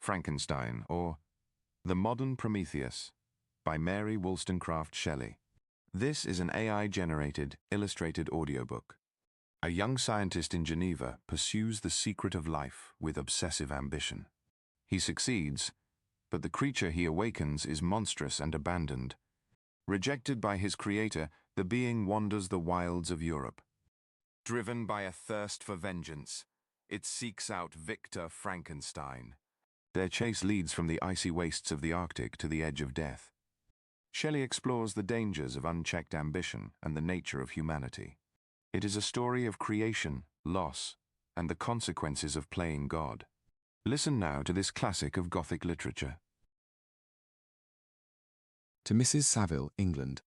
Frankenstein, or The Modern Prometheus by Mary Wollstonecraft Shelley. This is an AI-generated, illustrated audiobook. A young scientist in Geneva pursues the secret of life with obsessive ambition. He succeeds, but the creature he awakens is monstrous and abandoned. Rejected by his creator, the being wanders the wilds of Europe. Driven by a thirst for vengeance, it seeks out Victor Frankenstein. Their chase leads from the icy wastes of the Arctic to the edge of death. Shelley explores the dangers of unchecked ambition and the nature of humanity. It is a story of creation, loss, and the consequences of playing God. Listen now to this classic of Gothic literature. To Mrs. Saville, England.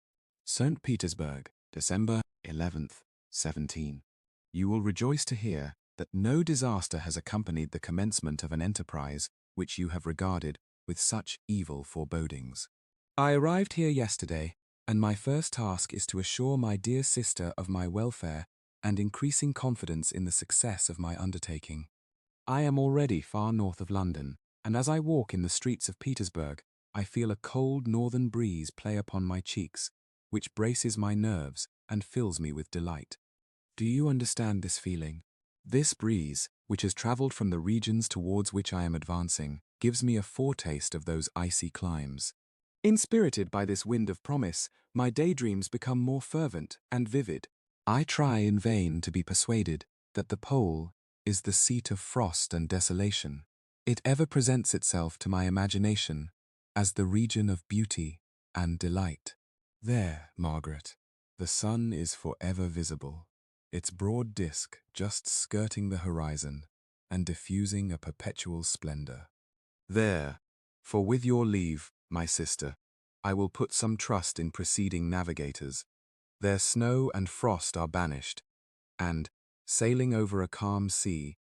St. Petersburg, December 11th, 17. You will rejoice to hear that no disaster has accompanied the commencement of an enterprise which you have regarded with such evil forebodings. I arrived here yesterday, and my first task is to assure my dear sister of my welfare and increasing confidence in the success of my undertaking. I am already far north of London, and as I walk in the streets of Petersburg, I feel a cold northern breeze play upon my cheeks, which braces my nerves and fills me with delight. Do you understand this feeling? This breeze, which has travelled from the regions towards which I am advancing, gives me a foretaste of those icy climes. Inspirited by this wind of promise, my daydreams become more fervent and vivid. I try in vain to be persuaded that the pole is the seat of frost and desolation. It ever presents itself to my imagination as the region of beauty and delight. There, Margaret, the sun is forever visible, its broad disk just skirting the horizon and diffusing a perpetual splendor. There, for with your leave, my sister, I will put some trust in preceding navigators. Their snow and frost are banished, and, sailing over a calm sea,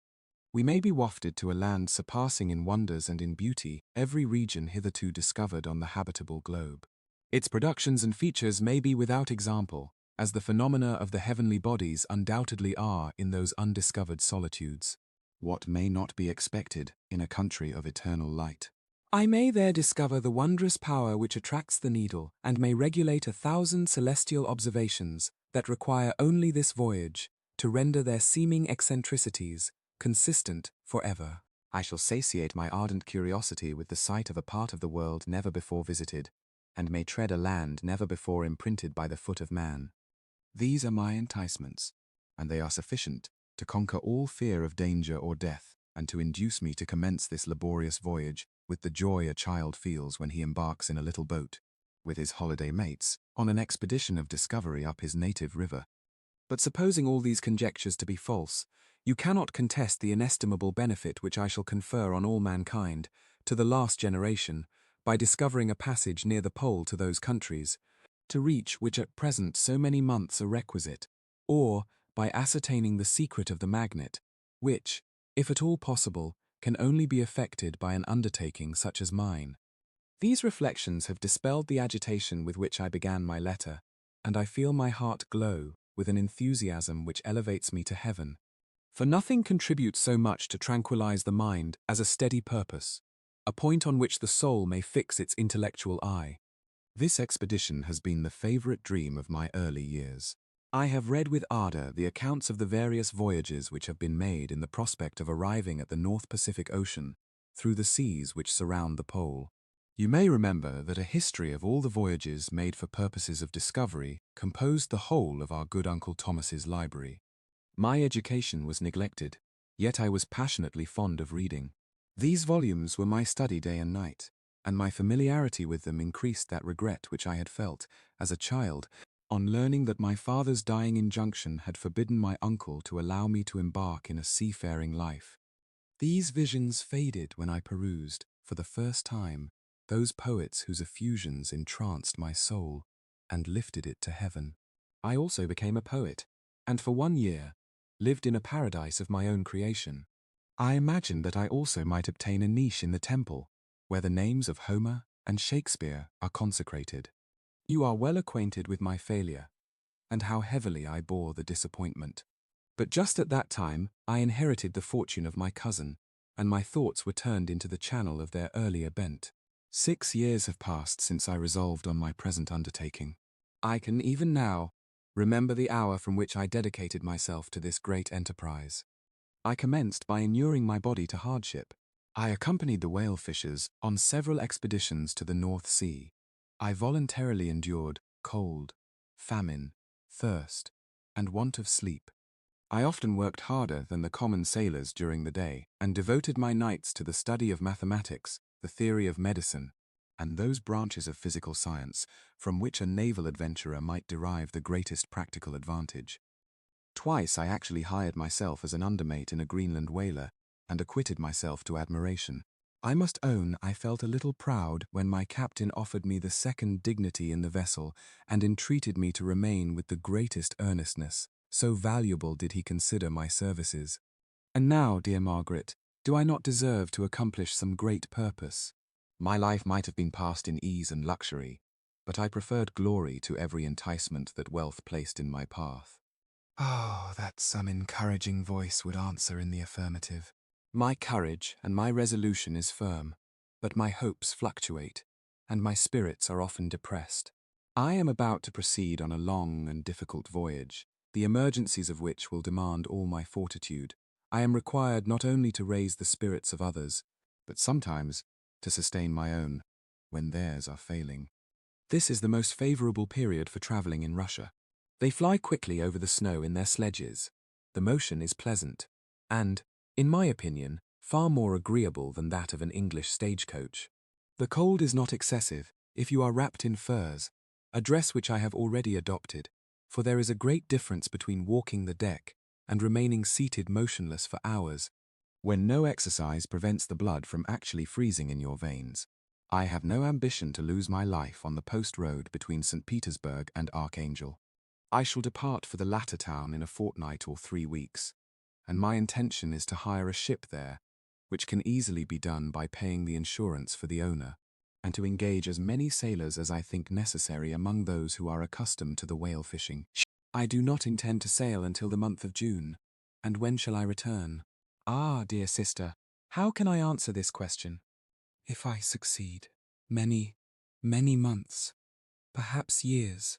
we may be wafted to a land surpassing in wonders and in beauty every region hitherto discovered on the habitable globe. Its productions and features may be without example, as the phenomena of the heavenly bodies undoubtedly are in those undiscovered solitudes. What may not be expected in a country of eternal light? I may there discover the wondrous power which attracts the needle, and may regulate 1,000 celestial observations that require only this voyage to render their seeming eccentricities consistent forever. I shall satiate my ardent curiosity with the sight of a part of the world never before visited, and may tread a land never before imprinted by the foot of man. These are my enticements, and they are sufficient to conquer all fear of danger or death, and to induce me to commence this laborious voyage with the joy a child feels when he embarks in a little boat, with his holiday mates, on an expedition of discovery up his native river. But supposing all these conjectures to be false, you cannot contest the inestimable benefit which I shall confer on all mankind, to the last generation, by discovering a passage near the pole to those countries, to reach which at present so many months are requisite, or by ascertaining the secret of the magnet, which, if at all possible, can only be effected by an undertaking such as mine. These reflections have dispelled the agitation with which I began my letter, and I feel my heart glow with an enthusiasm which elevates me to heaven. For nothing contributes so much to tranquilize the mind as a steady purpose, a point on which the soul may fix its intellectual eye. This expedition has been the favorite dream of my early years. I have read with ardor the accounts of the various voyages which have been made in the prospect of arriving at the North Pacific Ocean through the seas which surround the pole. You may remember that a history of all the voyages made for purposes of discovery composed the whole of our good Uncle Thomas's library. My education was neglected, yet I was passionately fond of reading. These volumes were my study day and night, and my familiarity with them increased that regret which I had felt, as a child, on learning that my father's dying injunction had forbidden my uncle to allow me to embark in a seafaring life. These visions faded when I perused, for the first time, those poets whose effusions entranced my soul and lifted it to heaven. I also became a poet, and for 1 year lived in a paradise of my own creation. I imagined that I also might obtain a niche in the temple, where the names of Homer and Shakespeare are consecrated. You are well acquainted with my failure, and how heavily I bore the disappointment. But just at that time I inherited the fortune of my cousin, and my thoughts were turned into the channel of their earlier bent. 6 years have passed since I resolved on my present undertaking. I can even now remember the hour from which I dedicated myself to this great enterprise. I commenced by inuring my body to hardship. I accompanied the whale fishers on several expeditions to the North Sea. I voluntarily endured cold, famine, thirst, and want of sleep. I often worked harder than the common sailors during the day, and devoted my nights to the study of mathematics, the theory of medicine, and those branches of physical science from which a naval adventurer might derive the greatest practical advantage. Twice I actually hired myself as an undermate in a Greenland whaler, and acquitted myself to admiration. I must own I felt a little proud when my captain offered me the second dignity in the vessel and entreated me to remain with the greatest earnestness, so valuable did he consider my services. And now, dear Margaret, do I not deserve to accomplish some great purpose? My life might have been passed in ease and luxury, but I preferred glory to every enticement that wealth placed in my path. Oh, that some encouraging voice would answer in the affirmative. My courage and my resolution is firm, but my hopes fluctuate, and my spirits are often depressed. I am about to proceed on a long and difficult voyage, the emergencies of which will demand all my fortitude. I am required not only to raise the spirits of others, but sometimes to sustain my own, when theirs are failing. This is the most favorable period for traveling in Russia. They fly quickly over the snow in their sledges. The motion is pleasant, and, in my opinion, far more agreeable than that of an English stagecoach. The cold is not excessive if you are wrapped in furs, a dress which I have already adopted, for there is a great difference between walking the deck and remaining seated motionless for hours, when no exercise prevents the blood from actually freezing in your veins. I have no ambition to lose my life on the post road between St. Petersburg and Archangel. I shall depart for the latter town in a fortnight or 3 weeks, and my intention is to hire a ship there, which can easily be done by paying the insurance for the owner, and to engage as many sailors as I think necessary among those who are accustomed to the whale fishing. I do not intend to sail until the month of June, and when shall I return? Ah, dear sister, how can I answer this question? If I succeed, many, many months, perhaps years,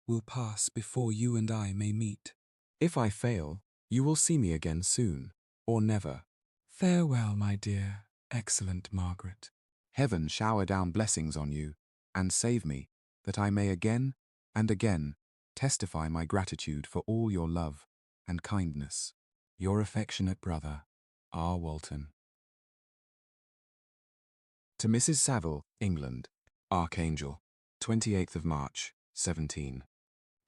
will pass before you and I may meet. If I fail, you will see me again soon, or never. Farewell, my dear, excellent Margaret. Heaven shower down blessings on you, and save me, that I may again and again testify my gratitude for all your love and kindness. Your affectionate brother, R. Walton. To Mrs. Saville, England, Archangel, 28th of March, 17.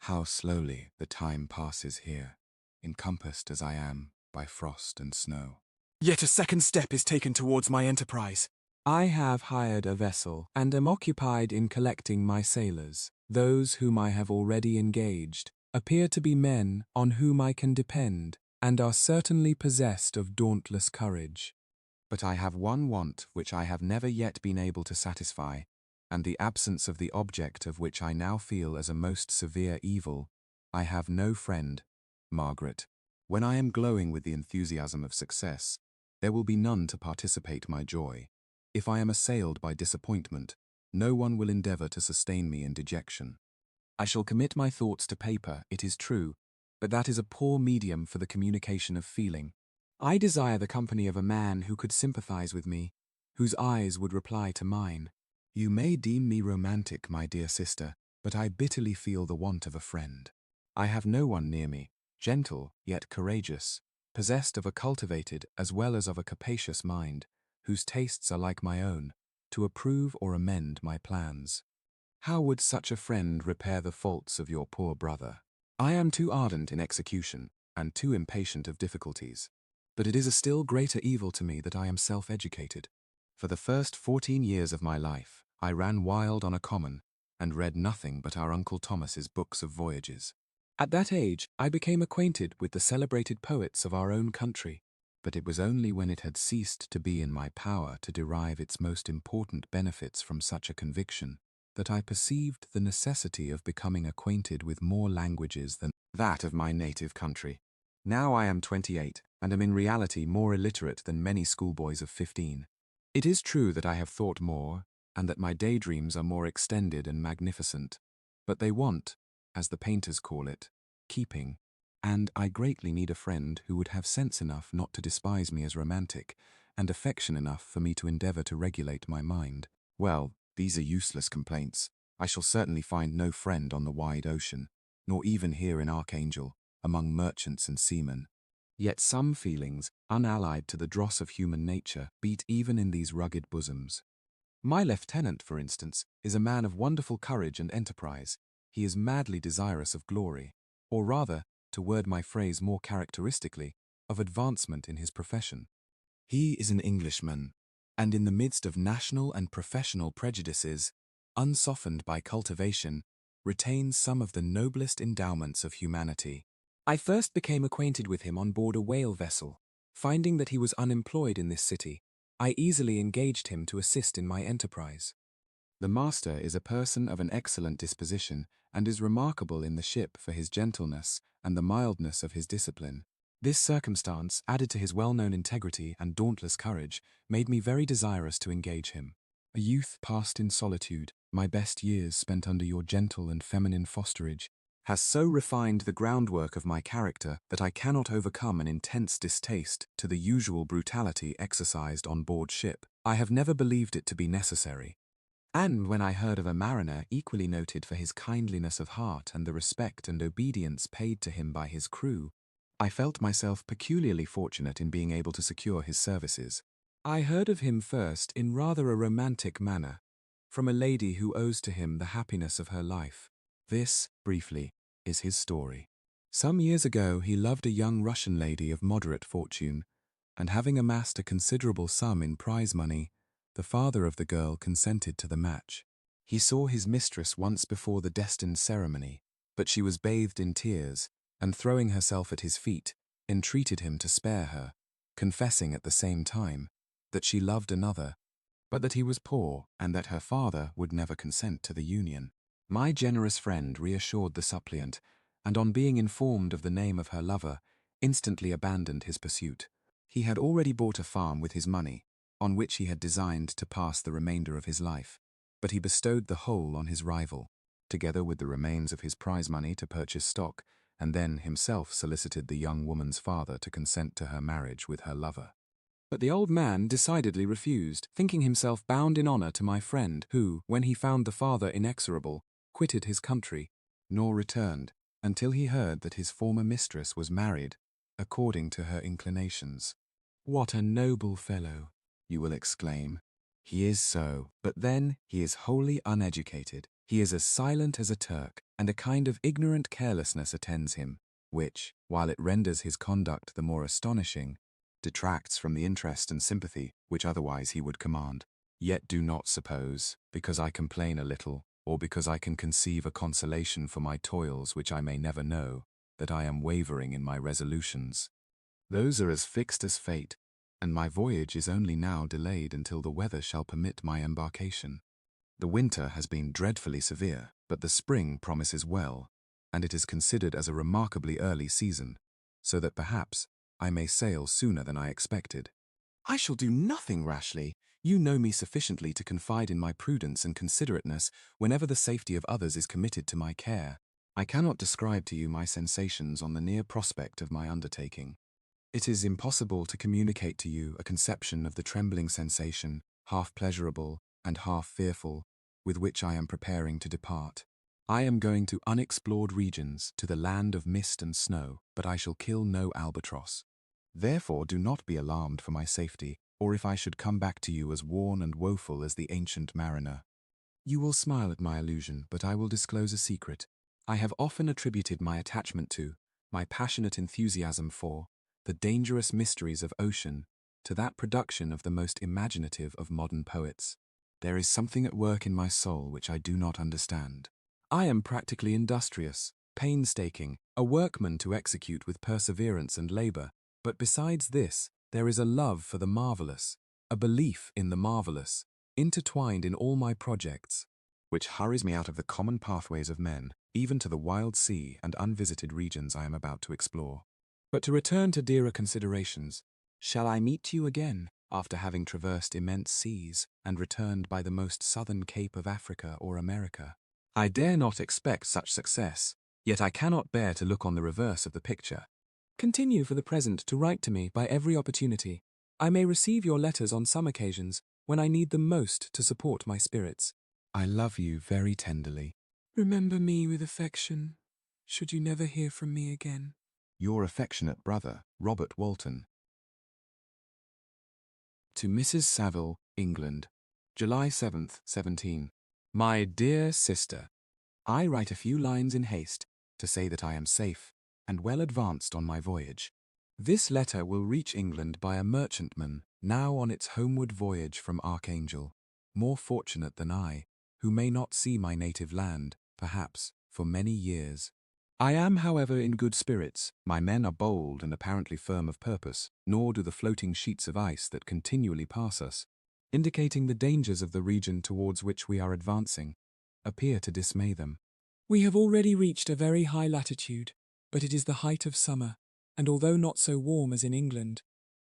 How slowly the time passes here, encompassed as I am by frost and snow. Yet a second step is taken towards my enterprise. I have hired a vessel and am occupied in collecting my sailors. Those whom I have already engaged appear to be men on whom I can depend and are certainly possessed of dauntless courage. But I have one want which I have never yet been able to satisfy, and the absence of the object of which I now feel as a most severe evil. I have no friend, Margaret. When I am glowing with the enthusiasm of success, there will be none to participate my joy. If I am assailed by disappointment, no one will endeavour to sustain me in dejection. I shall commit my thoughts to paper, it is true, but that is a poor medium for the communication of feeling. I desire the company of a man who could sympathize with me, whose eyes would reply to mine. You may deem me romantic, my dear sister, but I bitterly feel the want of a friend. I have no one near me, gentle yet courageous, possessed of a cultivated as well as of a capacious mind, whose tastes are like my own, to approve or amend my plans. How would such a friend repair the faults of your poor brother? I am too ardent in execution, and too impatient of difficulties. But it is a still greater evil to me that I am self-educated. For the first 14 years of my life, I ran wild on a common, and read nothing but our Uncle Thomas's books of voyages. At that age, I became acquainted with the celebrated poets of our own country, but it was only when it had ceased to be in my power to derive its most important benefits from such a conviction, that I perceived the necessity of becoming acquainted with more languages than that of my native country. Now I am 28, and am in reality more illiterate than many schoolboys of 15. It is true that I have thought more, and that my daydreams are more extended and magnificent, but they want, as the painters call it, keeping, and I greatly need a friend who would have sense enough not to despise me as romantic, and affection enough for me to endeavour to regulate my mind. Well, these are useless complaints. I shall certainly find no friend on the wide ocean, nor even here in Archangel, among merchants and seamen. Yet some feelings, unallied to the dross of human nature, beat even in these rugged bosoms. My lieutenant, for instance, is a man of wonderful courage and enterprise. He is madly desirous of glory, or rather, to word my phrase more characteristically, of advancement in his profession. He is an Englishman, and in the midst of national and professional prejudices, unsoftened by cultivation, retains some of the noblest endowments of humanity. I first became acquainted with him on board a whale vessel. Finding that he was unemployed in this city, I easily engaged him to assist in my enterprise. The master is a person of an excellent disposition, and is remarkable in the ship for his gentleness and the mildness of his discipline. This circumstance, added to his well-known integrity and dauntless courage, made me very desirous to engage him. A youth passed in solitude, my best years spent under your gentle and feminine fosterage, has so refined the groundwork of my character that I cannot overcome an intense distaste to the usual brutality exercised on board ship. I have never believed it to be necessary. And when I heard of a mariner equally noted for his kindliness of heart and the respect and obedience paid to him by his crew, I felt myself peculiarly fortunate in being able to secure his services. I heard of him first in rather a romantic manner, from a lady who owes to him the happiness of her life. This, briefly, is his story. Some years ago he loved a young Russian lady of moderate fortune, and having amassed a considerable sum in prize money, the father of the girl consented to the match. He saw his mistress once before the destined ceremony, but she was bathed in tears, and throwing herself at his feet, entreated him to spare her, confessing at the same time that she loved another, but that he was poor and that her father would never consent to the union. My generous friend reassured the suppliant, and on being informed of the name of her lover, instantly abandoned his pursuit. He had already bought a farm with his money, on which he had designed to pass the remainder of his life, but he bestowed the whole on his rival, together with the remains of his prize money to purchase stock, and then himself solicited the young woman's father to consent to her marriage with her lover. But the old man decidedly refused, thinking himself bound in honour to my friend, who, when he found the father inexorable, quitted his country, nor returned, until he heard that his former mistress was married, according to her inclinations. What a noble fellow, you will exclaim. He is so, but then he is wholly uneducated. He is as silent as a Turk, and a kind of ignorant carelessness attends him, which, while it renders his conduct the more astonishing, detracts from the interest and sympathy which otherwise he would command. Yet do not suppose, because I complain a little, or because I can conceive a consolation for my toils which I may never know, that I am wavering in my resolutions. Those are as fixed as fate, and my voyage is only now delayed until the weather shall permit my embarkation. The winter has been dreadfully severe, but the spring promises well, and it is considered as a remarkably early season, so that perhaps I may sail sooner than I expected. I shall do nothing rashly. You know me sufficiently to confide in my prudence and considerateness whenever the safety of others is committed to my care. I cannot describe to you my sensations on the near prospect of my undertaking. It is impossible to communicate to you a conception of the trembling sensation, half pleasurable and half fearful, with which I am preparing to depart. I am going to unexplored regions, to the land of mist and snow, but I shall kill no albatross. Therefore do not be alarmed for my safety, or if I should come back to you as worn and woeful as the ancient mariner. You will smile at my illusion, but I will disclose a secret. I have often attributed my attachment to, my passionate enthusiasm for, the dangerous mysteries of ocean, to that production of the most imaginative of modern poets. There is something at work in my soul which I do not understand. I am practically industrious, painstaking, a workman to execute with perseverance and labour, but besides this, there is a love for the marvellous, a belief in the marvellous, intertwined in all my projects, which hurries me out of the common pathways of men, even to the wild sea and unvisited regions I am about to explore. But to return to dearer considerations, shall I meet you again after having traversed immense seas and returned by the most southern cape of Africa or America? I dare not expect such success, yet I cannot bear to look on the reverse of the picture. Continue for the present to write to me by every opportunity. I may receive your letters on some occasions when I need them most to support my spirits. I love you very tenderly. Remember me with affection, should you never hear from me again. Your affectionate brother, Robert Walton. To Mrs. Saville, England, July 7th, 17. My dear sister, I write a few lines in haste to say that I am safe and well advanced on my voyage. This letter will reach England by a merchantman now on its homeward voyage from Archangel, more fortunate than I, who may not see my native land, perhaps, for many years. I am, however, in good spirits. My men are bold and apparently firm of purpose, nor do the floating sheets of ice that continually pass us, indicating the dangers of the region towards which we are advancing, appear to dismay them. We have already reached a very high latitude, but it is the height of summer, and although not so warm as in England,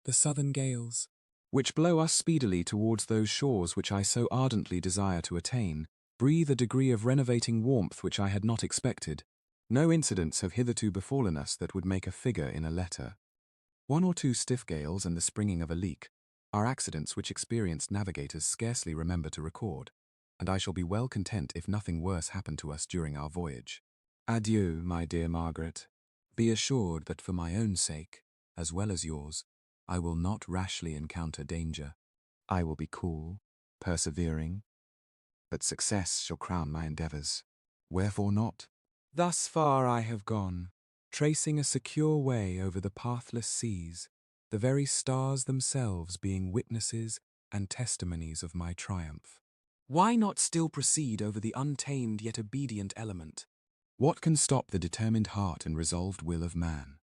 the southern gales, which blow us speedily towards those shores which I so ardently desire to attain, breathe a degree of renovating warmth which I had not expected. No incidents have hitherto befallen us that would make a figure in a letter. 1 or 2 stiff gales and the springing of a leak are accidents which experienced navigators scarcely remember to record, and I shall be well content if nothing worse happen to us during our voyage. Adieu, my dear Margaret. Be assured that for my own sake, as well as yours, I will not rashly encounter danger. I will be cool, persevering, but success shall crown my endeavours. Wherefore not? Thus far I have gone, tracing a secure way over the pathless seas, the very stars themselves being witnesses and testimonies of my triumph. Why not still proceed over the untamed yet obedient element? What can stop the determined heart and resolved will of man?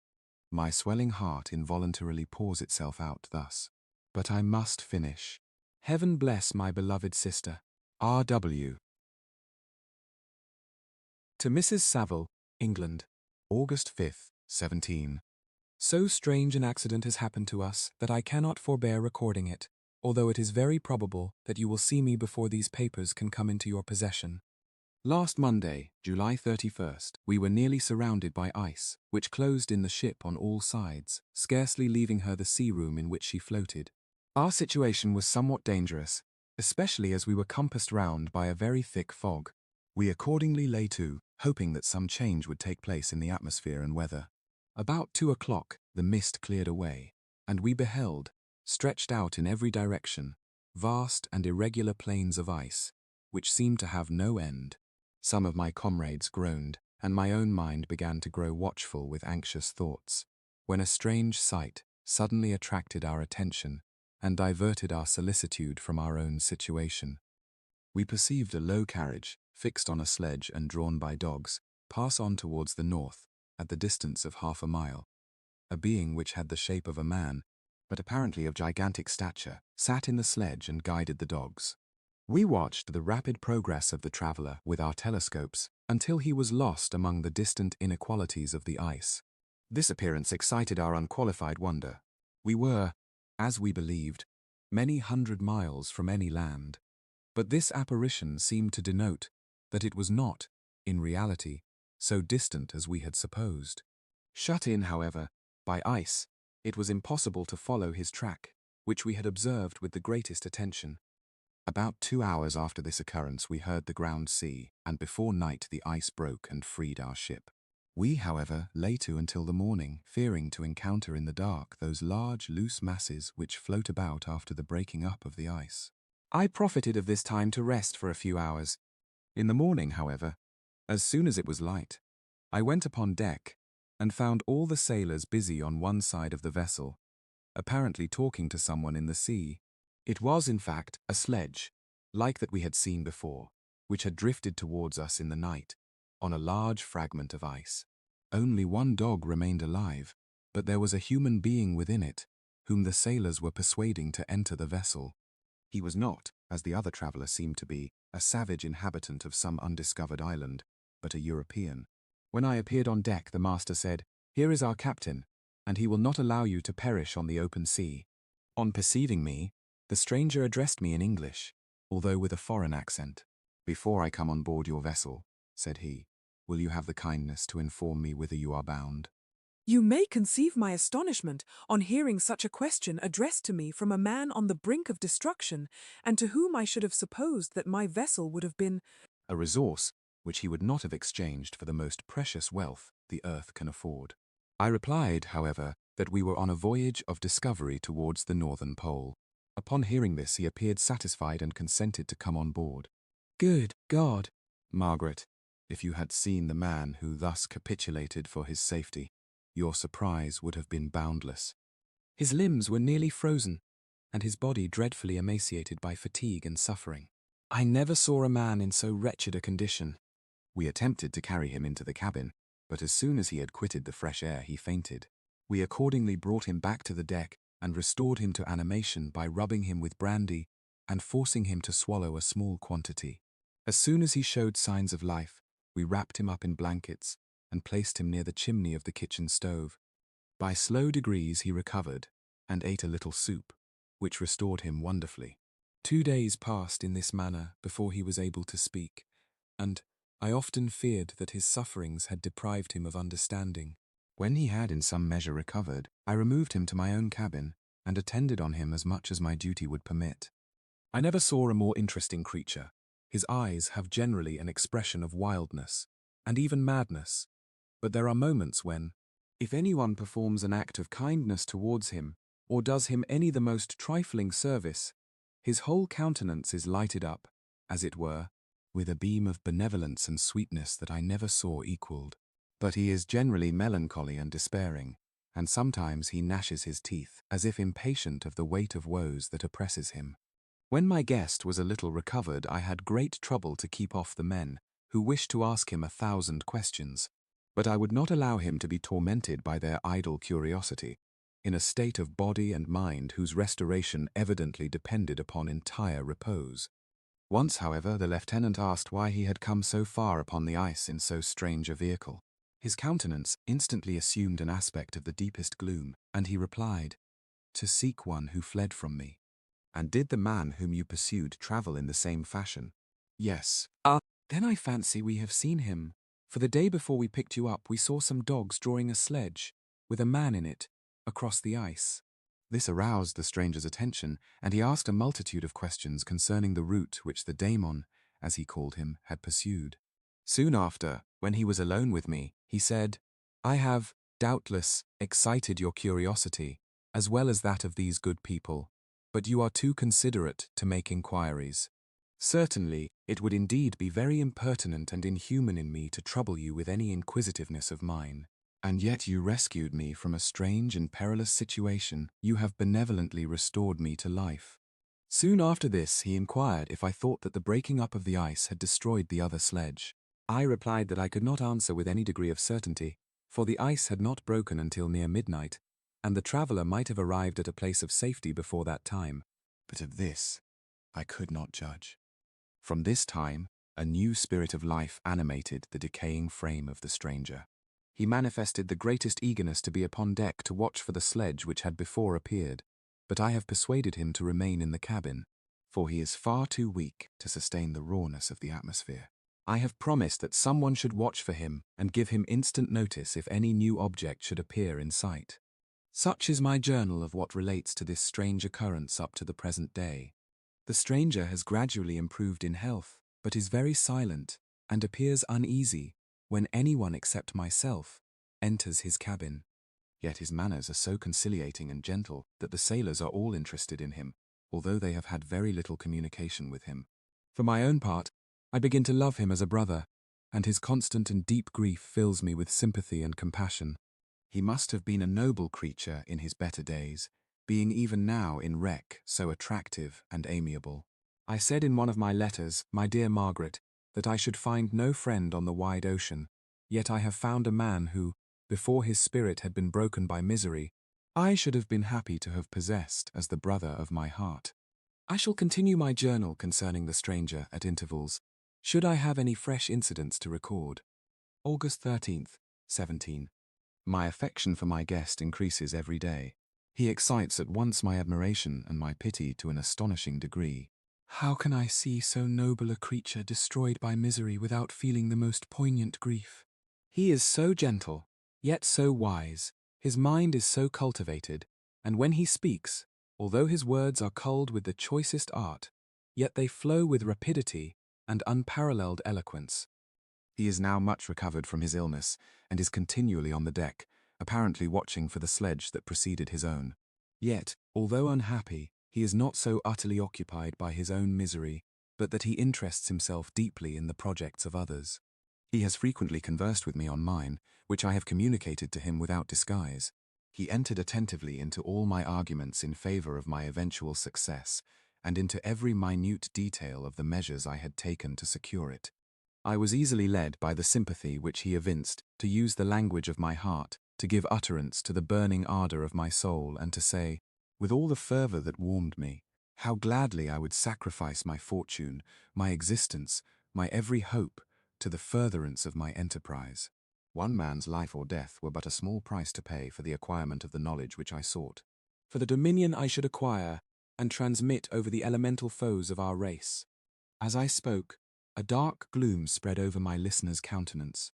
My swelling heart involuntarily pours itself out thus. But I must finish. Heaven bless my beloved sister, R.W. To Mrs. Saville, England, August 5th, 17. So strange an accident has happened to us that I cannot forbear recording it, although it is very probable that you will see me before these papers can come into your possession. Last Monday, July 31st, we were nearly surrounded by ice, which closed in the ship on all sides, scarcely leaving her the sea room in which she floated. Our situation was somewhat dangerous, especially as we were compassed round by a very thick fog. We accordingly lay to, hoping that some change would take place in the atmosphere and weather. About 2 o'clock, the mist cleared away, and we beheld, stretched out in every direction, vast and irregular plains of ice, which seemed to have no end. Some of my comrades groaned, and my own mind began to grow watchful with anxious thoughts, when a strange sight suddenly attracted our attention and diverted our solicitude from our own situation. We perceived a low carriage, fixed on a sledge and drawn by dogs, pass on towards the north, at the distance of half a mile. A being which had the shape of a man, but apparently of gigantic stature, sat in the sledge and guided the dogs. We watched the rapid progress of the traveller with our telescopes until he was lost among the distant inequalities of the ice. This appearance excited our unqualified wonder. We were, as we believed, many hundred miles from any land, but this apparition seemed to denote that it was not, in reality, so distant as we had supposed. Shut in, however, by ice, it was impossible to follow his track, which we had observed with the greatest attention. About 2 hours after this occurrence we heard the ground sea, and before night the ice broke and freed our ship. We, however, lay to until the morning, fearing to encounter in the dark those large, loose masses which float about after the breaking up of the ice. I profited of this time to rest for a few hours. In the morning, however, as soon as it was light, I went upon deck and found all the sailors busy on one side of the vessel, apparently talking to someone in the sea. It was, in fact, a sledge, like that we had seen before, which had drifted towards us in the night, on a large fragment of ice. Only one dog remained alive, but there was a human being within it, whom the sailors were persuading to enter the vessel. He was not, as the other traveller seemed to be, a savage inhabitant of some undiscovered island, but a European. When I appeared on deck, the master said, "Here is our captain," and he will not allow you to perish on the open sea. On perceiving me, the stranger addressed me in English, although with a foreign accent. Before I come on board your vessel, said he, will you have the kindness to inform me whither you are bound? You may conceive my astonishment on hearing such a question addressed to me from a man on the brink of destruction, and to whom I should have supposed that my vessel would have been a resource which he would not have exchanged for the most precious wealth the earth can afford. I replied, however, that we were on a voyage of discovery towards the northern pole. Upon hearing this, he appeared satisfied and consented to come on board. Good God, Margaret, if you had seen the man who thus capitulated for his safety, your surprise would have been boundless. His limbs were nearly frozen, and his body dreadfully emaciated by fatigue and suffering. I never saw a man in so wretched a condition. We attempted to carry him into the cabin, but as soon as he had quitted the fresh air, he fainted. We accordingly brought him back to the deck and restored him to animation by rubbing him with brandy and forcing him to swallow a small quantity. As soon as he showed signs of life, we wrapped him up in blankets and placed him near the chimney of the kitchen stove. By slow degrees he recovered and ate a little soup, which restored him wonderfully. 2 days passed in this manner before he was able to speak, and I often feared that his sufferings had deprived him of understanding. When he had in some measure recovered, I removed him to my own cabin and attended on him as much as my duty would permit. I never saw a more interesting creature. His eyes have generally an expression of wildness and even madness, but there are moments when, if anyone performs an act of kindness towards him, or does him any the most trifling service, his whole countenance is lighted up, as it were, with a beam of benevolence and sweetness that I never saw equalled. But he is generally melancholy and despairing, and sometimes he gnashes his teeth, as if impatient of the weight of woes that oppresses him. When my guest was a little recovered, I had great trouble to keep off the men, who wished to ask him 1,000 questions, but I would not allow him to be tormented by their idle curiosity, in a state of body and mind whose restoration evidently depended upon entire repose. Once, however, the lieutenant asked why he had come so far upon the ice in so strange a vehicle. His countenance instantly assumed an aspect of the deepest gloom, and he replied, "To seek one who fled from me." "And did the man whom you pursued travel in the same fashion?" "Yes." "Then I fancy we have seen him, for the day before we picked you up we saw some dogs drawing a sledge, with a man in it, across the ice." This aroused the stranger's attention, and he asked a multitude of questions concerning the route which the daemon, as he called him, had pursued. Soon after, when he was alone with me, he said, "I have, doubtless, excited your curiosity, as well as that of these good people, but you are too considerate to make inquiries. Certainly, it would indeed be very impertinent and inhuman in me to trouble you with any inquisitiveness of mine. And yet you rescued me from a strange and perilous situation. You have benevolently restored me to life." Soon after this, he inquired if I thought that the breaking up of the ice had destroyed the other sledge. I replied that I could not answer with any degree of certainty, for the ice had not broken until near midnight, and the traveller might have arrived at a place of safety before that time. But of this I could not judge. From this time, a new spirit of life animated the decaying frame of the stranger. He manifested the greatest eagerness to be upon deck to watch for the sledge which had before appeared, but I have persuaded him to remain in the cabin, for he is far too weak to sustain the rawness of the atmosphere. I have promised that someone should watch for him and give him instant notice if any new object should appear in sight. Such is my journal of what relates to this strange occurrence up to the present day. The stranger has gradually improved in health, but is very silent and appears uneasy when anyone except myself enters his cabin. Yet his manners are so conciliating and gentle that the sailors are all interested in him, although they have had very little communication with him. For my own part, I begin to love him as a brother, and his constant and deep grief fills me with sympathy and compassion. He must have been a noble creature in his better days, being even now in wreck so attractive and amiable. I said in one of my letters, my dear Margaret, that I should find no friend on the wide ocean, yet I have found a man who, before his spirit had been broken by misery, I should have been happy to have possessed as the brother of my heart. I shall continue my journal concerning the stranger at intervals, should I have any fresh incidents to record. August 13th, 17. My affection for my guest increases every day. He excites at once my admiration and my pity to an astonishing degree. How can I see so noble a creature destroyed by misery without feeling the most poignant grief? He is so gentle, yet so wise. His mind is so cultivated, and when he speaks, although his words are culled with the choicest art, yet they flow with rapidity and unparalleled eloquence. He is now much recovered from his illness and is continually on the deck, apparently watching for the sledge that preceded his own. Yet, although unhappy, he is not so utterly occupied by his own misery, but that he interests himself deeply in the projects of others. He has frequently conversed with me on mine, which I have communicated to him without disguise. He entered attentively into all my arguments in favor of my eventual success, and into every minute detail of the measures I had taken to secure it. I was easily led by the sympathy which he evinced to use the language of my heart, to give utterance to the burning ardor of my soul, and to say, with all the fervor that warmed me, how gladly I would sacrifice my fortune, my existence, my every hope, to the furtherance of my enterprise. One man's life or death were but a small price to pay for the acquirement of the knowledge which I sought. For the dominion I should acquire and transmit over the elemental foes of our race. As I spoke, a dark gloom spread over my listener's countenance.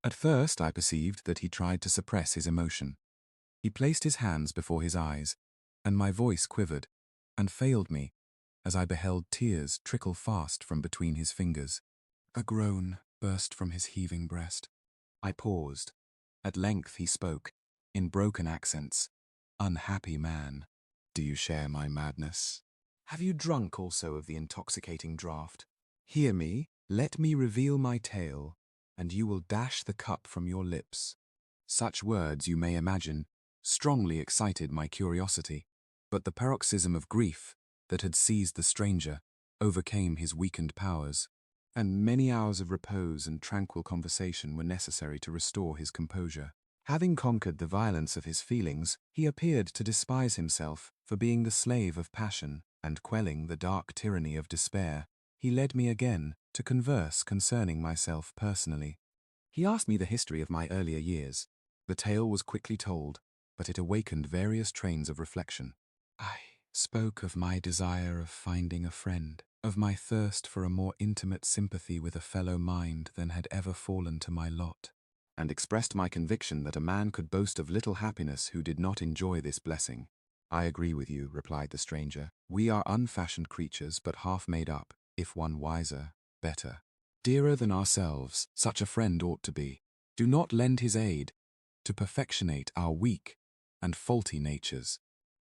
At first I perceived that he tried to suppress his emotion. He placed his hands before his eyes, and my voice quivered, and failed me, as I beheld tears trickle fast from between his fingers. A groan burst from his heaving breast. I paused. At length he spoke, in broken accents. Unhappy man, do you share my madness? Have you drunk also of the intoxicating draught? Hear me, let me reveal my tale, and you will dash the cup from your lips. Such words, you may imagine, strongly excited my curiosity, but the paroxysm of grief that had seized the stranger overcame his weakened powers, and many hours of repose and tranquil conversation were necessary to restore his composure. Having conquered the violence of his feelings, he appeared to despise himself for being the slave of passion, and quelling the dark tyranny of despair, he led me again to converse concerning myself personally. He asked me the history of my earlier years. The tale was quickly told, but it awakened various trains of reflection. I spoke of my desire of finding a friend, of my thirst for a more intimate sympathy with a fellow mind than had ever fallen to my lot, and expressed my conviction that a man could boast of little happiness who did not enjoy this blessing. I agree with you, replied the stranger. We are unfashioned creatures, but half made up, if one wiser, better. Dearer than ourselves, such a friend ought to be. Do not lend his aid to perfectionate our weak and faulty natures.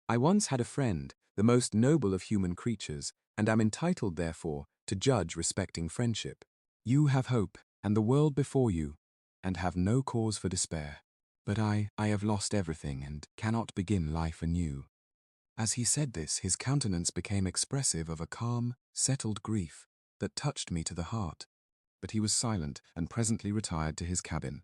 I once had a friend, the most noble of human creatures, and am entitled, therefore, to judge respecting friendship. You have hope, and the world before you, and have no cause for despair. But I have lost everything, and cannot begin life anew. As he said this, his countenance became expressive of a calm, settled grief that touched me to the heart. But he was silent, and presently retired to his cabin.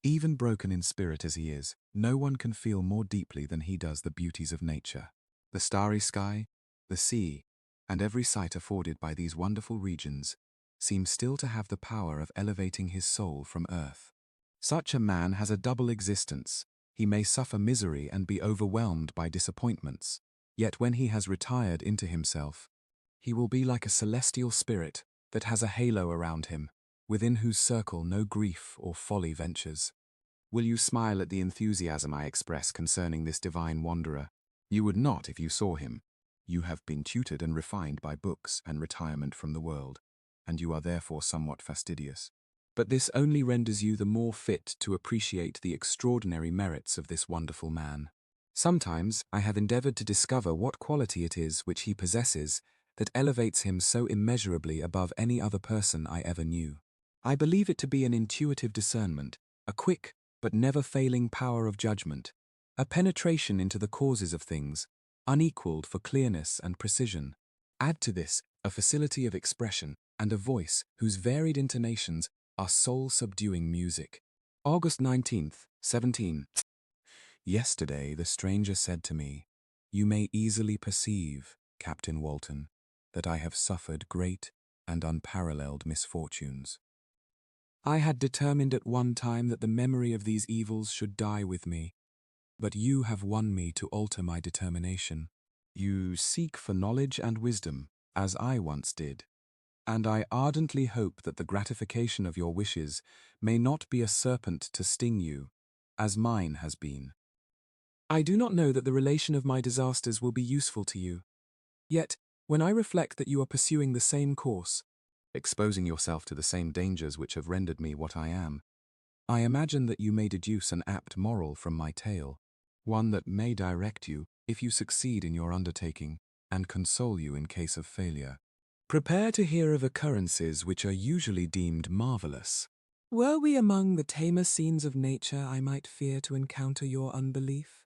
Even broken in spirit as he is, no one can feel more deeply than he does the beauties of nature. The starry sky, the sea, and every sight afforded by these wonderful regions seem still to have the power of elevating his soul from earth. Such a man has a double existence. He may suffer misery and be overwhelmed by disappointments, yet when he has retired into himself, he will be like a celestial spirit that has a halo around him, within whose circle no grief or folly ventures. Will you smile at the enthusiasm I express concerning this divine wanderer? You would not if you saw him. You have been tutored and refined by books and retirement from the world, and you are therefore somewhat fastidious. But this only renders you the more fit to appreciate the extraordinary merits of this wonderful man. Sometimes I have endeavored to discover what quality it is which he possesses that elevates him so immeasurably above any other person I ever knew. I believe it to be an intuitive discernment, a quick but never failing power of judgment, a penetration into the causes of things, unequaled for clearness and precision. Add to this a facility of expression and a voice whose varied intonations are soul-subduing music. August 19th, 17. Yesterday the stranger said to me, "You may easily perceive, Captain Walton, that I have suffered great and unparalleled misfortunes. I had determined at one time that the memory of these evils should die with me, but you have won me to alter my determination. You seek for knowledge and wisdom, as I once did, and I ardently hope that the gratification of your wishes may not be a serpent to sting you, as mine has been. I do not know that the relation of my disasters will be useful to you. Yet, when I reflect that you are pursuing the same course, exposing yourself to the same dangers which have rendered me what I am, I imagine that you may deduce an apt moral from my tale, one that may direct you if you succeed in your undertaking and console you in case of failure. Prepare to hear of occurrences which are usually deemed marvelous. Were we among the tamer scenes of nature, I might fear to encounter your unbelief,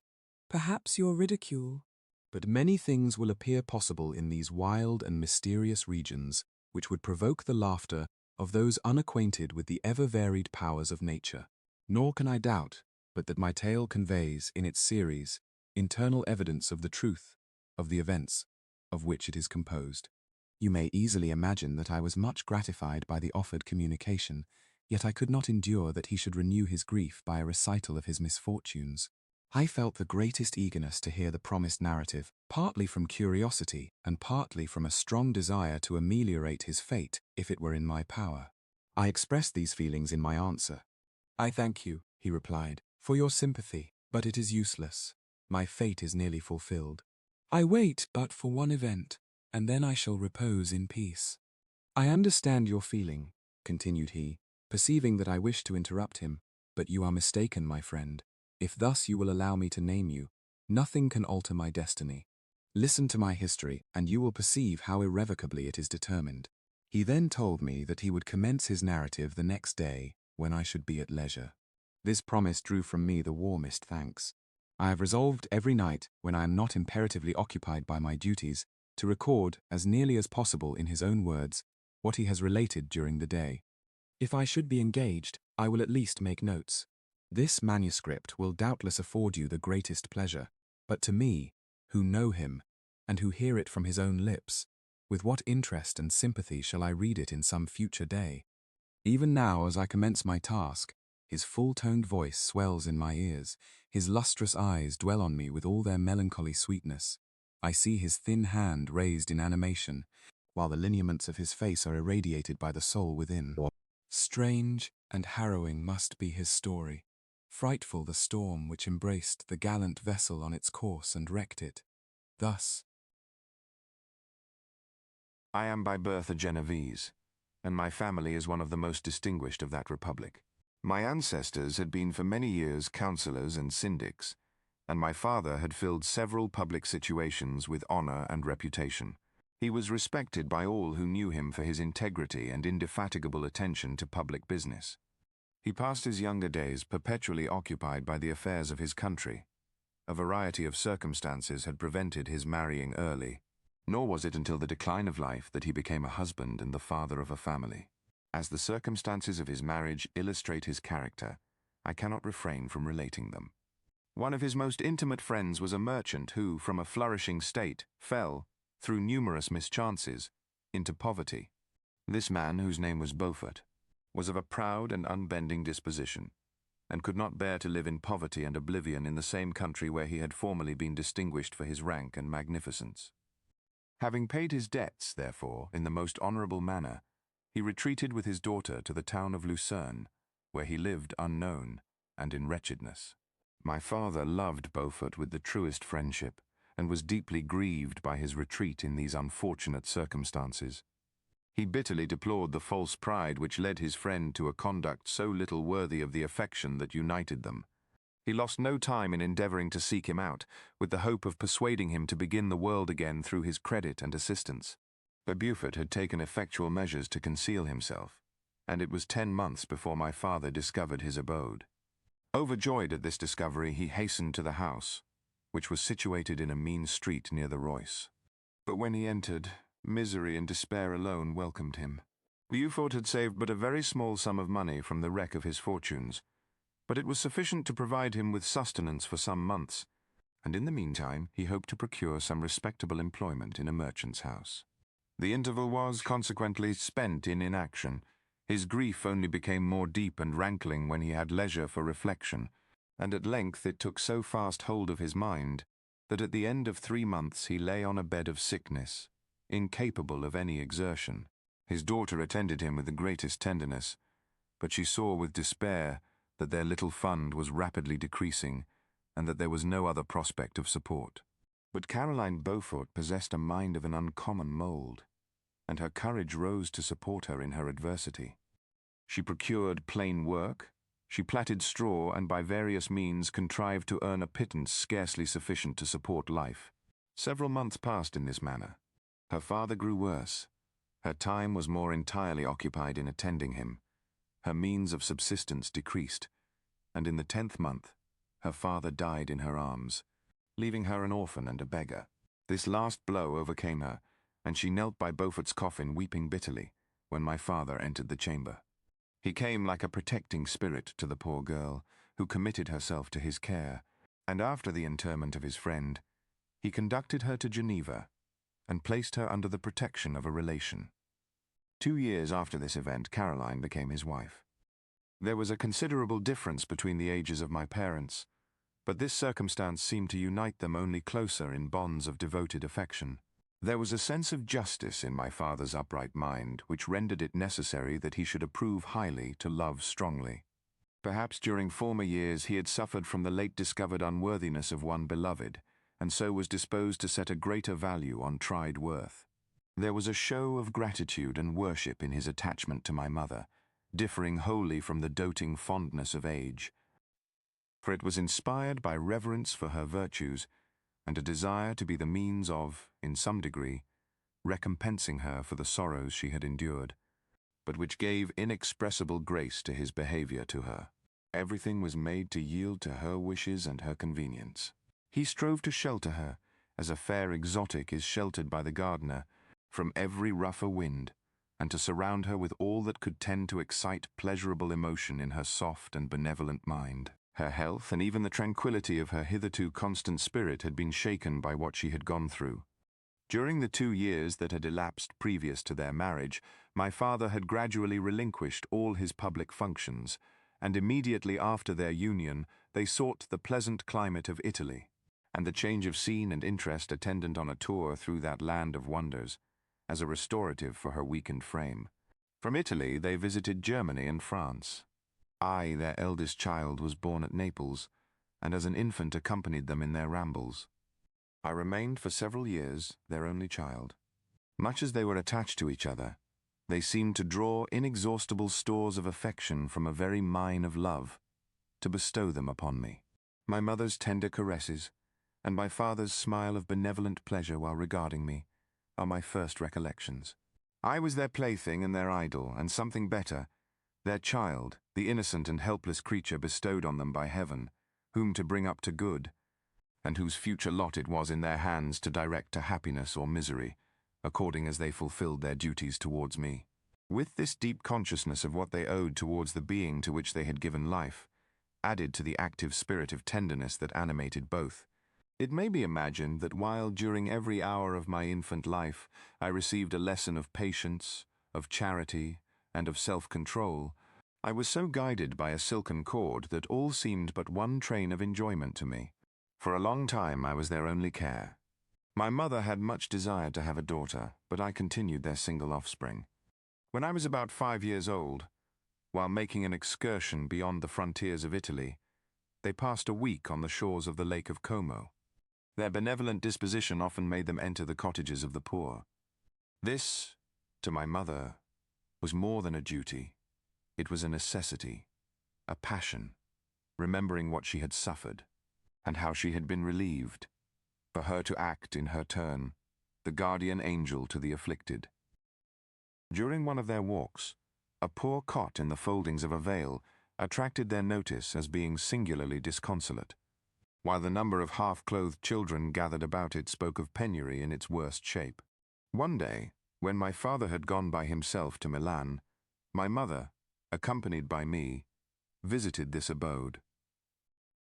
perhaps your ridicule. But many things will appear possible in these wild and mysterious regions which would provoke the laughter of those unacquainted with the ever-varied powers of nature. Nor can I doubt but that my tale conveys, in its series, internal evidence of the truth of the events of which it is composed. You may easily imagine that I was much gratified by the offered communication, yet I could not endure that he should renew his grief by a recital of his misfortunes. I felt the greatest eagerness to hear the promised narrative, partly from curiosity and partly from a strong desire to ameliorate his fate if it were in my power. I expressed these feelings in my answer. I thank you, he replied, for your sympathy, but it is useless. My fate is nearly fulfilled. I wait but for one event, and then I shall repose in peace. I understand your feeling, continued he, perceiving that I wished to interrupt him, but you are mistaken, my friend. If thus you will allow me to name you, nothing can alter my destiny. Listen to my history, and you will perceive how irrevocably it is determined. He then told me that he would commence his narrative the next day, when I should be at leisure. This promise drew from me the warmest thanks. I have resolved every night, when I am not imperatively occupied by my duties, to record, as nearly as possible in his own words, what he has related during the day. If I should be engaged, I will at least make notes. This manuscript will doubtless afford you the greatest pleasure, but to me, who know him, and who hear it from his own lips, with what interest and sympathy shall I read it in some future day? Even now, as I commence my task, his full-toned voice swells in my ears, his lustrous eyes dwell on me with all their melancholy sweetness. I see his thin hand raised in animation, while the lineaments of his face are irradiated by the soul within. Strange and harrowing must be his story. Frightful the storm which embraced the gallant vessel on its course and wrecked it. Thus, I am by birth a Genoese, and my family is one of the most distinguished of that republic. My ancestors had been for many years councillors and syndics, and my father had filled several public situations with honor and reputation. He was respected by all who knew him for his integrity and indefatigable attention to public business. He passed his younger days perpetually occupied by the affairs of his country. A variety of circumstances had prevented his marrying early, nor was it until the decline of life that he became a husband and the father of a family. As the circumstances of his marriage illustrate his character, I cannot refrain from relating them. One of his most intimate friends was a merchant who, from a flourishing state, fell, through numerous mischances, into poverty. This man, whose name was Beaufort, was of a proud and unbending disposition, and could not bear to live in poverty and oblivion in the same country where he had formerly been distinguished for his rank and magnificence. Having paid his debts, therefore, in the most honorable manner, he retreated with his daughter to the town of Lucerne, where he lived unknown and in wretchedness. My father loved Beaufort with the truest friendship, and was deeply grieved by his retreat in these unfortunate circumstances. He bitterly deplored the false pride which led his friend to a conduct so little worthy of the affection that united them. He lost no time in endeavoring to seek him out, with the hope of persuading him to begin the world again through his credit and assistance. But Beaufort had taken effectual measures to conceal himself, and it was 10 months before my father discovered his abode. Overjoyed at this discovery, he hastened to the house, which was situated in a mean street near the Royce. But when he entered, misery and despair alone welcomed him. Beaufort had saved but a very small sum of money from the wreck of his fortunes, but it was sufficient to provide him with sustenance for some months, and in the meantime he hoped to procure some respectable employment in a merchant's house. The interval was, consequently, spent in inaction, His grief only became more deep and rankling when he had leisure for reflection, and at length it took so fast hold of his mind that at the end of 3 months he lay on a bed of sickness, incapable of any exertion. His daughter attended him with the greatest tenderness, but she saw with despair that their little fund was rapidly decreasing and that there was no other prospect of support. But Caroline Beaufort possessed a mind of an uncommon mould, and her courage rose to support her in her adversity. She procured plain work, she plaited straw, and by various means contrived to earn a pittance scarcely sufficient to support life. Several months passed in this manner. Her father grew worse. Her time was more entirely occupied in attending him. Her means of subsistence decreased, and in the 10th month, her father died in her arms, leaving her an orphan and a beggar. This last blow overcame her, and she knelt by Beaufort's coffin weeping bitterly when my father entered the chamber. He came like a protecting spirit to the poor girl, who committed herself to his care, and after the interment of his friend, he conducted her to Geneva and placed her under the protection of a relation. 2 years after this event, Caroline became his wife. There was a considerable difference between the ages of my parents, but this circumstance seemed to unite them only closer in bonds of devoted affection. There was a sense of justice in my father's upright mind, which rendered it necessary that he should approve highly to love strongly. Perhaps during former years he had suffered from the late-discovered unworthiness of one beloved, and so was disposed to set a greater value on tried worth. There was a show of gratitude and worship in his attachment to my mother, differing wholly from the doting fondness of age, for it was inspired by reverence for her virtues and a desire to be the means of, in some degree, recompensing her for the sorrows she had endured, but which gave inexpressible grace to his behavior to her. Everything was made to yield to her wishes and her convenience. He strove to shelter her, as a fair exotic is sheltered by the gardener, from every rougher wind, and to surround her with all that could tend to excite pleasurable emotion in her soft and benevolent mind. Her health and even the tranquility of her hitherto constant spirit had been shaken by what she had gone through. During the 2 years that had elapsed previous to their marriage, my father had gradually relinquished all his public functions, and immediately after their union they sought the pleasant climate of Italy, and the change of scene and interest attendant on a tour through that land of wonders, as a restorative for her weakened frame. From Italy they visited Germany and France. I, their eldest child, was born at Naples, and as an infant accompanied them in their rambles. I remained for several years their only child. Much as they were attached to each other, they seemed to draw inexhaustible stores of affection from a very mine of love, to bestow them upon me. My mother's tender caresses, and my father's smile of benevolent pleasure while regarding me, are my first recollections. I was their plaything and their idol, and something better, their child, the innocent and helpless creature bestowed on them by heaven, whom to bring up to good, and whose future lot it was in their hands to direct to happiness or misery, according as they fulfilled their duties towards me. With this deep consciousness of what they owed towards the being to which they had given life, added to the active spirit of tenderness that animated both, it may be imagined that while during every hour of my infant life I received a lesson of patience, of charity, and of self-control, I was so guided by a silken cord that all seemed but one train of enjoyment to me. For a long time I was their only care. My mother had much desired to have a daughter, but I continued their single offspring. When I was about 5 years old, while making an excursion beyond the frontiers of Italy, they passed a week on the shores of the Lake of Como. Their benevolent disposition often made them enter the cottages of the poor. This, to my mother, was more than a duty. It was a necessity, a passion, remembering what she had suffered, and how she had been relieved, for her to act in her turn, the guardian angel to the afflicted. During one of their walks, a poor cot in the foldings of a veil attracted their notice as being singularly disconsolate, while the number of half-clothed children gathered about it spoke of penury in its worst shape. One day, when my father had gone by himself to Milan, my mother, accompanied by me, visited this abode.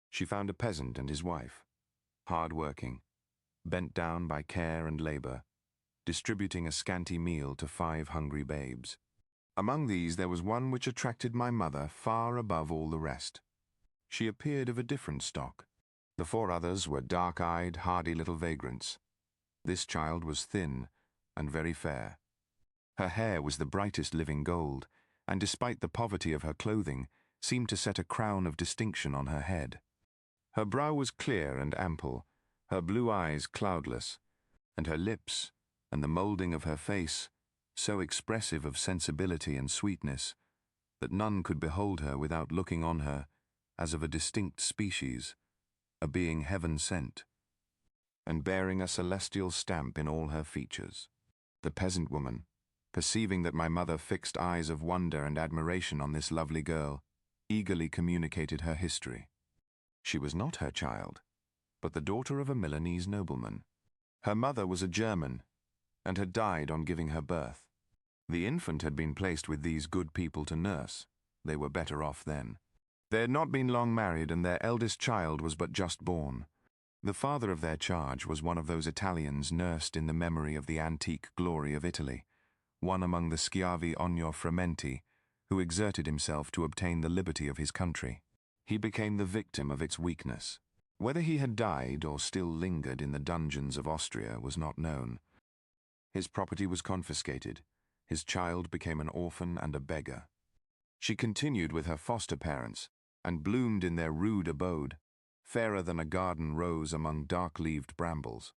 She found a peasant and his wife, hard-working, bent down by care and labor, distributing a scanty meal to 5 hungry babes. Among these there was one which attracted my mother far above all the rest. She appeared of a different stock. The four others were dark-eyed, hardy little vagrants. This child was thin and very fair. Her hair was the brightest living gold, and despite the poverty of her clothing, seemed to set a crown of distinction on her head. Her brow was clear and ample, her blue eyes cloudless, and her lips, and the moulding of her face, so expressive of sensibility and sweetness, that none could behold her without looking on her as of a distinct species, a being heaven-sent, and bearing a celestial stamp in all her features. The peasant woman, perceiving that my mother fixed eyes of wonder and admiration on this lovely girl, eagerly communicated her history. She was not her child, but the daughter of a Milanese nobleman. Her mother was a German, and had died on giving her birth. The infant had been placed with these good people to nurse. They were better off then. They had not been long married, and their eldest child was but just born. The father of their charge was one of those Italians nursed in the memory of the antique glory of Italy, one among the schiavi ogni frementi, who exerted himself to obtain the liberty of his country. He became the victim of its weakness. Whether he had died or still lingered in the dungeons of Austria was not known. His property was confiscated. His child became an orphan and a beggar. She continued with her foster parents, and bloomed in their rude abode, fairer than a garden rose among dark-leaved brambles.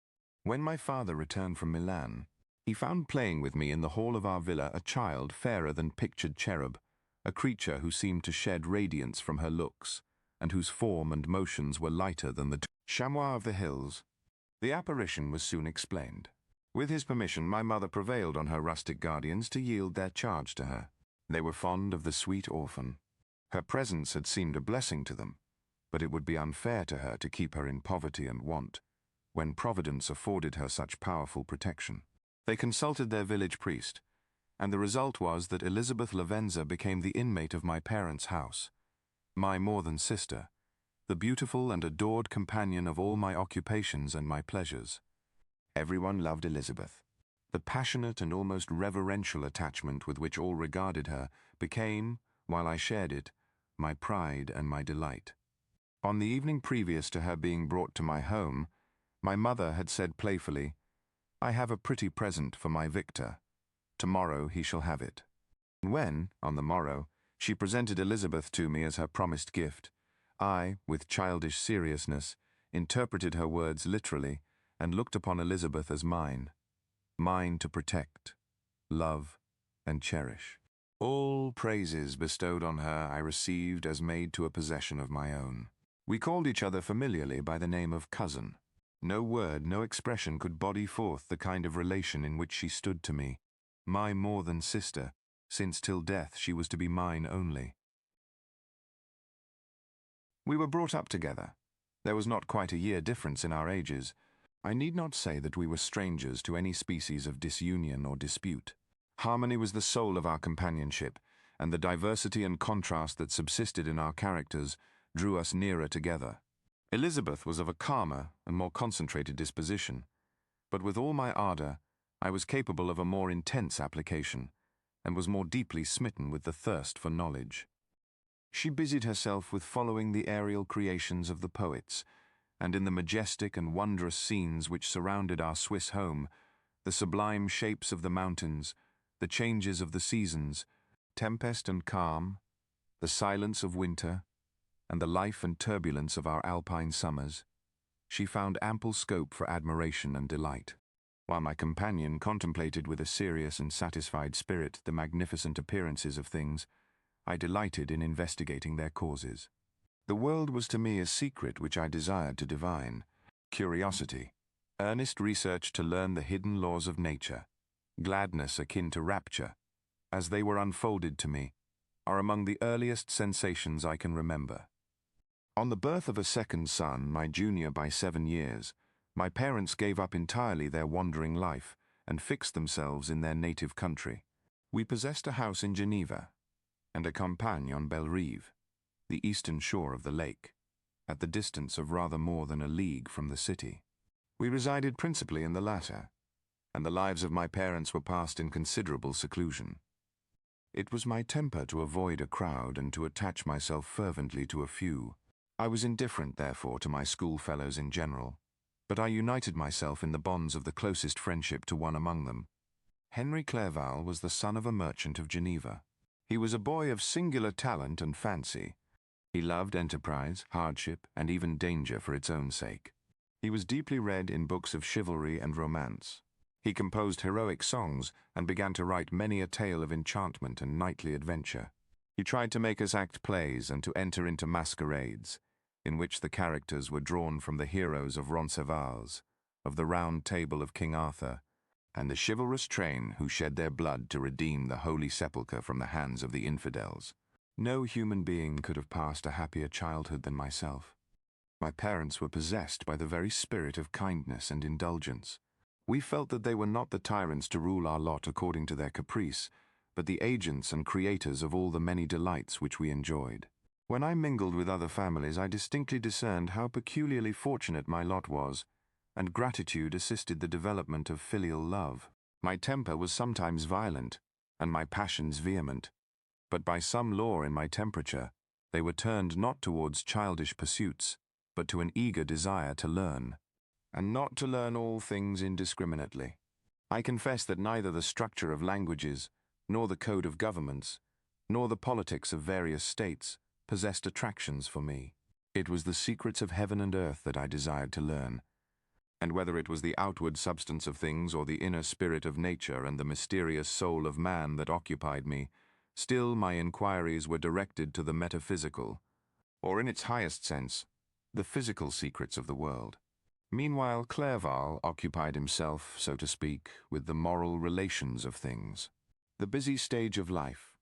When my father returned from Milan, he found playing with me in the hall of our villa a child fairer than pictured cherub, a creature who seemed to shed radiance from her looks, and whose form and motions were lighter than the chamois of the hills. The apparition was soon explained. With his permission, my mother prevailed on her rustic guardians to yield their charge to her. They were fond of the sweet orphan. Her presence had seemed a blessing to them, but it would be unfair to her to keep her in poverty and want, when Providence afforded her such powerful protection. They consulted their village priest, and the result was that Elizabeth Lavenza became the inmate of my parents' house, my more than sister, the beautiful and adored companion of all my occupations and my pleasures. Everyone loved Elizabeth. The passionate and almost reverential attachment with which all regarded her became, while I shared it, my pride and my delight. On the evening previous to her being brought to my home, my mother had said playfully, "I have a pretty present for my Victor. Tomorrow he shall have it." And when, on the morrow, she presented Elizabeth to me as her promised gift, I, with childish seriousness, interpreted her words literally and looked upon Elizabeth as mine to protect, love, and cherish. All praises bestowed on her I received as made to a possession of my own. We called each other familiarly by the name of cousin. No word, no expression could body forth the kind of relation in which she stood to me, my more than sister, since till death she was to be mine only. We were brought up together. There was not quite a year difference in our ages. I need not say that we were strangers to any species of disunion or dispute. Harmony was the soul of our companionship, and the diversity and contrast that subsisted in our characters drew us nearer together. Elizabeth was of a calmer and more concentrated disposition, but with all my ardor, I was capable of a more intense application, and was more deeply smitten with the thirst for knowledge. She busied herself with following the aerial creations of the poets, and in the majestic and wondrous scenes which surrounded our Swiss home, the sublime shapes of the mountains, the changes of the seasons, tempest and calm, the silence of winter, and the life and turbulence of our alpine summers, she found ample scope for admiration and delight, while my companion contemplated with a serious and satisfied spirit the magnificent appearances of things. I delighted in investigating their causes. The world was to me a secret which I desired to divine. Curiosity, earnest research to learn the hidden laws of nature, gladness akin to rapture, as they were unfolded to me, are among the earliest sensations I can remember. On the birth of a second son, my junior by 7 years, my parents gave up entirely their wandering life and fixed themselves in their native country. We possessed a house in Geneva and a campagne on Bellerive, the eastern shore of the lake, at the distance of rather more than a league from the city. We resided principally in the latter, and the lives of my parents were passed in considerable seclusion. It was my temper to avoid a crowd and to attach myself fervently to a few. I was indifferent, therefore, to my schoolfellows in general, but I united myself in the bonds of the closest friendship to one among them. Henry Clerval was the son of a merchant of Geneva. He was a boy of singular talent and fancy. He loved enterprise, hardship, and even danger for its own sake. He was deeply read in books of chivalry and romance. He composed heroic songs and began to write many a tale of enchantment and knightly adventure. He tried to make us act plays and to enter into masquerades, in which the characters were drawn from the heroes of Roncesvalles, of the Round Table of King Arthur, and the chivalrous train who shed their blood to redeem the Holy Sepulchre from the hands of the infidels. No human being could have passed a happier childhood than myself. My parents were possessed by the very spirit of kindness and indulgence. We felt that they were not the tyrants to rule our lot according to their caprice, but the agents and creators of all the many delights which we enjoyed. When I mingled with other families, I distinctly discerned how peculiarly fortunate my lot was, and gratitude assisted the development of filial love. My temper was sometimes violent, and my passions vehement, but by some law in my temperature, they were turned not towards childish pursuits, but to an eager desire to learn, and not to learn all things indiscriminately. I confess that neither the structure of languages, nor the code of governments, nor the politics of various states possessed attractions for me. It was the secrets of heaven and earth that I desired to learn, and whether it was the outward substance of things or the inner spirit of nature and the mysterious soul of man that occupied me, still my inquiries were directed to the metaphysical, or in its highest sense, the physical secrets of the world. Meanwhile, Clerval occupied himself, so to speak, with the moral relations of things. The busy stage of life,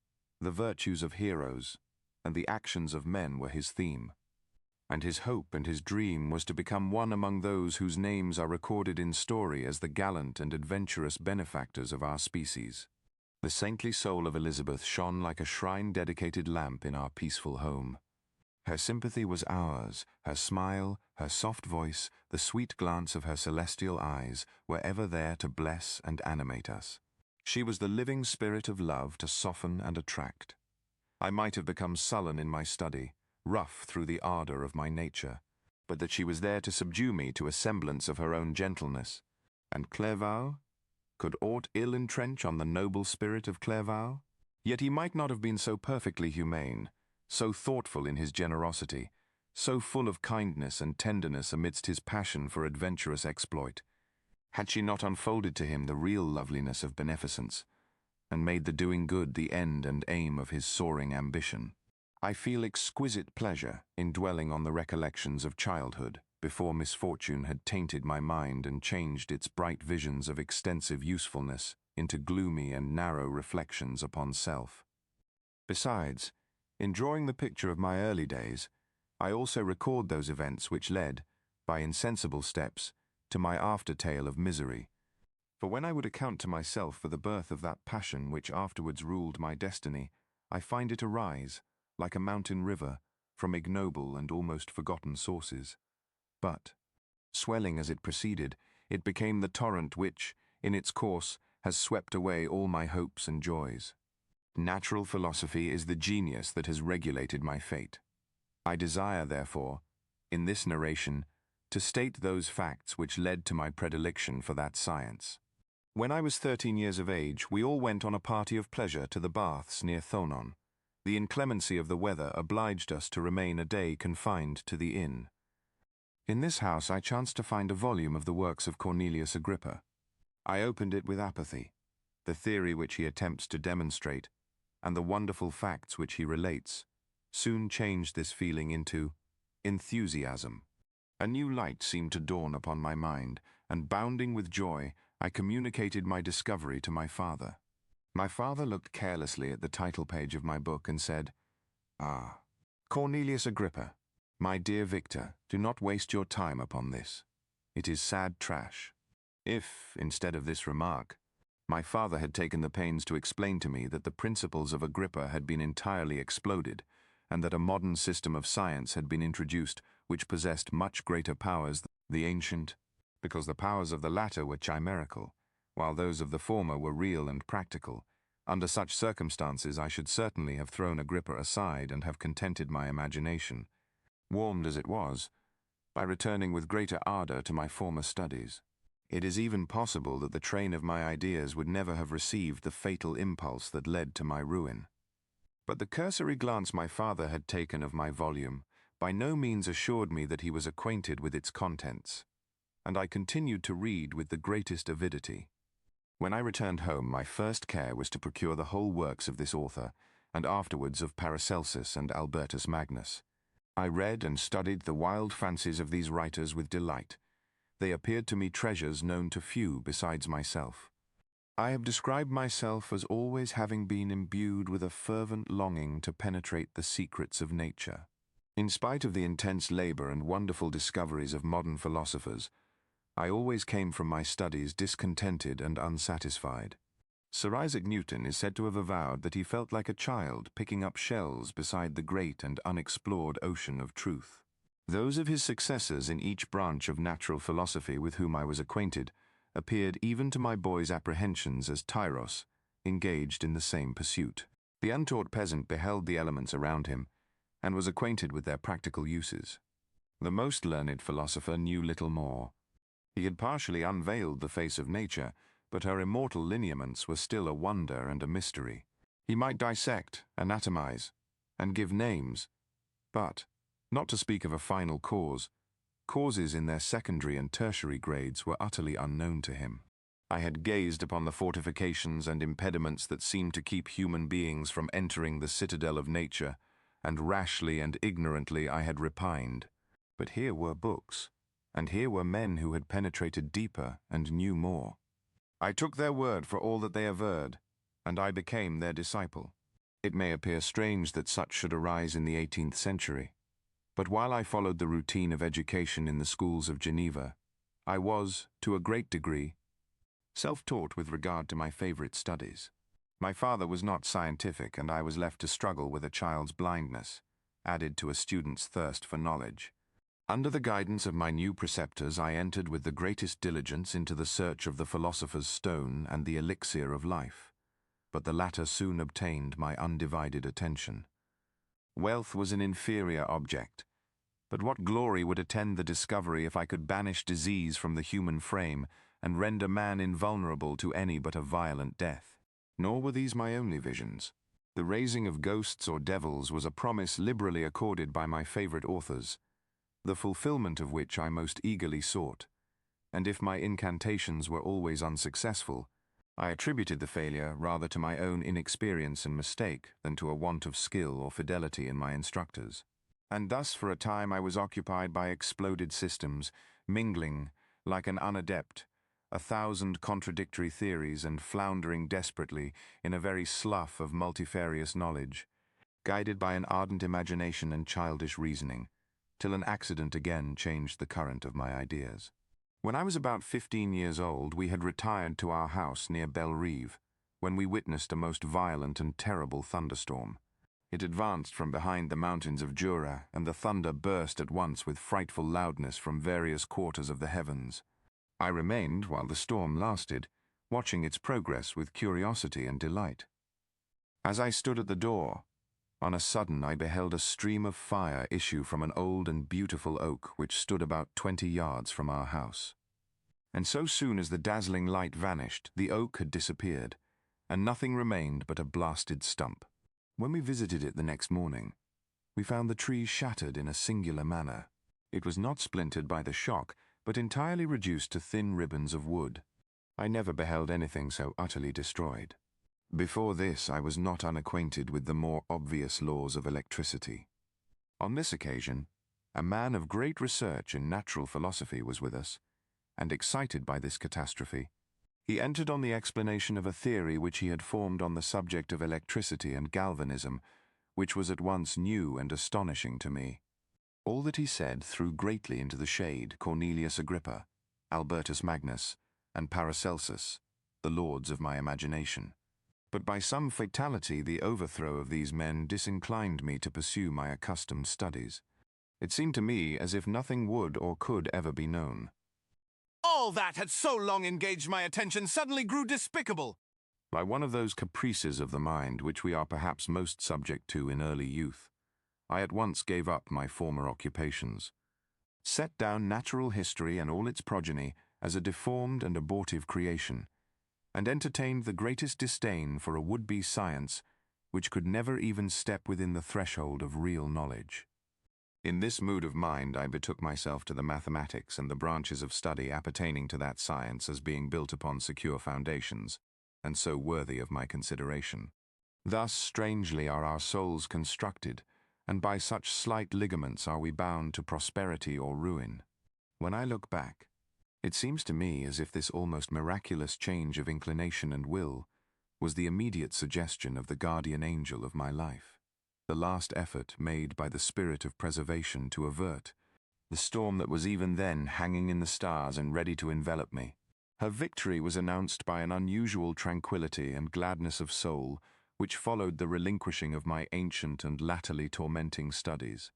the virtues of heroes, and the actions of men were his theme, and his hope and his dream was to become one among those whose names are recorded in story as the gallant and adventurous benefactors of our species. The saintly soul of Elizabeth shone like a shrine-dedicated lamp in our peaceful home. Her sympathy was ours, her smile, her soft voice, the sweet glance of her celestial eyes were ever there to bless and animate us. She was the living spirit of love to soften and attract. I might have become sullen in my study, rough through the ardor of my nature, but that she was there to subdue me to a semblance of her own gentleness. And Clerval? Could aught ill entrench on the noble spirit of Clerval? Yet he might not have been so perfectly humane, so thoughtful in his generosity, so full of kindness and tenderness amidst his passion for adventurous exploit, had she not unfolded to him the real loveliness of beneficence, and made the doing good the end and aim of his soaring ambition. I feel exquisite pleasure in dwelling on the recollections of childhood, before misfortune had tainted my mind and changed its bright visions of extensive usefulness into gloomy and narrow reflections upon self. Besides, in drawing the picture of my early days, I also record those events which led, by insensible steps, to my after-tale of misery. For when I would account to myself for the birth of that passion which afterwards ruled my destiny, I find it arise, like a mountain river, from ignoble and almost forgotten sources. But, swelling as it proceeded, it became the torrent which, in its course, has swept away all my hopes and joys. Natural philosophy is the genius that has regulated my fate. I desire, therefore, in this narration, to state those facts which led to my predilection for that science. When I was 13 years of age, we all went on a party of pleasure to the baths near Thonon. The inclemency of the weather obliged us to remain a day confined to the inn. In this house I chanced to find a volume of the works of Cornelius Agrippa. I opened it with apathy. The theory which he attempts to demonstrate, and the wonderful facts which he relates, soon changed this feeling into enthusiasm. A new light seemed to dawn upon my mind, and bounding with joy, I communicated my discovery to my father. My father looked carelessly at the title page of my book and said, "Ah, Cornelius Agrippa, my dear Victor, do not waste your time upon this. It is sad trash." If, instead of this remark, my father had taken the pains to explain to me that the principles of Agrippa had been entirely exploded, and that a modern system of science had been introduced which possessed much greater powers than the ancient, because the powers of the latter were chimerical, while those of the former were real and practical, Under such circumstances, I should certainly have thrown Agrippa aside and have contented my imagination, warmed as it was, by returning with greater ardor to my former studies. It is even possible that the train of my ideas would never have received the fatal impulse that led to my ruin. But the cursory glance my father had taken of my volume by no means assured me that he was acquainted with its contents, and I continued to read with the greatest avidity. When I returned home, my first care was to procure the whole works of this author, and afterwards of Paracelsus and Albertus Magnus. I read and studied the wild fancies of these writers with delight. They appeared to me treasures known to few besides myself. I have described myself as always having been imbued with a fervent longing to penetrate the secrets of nature. In spite of the intense labor and wonderful discoveries of modern philosophers, I always came from my studies discontented and unsatisfied. Sir Isaac Newton is said to have avowed that he felt like a child picking up shells beside the great and unexplored ocean of truth. Those of his successors in each branch of natural philosophy with whom I was acquainted appeared even to my boy's apprehensions as tyros, engaged in the same pursuit. The untaught peasant beheld the elements around him and was acquainted with their practical uses. The most learned philosopher knew little more. He had partially unveiled the face of nature, but her immortal lineaments were still a wonder and a mystery. He might dissect, anatomize, and give names, but, not to speak of a final cause, causes in their secondary and tertiary grades were utterly unknown to him. I had gazed upon the fortifications and impediments that seemed to keep human beings from entering the citadel of nature, and rashly and ignorantly I had repined. But here were books, and here were men who had penetrated deeper and knew more. I took their word for all that they averred, and I became their disciple. It may appear strange that such should arise in the 18th century, but while I followed the routine of education in the schools of Geneva, I was, to a great degree, self-taught with regard to my favorite studies. My father was not scientific, and I was left to struggle with a child's blindness, added to a student's thirst for knowledge. Under the guidance of my new preceptors, I entered with the greatest diligence into the search of the philosopher's stone and the elixir of life, but the latter soon obtained my undivided attention. Wealth was an inferior object, but what glory would attend the discovery if I could banish disease from the human frame and render man invulnerable to any but a violent death? Nor were these my only visions. The raising of ghosts or devils was a promise liberally accorded by my favorite authors, the fulfillment of which I most eagerly sought, and if my incantations were always unsuccessful, I attributed the failure rather to my own inexperience and mistake than to a want of skill or fidelity in my instructors. And thus for a time I was occupied by exploded systems, mingling, like an unadept, 1,000 contradictory theories and floundering desperately in a very slough of multifarious knowledge, guided by an ardent imagination and childish reasoning, till an accident again changed the current of my ideas. When I was about 15 years old, we had retired to our house near Bellerive, when we witnessed a most violent and terrible thunderstorm. It advanced from behind the mountains of Jura, and the thunder burst at once with frightful loudness from various quarters of the heavens. I remained, while the storm lasted, watching its progress with curiosity and delight. As I stood at the door, on a sudden I beheld a stream of fire issue from an old and beautiful oak which stood about 20 yards from our house. And so soon as the dazzling light vanished, the oak had disappeared, and nothing remained but a blasted stump. When we visited it the next morning, we found the tree shattered in a singular manner. It was not splintered by the shock, but entirely reduced to thin ribbons of wood. I never beheld anything so utterly destroyed. Before this, I was not unacquainted with the more obvious laws of electricity. On this occasion, a man of great research in natural philosophy was with us, and excited by this catastrophe, he entered on the explanation of a theory which he had formed on the subject of electricity and galvanism, which was at once new and astonishing to me. All that he said threw greatly into the shade Cornelius Agrippa, Albertus Magnus, and Paracelsus, the lords of my imagination. But by some fatality the overthrow of these men disinclined me to pursue my accustomed studies. It seemed to me as if nothing would or could ever be known. All that had so long engaged my attention suddenly grew despicable. By one of those caprices of the mind which we are perhaps most subject to in early youth, I at once gave up my former occupations, set down natural history and all its progeny as a deformed and abortive creation, and entertained the greatest disdain for a would-be science which could never even step within the threshold of real knowledge. In this mood of mind I betook myself to the mathematics and the branches of study appertaining to that science as being built upon secure foundations, and so worthy of my consideration. Thus strangely are our souls constructed, and by such slight ligaments are we bound to prosperity or ruin. When I look back, it seems to me as if this almost miraculous change of inclination and will was the immediate suggestion of the guardian angel of my life, the last effort made by the spirit of preservation to avert the storm that was even then hanging in the stars and ready to envelop me. Her victory was announced by an unusual tranquility and gladness of soul which followed the relinquishing of my ancient and latterly tormenting studies.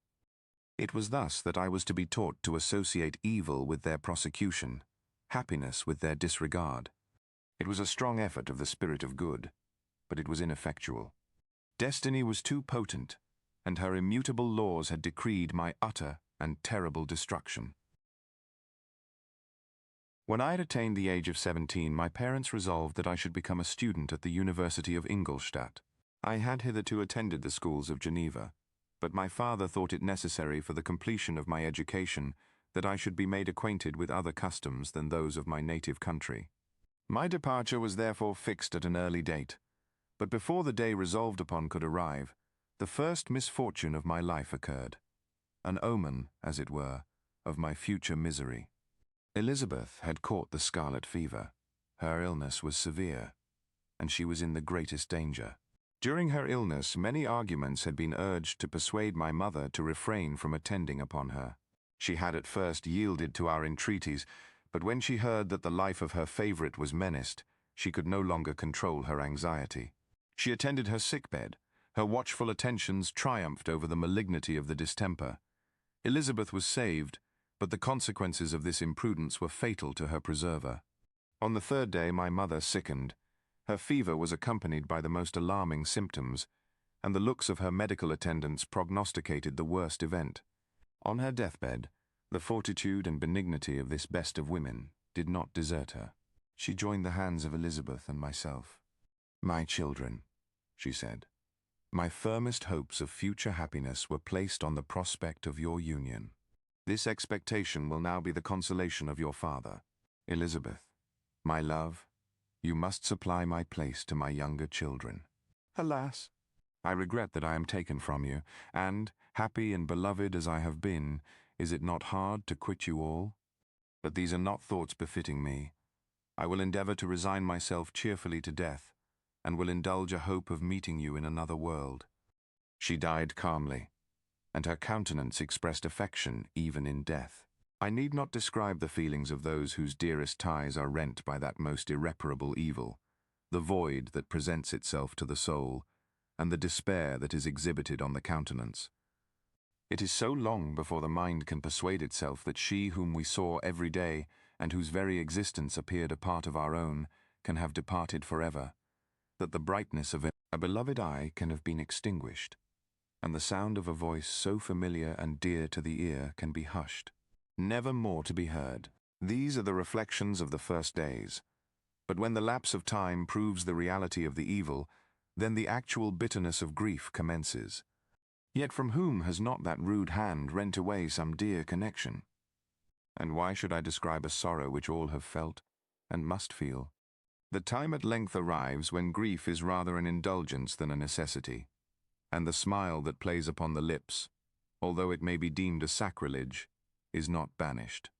It was thus that I was to be taught to associate evil with their prosecution, happiness with their disregard. It was a strong effort of the spirit of good, but it was ineffectual. Destiny was too potent, and her immutable laws had decreed my utter and terrible destruction. When I had attained the age of 17, my parents resolved that I should become a student at the University of Ingolstadt. I had hitherto attended the schools of Geneva, but my father thought it necessary for the completion of my education that I should be made acquainted with other customs than those of my native country. My departure was therefore fixed at an early date, but before the day resolved upon could arrive, the first misfortune of my life occurred, an omen, as it were, of my future misery. Elizabeth had caught the scarlet fever. Her illness was severe, and she was in the greatest danger. During her illness, many arguments had been urged to persuade my mother to refrain from attending upon her. She had at first yielded to our entreaties, but when she heard that the life of her favorite was menaced, she could no longer control her anxiety. She attended her sickbed. Her watchful attentions triumphed over the malignity of the distemper. Elizabeth was saved, but the consequences of this imprudence were fatal to her preserver. On the third day my mother sickened. Her fever was accompanied by the most alarming symptoms, and the looks of her medical attendants prognosticated the worst event. On her deathbed, the fortitude and benignity of this best of women did not desert her. She joined the hands of Elizabeth and myself. "My children," she said, "my firmest hopes of future happiness were placed on the prospect of your union. This expectation will now be the consolation of your father. Elizabeth, my love, you must supply my place to my younger children. Alas, I regret that I am taken from you, and, happy and beloved as I have been, is it not hard to quit you all? But these are not thoughts befitting me. I will endeavor to resign myself cheerfully to death, and will indulge a hope of meeting you in another world." She died calmly, and her countenance expressed affection even in death. I need not describe the feelings of those whose dearest ties are rent by that most irreparable evil, the void that presents itself to the soul, and the despair that is exhibited on the countenance. It is so long before the mind can persuade itself that she whom we saw every day, and whose very existence appeared a part of our own, can have departed forever, that the brightness of a beloved eye can have been extinguished, and the sound of a voice so familiar and dear to the ear can be hushed, never more to be heard. These are the reflections of the first days. But when the lapse of time proves the reality of the evil, then the actual bitterness of grief commences. Yet from whom has not that rude hand rent away some dear connection? And why should I describe a sorrow which all have felt, and must feel? The time at length arrives when grief is rather an indulgence than a necessity, and the smile that plays upon the lips, although it may be deemed a sacrilege, is not banished.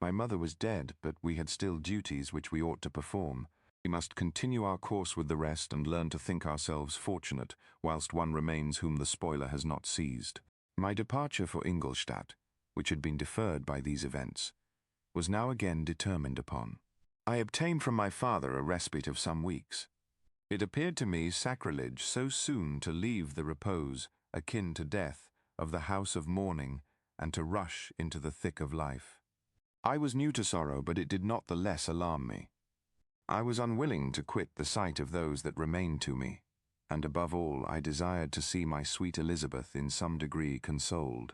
My mother was dead, but we had still duties which we ought to perform. We must continue our course with the rest and learn to think ourselves fortunate, whilst one remains whom the spoiler has not seized. My departure for Ingolstadt, which had been deferred by these events, was now again determined upon. I obtained from my father a respite of some weeks. It appeared to me sacrilege so soon to leave the repose, akin to death, of the house of mourning, and to rush into the thick of life. I was new to sorrow, but it did not the less alarm me. I was unwilling to quit the sight of those that remained to me, and above all I desired to see my sweet Elizabeth in some degree consoled.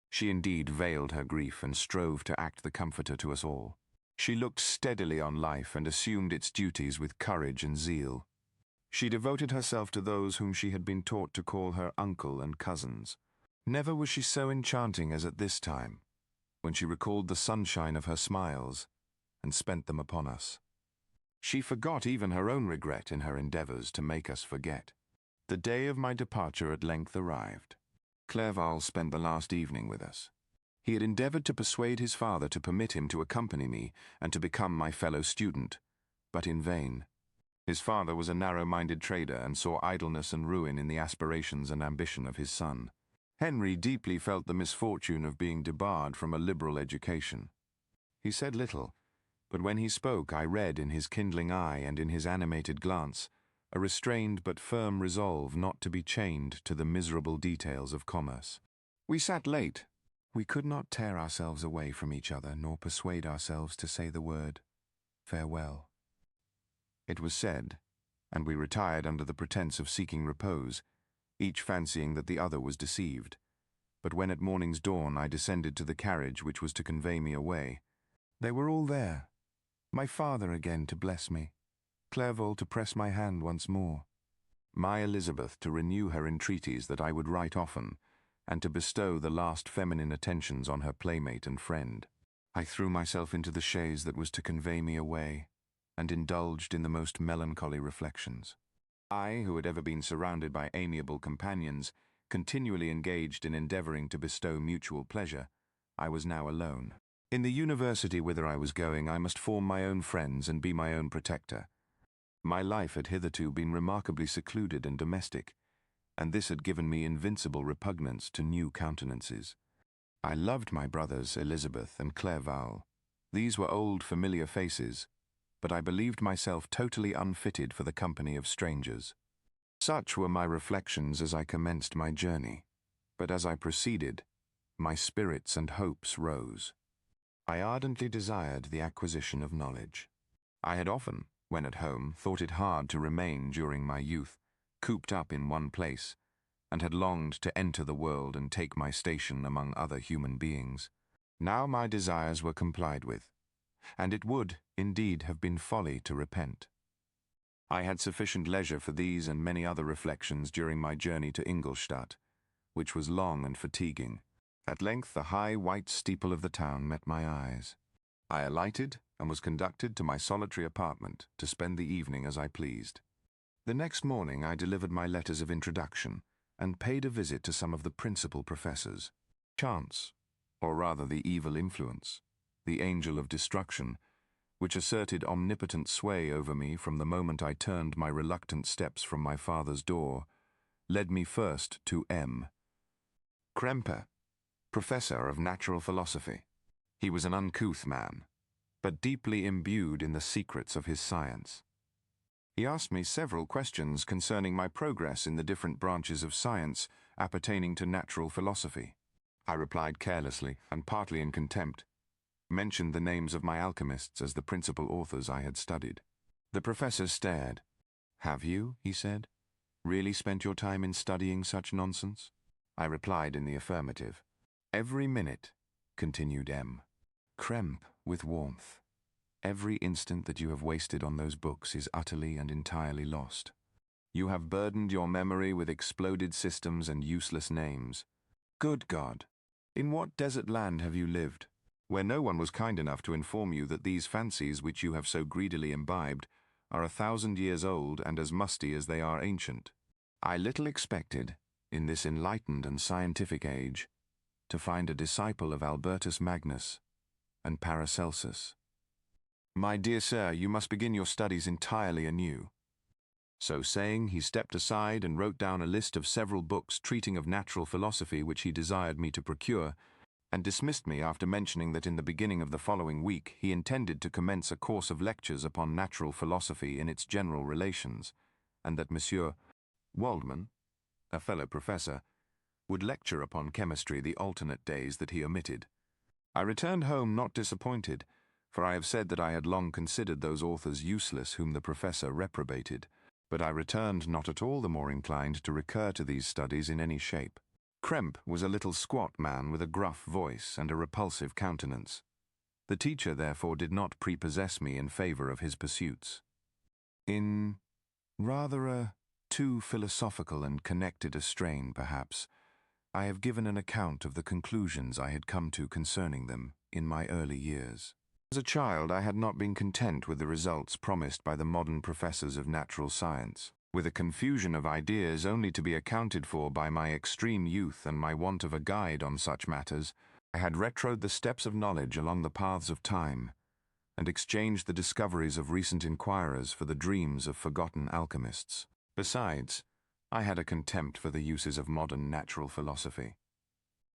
She indeed veiled her grief and strove to act the comforter to us all. She looked steadily on life and assumed its duties with courage and zeal. She devoted herself to those whom she had been taught to call her uncle and cousins. Never was she so enchanting as at this time, when she recalled the sunshine of her smiles and spent them upon us. She forgot even her own regret in her endeavours to make us forget. The day of my departure at length arrived. Clerval spent the last evening with us. He had endeavoured to persuade his father to permit him to accompany me and to become my fellow student, but in vain. His father was a narrow-minded trader and saw idleness and ruin in the aspirations and ambition of his son. Henry deeply felt the misfortune of being debarred from a liberal education. He said little, but when he spoke I read in his kindling eye and in his animated glance a restrained but firm resolve not to be chained to the miserable details of commerce. We sat late. We could not tear ourselves away from each other, nor persuade ourselves to say the word farewell. It was said, and we retired under the pretence of seeking repose, each fancying that the other was deceived. But when at morning's dawn I descended to the carriage which was to convey me away, they were all there. My father again to bless me, Clerval to press my hand once more, my Elizabeth to renew her entreaties that I would write often, and to bestow the last feminine attentions on her playmate and friend. I threw myself into the chaise that was to convey me away, and indulged in the most melancholy reflections. I, who had ever been surrounded by amiable companions, continually engaged in endeavouring to bestow mutual pleasure, I was now alone. In the university whither I was going, I must form my own friends and be my own protector. My life had hitherto been remarkably secluded and domestic, and this had given me invincible repugnance to new countenances. I loved my brothers Elizabeth and Clerval. These were old familiar faces, but I believed myself totally unfitted for the company of strangers. Such were my reflections as I commenced my journey, but as I proceeded, my spirits and hopes rose. I ardently desired the acquisition of knowledge. I had often, when at home, thought it hard to remain during my youth, cooped up in one place, and had longed to enter the world and take my station among other human beings. Now my desires were complied with, and it would, indeed, have been folly to repent. I had sufficient leisure for these and many other reflections during my journey to Ingolstadt, which was long and fatiguing. At length the high white steeple of the town met my eyes. I alighted and was conducted to my solitary apartment to spend the evening as I pleased. The next morning I delivered my letters of introduction and paid a visit to some of the principal professors. Chance, or rather the evil influence, the angel of destruction, which asserted omnipotent sway over me from the moment I turned my reluctant steps from my father's door, led me first to M. Krempe, professor of natural philosophy. He was an uncouth man, but deeply imbued in the secrets of his science. He asked me several questions concerning my progress in the different branches of science appertaining to natural philosophy. I replied carelessly, and partly in contempt, mentioned the names of my alchemists as the principal authors I had studied. The professor stared. "Have you," he said, "really spent your time in studying such nonsense?" I replied in the affirmative. "Every minute," continued M. Krempe, with warmth, "every instant that you have wasted on those books is utterly and entirely lost. You have burdened your memory with exploded systems and useless names. Good God! In what desert land have you lived, where no one was kind enough to inform you that these fancies which you have so greedily imbibed are 1,000 years old and as musty as they are ancient? I little expected, in this enlightened and scientific age, to find a disciple of Albertus Magnus and Paracelsus. My dear sir, you must begin your studies entirely anew." So saying, he stepped aside and wrote down a list of several books treating of natural philosophy which he desired me to procure, and dismissed me after mentioning that in the beginning of the following week he intended to commence a course of lectures upon natural philosophy in its general relations, and that Monsieur Waldman, a fellow professor, would lecture upon chemistry the alternate days that he omitted. I returned home not disappointed, for I have said that I had long considered those authors useless whom the professor reprobated, but I returned not at all the more inclined to recur to these studies in any shape. Krempe was a little squat man with a gruff voice and a repulsive countenance. The teacher, therefore, did not prepossess me in favor of his pursuits. In rather a too philosophical and connected a strain, perhaps, I have given an account of the conclusions I had come to concerning them in my early years. As a child, I had not been content with the results promised by the modern professors of natural science, with a confusion of ideas only to be accounted for by my extreme youth and my want of a guide on such matters. I had retrod the steps of knowledge along the paths of time, and exchanged the discoveries of recent inquirers for the dreams of forgotten alchemists. Besides, I had a contempt for the uses of modern natural philosophy.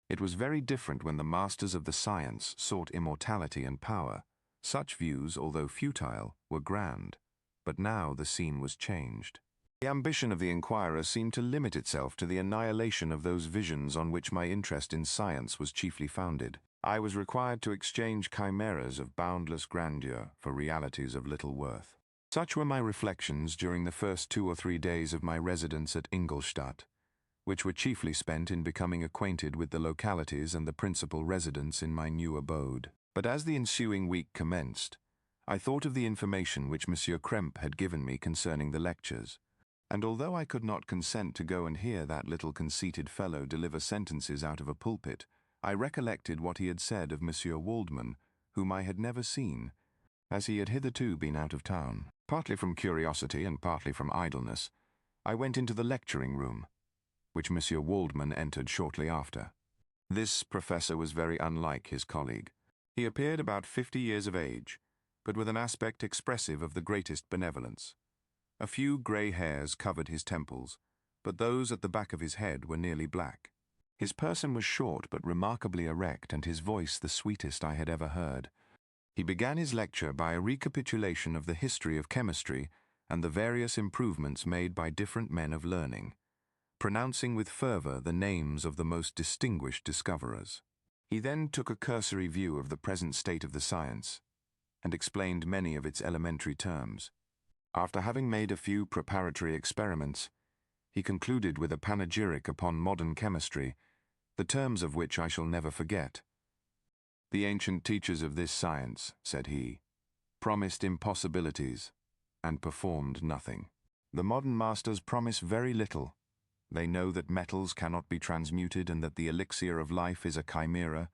It was very different when the masters of the science sought immortality and power. Such views, although futile, were grand, but now the scene was changed. The ambition of the inquirer seemed to limit itself to the annihilation of those visions on which my interest in science was chiefly founded. I was required to exchange chimeras of boundless grandeur for realities of little worth. Such were my reflections during the first 2 or 3 days of my residence at Ingolstadt, which were chiefly spent in becoming acquainted with the localities and the principal residents in my new abode. But as the ensuing week commenced, I thought of the information which Monsieur Krempe had given me concerning the lectures, and although I could not consent to go and hear that little conceited fellow deliver sentences out of a pulpit, I recollected what he had said of Monsieur Waldman, whom I had never seen, as he had hitherto been out of town. Partly from curiosity and partly from idleness, I went into the lecturing room, which Monsieur Waldman entered shortly after. This professor was very unlike his colleague. He appeared about 50 years of age, but with an aspect expressive of the greatest benevolence. A few grey hairs covered his temples, but those at the back of his head were nearly black. His person was short but remarkably erect, and his voice the sweetest I had ever heard. He began his lecture by a recapitulation of the history of chemistry and the various improvements made by different men of learning, pronouncing with fervour the names of the most distinguished discoverers. He then took a cursory view of the present state of the science, and explained many of its elementary terms. After having made a few preparatory experiments, he concluded with a panegyric upon modern chemistry, the terms of which I shall never forget. The ancient teachers of this science, said he, promised impossibilities and performed nothing. The modern masters promise very little. They know that metals cannot be transmuted and that the elixir of life is a chimera,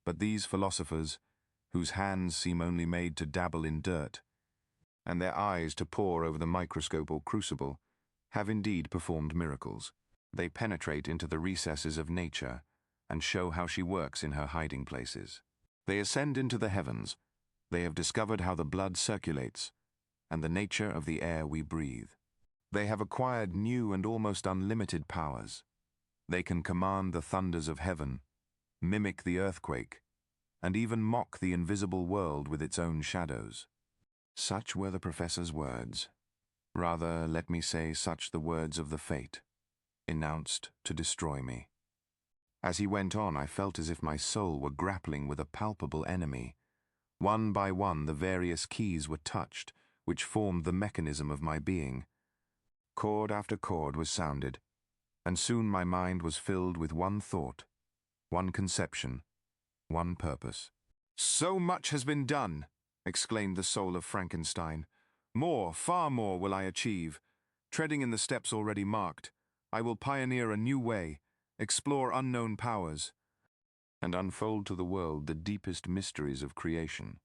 but these philosophers, whose hands seem only made to dabble in dirt, and their eyes to pore over the microscope or crucible, have indeed performed miracles. They penetrate into the recesses of nature and show how she works in her hiding places. They ascend into the heavens. They have discovered how the blood circulates and the nature of the air we breathe. They have acquired new and almost unlimited powers. They can command the thunders of heaven, mimic the earthquake, and even mock the invisible world with its own shadows. Such were the professor's words. Rather, let me say, such the words of the fate, announced to destroy me. As he went on, I felt as if my soul were grappling with a palpable enemy. One by one, the various keys were touched, which formed the mechanism of my being. Chord after chord was sounded, and soon my mind was filled with one thought, one conception, one purpose. "So much has been done," exclaimed the soul of Frankenstein. "More, far more will I achieve. Treading in the steps already marked, I will pioneer a new way, explore unknown powers, and unfold to the world the deepest mysteries of creation."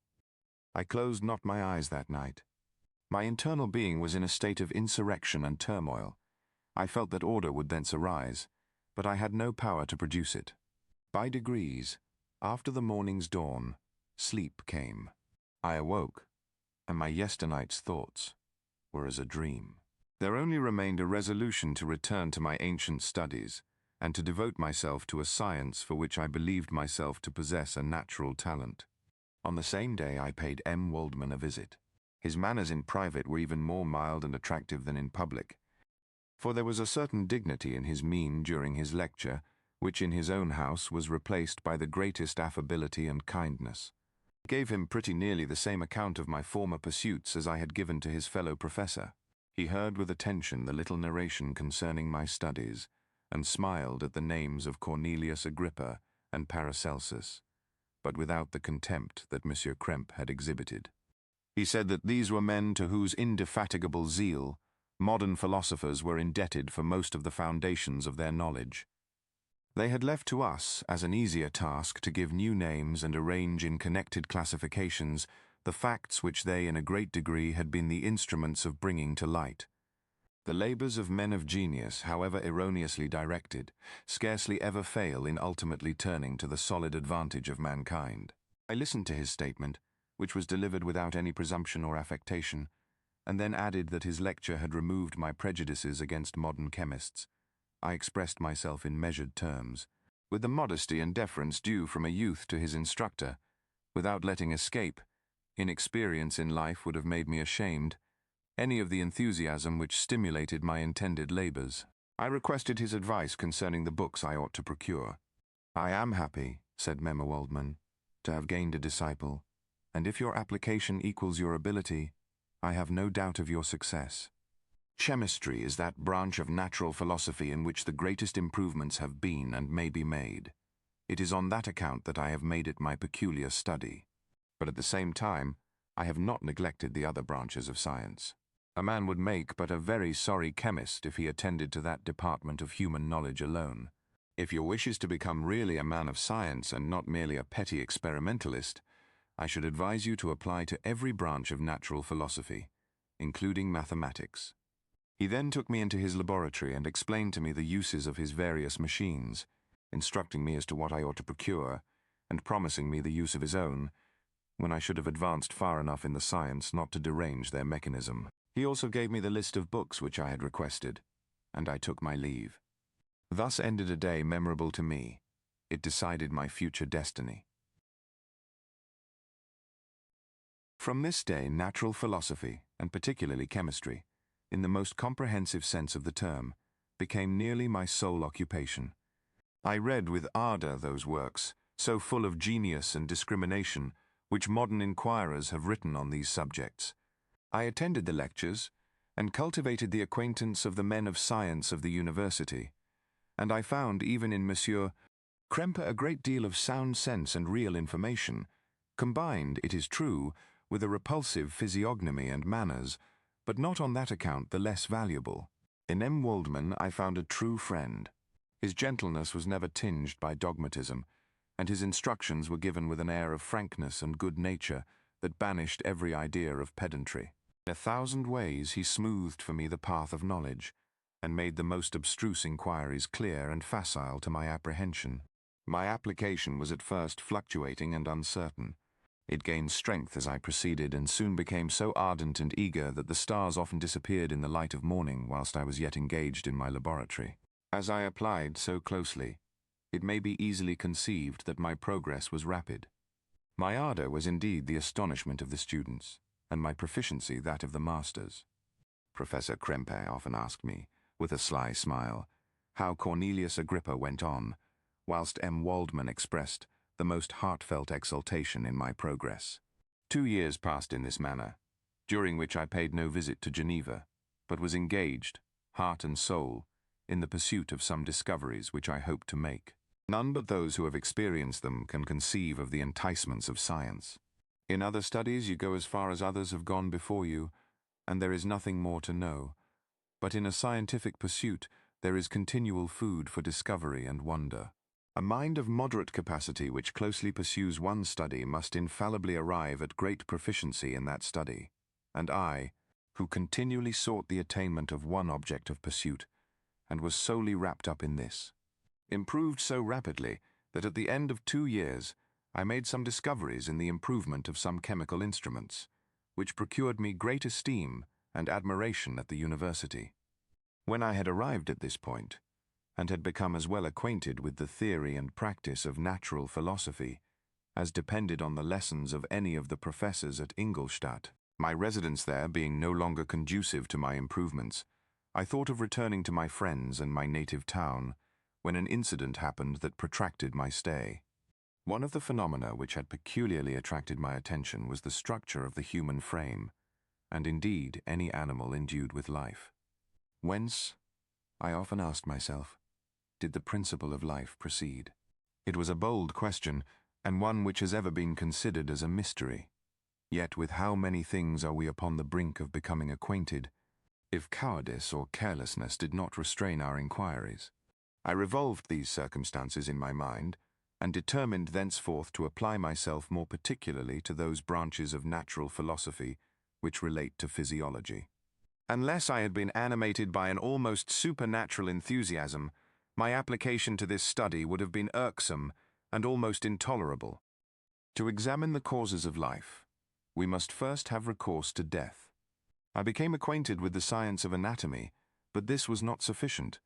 I closed not my eyes that night. My internal being was in a state of insurrection and turmoil. I felt that order would thence arise, but I had no power to produce it. By degrees, after the morning's dawn, sleep came. I awoke, and my yesternight's thoughts were as a dream. There only remained a resolution to return to my ancient studies, and to devote myself to a science for which I believed myself to possess a natural talent. On the same day I paid M. Waldman a visit. His manners in private were even more mild and attractive than in public, for there was a certain dignity in his mien during his lecture, which in his own house was replaced by the greatest affability and kindness. I gave him pretty nearly the same account of my former pursuits as I had given to his fellow professor. He heard with attention the little narration concerning my studies, and smiled at the names of Cornelius Agrippa and Paracelsus, but without the contempt that Monsieur Krempe had exhibited. He said that these were men to whose indefatigable zeal modern philosophers were indebted for most of the foundations of their knowledge. They had left to us as an easier task to give new names and arrange in connected classifications the facts which they in a great degree had been the instruments of bringing to light. The labors of men of genius, however erroneously directed, scarcely ever fail in ultimately turning to the solid advantage of mankind. I listened to his statement, which was delivered without any presumption or affectation, and then added that his lecture had removed my prejudices against modern chemists. I expressed myself in measured terms, with the modesty and deference due from a youth to his instructor, without letting escape. Inexperience in life would have made me ashamed any of the enthusiasm which stimulated my intended labors. I requested his advice concerning the books I ought to procure. "I am happy," said Mem Waldman, "to have gained a disciple, and if your application equals your ability, I have no doubt of your success. Chemistry is that branch of natural philosophy in which the greatest improvements have been and may be made. It is on that account that I have made it my peculiar study. But at the same time, I have not neglected the other branches of science. A man would make but a very sorry chemist if he attended to that department of human knowledge alone. If your wish is to become really a man of science and not merely a petty experimentalist, I should advise you to apply to every branch of natural philosophy, including mathematics." He then took me into his laboratory and explained to me the uses of his various machines, instructing me as to what I ought to procure, and promising me the use of his own, when I should have advanced far enough in the science not to derange their mechanism. He also gave me the list of books which I had requested, and I took my leave. Thus ended a day memorable to me. It decided my future destiny. From this day, natural philosophy, and particularly chemistry, in the most comprehensive sense of the term, became nearly my sole occupation. I read with ardor those works, so full of genius and discrimination, which modern inquirers have written on these subjects. I attended the lectures, and cultivated the acquaintance of the men of science of the university, and I found even in Monsieur Krempe a great deal of sound sense and real information, combined, it is true, with a repulsive physiognomy and manners, but not on that account the less valuable. In M. Waldman I found a true friend. His gentleness was never tinged by dogmatism, and his instructions were given with an air of frankness and good nature that banished every idea of pedantry. In 1,000 ways he smoothed for me the path of knowledge, and made the most abstruse inquiries clear and facile to my apprehension. My application was at first fluctuating and uncertain. It gained strength as I proceeded, and soon became so ardent and eager that the stars often disappeared in the light of morning whilst I was yet engaged in my laboratory. As I applied so closely, it may be easily conceived that my progress was rapid. My ardor was indeed the astonishment of the students, and my proficiency that of the masters. Professor Krempe often asked me, with a sly smile, how Cornelius Agrippa went on, whilst M. Waldman expressed the most heartfelt exultation in my progress. 2 years passed in this manner, during which I paid no visit to Geneva, but was engaged, heart and soul, in the pursuit of some discoveries which I hoped to make. None but those who have experienced them can conceive of the enticements of science. In other studies you go as far as others have gone before you, and there is nothing more to know. But in a scientific pursuit there is continual food for discovery and wonder. A mind of moderate capacity which closely pursues one study must infallibly arrive at great proficiency in that study, and I, who continually sought the attainment of one object of pursuit, and was solely wrapped up in this, improved so rapidly that at the end of 2 years I made some discoveries in the improvement of some chemical instruments, which procured me great esteem and admiration at the university. When I had arrived at this point, and had become as well acquainted with the theory and practice of natural philosophy as depended on the lessons of any of the professors at Ingolstadt, my residence there being no longer conducive to my improvements, I thought of returning to my friends and my native town, when an incident happened that protracted my stay. One of the phenomena which had peculiarly attracted my attention was the structure of the human frame, and indeed any animal endued with life. Whence, I often asked myself, did the principle of life proceed? It was a bold question, and one which has ever been considered as a mystery. Yet with how many things are we upon the brink of becoming acquainted, if cowardice or carelessness did not restrain our inquiries? I revolved these circumstances in my mind, and determined thenceforth to apply myself more particularly to those branches of natural philosophy which relate to physiology. Unless I had been animated by an almost supernatural enthusiasm, my application to this study would have been irksome and almost intolerable. To examine the causes of life, we must first have recourse to death. I became acquainted with the science of anatomy, but this was not sufficient.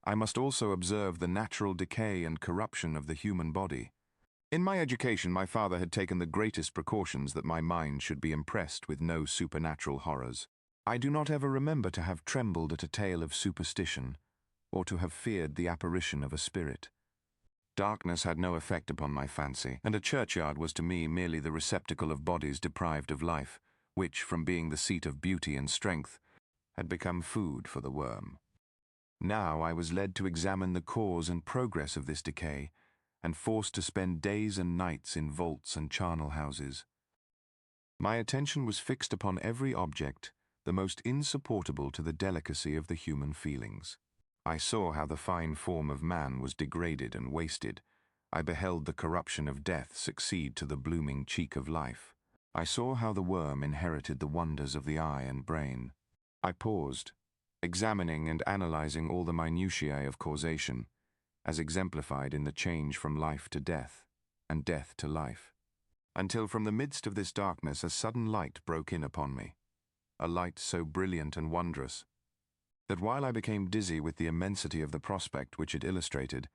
I must also observe the natural decay and corruption of the human body. In my education, my father had taken the greatest precautions that my mind should be impressed with no supernatural horrors. I do not ever remember to have trembled at a tale of superstition, or to have feared the apparition of a spirit. Darkness had no effect upon my fancy, and a churchyard was to me merely the receptacle of bodies deprived of life, which, from being the seat of beauty and strength, had become food for the worm. Now I was led to examine the cause and progress of this decay, and forced to spend days and nights in vaults and charnel houses. My attention was fixed upon every object, the most insupportable to the delicacy of the human feelings. I saw how the fine form of man was degraded and wasted. I beheld the corruption of death succeed to the blooming cheek of life. I saw how the worm inherited the wonders of the eye and brain. I paused, examining and analyzing all the minutiae of causation, as exemplified in the change from life to death, and death to life, until from the midst of this darkness a sudden light broke in upon me, a light so brilliant and wondrous, that while I became dizzy with the immensity of the prospect which it illustrated,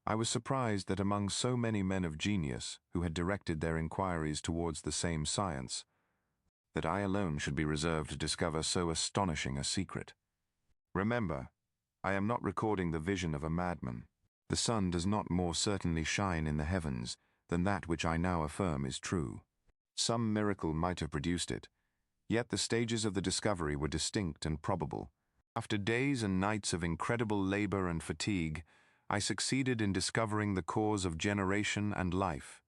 I was surprised that among so many men of genius who had directed their inquiries towards the same science, that I alone should be reserved to discover so astonishing a secret. Remember, I am not recording the vision of a madman. The sun does not more certainly shine in the heavens than that which I now affirm is true. Some miracle might have produced it, yet the stages of the discovery were distinct and probable. After days and nights of incredible labor and fatigue, I succeeded in discovering the cause of generation and life.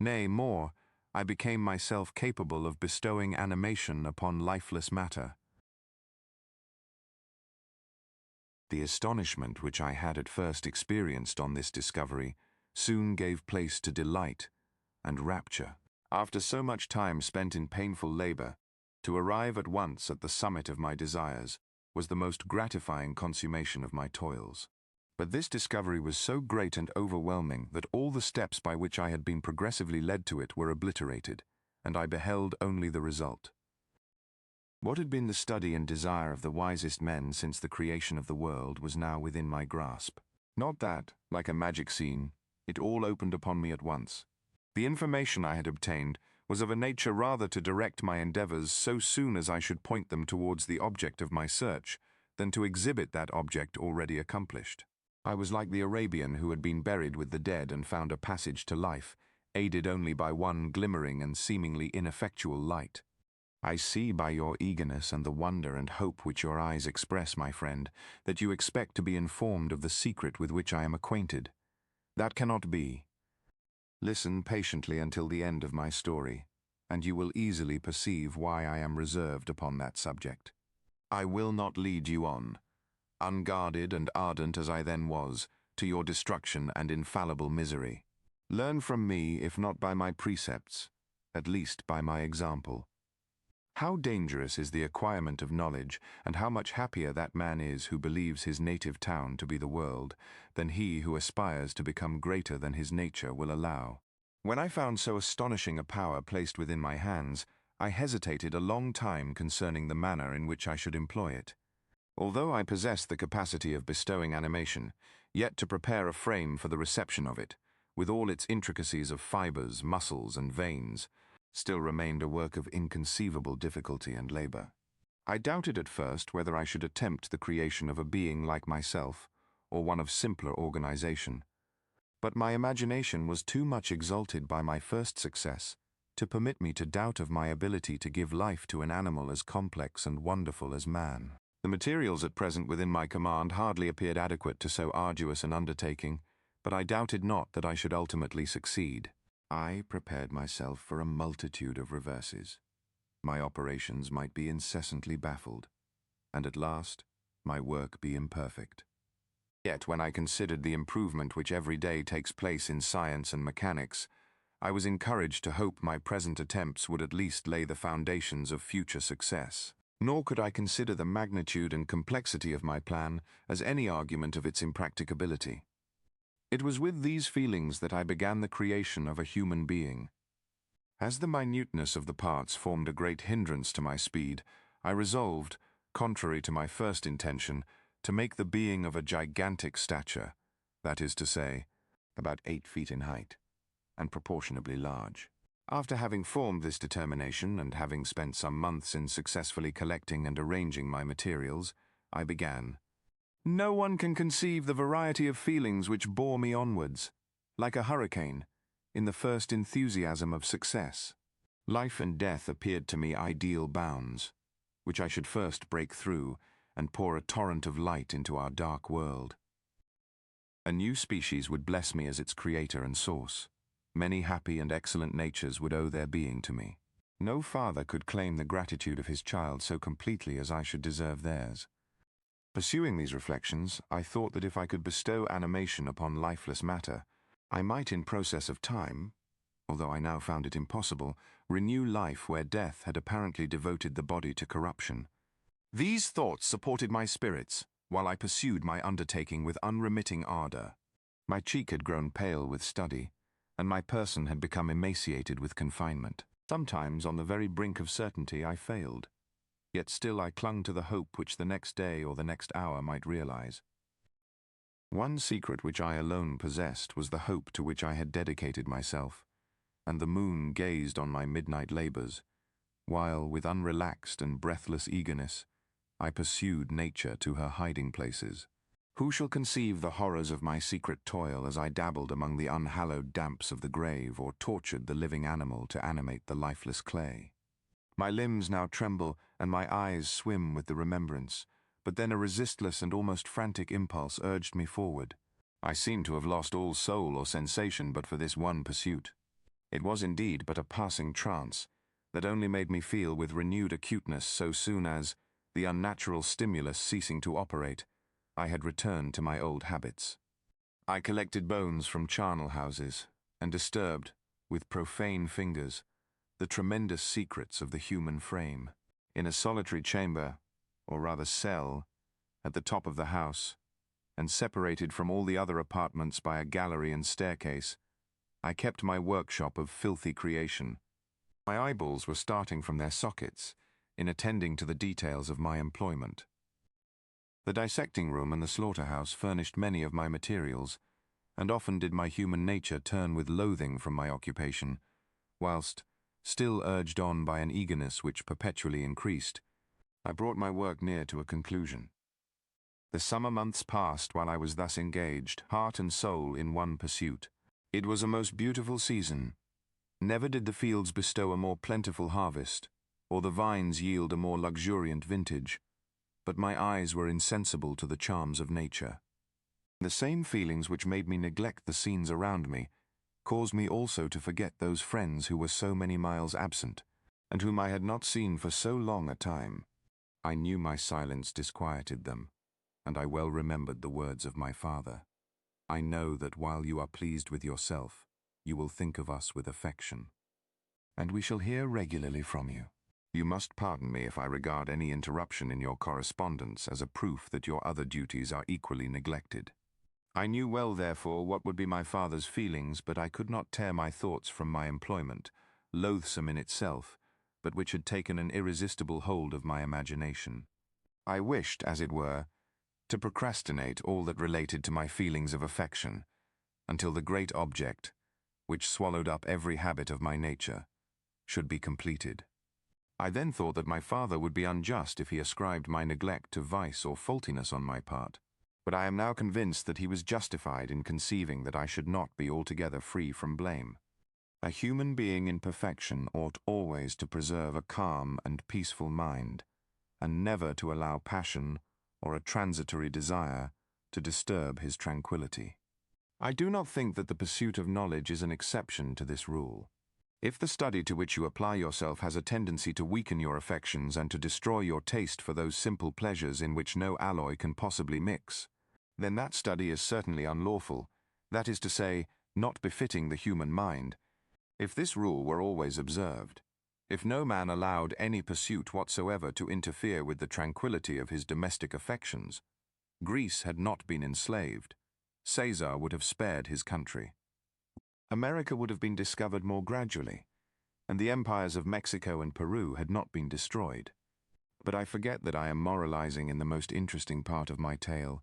Nay, more, I became myself capable of bestowing animation upon lifeless matter. The astonishment which I had at first experienced on this discovery soon gave place to delight and rapture. After so much time spent in painful labor, to arrive at once at the summit of my desires was the most gratifying consummation of my toils. But this discovery was so great and overwhelming that all the steps by which I had been progressively led to it were obliterated, and I beheld only the result. What had been the study and desire of the wisest men since the creation of the world was now within my grasp. Not that, like a magic scene, it all opened upon me at once. The information I had obtained was of a nature rather to direct my endeavors so soon as I should point them towards the object of my search, than to exhibit that object already accomplished. I was like the Arabian who had been buried with the dead and found a passage to life, aided only by one glimmering and seemingly ineffectual light. I see by your eagerness and the wonder and hope which your eyes express, my friend, that you expect to be informed of the secret with which I am acquainted. That cannot be. Listen patiently until the end of my story, and you will easily perceive why I am reserved upon that subject. I will not lead you on, unguarded and ardent as I then was, to your destruction and infallible misery. Learn from me, if not by my precepts, at least by my example. How dangerous is the acquirement of knowledge, and how much happier that man is who believes his native town to be the world, than he who aspires to become greater than his nature will allow. When I found so astonishing a power placed within my hands, I hesitated a long time concerning the manner in which I should employ it. Although I possessed the capacity of bestowing animation, yet to prepare a frame for the reception of it, with all its intricacies of fibers, muscles, and veins, still remained a work of inconceivable difficulty and labor. I doubted at first whether I should attempt the creation of a being like myself, or one of simpler organization. But my imagination was too much exalted by my first success to permit me to doubt of my ability to give life to an animal as complex and wonderful as man. The materials at present within my command hardly appeared adequate to so arduous an undertaking, but I doubted not that I should ultimately succeed. I prepared myself for a multitude of reverses. My operations might be incessantly baffled, and at last my work be imperfect. Yet when I considered the improvement which every day takes place in science and mechanics, I was encouraged to hope my present attempts would at least lay the foundations of future success. Nor could I consider the magnitude and complexity of my plan as any argument of its impracticability. It was with these feelings that I began the creation of a human being. As the minuteness of the parts formed a great hindrance to my speed, I resolved, contrary to my first intention, to make the being of a gigantic stature, that is to say, about 8 feet in height, and proportionably large. After having formed this determination and having spent some months in successfully collecting and arranging my materials, I began. No one can conceive the variety of feelings which bore me onwards, like a hurricane, in the first enthusiasm of success. Life and death appeared to me ideal bounds, which I should first break through and pour a torrent of light into our dark world. A new species would bless me as its creator and source. Many happy and excellent natures would owe their being to me. No father could claim the gratitude of his child so completely as I should deserve theirs. Pursuing these reflections, I thought that if I could bestow animation upon lifeless matter, I might in process of time, although I now found it impossible, renew life where death had apparently devoted the body to corruption. These thoughts supported my spirits, while I pursued my undertaking with unremitting ardor. My cheek had grown pale with study, and my person had become emaciated with confinement. Sometimes, on the very brink of certainty, I failed. Yet still I clung to the hope which the next day or the next hour might realize. One secret which I alone possessed was the hope to which I had dedicated myself, and the moon gazed on my midnight labors, while, with unrelaxed and breathless eagerness, I pursued nature to her hiding places. Who shall conceive the horrors of my secret toil as I dabbled among the unhallowed damps of the grave or tortured the living animal to animate the lifeless clay? My limbs now tremble and my eyes swim with the remembrance, but then a resistless and almost frantic impulse urged me forward. I seemed to have lost all soul or sensation but for this one pursuit. It was indeed but a passing trance that only made me feel with renewed acuteness so soon as, the unnatural stimulus ceasing to operate, I had returned to my old habits. I collected bones from charnel houses and disturbed, with profane fingers, the tremendous secrets of the human frame. In a solitary chamber, or rather cell, at the top of the house, and separated from all the other apartments by a gallery and staircase, I kept my workshop of filthy creation. My eyeballs were starting from their sockets in attending to the details of my employment. The dissecting room and the slaughterhouse furnished many of my materials, and often did my human nature turn with loathing from my occupation, whilst, still urged on by an eagerness which perpetually increased, I brought my work near to a conclusion. The summer months passed while I was thus engaged, heart and soul in one pursuit. It was a most beautiful season. Never did the fields bestow a more plentiful harvest, or the vines yield a more luxuriant vintage, but my eyes were insensible to the charms of nature. The same feelings which made me neglect the scenes around me caused me also to forget those friends who were so many miles absent, and whom I had not seen for so long a time. I knew my silence disquieted them, and I well remembered the words of my father. I know that while you are pleased with yourself, you will think of us with affection, and we shall hear regularly from you. You must pardon me if I regard any interruption in your correspondence as a proof that your other duties are equally neglected. I knew well, therefore, what would be my father's feelings, but I could not tear my thoughts from my employment, loathsome in itself, but which had taken an irresistible hold of my imagination. I wished, as it were, to procrastinate all that related to my feelings of affection, until the great object, which swallowed up every habit of my nature, should be completed. I then thought that my father would be unjust if he ascribed my neglect to vice or faultiness on my part. But I am now convinced that he was justified in conceiving that I should not be altogether free from blame. A human being in perfection ought always to preserve a calm and peaceful mind, and never to allow passion or a transitory desire to disturb his tranquility. I do not think that the pursuit of knowledge is an exception to this rule. If the study to which you apply yourself has a tendency to weaken your affections and to destroy your taste for those simple pleasures in which no alloy can possibly mix, then that study is certainly unlawful, that is to say, not befitting the human mind. If this rule were always observed, if no man allowed any pursuit whatsoever to interfere with the tranquility of his domestic affections, Greece had not been enslaved. Caesar would have spared his country. America would have been discovered more gradually, and the empires of Mexico and Peru had not been destroyed. But I forget that I am moralizing in the most interesting part of my tale,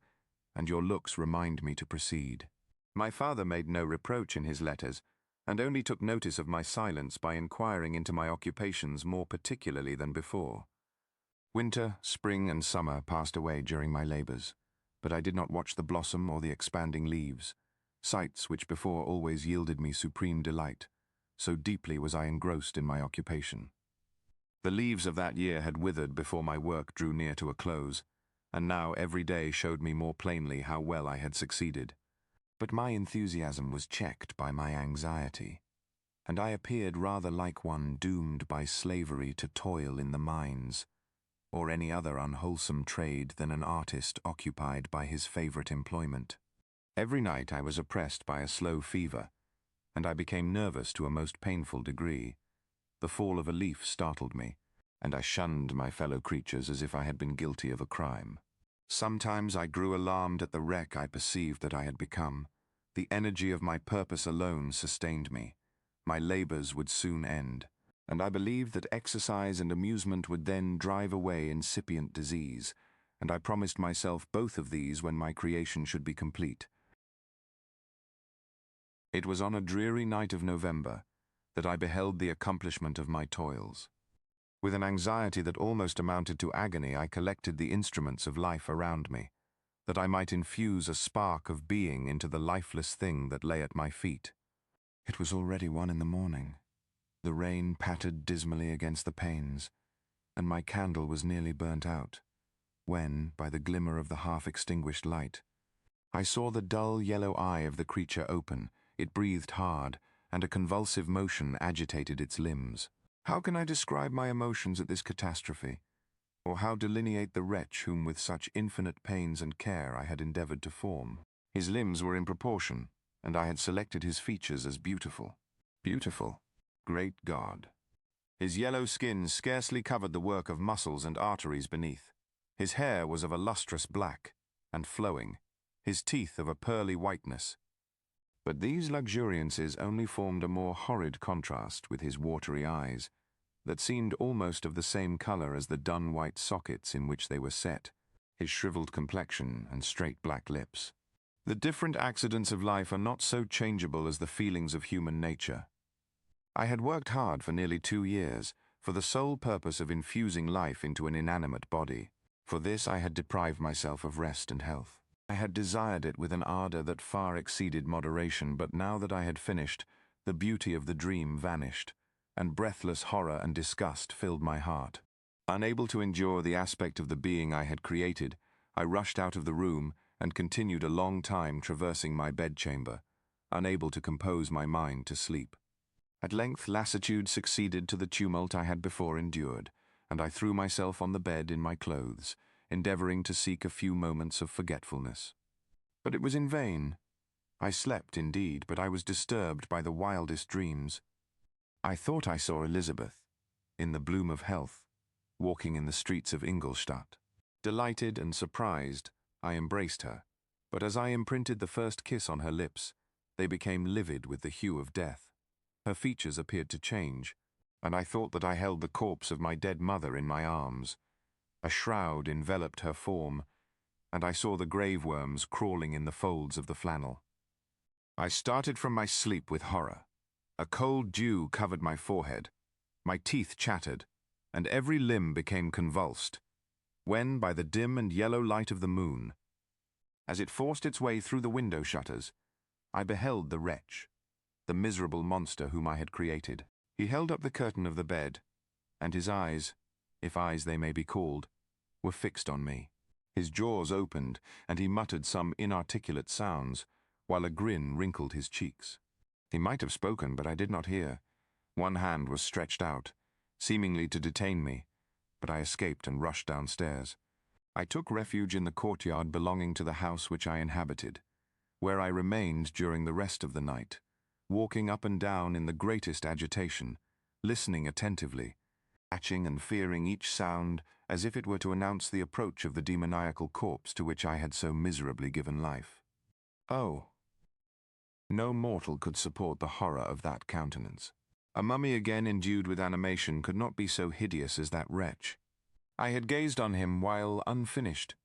and your looks remind me to proceed. My father made no reproach in his letters, and only took notice of my silence by inquiring into my occupations more particularly than before. Winter, spring, and summer passed away during my labors, but I did not watch the blossom or the expanding leaves, sights which before always yielded me supreme delight, so deeply was I engrossed in my occupation. The leaves of that year had withered before my work drew near to a close, and now every day showed me more plainly how well I had succeeded. But my enthusiasm was checked by my anxiety, and I appeared rather like one doomed by slavery to toil in the mines, or any other unwholesome trade than an artist occupied by his favorite employment. Every night I was oppressed by a slow fever, and I became nervous to a most painful degree. The fall of a leaf startled me, and I shunned my fellow creatures as if I had been guilty of a crime. Sometimes I grew alarmed at the wreck I perceived that I had become. The energy of my purpose alone sustained me. My labors would soon end, and I believed that exercise and amusement would then drive away incipient disease, and I promised myself both of these when my creation should be complete. It was on a dreary night of November that I beheld the accomplishment of my toils. With an anxiety that almost amounted to agony, I collected the instruments of life around me, that I might infuse a spark of being into the lifeless thing that lay at my feet. It was already 1 in the morning. The rain pattered dismally against the panes, and my candle was nearly burnt out, when, by the glimmer of the half-extinguished light, I saw the dull yellow eye of the creature open. It breathed hard, and a convulsive motion agitated its limbs. How can I describe my emotions at this catastrophe, or how delineate the wretch whom with such infinite pains and care I had endeavored to form? His limbs were in proportion, and I had selected his features as beautiful. Beautiful, great God! His yellow skin scarcely covered the work of muscles and arteries beneath. His hair was of a lustrous black, and flowing, his teeth of a pearly whiteness. But these luxuriances only formed a more horrid contrast with his watery eyes, that seemed almost of the same color as the dun-white sockets in which they were set, his shriveled complexion and straight black lips. The different accidents of life are not so changeable as the feelings of human nature. I had worked hard for nearly 2 years, for the sole purpose of infusing life into an inanimate body. For this I had deprived myself of rest and health. I had desired it with an ardor that far exceeded moderation, but now that I had finished, the beauty of the dream vanished, and breathless horror and disgust filled my heart. Unable to endure the aspect of the being I had created, I rushed out of the room and continued a long time traversing my bedchamber, unable to compose my mind to sleep. At length lassitude succeeded to the tumult I had before endured, and I threw myself on the bed in my clothes, endeavoring to seek a few moments of forgetfulness. But it was in vain. I slept indeed, but I was disturbed by the wildest dreams. I thought I saw Elizabeth, in the bloom of health, walking in the streets of Ingolstadt. Delighted and surprised, I embraced her, but as I imprinted the first kiss on her lips, they became livid with the hue of death. Her features appeared to change, and I thought that I held the corpse of my dead mother in my arms. A shroud enveloped her form, and I saw the grave worms crawling in the folds of the flannel. I started from my sleep with horror. A cold dew covered my forehead, my teeth chattered, and every limb became convulsed, when, by the dim and yellow light of the moon, As it forced its way through the window shutters, I beheld the wretch, the miserable monster whom I had created. He held up the curtain of the bed, and his eyes, if eyes they may be called, were fixed on me. His jaws opened, and he muttered some inarticulate sounds, while a grin wrinkled his cheeks. He might have spoken, but I did not hear. One hand was stretched out, seemingly to detain me, but I escaped and rushed downstairs. I took refuge in the courtyard belonging to the house which I inhabited, where I remained during the rest of the night, walking up and down in the greatest agitation, listening attentively, watching and fearing each sound as if it were to announce the approach of the demoniacal corpse to which I had so miserably given life. Oh, no mortal could support the horror of that countenance. A mummy again endued with animation could not be so hideous as that wretch. I had gazed on him while unfinished.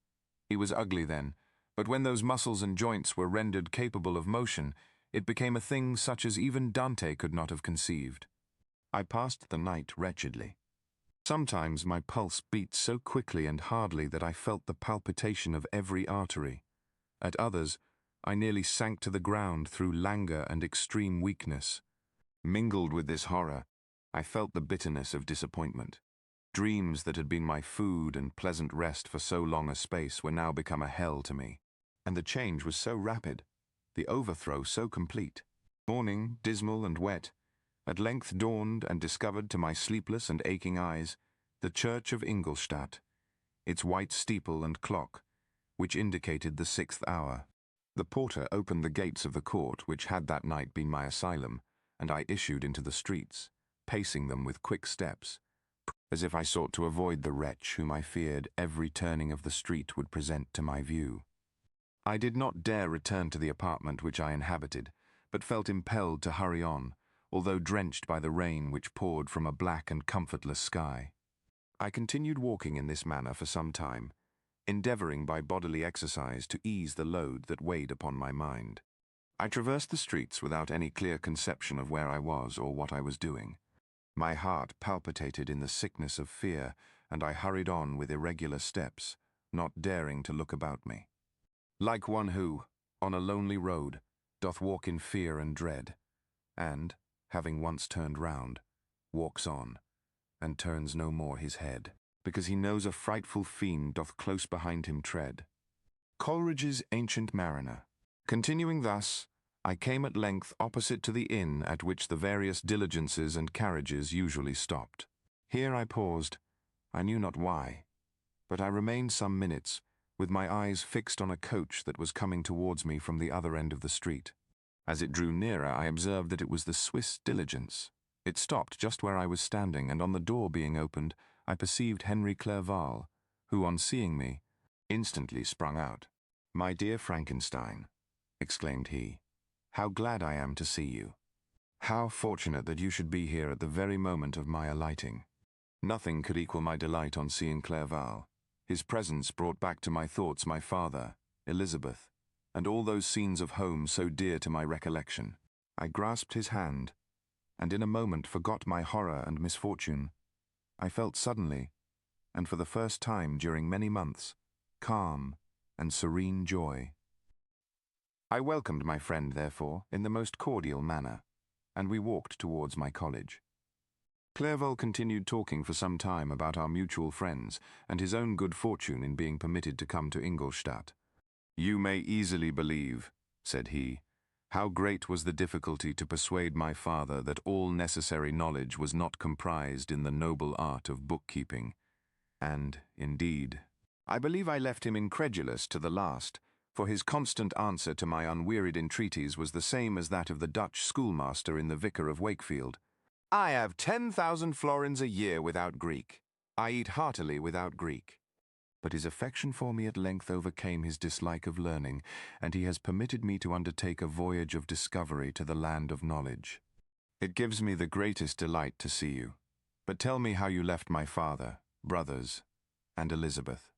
He was ugly then, but when those muscles and joints were rendered capable of motion, it became a thing such as even Dante could not have conceived. I passed the night wretchedly. Sometimes my pulse beat so quickly and hardly that I felt the palpitation of every artery. At others, I nearly sank to the ground through languor and extreme weakness. Mingled with this horror, I felt the bitterness of disappointment. Dreams that had been my food and pleasant rest for so long a space were now become a hell to me. And the change was so rapid, the overthrow so complete. Morning, dismal and wet, at length dawned and discovered to my sleepless and aching eyes the church of Ingolstadt, its white steeple and clock, which indicated the 6th hour. The porter opened the gates of the court which had that night been my asylum, and I issued into the streets, pacing them with quick steps, as if I sought to avoid the wretch whom I feared every turning of the street would present to my view. I did not dare return to the apartment which I inhabited, but felt impelled to hurry on, although drenched by the rain which poured from a black and comfortless sky. I continued walking in this manner for some time, endeavoring by bodily exercise to ease the load that weighed upon my mind. I traversed the streets without any clear conception of where I was or what I was doing. My heart palpitated in the sickness of fear, and I hurried on with irregular steps, not daring to look about me. Like one who, on a lonely road, doth walk in fear and dread, and, having once turned round, walks on, and turns no more his head, because he knows a frightful fiend doth close behind him tread. Coleridge's Ancient Mariner. Continuing thus, I came at length opposite to the inn at which the various diligences and carriages usually stopped. Here I paused, I knew not why, but I remained some minutes, with my eyes fixed on a coach that was coming towards me from the other end of the street. As it drew nearer, I observed that it was the Swiss diligence. It stopped just where I was standing, and on the door being opened, I perceived Henry Clerval, who, on seeing me, instantly sprung out. "My dear Frankenstein," exclaimed he, "how glad I am to see you. How fortunate that you should be here at the very moment of my alighting." Nothing could equal my delight on seeing Clerval. His presence brought back to my thoughts my father, Elizabeth, and all those scenes of home so dear to my recollection. I grasped his hand, and in a moment forgot my horror and misfortune. I felt suddenly, and for the first time during many months, calm and serene joy. I welcomed my friend, therefore, in the most cordial manner, and we walked towards my college. Clerval continued talking for some time about our mutual friends and his own good fortune in being permitted to come to Ingolstadt. "You may easily believe," said he, "how great was the difficulty to persuade my father that all necessary knowledge was not comprised in the noble art of bookkeeping. And, indeed, I believe I left him incredulous to the last, for his constant answer to my unwearied entreaties was the same as that of the Dutch schoolmaster in The Vicar of Wakefield. "I have 10,000 florins a year without Greek. I eat heartily without Greek." But his affection for me at length overcame his dislike of learning, and he has permitted me to undertake a voyage of discovery to the land of knowledge. It gives me the greatest delight to see you. But tell me how you left my father, brothers, and Elizabeth.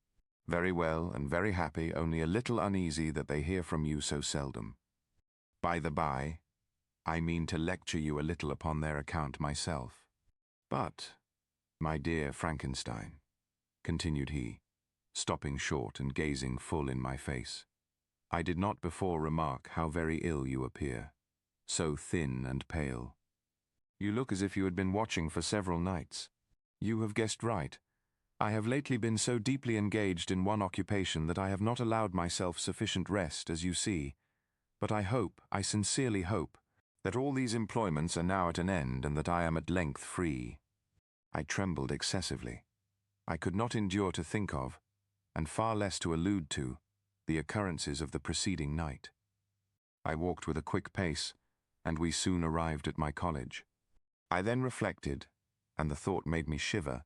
Very well and very happy, only a little uneasy that they hear from you so seldom. By the by, I mean to lecture you a little upon their account myself. But, my dear Frankenstein," continued he, stopping short and gazing full in my face, I did not before remark how very ill you appear, so thin and pale. You look as if you had been watching for several nights. You have guessed right. I have lately been so deeply engaged in one occupation that I have not allowed myself sufficient rest, as you see. But I sincerely hope, that all these employments are now at an end and that I am at length free. I trembled excessively. I could not endure to think of, and far less to allude to, the occurrences of the preceding night. I walked with a quick pace, and we soon arrived at my college. I then reflected, and the thought made me shiver,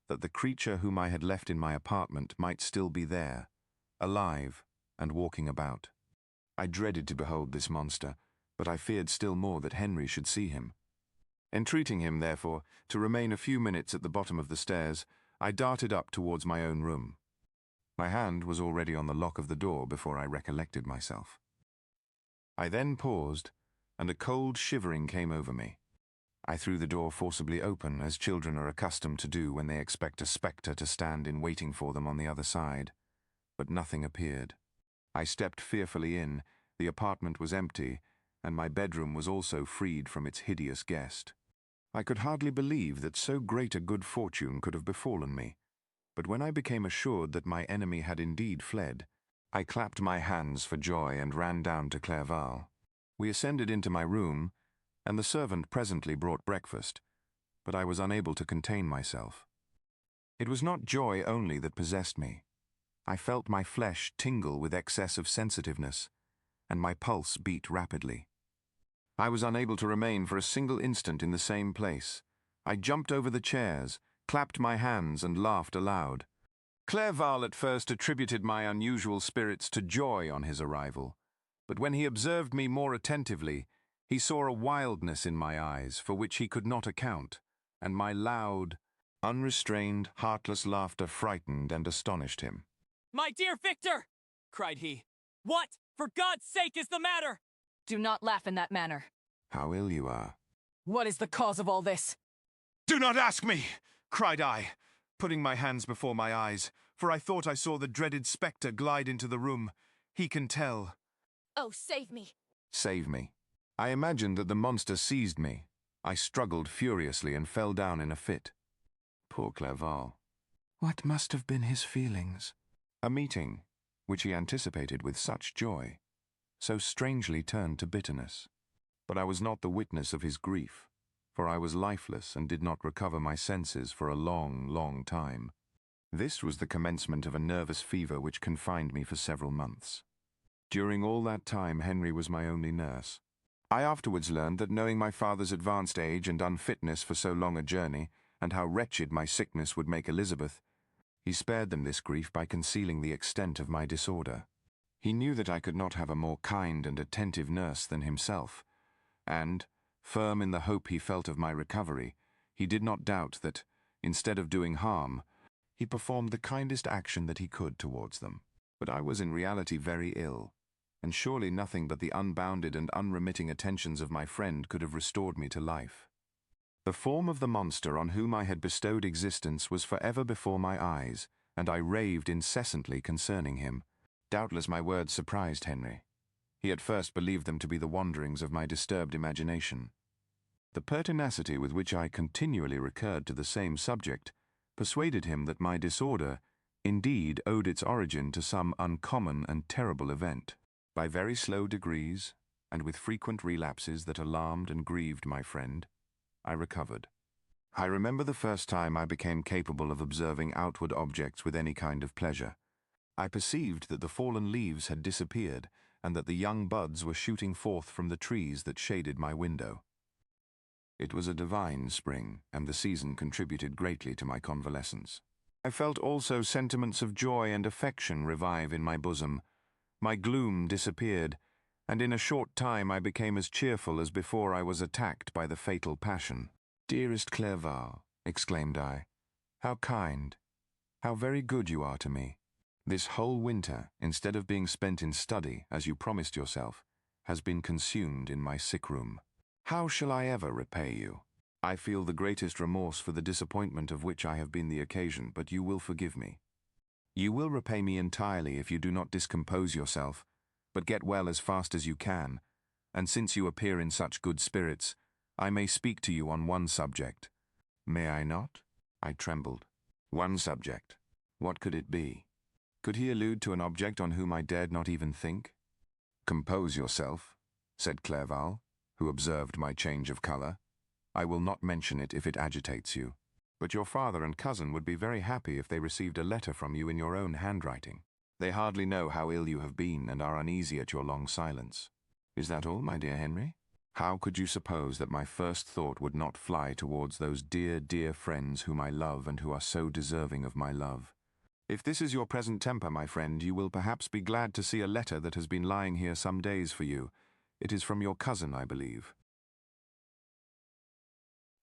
that the creature whom I had left in my apartment might still be there, alive and walking about. I dreaded to behold this monster, but I feared still more that Henry should see him. Entreating him, therefore, to remain a few minutes at the bottom of the stairs, I darted up towards my own room. My hand was already on the lock of the door before I recollected myself. I then paused, and a cold shivering came over me. I threw the door forcibly open, as children are accustomed to do when they expect a spectre to stand in waiting for them on the other side. But nothing appeared. I stepped fearfully in. The apartment was empty, and my bedroom was also freed from its hideous guest. I could hardly believe that so great a good fortune could have befallen me. But when I became assured that my enemy had indeed fled, I clapped my hands for joy and ran down to Clerval. We ascended into my room, and the servant presently brought breakfast, but I was unable to contain myself. It was not joy only that possessed me. I felt my flesh tingle with excess of sensitiveness, and my pulse beat rapidly. I was unable to remain for a single instant in the same place. I jumped over the chairs, clapped my hands, and laughed aloud. Clerval at first attributed my unusual spirits to joy on his arrival, but when he observed me more attentively, he saw a wildness in my eyes for which he could not account, and my loud, unrestrained, heartless laughter frightened and astonished him. "My dear Victor!" cried he. "What, for God's sake, is the matter?" Do not laugh in that manner. How ill you are. What is the cause of all this? "Do not ask me!" cried I, putting my hands before my eyes, for I thought I saw the dreaded spectre glide into the room. He can tell. Oh, save me. Save me. I imagined that the monster seized me. I struggled furiously and fell down in a fit. Poor Clerval. What must have been his feelings? A meeting, which he anticipated with such joy, so strangely turned to bitterness. But I was not the witness of his grief, for I was lifeless and did not recover my senses for a long, long time. This was the commencement of a nervous fever which confined me for several months. During all that time, Henry was my only nurse. I afterwards learned that, knowing my father's advanced age and unfitness for so long a journey, and how wretched my sickness would make Elizabeth, he spared them this grief by concealing the extent of my disorder. He knew that I could not have a more kind and attentive nurse than himself, and, firm in the hope he felt of my recovery, he did not doubt that, instead of doing harm, he performed the kindest action that he could towards them. But I was in reality very ill, and surely nothing but the unbounded and unremitting attentions of my friend could have restored me to life. The form of the monster on whom I had bestowed existence was forever before my eyes, and I raved incessantly concerning him. Doubtless my words surprised Henry. He at first believed them to be the wanderings of my disturbed imagination. The pertinacity with which I continually recurred to the same subject persuaded him that my disorder indeed owed its origin to some uncommon and terrible event. By very slow degrees, and with frequent relapses that alarmed and grieved my friend, I recovered. I remember the first time I became capable of observing outward objects with any kind of pleasure. I perceived that the fallen leaves had disappeared, and that the young buds were shooting forth from the trees that shaded my window. It was a divine spring, and the season contributed greatly to my convalescence. I felt also sentiments of joy and affection revive in my bosom. My gloom disappeared, and in a short time I became as cheerful as before I was attacked by the fatal passion. "Dearest Clerval," exclaimed I, "how kind, how very good you are to me. This whole winter, instead of being spent in study, as you promised yourself, has been consumed in my sick room. How shall I ever repay you? I feel the greatest remorse for the disappointment of which I have been the occasion, but you will forgive me. You will repay me entirely if you do not discompose yourself, But get well as fast as you can, and since you appear in such good spirits, I may speak to you on one subject. May I not? I trembled. One subject. What could it be? Could he allude to an object on whom I dared not even think? Compose yourself, said Clerval, who observed my change of colour. I will not mention it if it agitates you. But your father and cousin would be very happy if they received a letter from you in your own handwriting. They hardly know how ill you have been and are uneasy at your long silence. Is that all, my dear Henry? How could you suppose that my first thought would not fly towards those dear, dear friends whom I love and who are so deserving of my love? If this is your present temper, my friend, you will perhaps be glad to see a letter that has been lying here some days for you. It is from your cousin, I believe.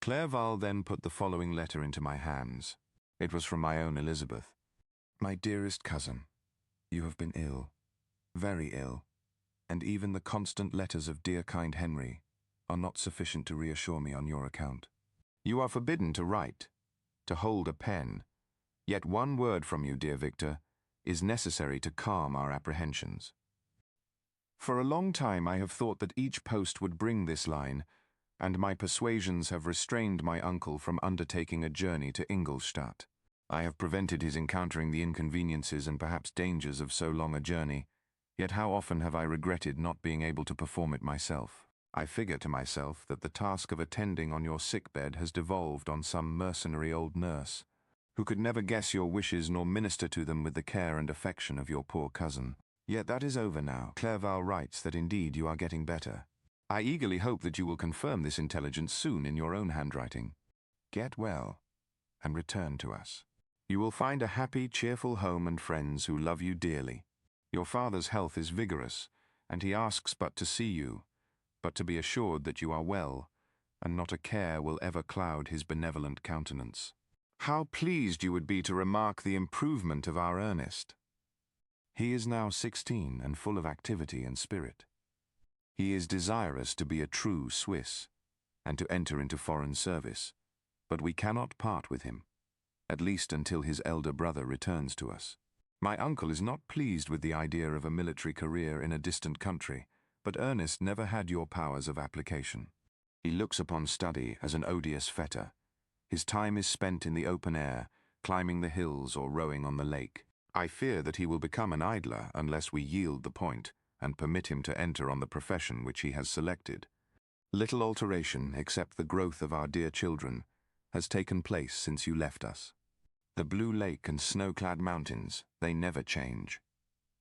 Clerval then put the following letter into my hands. It was from my own Elizabeth. My dearest cousin, you have been ill, very ill, and even the constant letters of dear kind Henry are not sufficient to reassure me on your account. You are forbidden to write, to hold a pen, yet one word from you, dear Victor, is necessary to calm our apprehensions. For a long time I have thought that each post would bring this line, and my persuasions have restrained my uncle from undertaking a journey to Ingolstadt. I have prevented his encountering the inconveniences and perhaps dangers of so long a journey, yet how often have I regretted not being able to perform it myself. I figure to myself that the task of attending on your sick-bed has devolved on some mercenary old nurse, who could never guess your wishes nor minister to them with the care and affection of your poor cousin. Yet that is over now. Clerval writes that indeed you are getting better. I eagerly hope that you will confirm this intelligence soon in your own handwriting. Get well, and return to us. You will find a happy, cheerful home and friends who love you dearly. Your father's health is vigorous, and he asks but to see you, but to be assured that you are well, and not a care will ever cloud his benevolent countenance. How pleased you would be to remark the improvement of our Ernest. He is now 16 and full of activity and spirit. He is desirous to be a true Swiss, and to enter into foreign service, but we cannot part with him, at least until his elder brother returns to us. My uncle is not pleased with the idea of a military career in a distant country, but Ernest never had your powers of application. He looks upon study as an odious fetter. His time is spent in the open air, climbing the hills or rowing on the lake. I fear that he will become an idler unless we yield the point and permit him to enter on the profession which he has selected. Little alteration, except the growth of our dear children, has taken place since you left us. The blue lake and snow-clad mountains, they never change.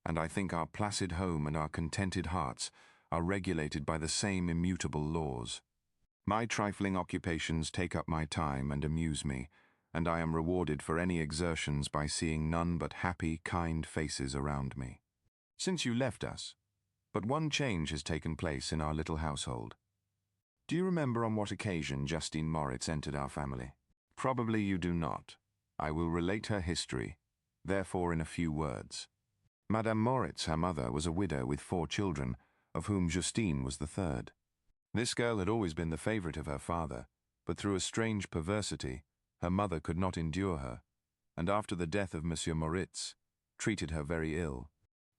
And I think our placid home and our contented hearts are regulated by the same immutable laws. My trifling occupations take up my time and amuse me, and I am rewarded for any exertions by seeing none but happy, kind faces around me. Since you left us, but one change has taken place in our little household. Do you remember on what occasion Justine Moritz entered our family? Probably you do not. I will relate her history, therefore in a few words. Madame Moritz, her mother, was a widow with 4 children, of whom Justine was the third. This girl had always been the favourite of her father, but through a strange perversity, her mother could not endure her, and after the death of Monsieur Moritz, treated her very ill.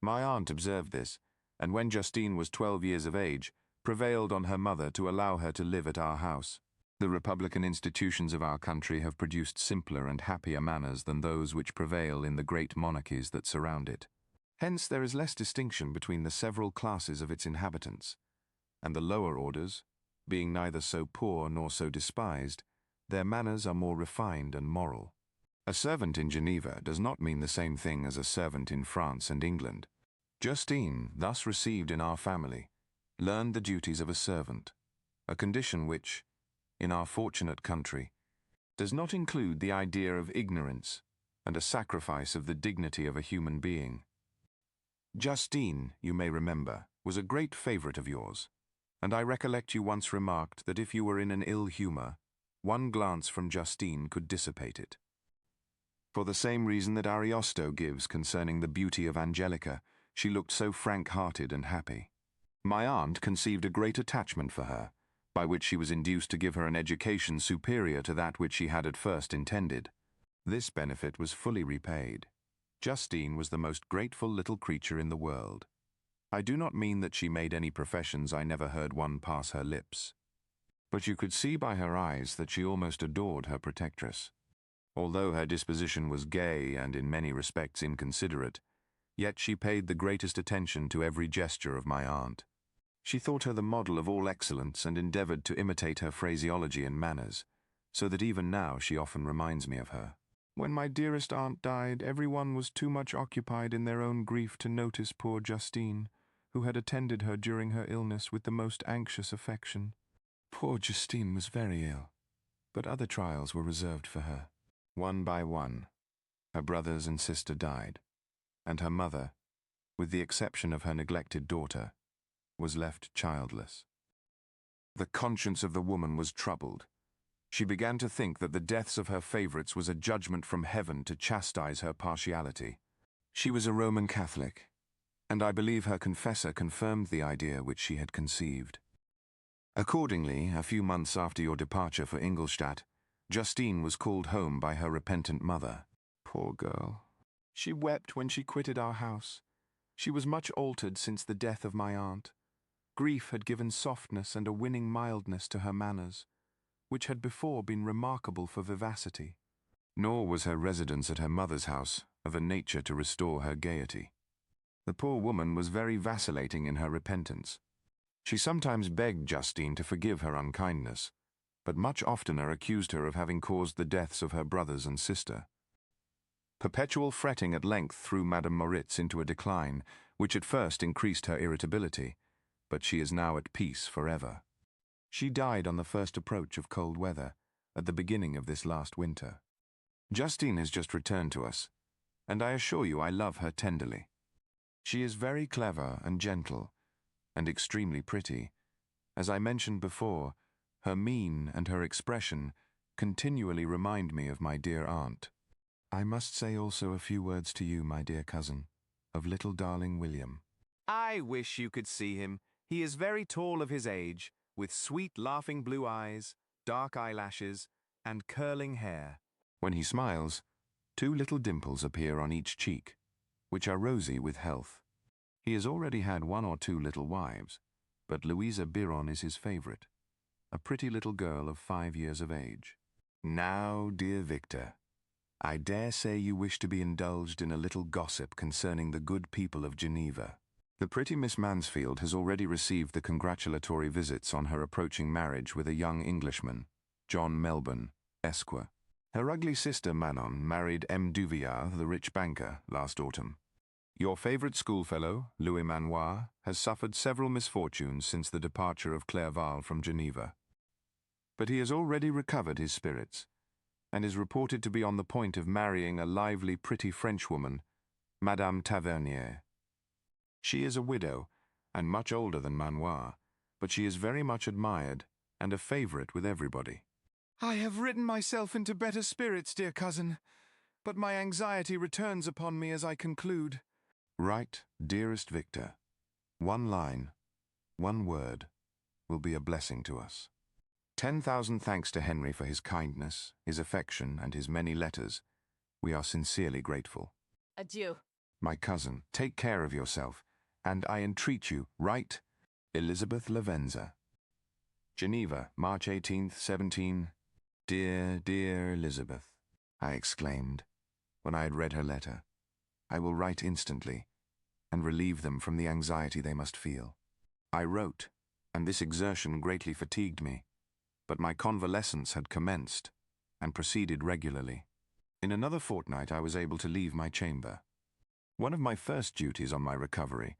My aunt observed this, and when Justine was 12 years of age, prevailed on her mother to allow her to live at our house. The republican institutions of our country have produced simpler and happier manners than those which prevail in the great monarchies that surround it. Hence there is less distinction between the several classes of its inhabitants, and the lower orders, being neither so poor nor so despised, their manners are more refined and moral. A servant in Geneva does not mean the same thing as a servant in France and England. Justine, thus received in our family, learned the duties of a servant, a condition which, in our fortunate country, does not include the idea of ignorance and a sacrifice of the dignity of a human being. Justine, you may remember, was a great favourite of yours, and I recollect you once remarked that if you were in an ill humour, one glance from Justine could dissipate it. For the same reason that Ariosto gives concerning the beauty of Angelica, she looked so frank-hearted and happy. My aunt conceived a great attachment for her, by which she was induced to give her an education superior to that which she had at first intended. This benefit was fully repaid. Justine was the most grateful little creature in the world. I do not mean that she made any professions I never heard one pass her lips. But you could see by her eyes that she almost adored her protectress. Although her disposition was gay and in many respects inconsiderate, yet she paid the greatest attention to every gesture of my aunt. She thought her the model of all excellence and endeavored to imitate her phraseology and manners, so that even now she often reminds me of her. When my dearest aunt died, everyone was too much occupied in their own grief to notice poor Justine, who had attended her during her illness with the most anxious affection. Poor Justine was very ill, but other trials were reserved for her. One by one, her brothers and sister died, and her mother, with the exception of her neglected daughter, was left childless. The conscience of the woman was troubled. She began to think that the deaths of her favorites was a judgment from heaven to chastise her partiality. She was a Roman Catholic, and I believe her confessor confirmed the idea which she had conceived. Accordingly, a few months after your departure for Ingolstadt, Justine was called home by her repentant mother. Poor girl. She wept when she quitted our house. She was much altered since the death of my aunt. Grief had given softness and a winning mildness to her manners, which had before been remarkable for vivacity. Nor was her residence at her mother's house of a nature to restore her gaiety. The poor woman was very vacillating in her repentance. She sometimes begged Justine to forgive her unkindness, but much oftener accused her of having caused the deaths of her brothers and sister. Perpetual fretting at length threw Madame Moritz into a decline, which at first increased her irritability, but she is now at peace forever. She died on the first approach of cold weather, at the beginning of this last winter. Justine has just returned to us, and I assure you I love her tenderly. She is very clever and gentle, and extremely pretty. As I mentioned before, her mien and her expression continually remind me of my dear aunt. I must say also a few words to you, my dear cousin, of little darling William. I wish you could see him. He is very tall of his age, with sweet laughing blue eyes, dark eyelashes, and curling hair. When he smiles, 2 little dimples appear on each cheek, which are rosy with health. He has already had 1 or 2 little wives, but Louisa Biron is his favorite, a pretty little girl of 5 years of age. Now, dear Victor, I dare say you wish to be indulged in a little gossip concerning the good people of Geneva. The pretty Miss Mansfield has already received the congratulatory visits on her approaching marriage with a young Englishman, John Melbourne, Esq. Her ugly sister Manon married M. Duvillard, the rich banker, last autumn. Your favorite schoolfellow, Louis Manoir, has suffered several misfortunes since the departure of Clerval from Geneva. But he has already recovered his spirits, and is reported to be on the point of marrying a lively, pretty Frenchwoman, Madame Tavernier. She is a widow, and much older than Manoir, but she is very much admired, and a favorite with everybody. I have written myself into better spirits, dear cousin, but my anxiety returns upon me as I conclude. Write, dearest Victor. 1 line, 1 word, will be a blessing to us. 10,000 thanks to Henry for his kindness, his affection, and his many letters. We are sincerely grateful. Adieu. My cousin, take care of yourself, and I entreat you, write Elizabeth Lavenza. Geneva, March 18th, 17. Dear, dear Elizabeth, I exclaimed, when I had read her letter. I will write instantly, and relieve them from the anxiety they must feel. I wrote, and this exertion greatly fatigued me, but my convalescence had commenced, and proceeded regularly. In another fortnight I was able to leave my chamber. One of my first duties on my recovery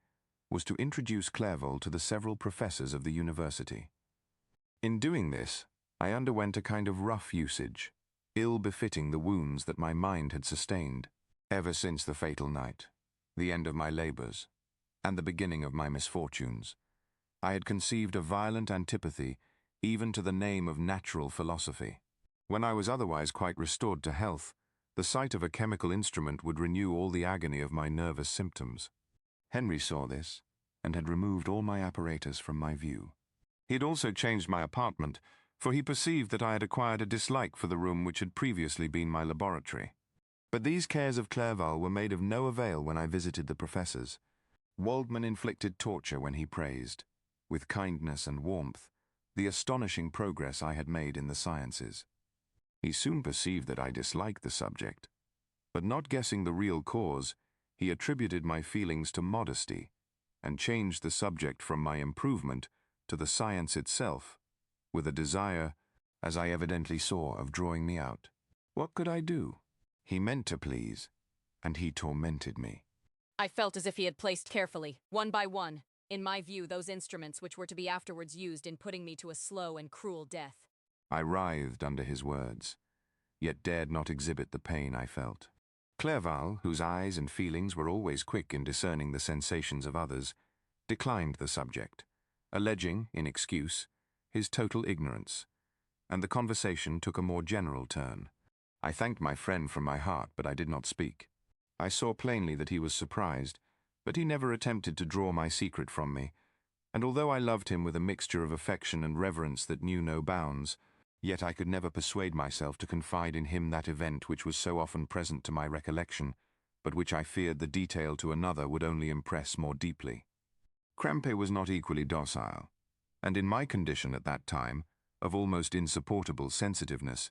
was to introduce Clerval to the several professors of the university. In doing this, I underwent a kind of rough usage, ill befitting the wounds that my mind had sustained ever since the fatal night, the end of my labors, and the beginning of my misfortunes. I had conceived a violent antipathy even to the name of natural philosophy. When I was otherwise quite restored to health, the sight of a chemical instrument would renew all the agony of my nervous symptoms. Henry saw this, and had removed all my apparatus from my view. He had also changed my apartment, for he perceived that I had acquired a dislike for the room which had previously been my laboratory. But these cares of Clerval were made of no avail when I visited the professors. Waldman inflicted torture when he praised, with kindness and warmth, the astonishing progress I had made in the sciences. He soon perceived that I disliked the subject, but not guessing the real cause, he attributed my feelings to modesty and changed the subject from my improvement to the science itself, with a desire, as I evidently saw, of drawing me out. What could I do? He meant to please, and he tormented me. I felt as if he had placed carefully, one by one, in my view, those instruments which were to be afterwards used in putting me to a slow and cruel death. I writhed under his words, yet dared not exhibit the pain I felt. Clerval, whose eyes and feelings were always quick in discerning the sensations of others, declined the subject, alleging, in excuse, his total ignorance, and the conversation took a more general turn. I thanked my friend from my heart, but I did not speak. I saw plainly that he was surprised, but he never attempted to draw my secret from me, and although I loved him with a mixture of affection and reverence that knew no bounds, yet I could never persuade myself to confide in him that event which was so often present to my recollection, but which I feared the detail to another would only impress more deeply. Krempe was not equally docile, and in my condition at that time, of almost insupportable sensitiveness,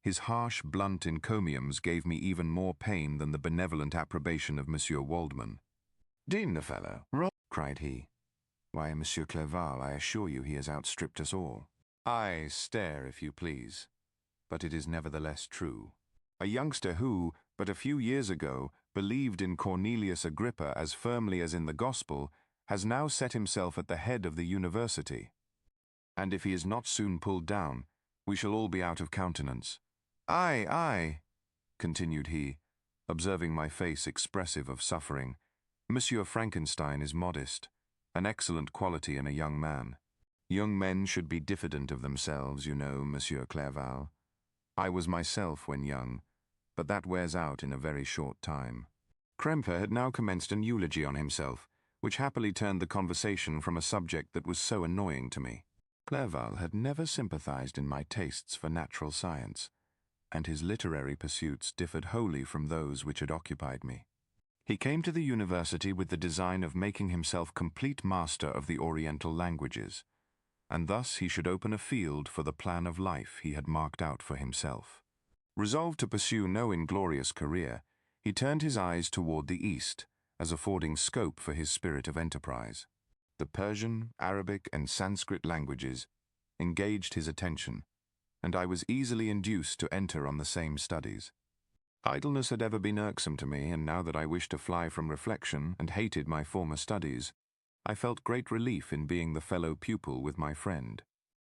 his harsh, blunt encomiums gave me even more pain than the benevolent approbation of Monsieur Waldman. "Dean the fellow!" cried he. "Why, Monsieur Clerval, I assure you he has outstripped us all." I stare, if you please, but it is nevertheless true. A youngster who, but a few years ago, believed in Cornelius Agrippa as firmly as in the Gospel, has now set himself at the head of the university. And if he is not soon pulled down, we shall all be out of countenance. Aye, continued he, observing my face expressive of suffering. Monsieur Frankenstein is modest, an excellent quality in a young man. Young men should be diffident of themselves, you know, Monsieur Clerval. I was myself when young, but that wears out in a very short time. Krempe had now commenced an eulogy on himself, which happily turned the conversation from a subject that was so annoying to me. Clerval had never sympathized in my tastes for natural science, and his literary pursuits differed wholly from those which had occupied me. He came to the university with the design of making himself complete master of the Oriental languages, and thus he should open a field for the plan of life he had marked out for himself. Resolved to pursue no inglorious career, he turned his eyes toward the East, as affording scope for his spirit of enterprise. The Persian, Arabic, and Sanskrit languages engaged his attention, and I was easily induced to enter on the same studies. Idleness had ever been irksome to me, and now that I wished to fly from reflection and hated my former studies, I felt great relief in being the fellow pupil with my friend,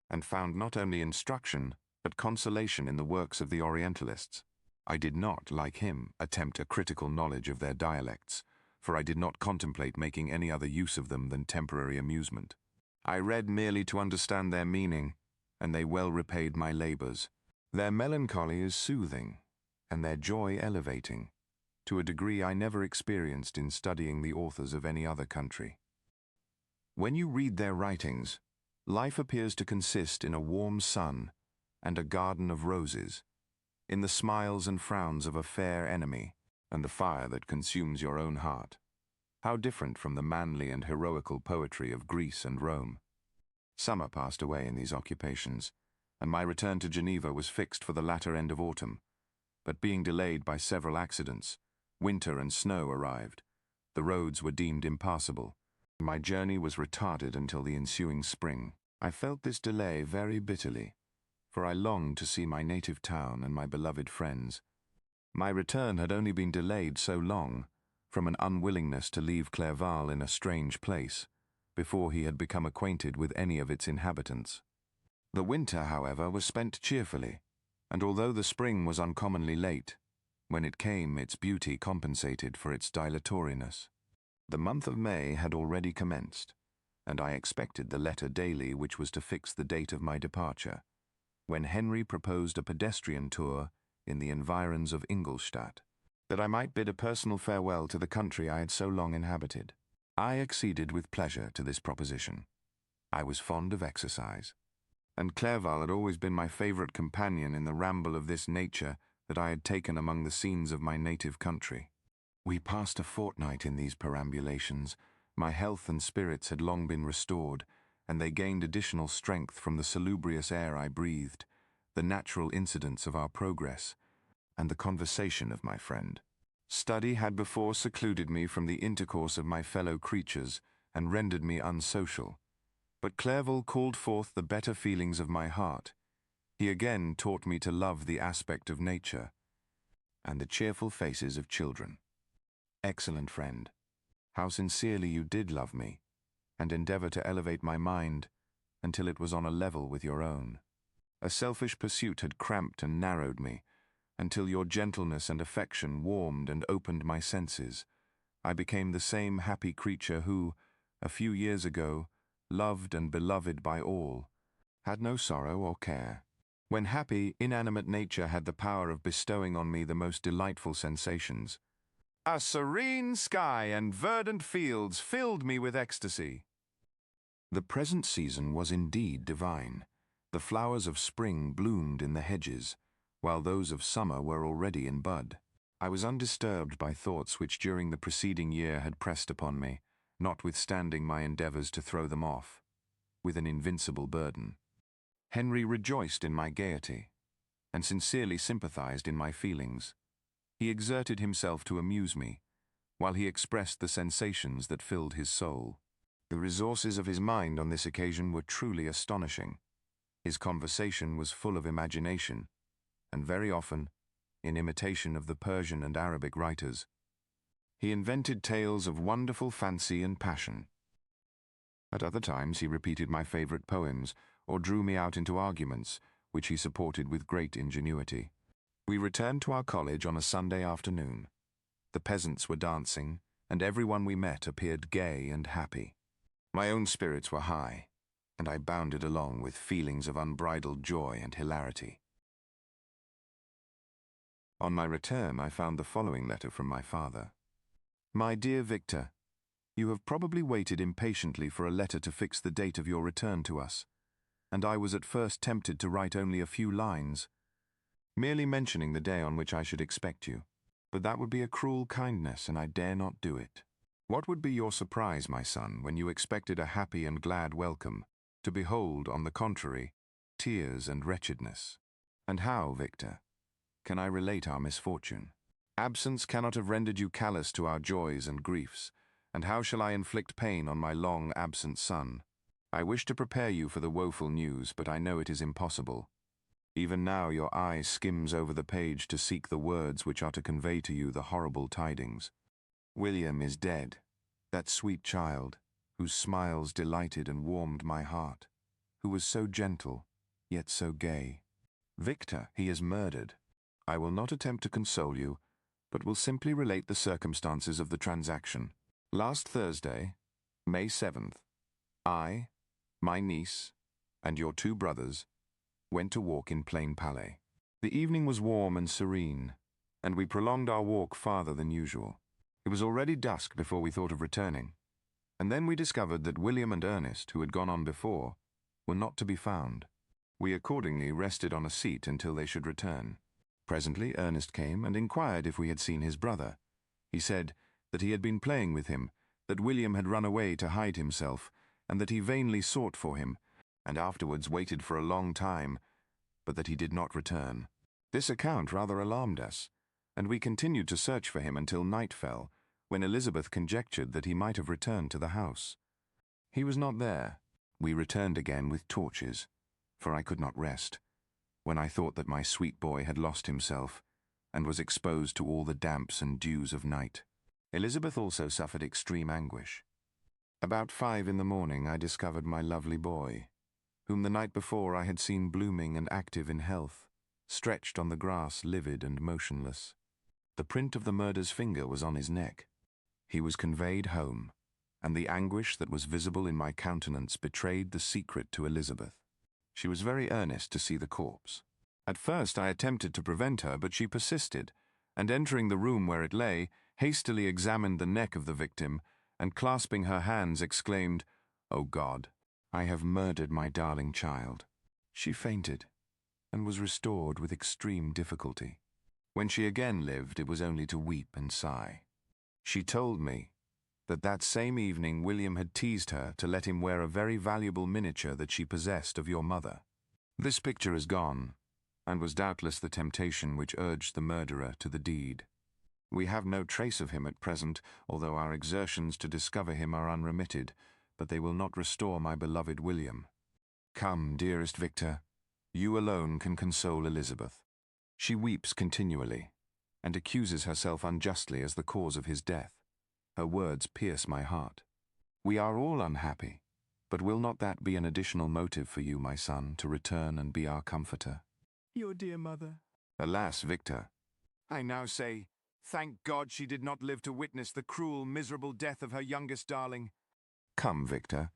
and found not only instruction, but consolation in the works of the Orientalists. I did not, like him, attempt a critical knowledge of their dialects, for I did not contemplate making any other use of them than temporary amusement. I read merely to understand their meaning, and they well repaid my labors. Their melancholy is soothing, and their joy elevating, to a degree I never experienced in studying the authors of any other country. When you read their writings, life appears to consist in a warm sun and a garden of roses, in the smiles and frowns of a fair enemy, and the fire that consumes your own heart. How different from the manly and heroical poetry of Greece and Rome. Summer passed away in these occupations, and my return to Geneva was fixed for the latter end of autumn, but being delayed by several accidents, winter and snow arrived. The roads were deemed impassable. My journey was retarded until the ensuing spring. I felt this delay very bitterly, for I longed to see my native town and my beloved friends. My return had only been delayed so long, from an unwillingness to leave Clerval in a strange place, before he had become acquainted with any of its inhabitants. The winter, however, was spent cheerfully, and although the spring was uncommonly late, when it came its beauty compensated for its dilatoriness. The month of May had already commenced, and I expected the letter daily which was to fix the date of my departure, when Henry proposed a pedestrian tour in the environs of Ingolstadt, that I might bid a personal farewell to the country I had so long inhabited. I acceded with pleasure to this proposition. I was fond of exercise, and Clerval had always been my favorite companion in the ramble of this nature that I had taken among the scenes of my native country. We passed a fortnight in these perambulations, My health and spirits had long been restored, and they gained additional strength from the salubrious air I breathed, the natural incidents of our progress, and the conversation of my friend. Study had before secluded me from the intercourse of my fellow creatures and rendered me unsocial. But Clerval called forth the better feelings of my heart. He again taught me to love the aspect of nature and the cheerful faces of children. Excellent friend, how sincerely you did love me, and endeavor to elevate my mind until it was on a level with your own. A selfish pursuit had cramped and narrowed me, until your gentleness and affection warmed and opened my senses. I became the same happy creature who, a few years ago, loved and beloved by all, had no sorrow or care. When happy, inanimate nature had the power of bestowing on me the most delightful sensations. A serene sky and verdant fields filled me with ecstasy. The present season was indeed divine. The flowers of spring bloomed in the hedges, while those of summer were already in bud. I was undisturbed by thoughts which during the preceding year had pressed upon me, notwithstanding my endeavors to throw them off, with an invincible burden. Henry rejoiced in my gaiety, and sincerely sympathized in my feelings. He exerted himself to amuse me, while he expressed the sensations that filled his soul. The resources of his mind on this occasion were truly astonishing. His conversation was full of imagination, and very often, in imitation of the Persian and Arabic writers, he invented tales of wonderful fancy and passion. At other times he repeated my favorite poems, or drew me out into arguments, which he supported with great ingenuity. We returned to our college on a Sunday afternoon. The peasants were dancing, and everyone we met appeared gay and happy. My own spirits were high, and I bounded along with feelings of unbridled joy and hilarity. On my return, I found the following letter from my father. My dear Victor, you have probably waited impatiently for a letter to fix the date of your return to us, and I was at first tempted to write only a few lines, merely mentioning the day on which I should expect you. But that would be a cruel kindness, and I dare not do it. What would be your surprise, my son, when you expected a happy and glad welcome, to behold, on the contrary, tears and wretchedness? And how, Victor, can I relate our misfortune? Absence cannot have rendered you callous to our joys and griefs, and how shall I inflict pain on my long absent son? I wish to prepare you for the woeful news, but I know it is impossible. Even now your eye skims over the page to seek the words which are to convey to you the horrible tidings. William is dead, that sweet child, whose smiles delighted and warmed my heart, who was so gentle, yet so gay. Victor, he is murdered. I will not attempt to console you, but will simply relate the circumstances of the transaction. Last Thursday, May 7th, I, my niece, and your 2 brothers went to walk in Plain Palais. The evening was warm and serene, and we prolonged our walk farther than usual. It was already dusk before we thought of returning, and then we discovered that William and Ernest, who had gone on before, were not to be found. We accordingly rested on a seat until they should return. Presently Ernest came and inquired if we had seen his brother. He said that he had been playing with him, that William had run away to hide himself, and that he vainly sought for him, and afterwards waited for a long time, but that he did not return. This account rather alarmed us, and we continued to search for him until night fell, when Elizabeth conjectured that he might have returned to the house. He was not there. We returned again with torches, for I could not rest, when I thought that my sweet boy had lost himself, and was exposed to all the damps and dews of night. Elizabeth also suffered extreme anguish. About 5 in the morning I discovered my lovely boy, whom the night before I had seen blooming and active in health, stretched on the grass livid and motionless. The print of the murderer's finger was on his neck. He was conveyed home, and the anguish that was visible in my countenance betrayed the secret to Elizabeth. She was very earnest to see the corpse. At first I attempted to prevent her, but she persisted, and entering the room where it lay, hastily examined the neck of the victim, and clasping her hands exclaimed, "O God, I have murdered my darling child." She fainted, and was restored with extreme difficulty. When she again lived, it was only to weep and sigh. She told me that same evening William had teased her to let him wear a very valuable miniature that she possessed of your mother. This picture is gone, and was doubtless the temptation which urged the murderer to the deed. We have no trace of him at present, although our exertions to discover him are unremitted, but they will not restore my beloved William. Come, dearest Victor, you alone can console Elizabeth. She weeps continually, and accuses herself unjustly as the cause of his death. Her words pierce my heart. We are all unhappy, but will not that be an additional motive for you, my son, to return and be our comforter? Your dear mother. Alas, Victor, I now say, thank God she did not live to witness the cruel, miserable death of her youngest darling. come, Victor,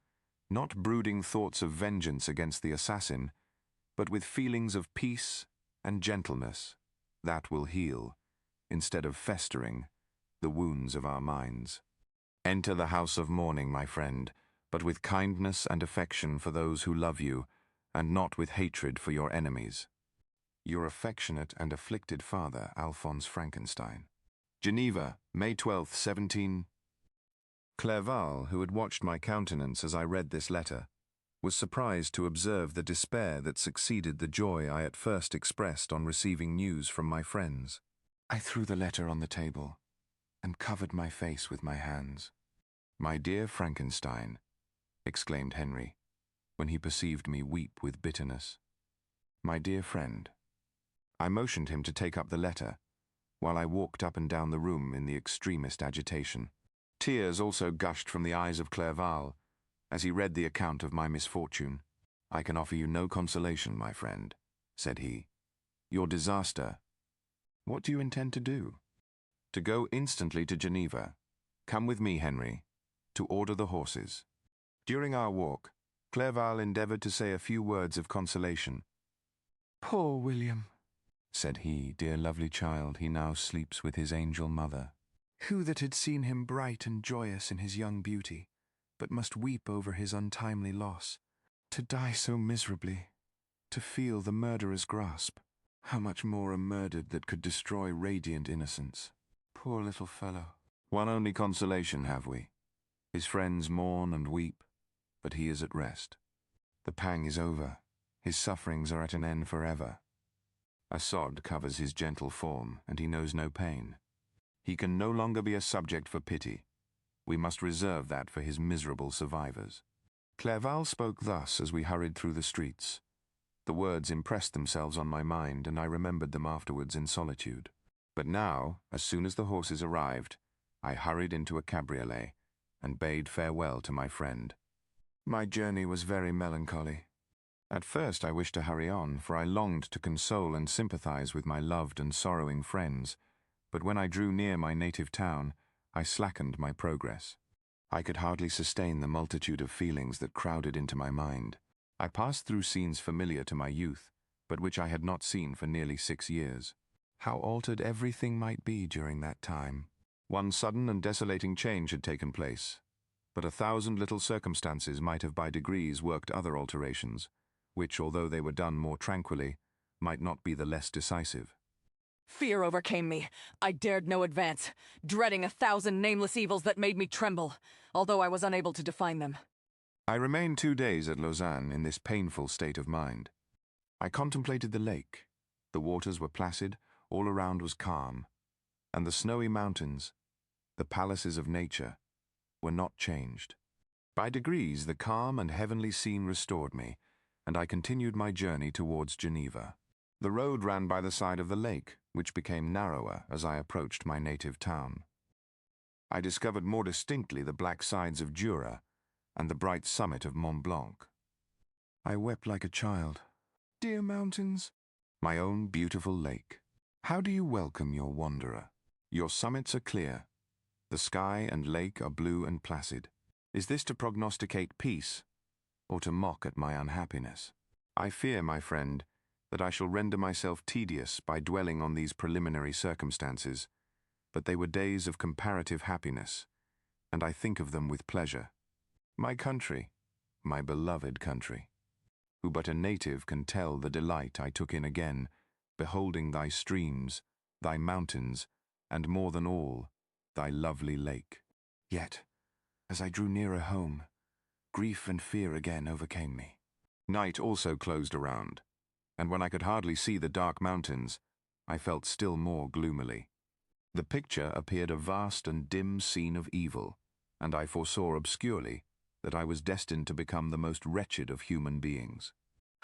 not brooding thoughts of vengeance against the assassin, but with feelings of peace and gentleness. That will heal, instead of festering, the wounds of our minds. Enter the house of mourning, my friend, but with kindness and affection for those who love you, and not with hatred for your enemies. Your affectionate and afflicted father, Alphonse Frankenstein. Geneva, May 12th, 17... Clerval, who had watched my countenance as I read this letter, was surprised to observe the despair that succeeded the joy I at first expressed on receiving news from my friends. I threw the letter on the table and covered my face with my hands. "My dear Frankenstein," exclaimed Henry, when he perceived me weep with bitterness. "My dear friend." I motioned him to take up the letter, while I walked up and down the room in the extremest agitation. Tears also gushed from the eyes of Clerval as he read the account of my misfortune. "I can offer you no consolation, my friend," said he. "Your disaster. What do you intend to do?" "To go instantly to Geneva. Come with me, Henry, to order the horses." During our walk, Clerval endeavored to say a few words of consolation. "Poor William," said he, "dear lovely child, he now sleeps with his angel mother. Who that had seen him bright and joyous in his young beauty, but must weep over his untimely loss, to die so miserably, to feel the murderer's grasp. How much more a murdered that could destroy radiant innocence. Poor little fellow. One only consolation have we. His friends mourn and weep, but he is at rest. The pang is over. His sufferings are at an end forever. A sod covers his gentle form, and he knows no pain. He can no longer be a subject for pity. We must reserve that for his miserable survivors." Clerval spoke thus as we hurried through the streets. The words impressed themselves on my mind, and I remembered them afterwards in solitude. But now, as soon as the horses arrived, I hurried into a cabriolet, and bade farewell to my friend. My journey was very melancholy. At first I wished to hurry on, for I longed to console and sympathize with my loved and sorrowing friends, but when I drew near my native town, I slackened my progress. I could hardly sustain the multitude of feelings that crowded into my mind. I passed through scenes familiar to my youth, but which I had not seen for nearly 6 years. How altered everything might be during that time. One sudden and desolating change had taken place, but 1,000 little circumstances might have by degrees worked other alterations, which, although they were done more tranquilly, might not be the less decisive. Fear overcame me. I dared no advance, dreading 1,000 nameless evils that made me tremble, although I was unable to define them. I remained 2 days at Lausanne in this painful state of mind. I contemplated the lake. The waters were placid, all around was calm, and the snowy mountains, the palaces of nature, were not changed. By degrees the calm and heavenly scene restored me, and I continued my journey towards Geneva. The road ran by the side of the lake, which became narrower as I approached my native town. I discovered more distinctly the black sides of Jura and the bright summit of Mont Blanc. I wept like a child. Dear mountains, my own beautiful lake, how do you welcome your wanderer? Your summits are clear. The sky and lake are blue and placid. Is this to prognosticate peace, or to mock at my unhappiness? I fear, my friend, that I shall render myself tedious by dwelling on these preliminary circumstances, but they were days of comparative happiness, and I think of them with pleasure. My country, my beloved country, who but a native can tell the delight I took in again, beholding thy streams, thy mountains, and more than all, thy lovely lake. Yet, As I drew nearer home, grief and fear again overcame me. Night also closed around, and when I could hardly see the dark mountains, I felt still more gloomily. The picture appeared a vast and dim scene of evil, and I foresaw obscurely that I was destined to become the most wretched of human beings.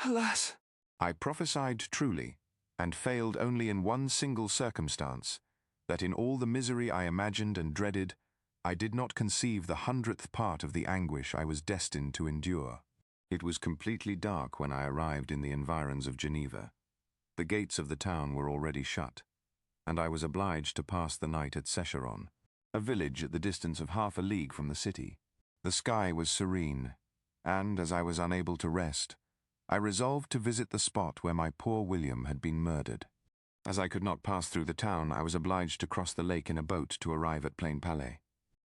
Alas! I prophesied truly, and failed only in one single circumstance, that in all the misery I imagined and dreaded, I did not conceive the 100th part of the anguish I was destined to endure. It was completely dark when I arrived in the environs of Geneva. The gates of the town were already shut, and I was obliged to pass the night at Secheron, a village at the distance of half a league from the city. The sky was serene, and, as I was unable to rest, I resolved to visit the spot where my poor William had been murdered. As I could not pass through the town, I was obliged to cross the lake in a boat to arrive at Plain Palais.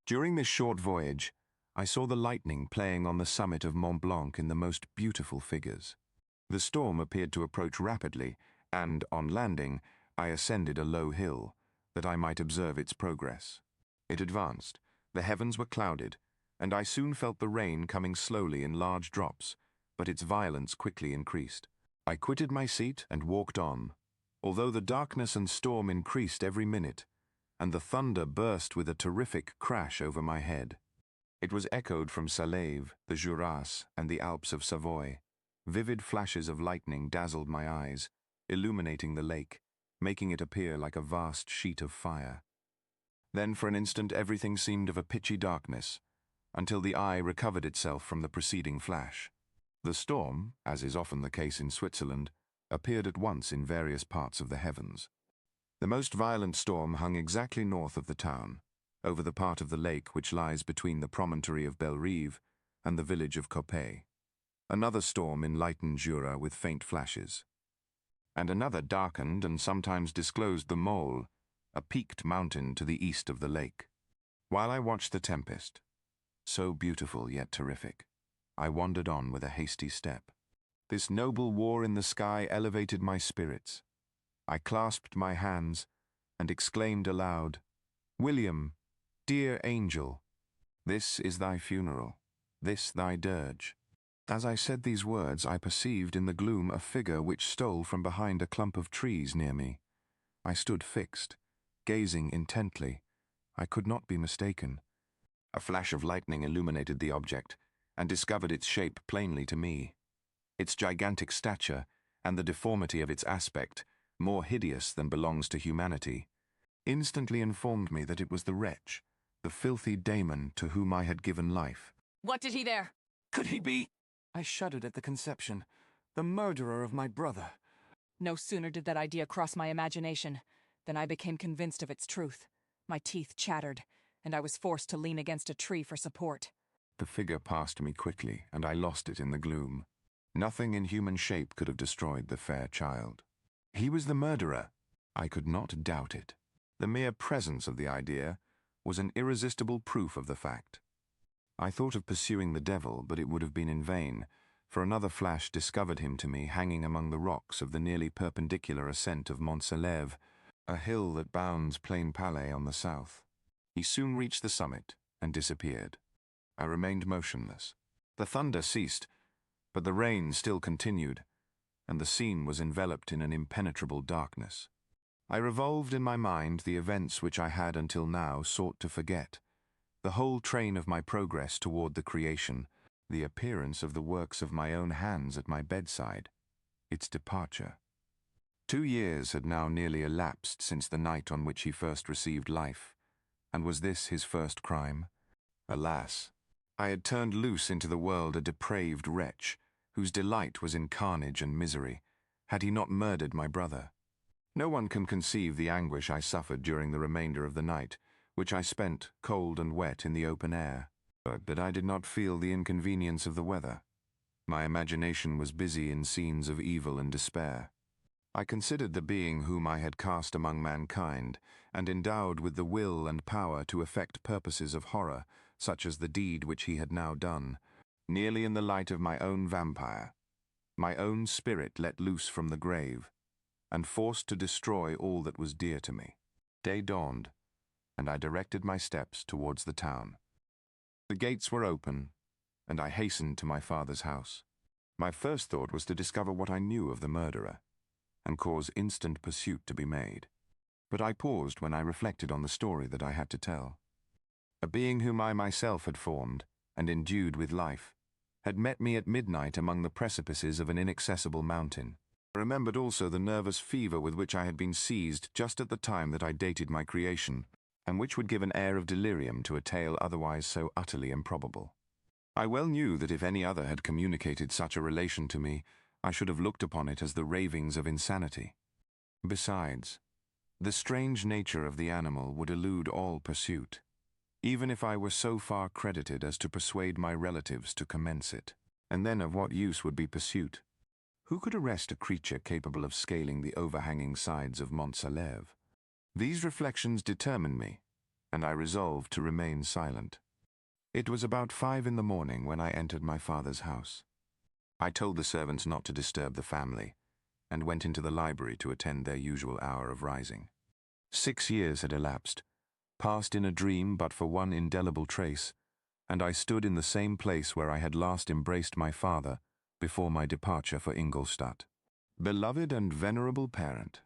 During this short voyage, I saw the lightning playing on the summit of Mont Blanc in the most beautiful figures. The storm appeared to approach rapidly, and, on landing, I ascended a low hill, that I might observe its progress. It advanced, the heavens were clouded, and I soon felt the rain coming slowly in large drops, but its violence quickly increased. I quitted my seat and walked on, although the darkness and storm increased every minute, and the thunder burst with a terrific crash over my head. It was echoed from Salève, the Jura, and the Alps of Savoy. Vivid flashes of lightning dazzled my eyes, illuminating the lake, making it appear like a vast sheet of fire. Then for an instant everything seemed of a pitchy darkness, until the eye recovered itself from the preceding flash. The storm, as is often the case in Switzerland, appeared at once in various parts of the heavens. The most violent storm hung exactly north of the town, over the part of the lake which lies between the promontory of Bellerive and the village of Coppet. Another storm enlightened Jura with faint flashes. And another darkened and sometimes disclosed the Mole, a peaked mountain to the east of the lake. While I watched the tempest, so beautiful yet terrific, I wandered on with a hasty step. This noble war in the sky elevated my spirits. I clasped my hands and exclaimed aloud, "William, dear angel, this is thy funeral, this thy dirge." As I said these words, I perceived in the gloom a figure which stole from behind a clump of trees near me. I stood fixed, gazing intently. I could not be mistaken. A flash of lightning illuminated the object, and discovered its shape plainly to me. Its gigantic stature, and the deformity of its aspect, more hideous than belongs to humanity, instantly informed me that it was the wretch, the filthy daemon to whom I had given life. What did he there? Could he be? I shuddered at the conception. The murderer of my brother. No sooner did that idea cross my imagination than I became convinced of its truth. My teeth chattered, and I was forced to lean against a tree for support. The figure passed me quickly, and I lost it in the gloom. Nothing in human shape could have destroyed the fair child. He was the murderer. I could not doubt it. The mere presence of the idea was an irresistible proof of the fact. I thought of pursuing the devil, but it would have been in vain, for another flash discovered him to me hanging among the rocks of the nearly perpendicular ascent of Mont Salève, a hill that bounds Plain Palais on the south. He soon reached the summit and disappeared. I remained motionless. The thunder ceased, but the rain still continued, and the scene was enveloped in an impenetrable darkness. I revolved in my mind the events which I had until now sought to forget, the whole train of my progress toward the creation, the appearance of the works of my own hands at my bedside, its departure. 2 years had now nearly elapsed since the night on which he first received life, and was this his first crime? Alas! I had turned loose into the world a depraved wretch, whose delight was in carnage and misery, had he not murdered my brother. No one can conceive the anguish I suffered during the remainder of the night, which I spent, cold and wet, in the open air. But I did not feel the inconvenience of the weather. My imagination was busy in scenes of evil and despair. I considered the being whom I had cast among mankind, and endowed with the will and power to effect purposes of horror, such as the deed which he had now done, nearly in the light of my own vampire, my own spirit let loose from the grave, and forced to destroy all that was dear to me. Day dawned, and I directed my steps towards the town. The gates were open, and I hastened to my father's house. My first thought was to discover what I knew of the murderer, and cause instant pursuit to be made. But I paused when I reflected on the story that I had to tell. A being whom I myself had formed, and endued with life, had met me at midnight among the precipices of an inaccessible mountain. I remembered also the nervous fever with which I had been seized just at the time that I dated my creation, and which would give an air of delirium to a tale otherwise so utterly improbable. I well knew that if any other had communicated such a relation to me, I should have looked upon it as the ravings of insanity. Besides, the strange nature of the animal would elude all pursuit, even if I were so far credited as to persuade my relatives to commence it. And then of what use would be pursuit? Who could arrest a creature capable of scaling the overhanging sides of Mont Salève? These reflections determined me, and I resolved to remain silent. It was about 5 in the morning when I entered my father's house. I told the servants not to disturb the family, and went into the library to attend their usual hour of rising. 6 years had elapsed, passed in a dream but for one indelible trace, and I stood in the same place where I had last embraced my father before my departure for Ingolstadt. Beloved and venerable parent,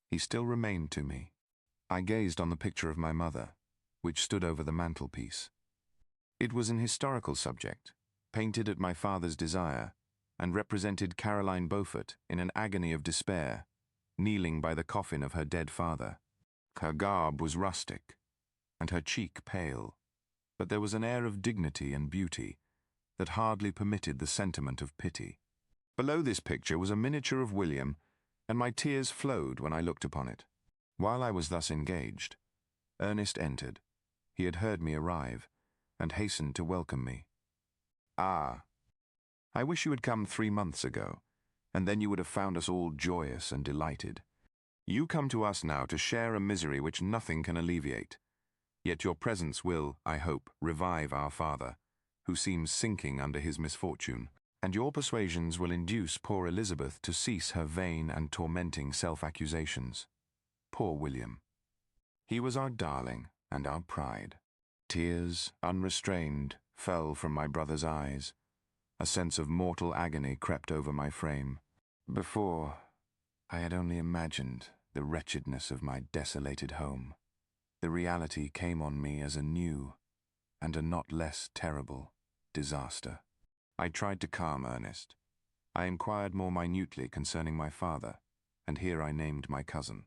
he still remained to me. I gazed on the picture of my mother, which stood over the mantelpiece. It was an historical subject, painted at my father's desire, and represented Caroline Beaufort in an agony of despair, kneeling by the coffin of her dead father. Her garb was rustic, and her cheek pale, but there was an air of dignity and beauty that hardly permitted the sentiment of pity. Below this picture was a miniature of William, and my tears flowed when I looked upon it. While I was thus engaged, Ernest entered. He had heard me arrive, and hastened to welcome me. "Ah, I wish you had come 3 months ago, and then you would have found us all joyous and delighted. You come to us now to share a misery which nothing can alleviate. Yet your presence will, I hope, revive our father, who seems sinking under his misfortune, and your persuasions will induce poor Elizabeth to cease her vain and tormenting self-accusations. Poor William. He was our darling and our pride." Tears, unrestrained, fell from my brother's eyes. A sense of mortal agony crept over my frame. Before, I had only imagined the wretchedness of my desolated home. The reality came on me as a new, and a not less terrible, disaster. I tried to calm Ernest. I inquired more minutely concerning my father, and here I named my cousin.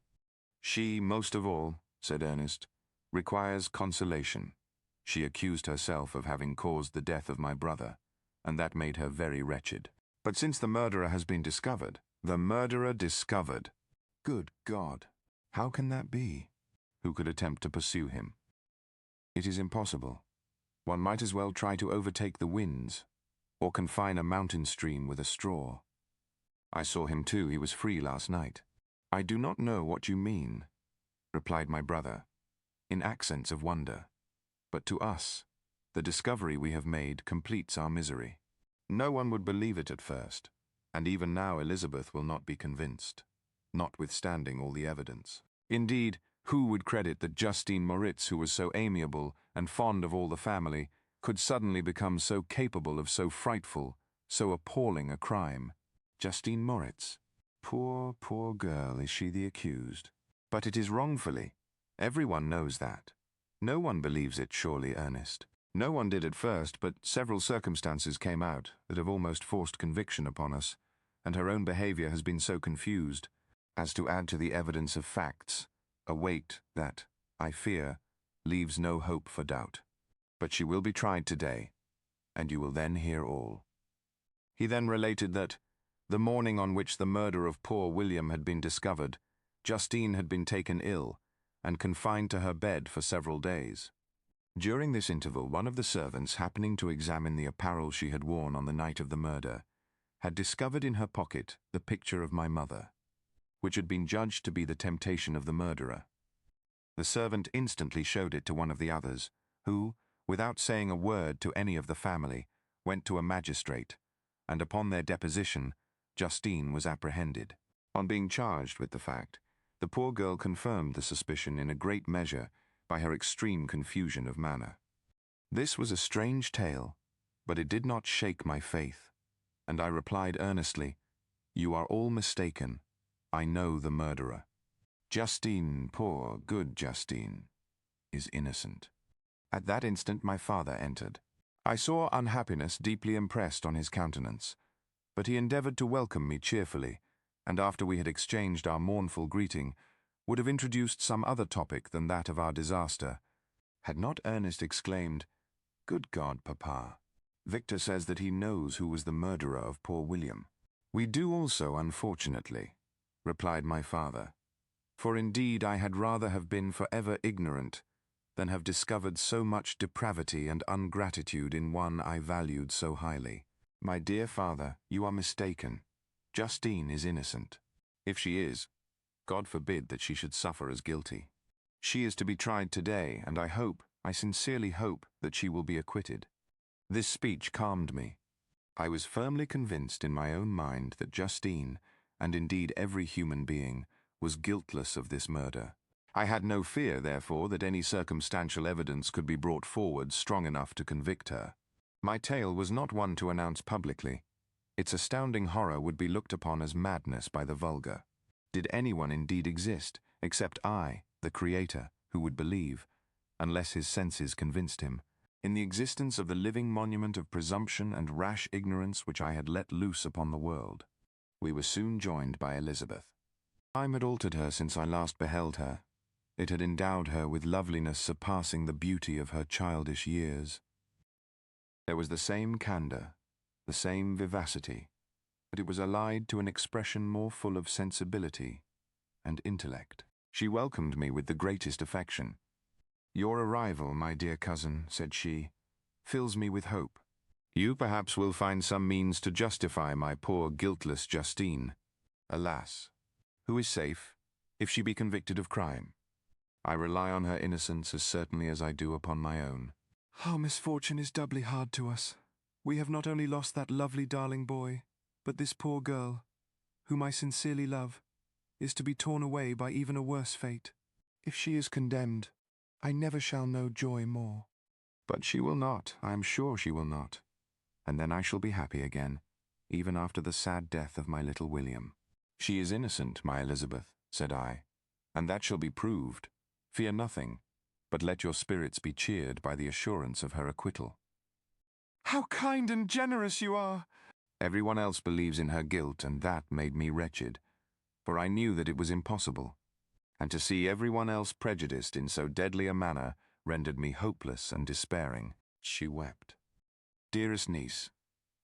"She, most of all," said Ernest, "requires consolation. She accused herself of having caused the death of my brother, and that made her very wretched. But since the murderer has been discovered, Good God, how can that be? Who could attempt to pursue him? It is impossible. One might as well try to overtake the winds, or confine a mountain stream with a straw. I saw him too, he was free last night." "I do not know what you mean," replied my brother, in accents of wonder. "But to us, the discovery we have made completes our misery. No one would believe it at first, and even now Elizabeth will not be convinced, notwithstanding all the evidence. Indeed, who would credit that Justine Moritz, who was so amiable and fond of all the family, could suddenly become so capable of so frightful, so appalling a crime? Justine Moritz. Poor, poor girl, is she the accused? But it is wrongfully. Everyone knows that. No one believes it, surely, Ernest. No one did at first, but several circumstances came out that have almost forced conviction upon us, and her own behavior has been so confused as to add to the evidence of facts a weight that, I fear, leaves no hope for doubt. But she will be tried today, and you will then hear all." He then related that, the morning on which the murder of poor William had been discovered, Justine had been taken ill and confined to her bed for several days. During this interval, one of the servants, happening to examine the apparel she had worn on the night of the murder, had discovered in her pocket the picture of my mother, which had been judged to be the temptation of the murderer. The servant instantly showed it to one of the others, who, without saying a word to any of the family, went to a magistrate, and upon their deposition, Justine was apprehended. On being charged with the fact, the poor girl confirmed the suspicion in a great measure by her extreme confusion of manner. This was a strange tale, but it did not shake my faith, and I replied earnestly, "You are all mistaken. I know the murderer. Justine, poor, good Justine, is innocent." At that instant my father entered. I saw unhappiness deeply impressed on his countenance, but he endeavored to welcome me cheerfully, and after we had exchanged our mournful greeting, would have introduced some other topic than that of our disaster, had not Ernest exclaimed, "Good God, Papa, Victor says that he knows who was the murderer of poor William." "We do also, unfortunately," replied my father, "for indeed I had rather have been forever ignorant than have discovered so much depravity and ungratitude in one I valued so highly. My dear father, you are mistaken. Justine is innocent. If she is, God forbid that she should suffer as guilty. She is to be tried today, and I sincerely hope, that she will be acquitted." This speech calmed me. I was firmly convinced in my own mind that Justine, and indeed every human being, was guiltless of this murder. I had no fear, therefore, that any circumstantial evidence could be brought forward strong enough to convict her. My tale was not one to announce publicly. Its astounding horror would be looked upon as madness by the vulgar. Did anyone indeed exist, except I, the Creator, who would believe, unless his senses convinced him, in the existence of the living monument of presumption and rash ignorance which I had let loose upon the world? We were soon joined by Elizabeth. Time had altered her since I last beheld her. It had endowed her with loveliness surpassing the beauty of her childish years. There was the same candor, the same vivacity, but it was allied to an expression more full of sensibility and intellect. She welcomed me with the greatest affection. "Your arrival, my dear cousin," said she, "fills me with hope. You perhaps will find some means to justify my poor guiltless Justine. Alas, who is safe, if she be convicted of crime? I rely on her innocence as certainly as I do upon my own." "Our misfortune is doubly hard to us. We have not only lost that lovely darling boy, but this poor girl, whom I sincerely love, is to be torn away by even a worse fate. If she is condemned, I never shall know joy more." "But she will not, I am sure she will not. And then I shall be happy again, even after the sad death of my little William." "She is innocent, my Elizabeth," said I, "and that shall be proved. Fear nothing, but let your spirits be cheered by the assurance of her acquittal." How kind and generous you are! Everyone else believes in her guilt, and that made me wretched, for I knew that it was impossible, and to see everyone else prejudiced in so deadly a manner rendered me hopeless and despairing. She wept. "Dearest niece,"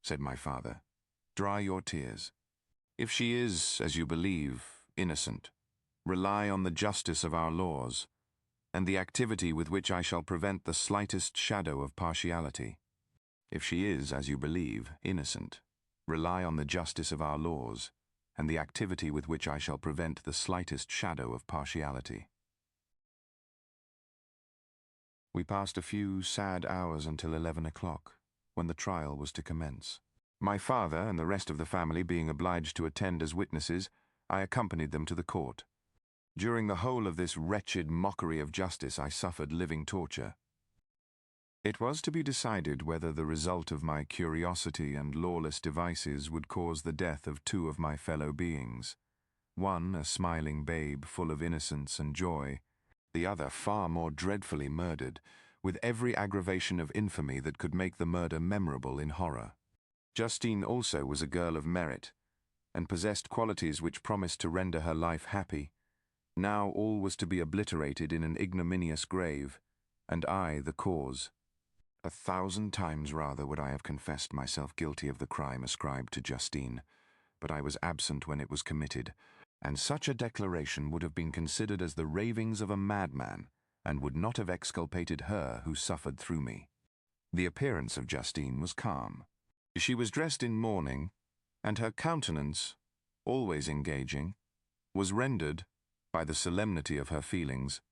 said my father, "dry your tears. If she is, as you believe, innocent, rely on the justice of our laws, and the activity with which I shall prevent the slightest shadow of partiality. If she is, as you believe, innocent, rely on the justice of our laws, and the activity with which I shall prevent the slightest shadow of partiality." We passed a few sad hours until 11 o'clock, when the trial was to commence. My father and the rest of the family being obliged to attend as witnesses, I accompanied them to the court. During the whole of this wretched mockery of justice I suffered living torture. It was to be decided whether the result of my curiosity and lawless devices would cause the death of two of my fellow beings, one a smiling babe full of innocence and joy, the other far more dreadfully murdered, with every aggravation of infamy that could make the murder memorable in horror. Justine also was a girl of merit, and possessed qualities which promised to render her life happy. Now all was to be obliterated in an ignominious grave, and I the cause. 1,000 times rather would I have confessed myself guilty of the crime ascribed to Justine, but I was absent when it was committed, and such a declaration would have been considered as the ravings of a madman, and would not have exculpated her who suffered through me. The appearance of Justine was calm. She was dressed in mourning, and her countenance, always engaging, was rendered, by the solemnity of her feelings,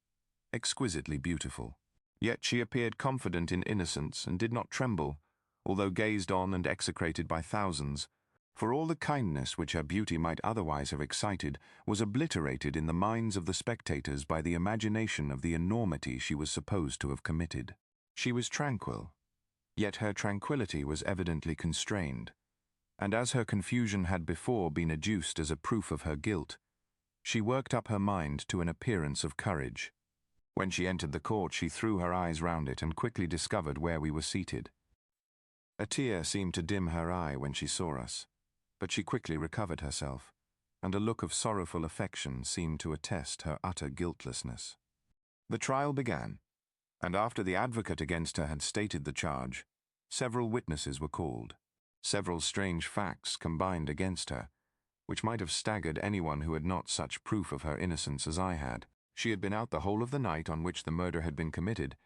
exquisitely beautiful. Yet she appeared confident in innocence and did not tremble, although gazed on and execrated by thousands, for all the kindness which her beauty might otherwise have excited was obliterated in the minds of the spectators by the imagination of the enormity she was supposed to have committed. She was tranquil, yet her tranquility was evidently constrained, and as her confusion had before been adduced as a proof of her guilt, she worked up her mind to an appearance of courage. When she entered the court, she threw her eyes round it and quickly discovered where we were seated. A tear seemed to dim her eye when she saw us, but she quickly recovered herself, and a look of sorrowful affection seemed to attest her utter guiltlessness. The trial began, and after the advocate against her had stated the charge, several witnesses were called. Several strange facts combined against her, which might have staggered anyone who had not such proof of her innocence as I had. She had been out the whole of the night on which the murder had been committed,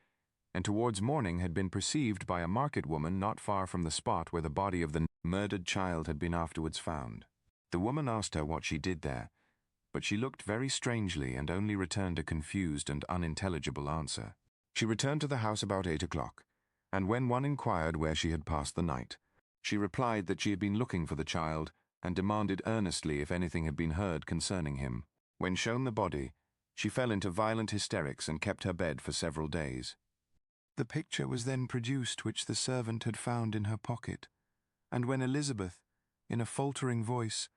and towards morning had been perceived by a market woman not far from the spot where the body of the murdered child had been afterwards found. The woman asked her what she did there, but she looked very strangely and only returned a confused and unintelligible answer. She returned to the house about 8 o'clock, and when one inquired where she had passed the night, she replied that she had been looking for the child and demanded earnestly if anything had been heard concerning him. When shown the body, she fell into violent hysterics and kept her bed for several days. The picture was then produced which the servant had found in her pocket, and when Elizabeth, in a faltering voice,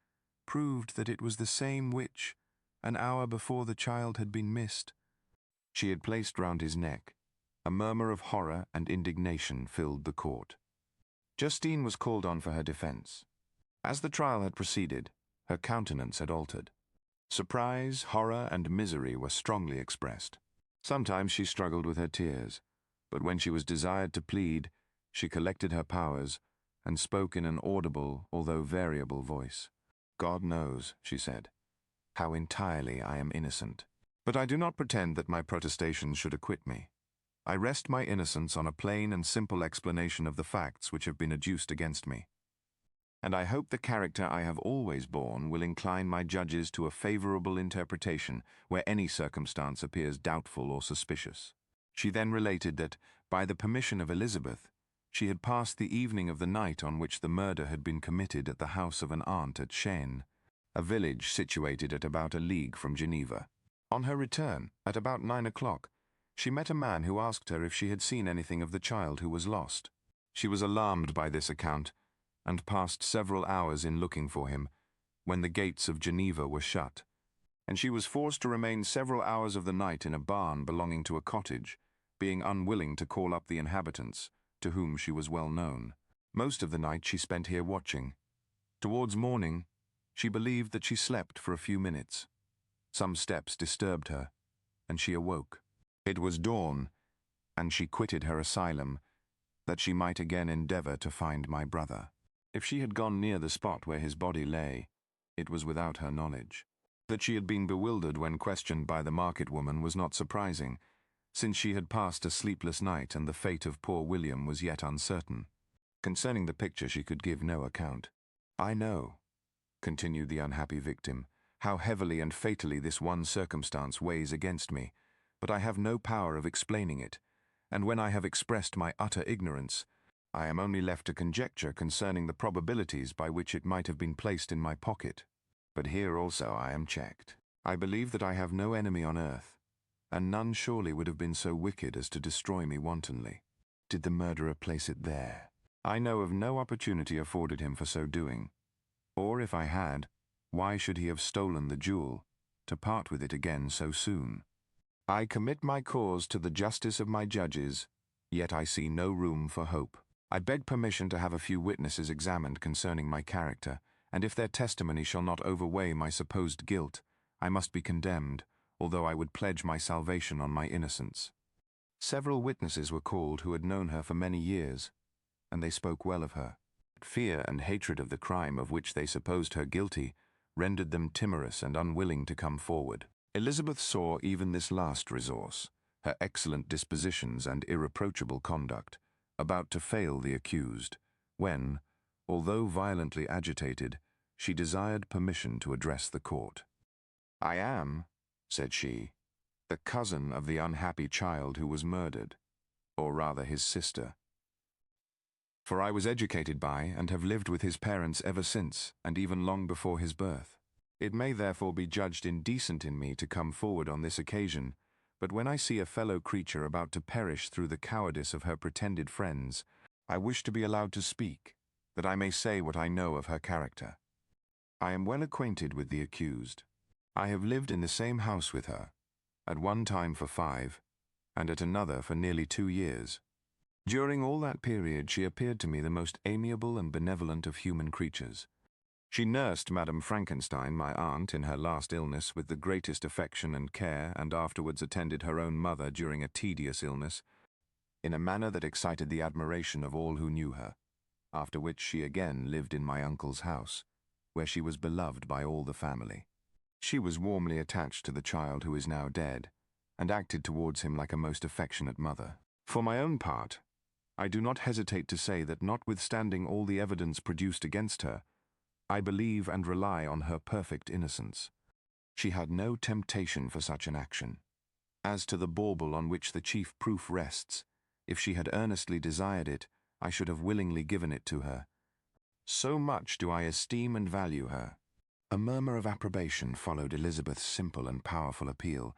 proved that it was the same which, an hour before the child had been missed, she had placed round his neck, a murmur of horror and indignation filled the court. Justine was called on for her defence. As the trial had proceeded, her countenance had altered. Surprise, horror, and misery were strongly expressed. Sometimes she struggled with her tears, but when she was desired to plead, she collected her powers and spoke in an audible, although variable voice. "God knows," she said, "how entirely I am innocent. But I do not pretend that my protestations should acquit me. I rest my innocence on a plain and simple explanation of the facts which have been adduced against me. And I hope the character I have always borne will incline my judges to a favourable interpretation where any circumstance appears doubtful or suspicious." She then related that, by the permission of Elizabeth, she had passed the evening of the night on which the murder had been committed at the house of an aunt at Chêne, a village situated at about a league from Geneva. On her return, at about 9 o'clock, she met a man who asked her if she had seen anything of the child who was lost. She was alarmed by this account, and passed several hours in looking for him, when the gates of Geneva were shut, and she was forced to remain several hours of the night in a barn belonging to a cottage, being unwilling to call up the inhabitants, to whom she was well known. Most of the night she spent here watching. Towards morning, she believed that she slept for a few minutes. Some steps disturbed her, and she awoke. It was dawn, and she quitted her asylum, that she might again endeavour to find my brother. If she had gone near the spot where his body lay, it was without her knowledge. That she had been bewildered when questioned by the market woman was not surprising, since she had passed a sleepless night and the fate of poor William was yet uncertain. Concerning the picture she could give no account. "I know," continued the unhappy victim, "how heavily and fatally this one circumstance weighs against me, but I have no power of explaining it, and when I have expressed my utter ignorance, I am only left to conjecture concerning the probabilities by which it might have been placed in my pocket. But here also I am checked. I believe that I have no enemy on earth, and none surely would have been so wicked as to destroy me wantonly. Did the murderer place it there? I know of no opportunity afforded him for so doing. Or if I had, why should he have stolen the jewel, to part with it again so soon? I commit my cause to the justice of my judges, yet I see no room for hope. I beg permission to have a few witnesses examined concerning my character, and if their testimony shall not overweigh my supposed guilt, I must be condemned, although I would pledge my salvation on my innocence. Several witnesses were called who had known her for many years, and they spoke well of her. Fear and hatred of the crime of which they supposed her guilty rendered them timorous and unwilling to come forward. Elizabeth saw even this last resource, her excellent dispositions and irreproachable conduct, about to fail the accused, when, although violently agitated, she desired permission to address the court. "I am," said she, "the cousin of the unhappy child who was murdered, or rather his sister. For I was educated by and have lived with his parents ever since, and even long before his birth. It may therefore be judged indecent in me to come forward on this occasion, But when I see a fellow creature about to perish through the cowardice of her pretended friends, I wish to be allowed to speak, that I may say what I know of her character. I am well acquainted with the accused. I have lived in the same house with her, at one time for 5, and at another for nearly 2 years. During all that period she appeared to me the most amiable and benevolent of human creatures. She nursed Madame Frankenstein, my aunt, in her last illness with the greatest affection and care, and afterwards attended her own mother during a tedious illness, in a manner that excited the admiration of all who knew her, after which she again lived in my uncle's house, where she was beloved by all the family. She was warmly attached to the child who is now dead, and acted towards him like a most affectionate mother. For my own part, I do not hesitate to say that notwithstanding all the evidence produced against her, I believe and rely on her perfect innocence. She had no temptation for such an action. As to the bauble on which the chief proof rests, if she had earnestly desired it, I should have willingly given it to her. So much do I esteem and value her. A murmur of approbation followed Elizabeth's simple and powerful appeal,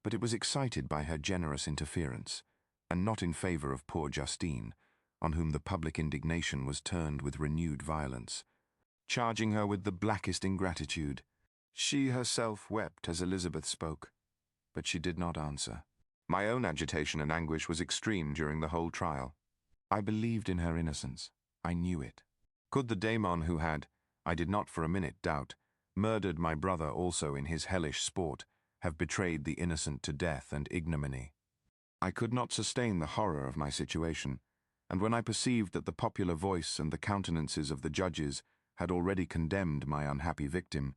but it was excited by her generous interference, and not in favor of poor Justine, on whom the public indignation was turned with renewed violence. Charging her with the blackest ingratitude, she herself wept as Elizabeth spoke, but she did not answer. My own agitation and anguish was extreme during the whole trial. I believed in her innocence. I knew it. Could the daemon who had, I did not for a minute doubt, murdered my brother also in his hellish sport, have betrayed the innocent to death and ignominy? I could not sustain the horror of my situation, and when I perceived that the popular voice and the countenances of the judges had already condemned my unhappy victim,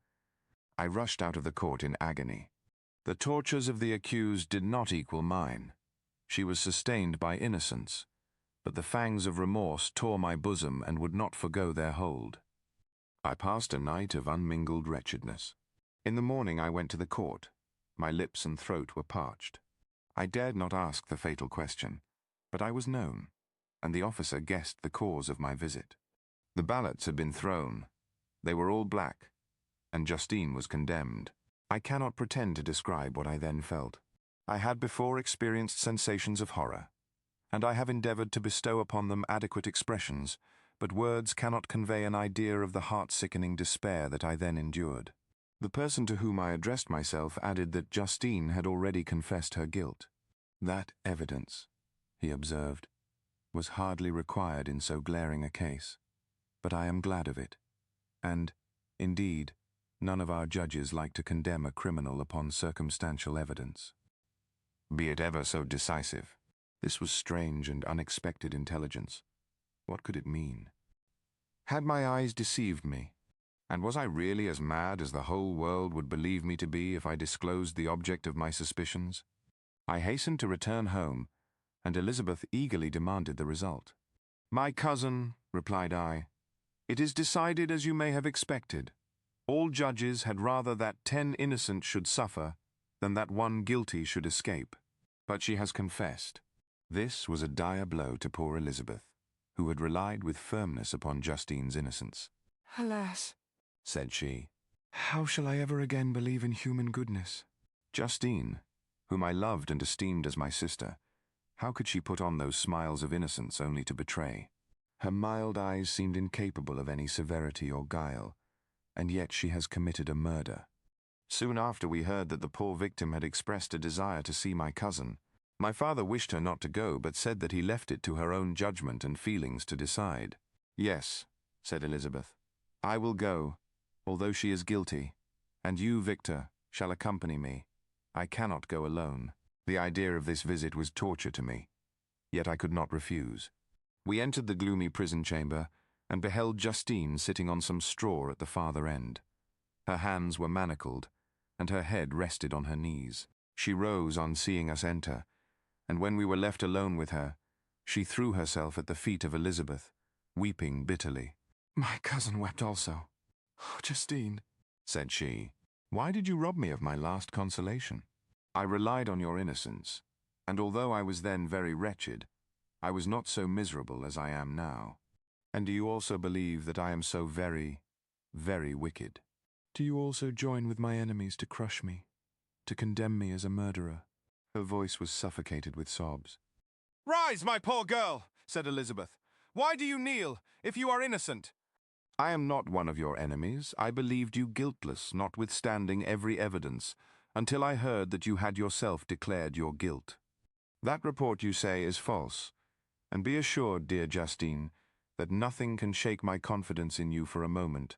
I rushed out of the court in agony. The tortures of the accused did not equal mine. She was sustained by innocence, but the fangs of remorse tore my bosom and would not forgo their hold. I passed a night of unmingled wretchedness. In the morning I went to the court. My lips and throat were parched. I dared not ask the fatal question, but I was known, and the officer guessed the cause of my visit. The ballots had been thrown. They were all black, and Justine was condemned. I cannot pretend to describe what I then felt. I had before experienced sensations of horror, and I have endeavored to bestow upon them adequate expressions, but words cannot convey an idea of the heart-sickening despair that I then endured. The person to whom I addressed myself added that Justine had already confessed her guilt. That evidence, he observed, was hardly required in so glaring a case, but I am glad of it, and, indeed, none of our judges like to condemn a criminal upon circumstantial evidence, be it ever so decisive. This was strange and unexpected intelligence. What could it mean? Had my eyes deceived me? And was I really as mad as the whole world would believe me to be if I disclosed the object of my suspicions? I hastened to return home, and Elizabeth eagerly demanded the result. "My cousin," replied I, "it is decided as you may have expected. All judges had rather that 10 innocent should suffer than that 1 guilty should escape. But she has confessed." This was a dire blow to poor Elizabeth, who had relied with firmness upon Justine's innocence. "Alas," said she, "how shall I ever again believe in human goodness?" Justine, whom I loved and esteemed as my sister, how could she put on those smiles of innocence only to betray? Her mild eyes seemed incapable of any severity or guile, and yet she has committed a murder. Soon after we heard that the poor victim had expressed a desire to see my cousin. My father wished her not to go, but said that he left it to her own judgment and feelings to decide. "Yes," said Elizabeth, "I will go, although she is guilty, and you, Victor, shall accompany me. I cannot go alone." The idea of this visit was torture to me, yet I could not refuse. We entered the gloomy prison chamber, and beheld Justine sitting on some straw at the farther end. Her hands were manacled, and her head rested on her knees. She rose on seeing us enter, and when we were left alone with her, she threw herself at the feet of Elizabeth, weeping bitterly. "My cousin wept also. Oh, Justine," said she, "why did you rob me of my last consolation? I relied on your innocence, and although I was then very wretched, I was not so miserable as I am now. And do you also believe that I am so very, very wicked? Do you also join with my enemies to crush me, to condemn me as a murderer?" Her voice was suffocated with sobs. "Rise, my poor girl," said Elizabeth. "Why do you kneel, if you are innocent?" I am not one of your enemies. I believed you guiltless, notwithstanding every evidence, until I heard that you had yourself declared your guilt. That report, you say, is false. And be assured, dear Justine, that nothing can shake my confidence in you for a moment,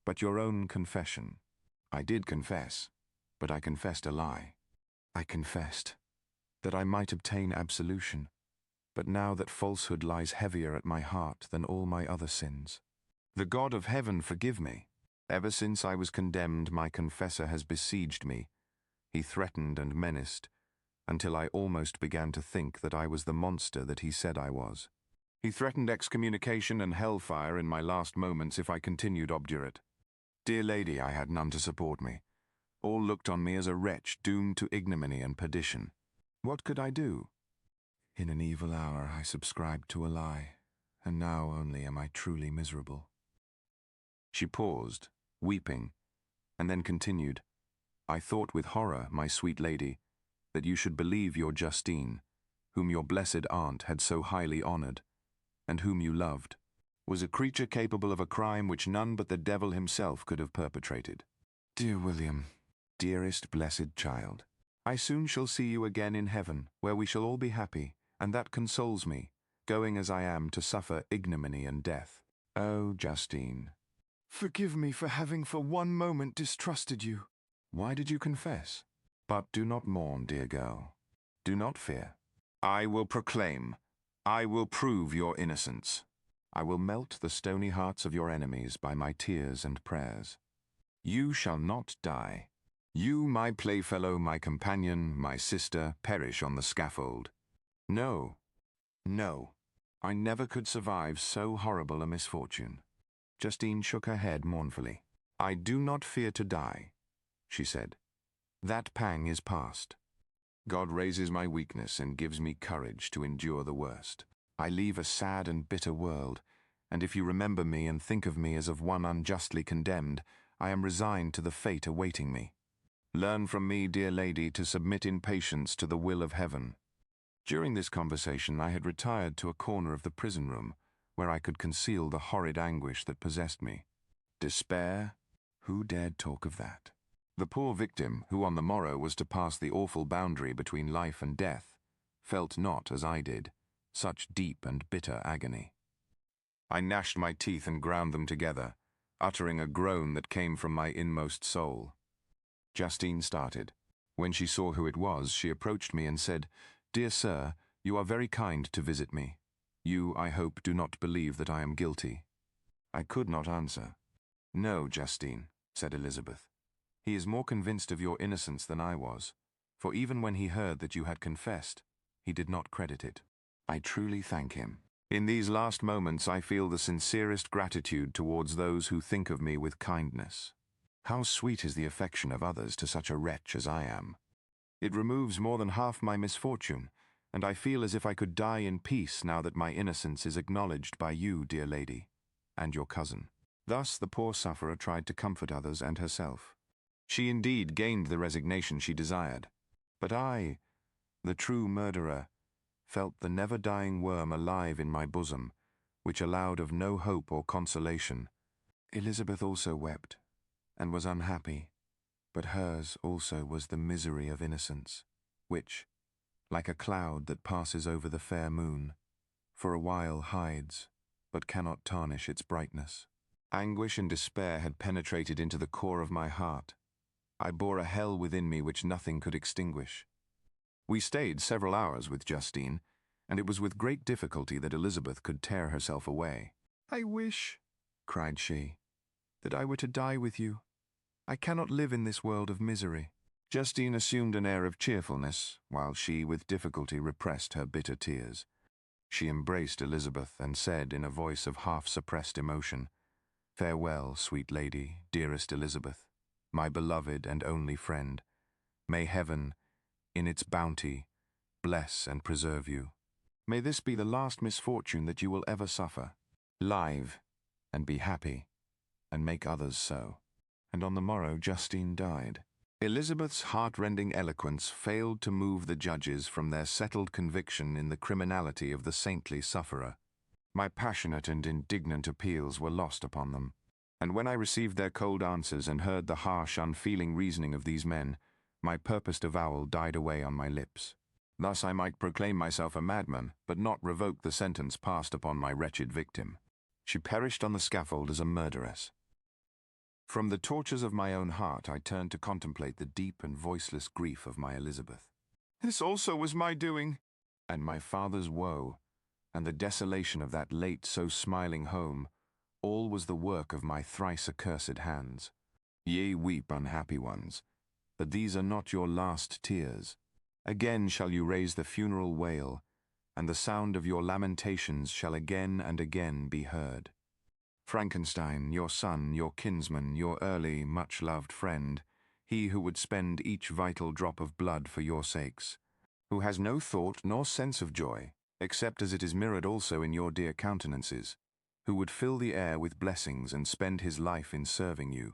but your own confession. I did confess, but I confessed a lie. I confessed that I might obtain absolution, but now that falsehood lies heavier at my heart than all my other sins. The God of heaven forgive me. Ever since I was condemned, my confessor has besieged me. He threatened and menaced, until I almost began to think that I was the monster that he said I was. He threatened excommunication and hellfire in my last moments if I continued obdurate. Dear lady, I had none to support me. All looked on me as a wretch doomed to ignominy and perdition. What could I do? In an evil hour I subscribed to a lie, and now only am I truly miserable. She paused, weeping, and then continued, I thought with horror, my sweet lady, that you should believe your Justine, whom your blessed aunt had so highly honoured, and whom you loved, was a creature capable of a crime which none but the devil himself could have perpetrated. Dear William, dearest blessed child, I soon shall see you again in heaven, where we shall all be happy, and that consoles me, going as I am to suffer ignominy and death. Oh, Justine, forgive me for having for one moment distrusted you. Why did you confess? But do not mourn, dear girl. Do not fear. I will proclaim, I will prove your innocence. I will melt the stony hearts of your enemies by my tears and prayers. You shall not die. You, my playfellow, my companion, my sister, perish on the scaffold. No, no, I never could survive so horrible a misfortune. Justine shook her head mournfully. I do not fear to die, she said. That pang is past. God raises my weakness and gives me courage to endure the worst. I leave a sad and bitter world, and if you remember me and think of me as of one unjustly condemned, I am resigned to the fate awaiting me. Learn from me, dear lady, to submit in patience to the will of heaven. During this conversation I had retired to a corner of the prison room, where I could conceal the horrid anguish that possessed me. Despair? Who dared talk of that? The poor victim, who on the morrow was to pass the awful boundary between life and death, felt not, as I did, such deep and bitter agony. I gnashed my teeth and ground them together, uttering a groan that came from my inmost soul. Justine started. When she saw who it was, she approached me and said, Dear sir, you are very kind to visit me. You, I hope, do not believe that I am guilty. I could not answer. No, Justine, said Elizabeth. He is more convinced of your innocence than I was, for even when he heard that you had confessed, he did not credit it. I truly thank him. In these last moments I feel the sincerest gratitude towards those who think of me with kindness. How sweet is the affection of others to such a wretch as I am. It removes more than half my misfortune, and I feel as if I could die in peace now that my innocence is acknowledged by you, dear lady, and your cousin. Thus the poor sufferer tried to comfort others and herself. She indeed gained the resignation she desired, but I, the true murderer, felt the never-dying worm alive in my bosom, which allowed of no hope or consolation. Elizabeth also wept, and was unhappy, but hers also was the misery of innocence, which, like a cloud that passes over the fair moon, for a while hides, but cannot tarnish its brightness. Anguish and despair had penetrated into the core of my heart. I bore a hell within me which nothing could extinguish. We stayed several hours with Justine, and it was with great difficulty that Elizabeth could tear herself away. I wish, cried she, that I were to die with you. I cannot live in this world of misery. Justine assumed an air of cheerfulness, while she with difficulty repressed her bitter tears. She embraced Elizabeth and said in a voice of half-suppressed emotion, Farewell, sweet lady, dearest Elizabeth, my beloved and only friend. May heaven, in its bounty, bless and preserve you. May this be the last misfortune that you will ever suffer. Live, and be happy, and make others so. And on the morrow Justine died. Elizabeth's heart-rending eloquence failed to move the judges from their settled conviction in the criminality of the saintly sufferer. My passionate and indignant appeals were lost upon them, and when I received their cold answers and heard the harsh, unfeeling reasoning of these men, my purposed avowal died away on my lips. Thus I might proclaim myself a madman, but not revoke the sentence passed upon my wretched victim. She perished on the scaffold as a murderess. From the tortures of my own heart, I turned to contemplate the deep and voiceless grief of my Elizabeth. This also was my doing. And my father's woe, and the desolation of that late so smiling home, all was the work of my thrice accursed hands. Ye weep, unhappy ones, but these are not your last tears. Again shall you raise the funeral wail, and the sound of your lamentations shall again and again be heard. Frankenstein, your son, your kinsman, your early, much-loved friend, he who would spend each vital drop of blood for your sakes, who has no thought nor sense of joy, except as it is mirrored also in your dear countenances, who would fill the air with blessings and spend his life in serving you.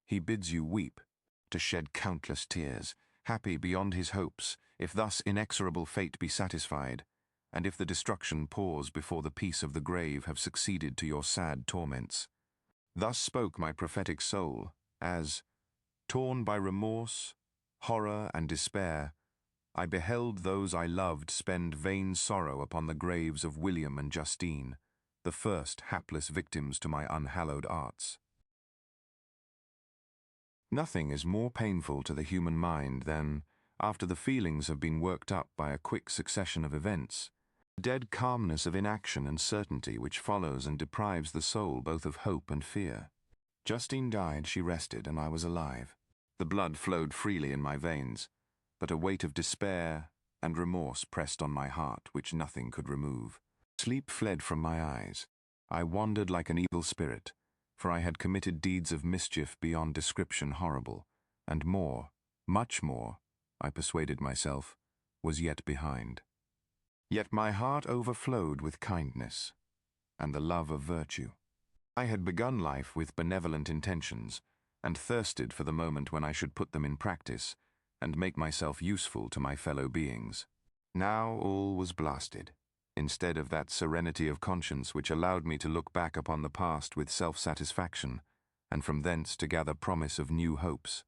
He bids you weep, to shed countless tears, happy beyond his hopes, if thus inexorable fate be satisfied, and if the destruction pause before the peace of the grave have succeeded to your sad torments. Thus spoke my prophetic soul, as, torn by remorse, horror, and despair, I beheld those I loved spend vain sorrow upon the graves of William and Justine, the first hapless victims to my unhallowed arts. Nothing is more painful to the human mind than, after the feelings have been worked up by a quick succession of events, the dead calmness of inaction and certainty which follows and deprives the soul both of hope and fear. Justine died, she rested, and I was alive. The blood flowed freely in my veins, but a weight of despair and remorse pressed on my heart which nothing could remove. Sleep fled from my eyes. I wandered like an evil spirit, for I had committed deeds of mischief beyond description horrible, and more, much more, I persuaded myself, was yet behind. Yet my heart overflowed with kindness and the love of virtue. I had begun life with benevolent intentions, and thirsted for the moment when I should put them in practice, and make myself useful to my fellow beings. Now all was blasted. Instead of that serenity of conscience which allowed me to look back upon the past with self-satisfaction, and from thence to gather promise of new hopes,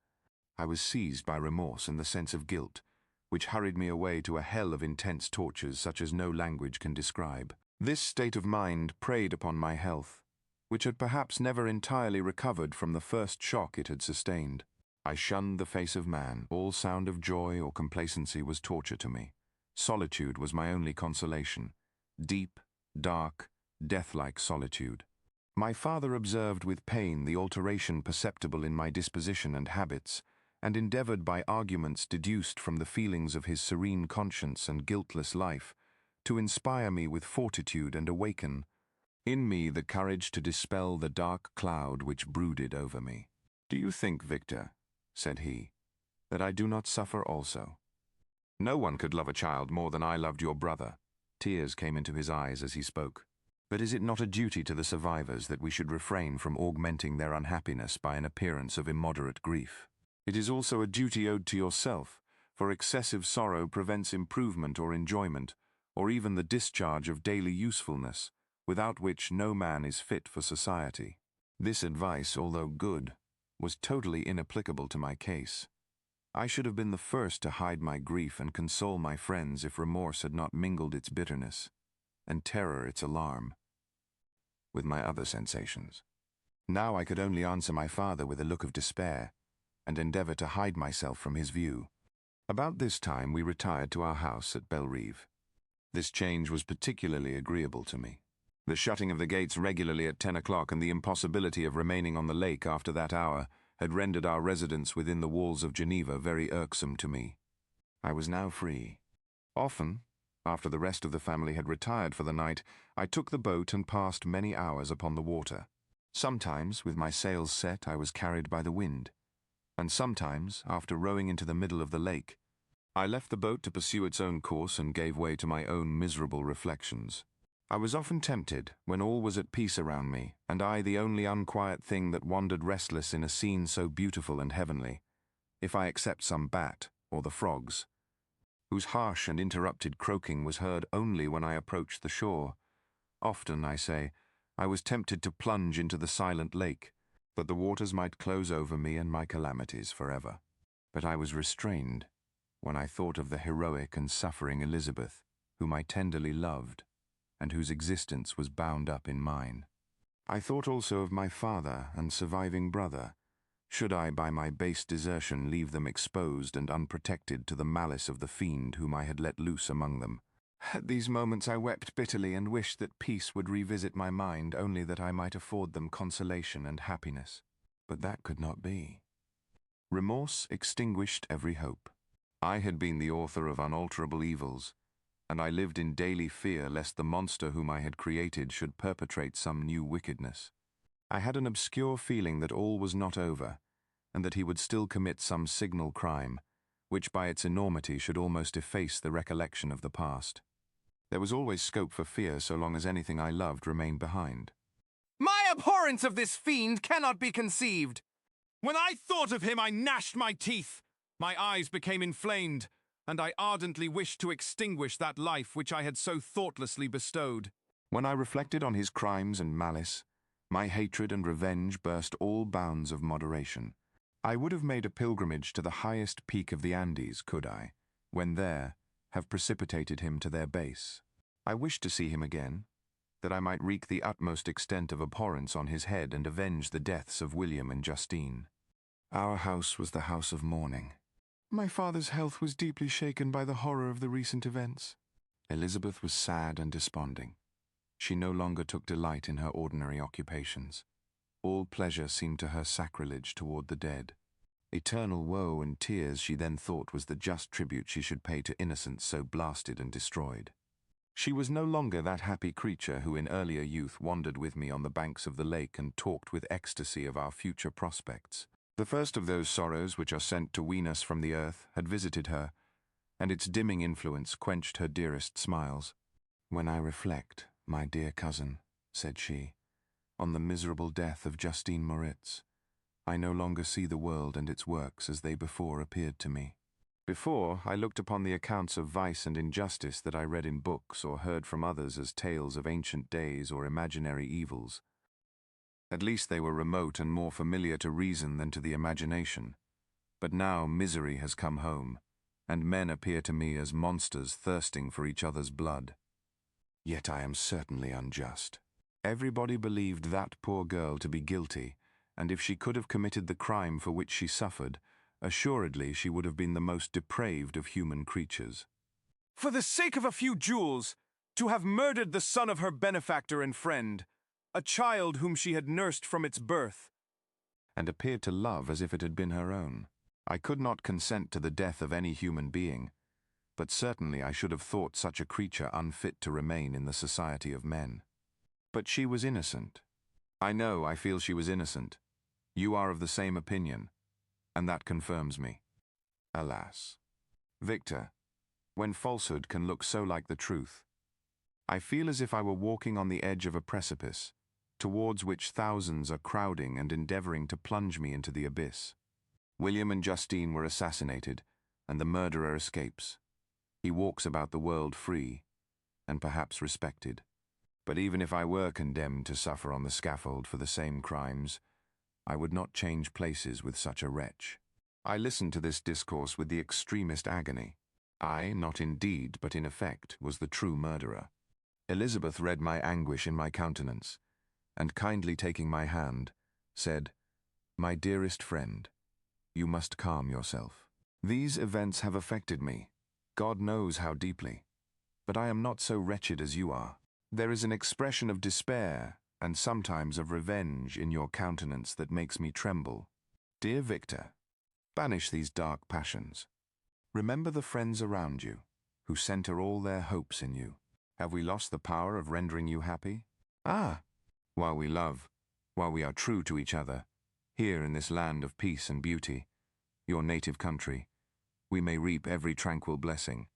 I was seized by remorse and the sense of guilt, which hurried me away to a hell of intense tortures such as no language can describe. This state of mind preyed upon my health, which had perhaps never entirely recovered from the first shock it had sustained. I shunned the face of man. All sound of joy or complacency was torture to me. Solitude was my only consolation. Deep, dark, death-like solitude. My father observed with pain the alteration perceptible in my disposition and habits, and endeavored by arguments deduced from the feelings of his serene conscience and guiltless life to inspire me with fortitude and awaken in me the courage to dispel the dark cloud which brooded over me. "Do you think, Victor," said he, "that I do not suffer also? No one could love a child more than I loved your brother." Tears came into his eyes as he spoke. "But is it not a duty to the survivors that we should refrain from augmenting their unhappiness by an appearance of immoderate grief? It is also a duty owed to yourself, for excessive sorrow prevents improvement or enjoyment, or even the discharge of daily usefulness, without which no man is fit for society." This advice, although good, was totally inapplicable to my case. I should have been the first to hide my grief and console my friends if remorse had not mingled its bitterness, and terror its alarm, with my other sensations. Now I could only answer my father with a look of despair, and endeavor to hide myself from his view. About this time we retired to our house at Bellerive. This change was particularly agreeable to me. The shutting of the gates regularly at 10 o'clock and the impossibility of remaining on the lake after that hour had rendered our residence within the walls of Geneva very irksome to me. I was now free. Often, after the rest of the family had retired for the night, I took the boat and passed many hours upon the water. Sometimes, with my sails set, I was carried by the wind, and sometimes, after rowing into the middle of the lake, I left the boat to pursue its own course and gave way to my own miserable reflections. I was often tempted, when all was at peace around me, and I the only unquiet thing that wandered restless in a scene so beautiful and heavenly, if I except some bat or the frogs, whose harsh and interrupted croaking was heard only when I approached the shore. Often, I say, I was tempted to plunge into the silent lake, that the waters might close over me and my calamities forever. But I was restrained when I thought of the heroic and suffering Elizabeth, whom I tenderly loved, and whose existence was bound up in mine. I thought also of my father and surviving brother. Should I, by my base desertion, leave them exposed and unprotected to the malice of the fiend whom I had let loose among them? At these moments I wept bitterly and wished that peace would revisit my mind, only that I might afford them consolation and happiness. But that could not be. Remorse extinguished every hope. I had been the author of unalterable evils, and I lived in daily fear lest the monster whom I had created should perpetrate some new wickedness. I had an obscure feeling that all was not over, and that he would still commit some signal crime, which by its enormity should almost efface the recollection of the past. There was always scope for fear so long as anything I loved remained behind. My abhorrence of this fiend cannot be conceived. When I thought of him, I gnashed my teeth. My eyes became inflamed, and I ardently wished to extinguish that life which I had so thoughtlessly bestowed. When I reflected on his crimes and malice, my hatred and revenge burst all bounds of moderation. I would have made a pilgrimage to the highest peak of the Andes, could I, when there, have precipitated him to their base. I wished to see him again, that I might wreak the utmost extent of abhorrence on his head and avenge the deaths of William and Justine. Our house was the house of mourning. My father's health was deeply shaken by the horror of the recent events. Elizabeth was sad and desponding. She no longer took delight in her ordinary occupations. All pleasure seemed to her sacrilege toward the dead. Eternal woe and tears she then thought was the just tribute she should pay to innocence so blasted and destroyed. She was no longer that happy creature who in earlier youth wandered with me on the banks of the lake and talked with ecstasy of our future prospects. The first of those sorrows which are sent to wean us from the earth had visited her, and its dimming influence quenched her dearest smiles. When I reflect, my dear cousin, said she, on the miserable death of Justine Moritz, I no longer see the world and its works as they before appeared to me. Before, I looked upon the accounts of vice and injustice that I read in books or heard from others as tales of ancient days or imaginary evils. At least they were remote and more familiar to reason than to the imagination. But now misery has come home, and men appear to me as monsters thirsting for each other's blood. Yet I am certainly unjust. Everybody believed that poor girl to be guilty, and if she could have committed the crime for which she suffered, assuredly she would have been the most depraved of human creatures. For the sake of a few jewels, to have murdered the son of her benefactor and friend, a child whom she had nursed from its birth, and appeared to love as if it had been her own. I could not consent to the death of any human being, but certainly I should have thought such a creature unfit to remain in the society of men. But she was innocent. I feel she was innocent. You are of the same opinion, and that confirms me. Alas. Victor, when falsehood can look so like the truth, I feel as if I were walking on the edge of a precipice, towards which thousands are crowding and endeavoring to plunge me into the abyss. William and Justine were assassinated, and the murderer escapes. He walks about the world free, and perhaps respected. But even if I were condemned to suffer on the scaffold for the same crimes, I would not change places with such a wretch. I listened to this discourse with the extremest agony. I, not in deed, but in effect, was the true murderer. Elizabeth read my anguish in my countenance, and kindly taking my hand, said, "My dearest friend, you must calm yourself. These events have affected me, God knows how deeply, but I am not so wretched as you are. There is an expression of despair and sometimes of revenge in your countenance that makes me tremble. Dear Victor, banish these dark passions. Remember the friends around you, who center all their hopes in you. Have we lost the power of rendering you happy? Ah! While we love, while we are true to each other, here in this land of peace and beauty, your native country, we may reap every tranquil blessing.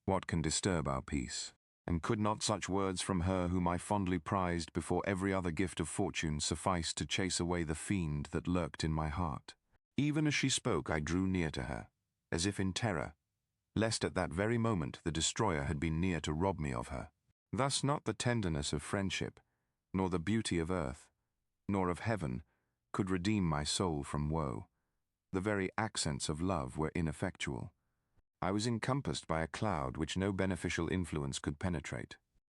What can disturb our peace? And could not such words from her whom I fondly prized before every other gift of fortune suffice to chase away the fiend that lurked in my heart? Even as she spoke, I drew near to her, as if in terror, lest at that very moment the destroyer had been near to rob me of her. Thus not the tenderness of friendship, nor the beauty of earth, nor of heaven, could redeem my soul from woe. The very accents of love were ineffectual. I was encompassed by a cloud which no beneficial influence could penetrate.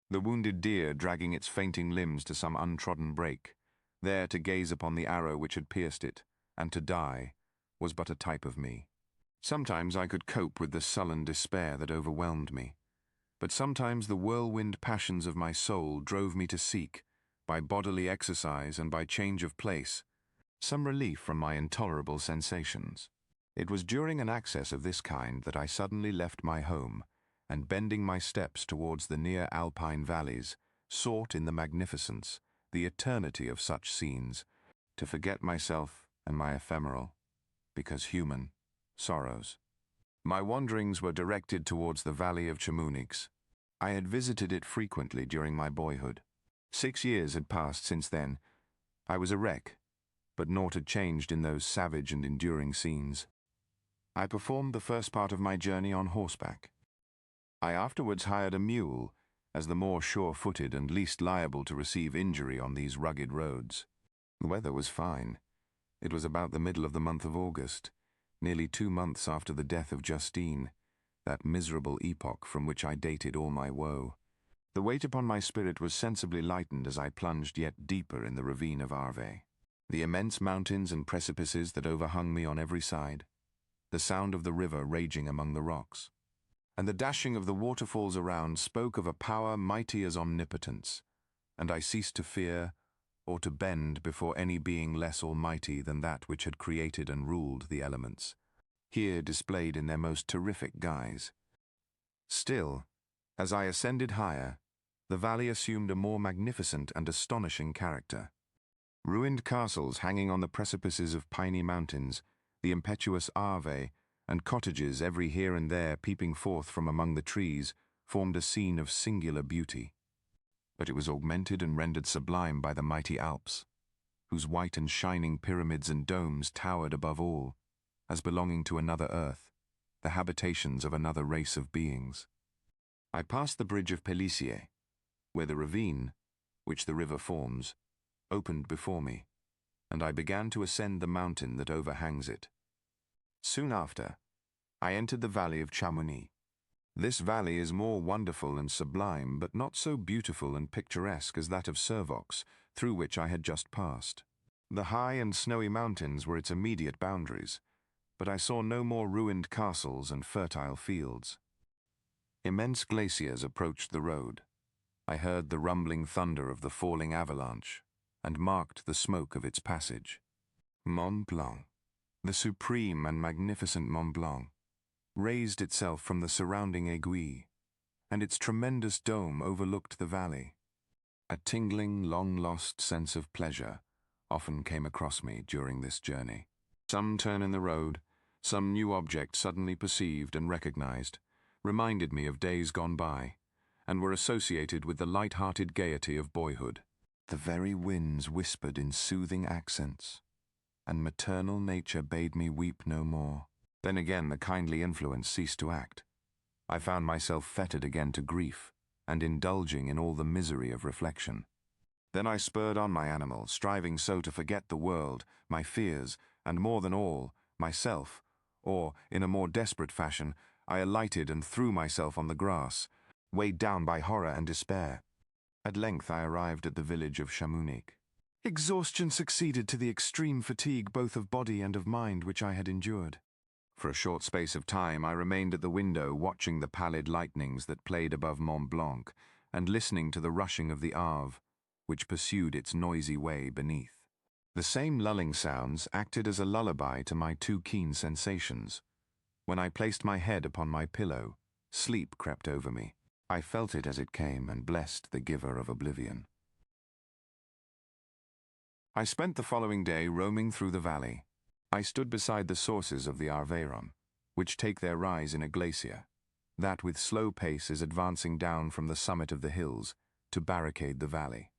The wounded deer dragging its fainting limbs to some untrodden brake, there to gaze upon the arrow which had pierced it, and to die, was but a type of me. Sometimes I could cope with the sullen despair that overwhelmed me, but sometimes the whirlwind passions of my soul drove me to seek, by bodily exercise and by change of place, some relief from my intolerable sensations. It was during an access of this kind that I suddenly left my home, and bending my steps towards the near alpine valleys, sought in the magnificence, the eternity of such scenes, to forget myself and my ephemeral, because human, sorrows. My wanderings were directed towards the valley of Chamonix. I had visited it frequently during my boyhood. 6 years had passed since then. I was a wreck, but naught had changed in those savage and enduring scenes. I performed the first part of my journey on horseback. I afterwards hired a mule, as the more sure-footed and least liable to receive injury on these rugged roads. The weather was fine. It was about the middle of the month of August, nearly 2 months after the death of Justine, that miserable epoch from which I dated all my woe. The weight upon my spirit was sensibly lightened as I plunged yet deeper in the ravine of Arve. The immense mountains and precipices that overhung me on every side, the sound of the river raging among the rocks, and the dashing of the waterfalls around spoke of a power mighty as omnipotence, and I ceased to fear or to bend before any being less almighty than that which had created and ruled the elements, here displayed in their most terrific guise. Still, as I ascended higher, the valley assumed a more magnificent and astonishing character. Ruined castles hanging on the precipices of piny mountains, the impetuous Arve, and cottages every here and there peeping forth from among the trees, formed a scene of singular beauty. But it was augmented and rendered sublime by the mighty Alps, whose white and shining pyramids and domes towered above all, as belonging to another earth, the habitations of another race of beings. I passed the bridge of Pélissier, where the ravine, which the river forms, opened before me, and I began to ascend the mountain that overhangs it. Soon after, I entered the valley of Chamonix. This valley is more wonderful and sublime, but not so beautiful and picturesque as that of Servox, through which I had just passed. The high and snowy mountains were its immediate boundaries, but I saw no more ruined castles and fertile fields. Immense glaciers approached the road. I heard the rumbling thunder of the falling avalanche, and marked the smoke of its passage. Mont Blanc, the supreme and magnificent Mont Blanc, raised itself from the surrounding aiguilles, and its tremendous dome overlooked the valley. A tingling, long-lost sense of pleasure often came across me during this journey. Some turn in the road, some new object suddenly perceived and recognized, reminded me of days gone by, and were associated with the light-hearted gaiety of boyhood. The very winds whispered in soothing accents, and maternal nature bade me weep no more. Then again the kindly influence ceased to act. I found myself fettered again to grief, and indulging in all the misery of reflection. Then I spurred on my animal, striving so to forget the world, my fears, and more than all, myself, or, in a more desperate fashion, I alighted and threw myself on the grass, weighed down by horror and despair. At length I arrived at the village of Chamonix. Exhaustion succeeded to the extreme fatigue both of body and of mind which I had endured. For a short space of time I remained at the window watching the pallid lightnings that played above Mont Blanc, and listening to the rushing of the Arve, which pursued its noisy way beneath. The same lulling sounds acted as a lullaby to my too keen sensations. When I placed my head upon my pillow, sleep crept over me. I felt it as it came and blessed the giver of oblivion. I spent the following day roaming through the valley. I stood beside the sources of the Arveyron, which take their rise in a glacier, that with slow pace is advancing down from the summit of the hills to barricade the valley.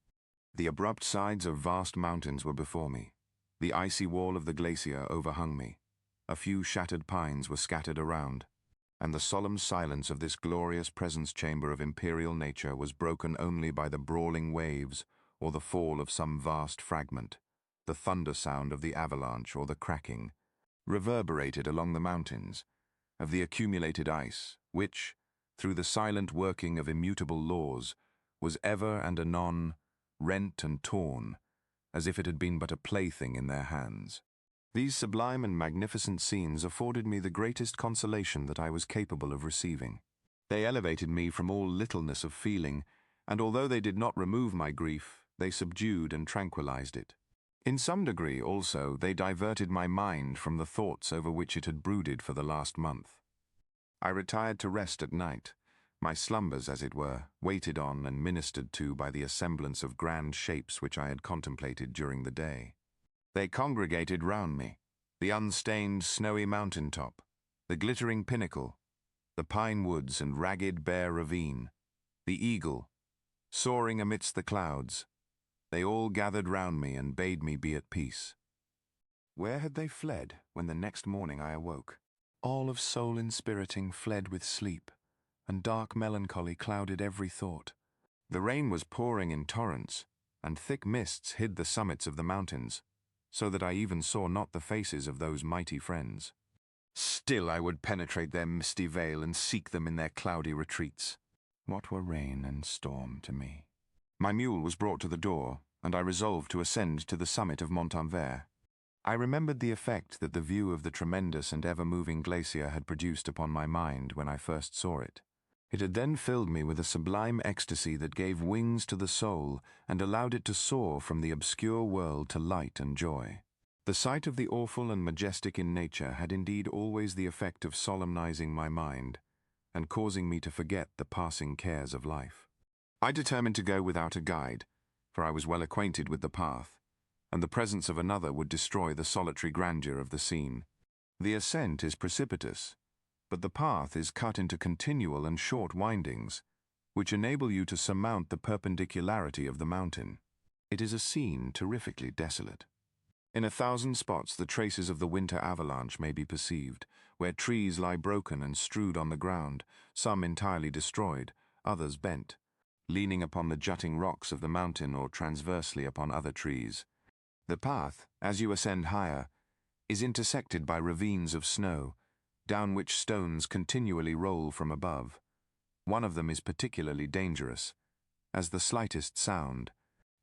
The abrupt sides of vast mountains were before me, The icy wall of the glacier overhung me. A few shattered pines were scattered around, and the solemn silence of this glorious presence chamber of imperial nature was broken only by the brawling waves or the fall of some vast fragment, the thunder sound of the avalanche or the cracking, reverberated along the mountains, of the accumulated ice, which, through the silent working of immutable laws, was ever and anon rent and torn, as if it had been but a plaything in their hands. These sublime and magnificent scenes afforded me the greatest consolation that I was capable of receiving. They elevated me from all littleness of feeling, and although they did not remove my grief, they subdued and tranquilized it. In some degree, also, they diverted my mind from the thoughts over which it had brooded for the last month. I retired to rest at night, my slumbers, as it were, waited on and ministered to by the assemblance of grand shapes which I had contemplated during the day. They congregated round me, the unstained snowy mountain top, the glittering pinnacle, the pine woods and ragged bare ravine, the eagle, soaring amidst the clouds. They all gathered round me and bade me be at peace. Where had they fled when the next morning I awoke? All of soul-inspiriting fled with sleep, and dark melancholy clouded every thought. The rain was pouring in torrents, and thick mists hid the summits of the mountains, so that I even saw not the faces of those mighty friends. Still I would penetrate their misty veil and seek them in their cloudy retreats. What were rain and storm to me? My mule was brought to the door, and I resolved to ascend to the summit of Montanvert. I remembered the effect that the view of the tremendous and ever-moving glacier had produced upon my mind when I first saw it. It had then filled me with a sublime ecstasy that gave wings to the soul and allowed it to soar from the obscure world to light and joy. The sight of the awful and majestic in nature had indeed always the effect of solemnizing my mind and causing me to forget the passing cares of life. I determined to go without a guide, for I was well acquainted with the path, and the presence of another would destroy the solitary grandeur of the scene. The ascent is precipitous, but the path is cut into continual and short windings, which enable you to surmount the perpendicularity of the mountain. It is a scene terrifically desolate. In 1,000 spots the traces of the winter avalanche may be perceived, where trees lie broken and strewed on the ground, some entirely destroyed, others bent, leaning upon the jutting rocks of the mountain or transversely upon other trees. The path, as you ascend higher, is intersected by ravines of snow, down which stones continually roll from above. One of them is particularly dangerous, as the slightest sound,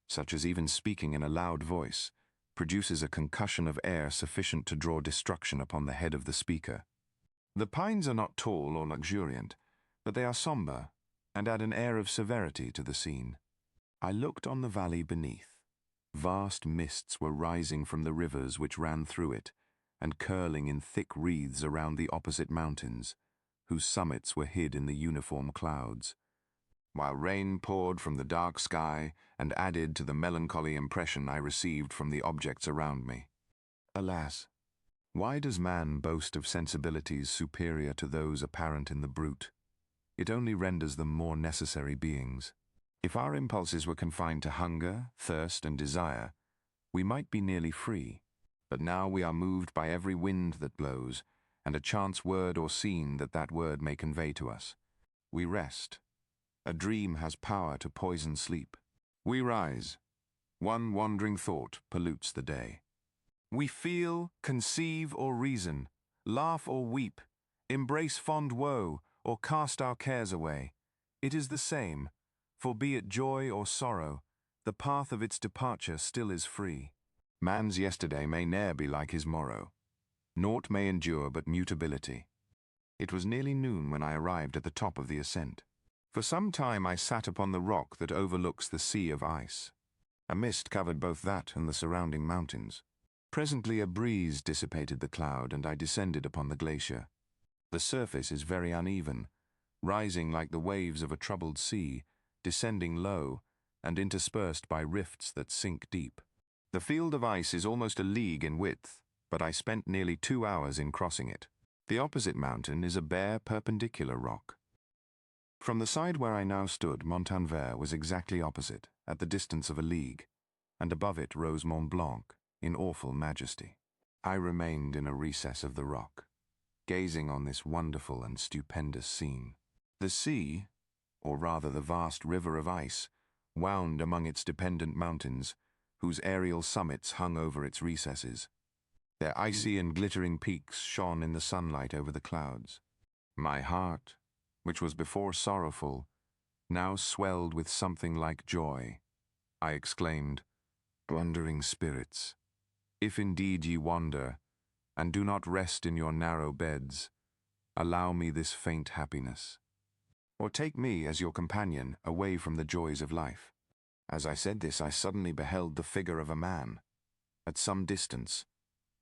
such as even speaking in a loud voice, produces a concussion of air sufficient to draw destruction upon the head of the speaker. The pines are not tall or luxuriant, but they are somber and add an air of severity to the scene. I looked on the valley beneath. Vast mists were rising from the rivers which ran through it, and curling in thick wreaths around the opposite mountains, whose summits were hid in the uniform clouds, while rain poured from the dark sky and added to the melancholy impression I received from the objects around me. Alas, why does man boast of sensibilities superior to those apparent in the brute? It only renders them more necessary beings. If our impulses were confined to hunger, thirst, and desire, we might be nearly free. But now we are moved by every wind that blows, and a chance word or scene that word may convey to us. We rest. A dream has power to poison sleep. We rise. One wandering thought pollutes the day. We feel, conceive, or reason, laugh or weep, embrace fond woe, or cast our cares away. It is the same, for be it joy or sorrow, the path of its departure still is free. Man's yesterday may ne'er be like his morrow. Naught may endure but mutability. It was nearly noon when I arrived at the top of the ascent. For some time I sat upon the rock that overlooks the sea of ice. A mist covered both that and the surrounding mountains. Presently a breeze dissipated the cloud, and I descended upon the glacier. The surface is very uneven, rising like the waves of a troubled sea, descending low, and interspersed by rifts that sink deep. The field of ice is almost a league in width, but I spent nearly 2 hours in crossing it. The opposite mountain is a bare, perpendicular rock. From the side where I now stood, Montanvert was exactly opposite, at the distance of a league, and above it rose Mont Blanc, in awful majesty. I remained in a recess of the rock, gazing on this wonderful and stupendous scene. The sea, or rather the vast river of ice, wound among its dependent mountains, whose aerial summits hung over its recesses. Their icy and glittering peaks shone in the sunlight over the clouds. My heart, which was before sorrowful, now swelled with something like joy. I exclaimed, "Wandering spirits, if indeed ye wander, and do not rest in your narrow beds, allow me this faint happiness. Or take me as your companion away from the joys of life." As I said this, I suddenly beheld the figure of a man, at some distance,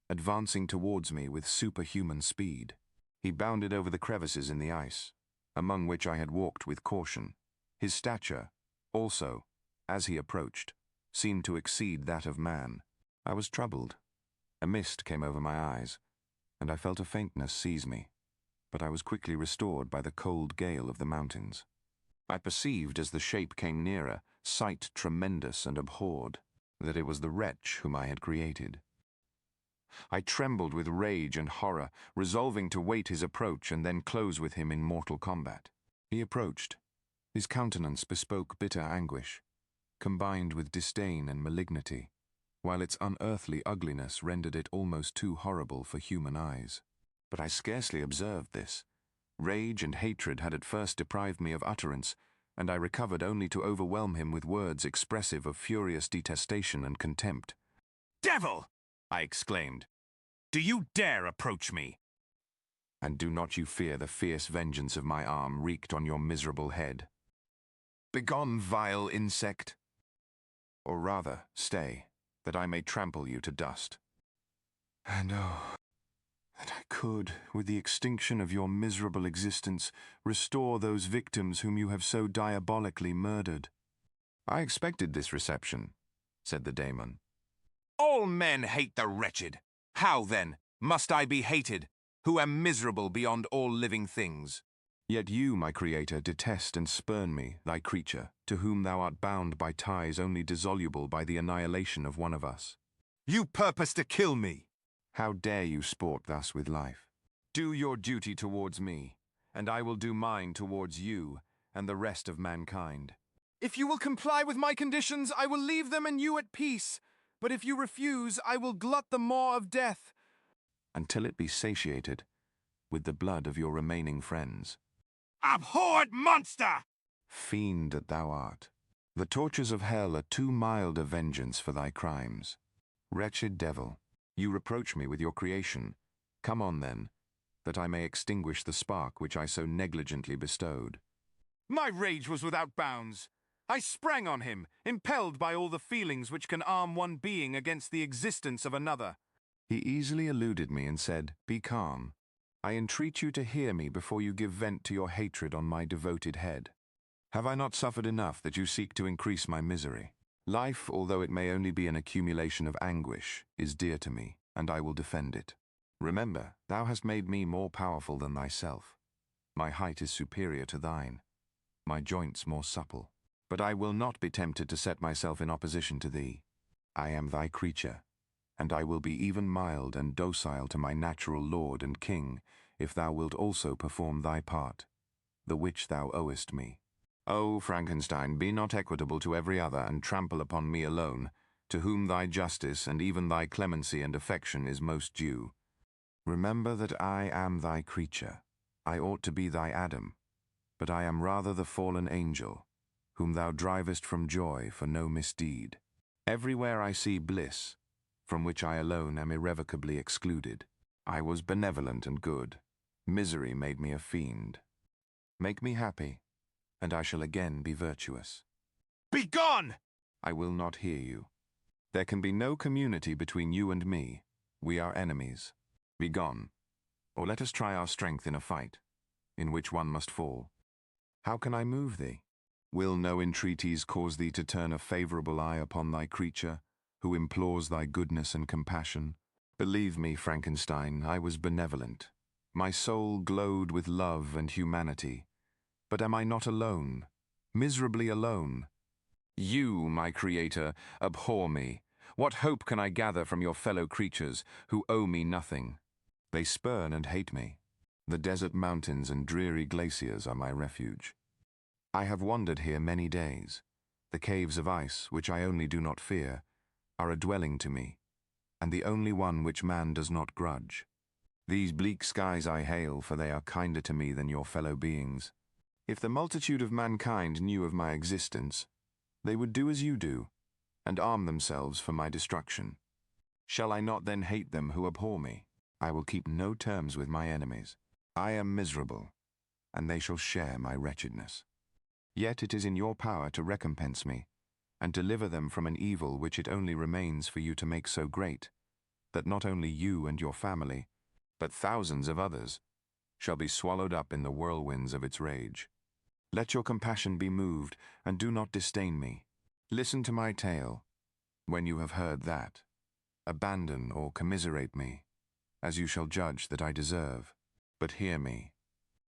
advancing towards me with superhuman speed. He bounded over the crevices in the ice, among which I had walked with caution. His stature, also, as he approached, seemed to exceed that of man. I was troubled. A mist came over my eyes, and I felt a faintness seize me, but I was quickly restored by the cold gale of the mountains. I perceived, as the shape came nearer, sight tremendous, and abhorred, that it was the wretch whom I had created. I trembled with rage and horror, resolving to wait his approach and then close with him in mortal combat. He approached. His countenance bespoke bitter anguish, combined with disdain and malignity, while its unearthly ugliness rendered it almost too horrible for human eyes. But I scarcely observed this. Rage and hatred had at first deprived me of utterance, and I recovered only to overwhelm him with words expressive of furious detestation and contempt. "Devil!" I exclaimed. "Do you dare approach me?" "And do not you fear the fierce vengeance of my arm wreaked on your miserable head? Begone, vile insect! Or rather, stay, that I may trample you to dust. And oh, that I could, with the extinction of your miserable existence, restore those victims whom you have so diabolically murdered." "I expected this reception," said the daemon. "All men hate the wretched. How, then, must I be hated, who am miserable beyond all living things?" "Yet you, my creator, detest and spurn me, thy creature, to whom thou art bound by ties only dissoluble by the annihilation of one of us." "You purpose to kill me." "How dare you sport thus with life? Do your duty towards me, and I will do mine towards you and the rest of mankind." "If you will comply with my conditions, I will leave them and you at peace. But if you refuse, I will glut the maw of death." "Until it be satiated with the blood of your remaining friends." "Abhorred monster!" "Fiend that thou art, the tortures of hell are too mild a vengeance for thy crimes. Wretched devil, you reproach me with your creation. Come on, then, that I may extinguish the spark which I so negligently bestowed." My rage was without bounds. I sprang on him, impelled by all the feelings which can arm one being against the existence of another. He easily eluded me and said, "Be calm. I entreat you to hear me before you give vent to your hatred on my devoted head. Have I not suffered enough that you seek to increase my misery? Life, although it may only be an accumulation of anguish, is dear to me, and I will defend it. Remember, thou hast made me more powerful than thyself. My height is superior to thine, my joints more supple. But I will not be tempted to set myself in opposition to thee. I am thy creature, and I will be even mild and docile to my natural lord and king, if thou wilt also perform thy part, the which thou owest me. O Frankenstein, be not equitable to every other, and trample upon me alone, to whom thy justice and even thy clemency and affection is most due. Remember that I am thy creature. I ought to be thy Adam, but I am rather the fallen angel, whom thou drivest from joy for no misdeed. Everywhere I see bliss, from which I alone am irrevocably excluded. I was benevolent and good. Misery made me a fiend. Make me happy, and I shall again be virtuous." "Begone!" "I will not hear you. There can be no community between you and me. We are enemies. Begone, or let us try our strength in a fight, in which one must fall. How can I move thee? Will no entreaties cause thee to turn a favorable eye upon thy creature, who implores thy goodness and compassion? Believe me, Frankenstein, I was benevolent. My soul glowed with love and humanity. But am I not alone, miserably alone? You, my creator, abhor me. What hope can I gather from your fellow creatures who owe me nothing? They spurn and hate me. The desert mountains and dreary glaciers are my refuge. I have wandered here many days. The caves of ice, which I only do not fear, are a dwelling to me, and the only one which man does not grudge. These bleak skies I hail, for they are kinder to me than your fellow beings. If the multitude of mankind knew of my existence, they would do as you do, and arm themselves for my destruction. Shall I not then hate them who abhor me? I will keep no terms with my enemies. I am miserable, and they shall share my wretchedness. Yet it is in your power to recompense me, and deliver them from an evil which it only remains for you to make so great, that not only you and your family, but thousands of others, shall be swallowed up in the whirlwinds of its rage. Let your compassion be moved, and do not disdain me. Listen to my tale. When you have heard that, abandon or commiserate me, as you shall judge that I deserve. But hear me.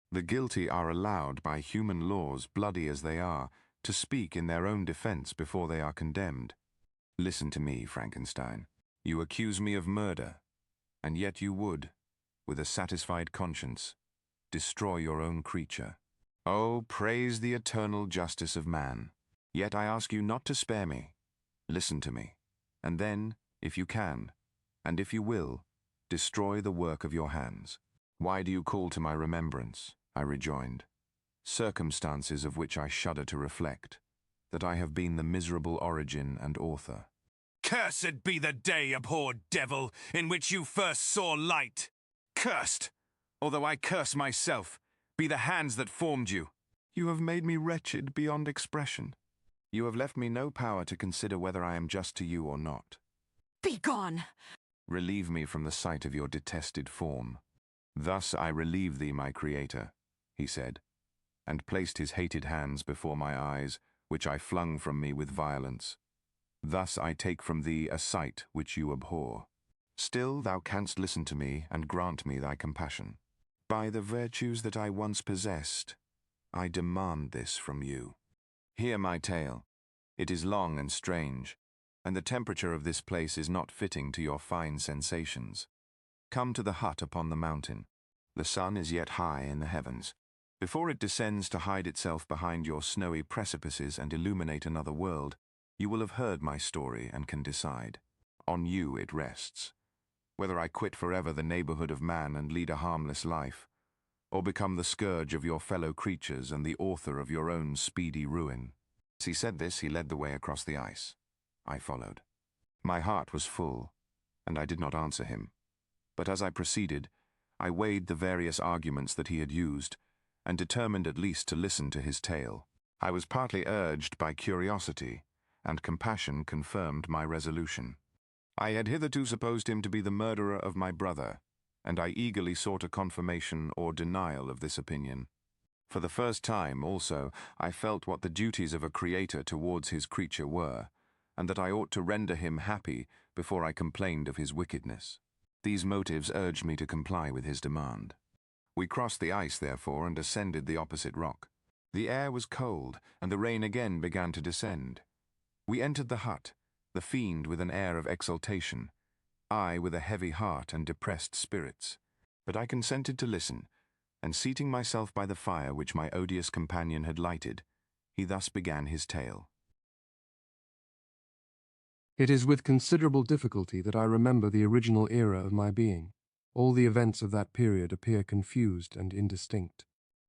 The guilty are allowed by human laws, bloody as they are, to speak in their own defense before they are condemned. Listen to me, Frankenstein. You accuse me of murder, and yet you would, with a satisfied conscience, destroy your own creature. Oh, praise the eternal justice of man. Yet I ask you not to spare me. Listen to me, and then, if you can, and if you will, destroy the work of your hands. Why do you call to my remembrance? I rejoined. Circumstances of which I shudder to reflect, that I have been the miserable origin and author. Cursed be the day, abhorred devil, in which you first saw light. Cursed, although I curse myself, be the hands that formed you. You have made me wretched beyond expression. You have left me no power to consider whether I am just to you or not. Begone! Relieve me from the sight of your detested form. Thus I relieve thee, my creator, he said, and placed his hated hands before my eyes, which I flung from me with violence. Thus I take from thee a sight which you abhor. Still thou canst listen to me and grant me thy compassion. By the virtues that I once possessed, I demand this from you. Hear my tale. It is long and strange, and the temperature of this place is not fitting to your fine sensations. Come to the hut upon the mountain. The sun is yet high in the heavens. Before it descends to hide itself behind your snowy precipices and illuminate another world, you will have heard my story and can decide. On you it rests. Whether I quit forever the neighborhood of man and lead a harmless life, or become the scourge of your fellow creatures and the author of your own speedy ruin. As he said this, he led the way across the ice. I followed. My heart was full, and I did not answer him. But as I proceeded, I weighed the various arguments that he had used, and determined at least to listen to his tale. I was partly urged by curiosity, and compassion confirmed my resolution. I had hitherto supposed him to be the murderer of my brother, and I eagerly sought a confirmation or denial of this opinion. For the first time, also, I felt what the duties of a creator towards his creature were, and that I ought to render him happy before I complained of his wickedness. These motives urged me to comply with his demand. We crossed the ice, therefore, and ascended the opposite rock. The air was cold, and the rain again began to descend. We entered the hut, the fiend with an air of exultation, I with a heavy heart and depressed spirits. But I consented to listen, and seating myself by the fire which my odious companion had lighted, he thus began his tale. It is with considerable difficulty that I remember the original era of my being. All the events of that period appear confused and indistinct.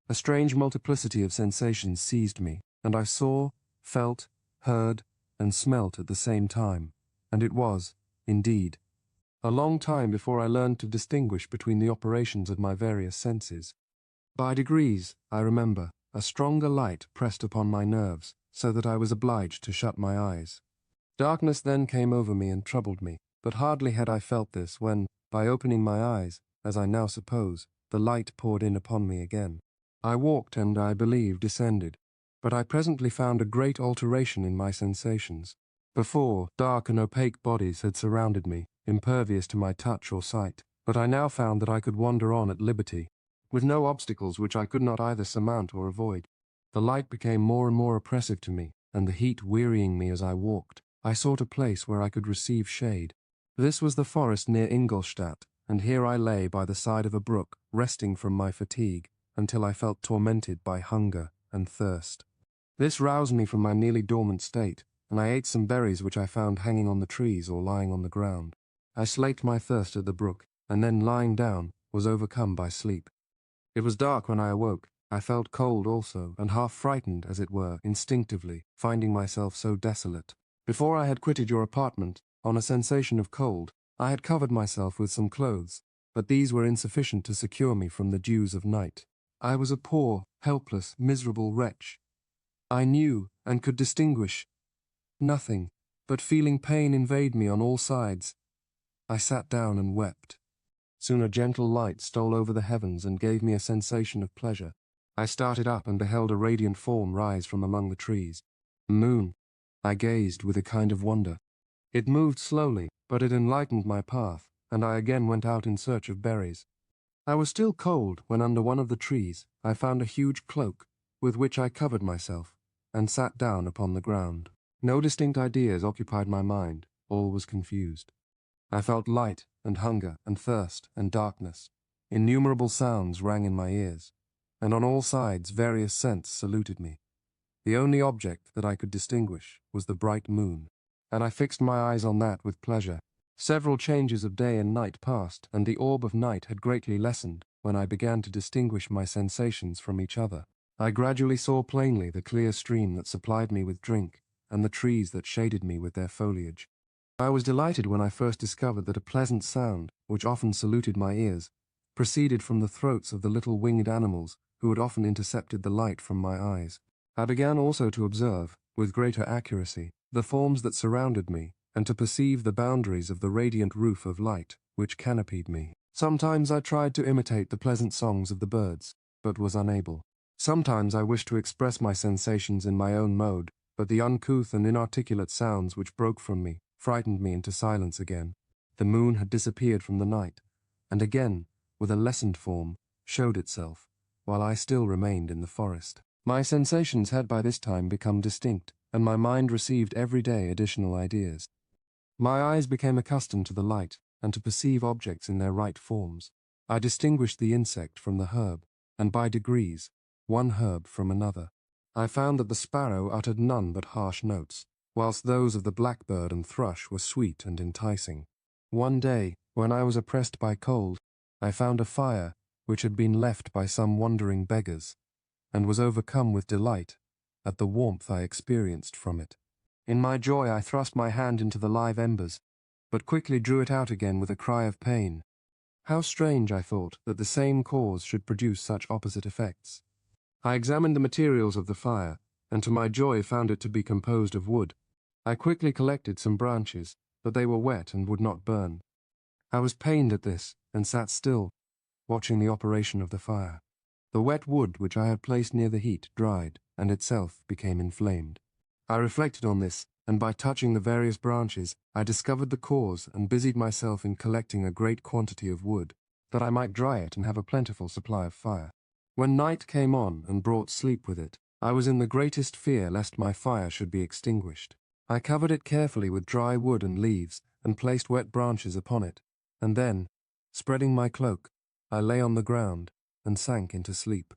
A strange multiplicity of sensations seized me, and I saw, felt, heard, and smelt at the same time, and it was, indeed, a long time before I learned to distinguish between the operations of my various senses. By degrees, I remember, a stronger light pressed upon my nerves, so that I was obliged to shut my eyes. Darkness then came over me and troubled me, but hardly had I felt this when, by opening my eyes, as I now suppose, the light poured in upon me again. I walked and, I believe, descended, but I presently found a great alteration in my sensations. Before, dark and opaque bodies had surrounded me, impervious to my touch or sight, but I now found that I could wander on at liberty, with no obstacles which I could not either surmount or avoid. The light became more and more oppressive to me, and the heat wearying me as I walked, I sought a place where I could receive shade. This was the forest near Ingolstadt, and here I lay by the side of a brook, resting from my fatigue, until I felt tormented by hunger and thirst. This roused me from my nearly dormant state, and I ate some berries which I found hanging on the trees or lying on the ground. I slaked my thirst at the brook, and then, lying down, was overcome by sleep. It was dark when I awoke. I felt cold also, and half frightened, as it were, instinctively, finding myself so desolate. Before I had quitted your apartment, on a sensation of cold, I had covered myself with some clothes, but these were insufficient to secure me from the dews of night. I was a poor, helpless, miserable wretch. I knew, and could distinguish, nothing, but feeling pain invade me on all sides. I sat down and wept. Soon a gentle light stole over the heavens and gave me a sensation of pleasure. I started up and beheld a radiant form rise from among the trees. The moon. I gazed with a kind of wonder. It moved slowly, but it enlightened my path, and I again went out in search of berries. I was still cold when under one of the trees I found a huge cloak, with which I covered myself, and sat down upon the ground. No distinct ideas occupied my mind, all was confused. I felt light and hunger and thirst and darkness. Innumerable sounds rang in my ears, and on all sides various scents saluted me. The only object that I could distinguish was the bright moon, and I fixed my eyes on that with pleasure. Several changes of day and night passed, and the orb of night had greatly lessened when I began to distinguish my sensations from each other. I gradually saw plainly the clear stream that supplied me with drink, and the trees that shaded me with their foliage. I was delighted when I first discovered that a pleasant sound, which often saluted my ears, proceeded from the throats of the little winged animals who had often intercepted the light from my eyes. I began also to observe, with greater accuracy, the forms that surrounded me, and to perceive the boundaries of the radiant roof of light which canopied me. Sometimes I tried to imitate the pleasant songs of the birds, but was unable. Sometimes I wished to express my sensations in my own mode, but the uncouth and inarticulate sounds which broke from me frightened me into silence again. The moon had disappeared from the night, and again, with a lessened form, showed itself, while I still remained in the forest. My sensations had by this time become distinct, and my mind received every day additional ideas. My eyes became accustomed to the light, and to perceive objects in their right forms. I distinguished the insect from the herb, and by degrees, one herb from another. I found that the sparrow uttered none but harsh notes, whilst those of the blackbird and thrush were sweet and enticing. One day, when I was oppressed by cold, I found a fire which had been left by some wandering beggars, and was overcome with delight at the warmth I experienced from it. In my joy I thrust my hand into the live embers, but quickly drew it out again with a cry of pain. How strange, I thought, that the same cause should produce such opposite effects. I examined the materials of the fire, and to my joy found it to be composed of wood. I quickly collected some branches, but they were wet and would not burn. I was pained at this, and sat still, watching the operation of the fire. The wet wood which I had placed near the heat dried, and itself became inflamed. I reflected on this, and by touching the various branches, I discovered the cause and busied myself in collecting a great quantity of wood, that I might dry it and have a plentiful supply of fire. When night came on and brought sleep with it, I was in the greatest fear lest my fire should be extinguished. I covered it carefully with dry wood and leaves, and placed wet branches upon it, and then, spreading my cloak, I lay on the ground and sank into sleep.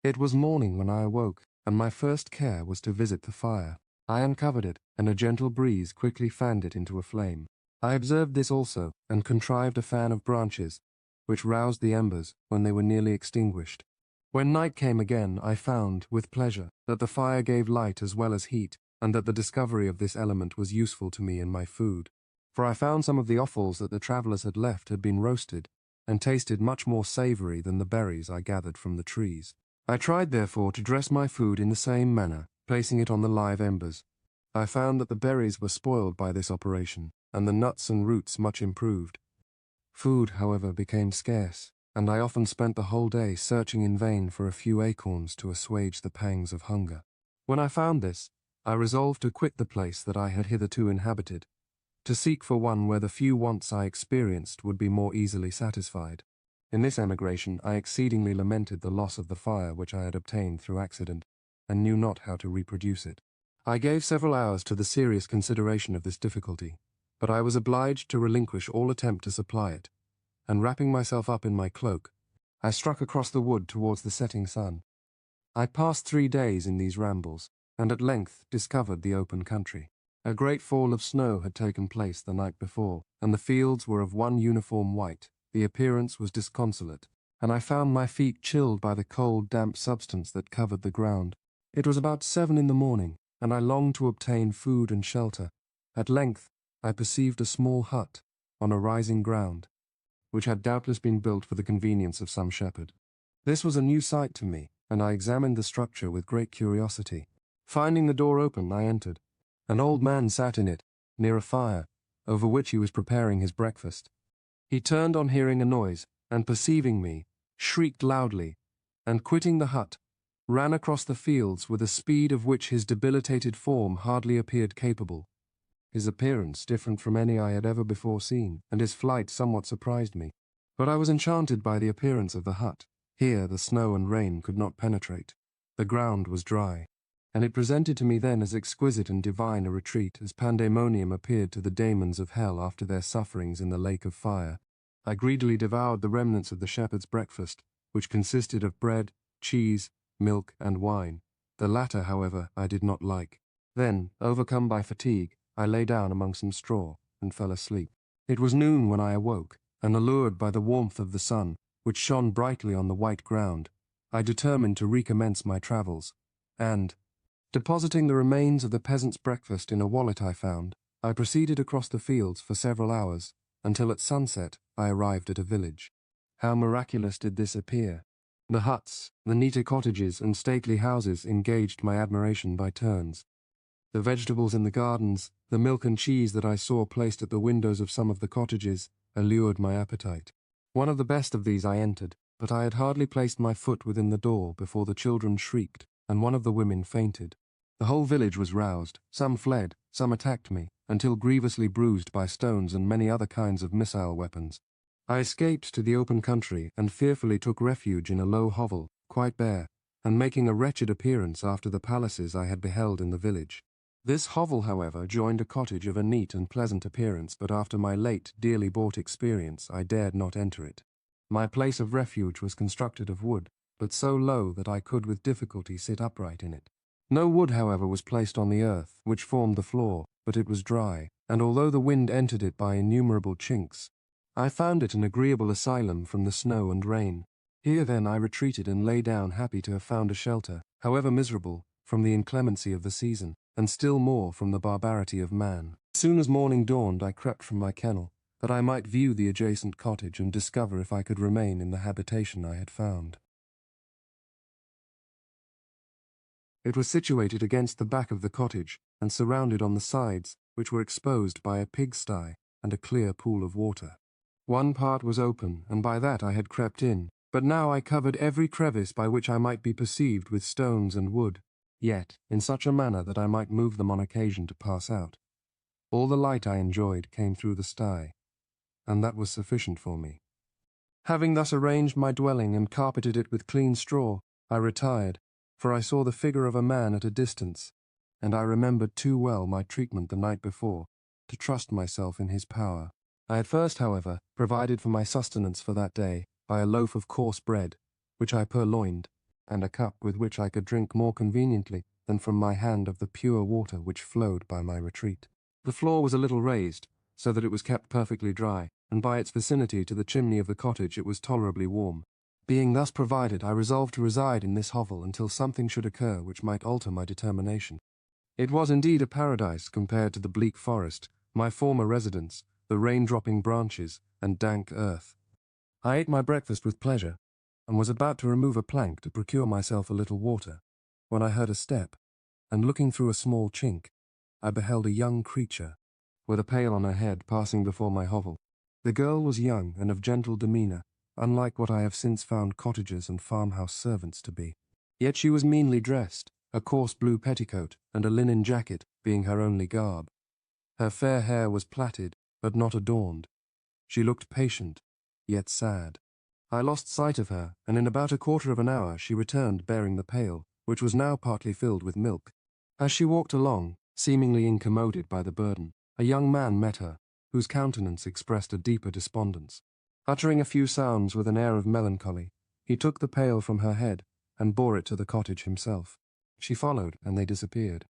It was morning when I awoke, and my first care was to visit the fire. I uncovered it, and a gentle breeze quickly fanned it into a flame. I observed this also, and contrived a fan of branches, which roused the embers when they were nearly extinguished. When night came again, I found, with pleasure, that the fire gave light as well as heat, and that the discovery of this element was useful to me in my food. For I found some of the offals that the travellers had left had been roasted, and tasted much more savoury than the berries I gathered from the trees. I tried therefore to dress my food in the same manner, placing it on the live embers. I found that the berries were spoiled by this operation, and the nuts and roots much improved. Food, however, became scarce, and I often spent the whole day searching in vain for a few acorns to assuage the pangs of hunger. When I found this, I resolved to quit the place that I had hitherto inhabited, to seek for one where the few wants I experienced would be more easily satisfied. In this emigration I exceedingly lamented the loss of the fire which I had obtained through accident, and knew not how to reproduce it. I gave several hours to the serious consideration of this difficulty, but I was obliged to relinquish all attempt to supply it, and wrapping myself up in my cloak, I struck across the wood towards the setting sun. I passed 3 days in these rambles, and at length discovered the open country. A great fall of snow had taken place the night before, and the fields were of one uniform white. The appearance was disconsolate, and I found my feet chilled by the cold, damp substance that covered the ground. It was about 7 in the morning, and I longed to obtain food and shelter. At length, I perceived a small hut on a rising ground, which had doubtless been built for the convenience of some shepherd. This was a new sight to me, and I examined the structure with great curiosity. Finding the door open, I entered. An old man sat in it, near a fire, over which he was preparing his breakfast. He turned on hearing a noise, and perceiving me, shrieked loudly, and quitting the hut, ran across the fields with a speed of which his debilitated form hardly appeared capable. His appearance different from any I had ever before seen, and his flight somewhat surprised me. But I was enchanted by the appearance of the hut. Here the snow and rain could not penetrate. The ground was dry, and it presented to me then as exquisite and divine a retreat as pandemonium appeared to the daemons of hell after their sufferings in the lake of fire. I greedily devoured the remnants of the shepherd's breakfast, which consisted of bread, cheese, milk, and wine. The latter, however, I did not like. Then, overcome by fatigue, I lay down among some straw and fell asleep. It was noon when I awoke, and allured by the warmth of the sun, which shone brightly on the white ground, I determined to recommence my travels, and, depositing the remains of the peasant's breakfast in a wallet I found, I proceeded across the fields for several hours, until at sunset I arrived at a village. How miraculous did this appear! The huts, the neater cottages, and stately houses engaged my admiration by turns. The vegetables in the gardens, the milk and cheese that I saw placed at the windows of some of the cottages, allured my appetite. One of the best of these I entered, but I had hardly placed my foot within the door before the children shrieked, and one of the women fainted. The whole village was roused, some fled, some attacked me, until grievously bruised by stones and many other kinds of missile weapons. I escaped to the open country and fearfully took refuge in a low hovel, quite bare, and making a wretched appearance after the palaces I had beheld in the village. This hovel, however, joined a cottage of a neat and pleasant appearance, but after my late, dearly bought experience, I dared not enter it. My place of refuge was constructed of wood, but so low that I could with difficulty sit upright in it. No wood, however, was placed on the earth, which formed the floor, but it was dry, and although the wind entered it by innumerable chinks, I found it an agreeable asylum from the snow and rain. Here then I retreated and lay down, happy to have found a shelter, however miserable, from the inclemency of the season, and still more from the barbarity of man. As soon as morning dawned, I crept from my kennel, that I might view the adjacent cottage and discover if I could remain in the habitation I had found. It was situated against the back of the cottage, and surrounded on the sides, which were exposed by a pigsty and a clear pool of water. One part was open, and by that I had crept in, but now I covered every crevice by which I might be perceived with stones and wood, yet in such a manner that I might move them on occasion to pass out. All the light I enjoyed came through the sty, and that was sufficient for me. Having thus arranged my dwelling and carpeted it with clean straw, I retired, for I saw the figure of a man at a distance, and I remembered too well my treatment the night before to trust myself in his power. I had first, however, provided for my sustenance for that day by a loaf of coarse bread, which I purloined, and a cup with which I could drink more conveniently than from my hand of the pure water which flowed by my retreat. The floor was a little raised, so that it was kept perfectly dry, and by its vicinity to the chimney of the cottage it was tolerably warm. Being thus provided, I resolved to reside in this hovel until something should occur which might alter my determination. It was indeed a paradise compared to the bleak forest, my former residence, the rain-dropping branches, and dank earth. I ate my breakfast with pleasure, and was about to remove a plank to procure myself a little water, when I heard a step, and looking through a small chink, I beheld a young creature, with a pail on her head, passing before my hovel. The girl was young and of gentle demeanour, unlike what I have since found cottagers and farmhouse servants to be. Yet she was meanly dressed, a coarse blue petticoat and a linen jacket being her only garb. Her fair hair was plaited, but not adorned. She looked patient, yet sad. I lost sight of her, and in about a quarter of an hour she returned bearing the pail, which was now partly filled with milk. As she walked along, seemingly incommoded by the burden, a young man met her, whose countenance expressed a deeper despondence. Uttering a few sounds with an air of melancholy, he took the pail from her head and bore it to the cottage himself. She followed, and they disappeared.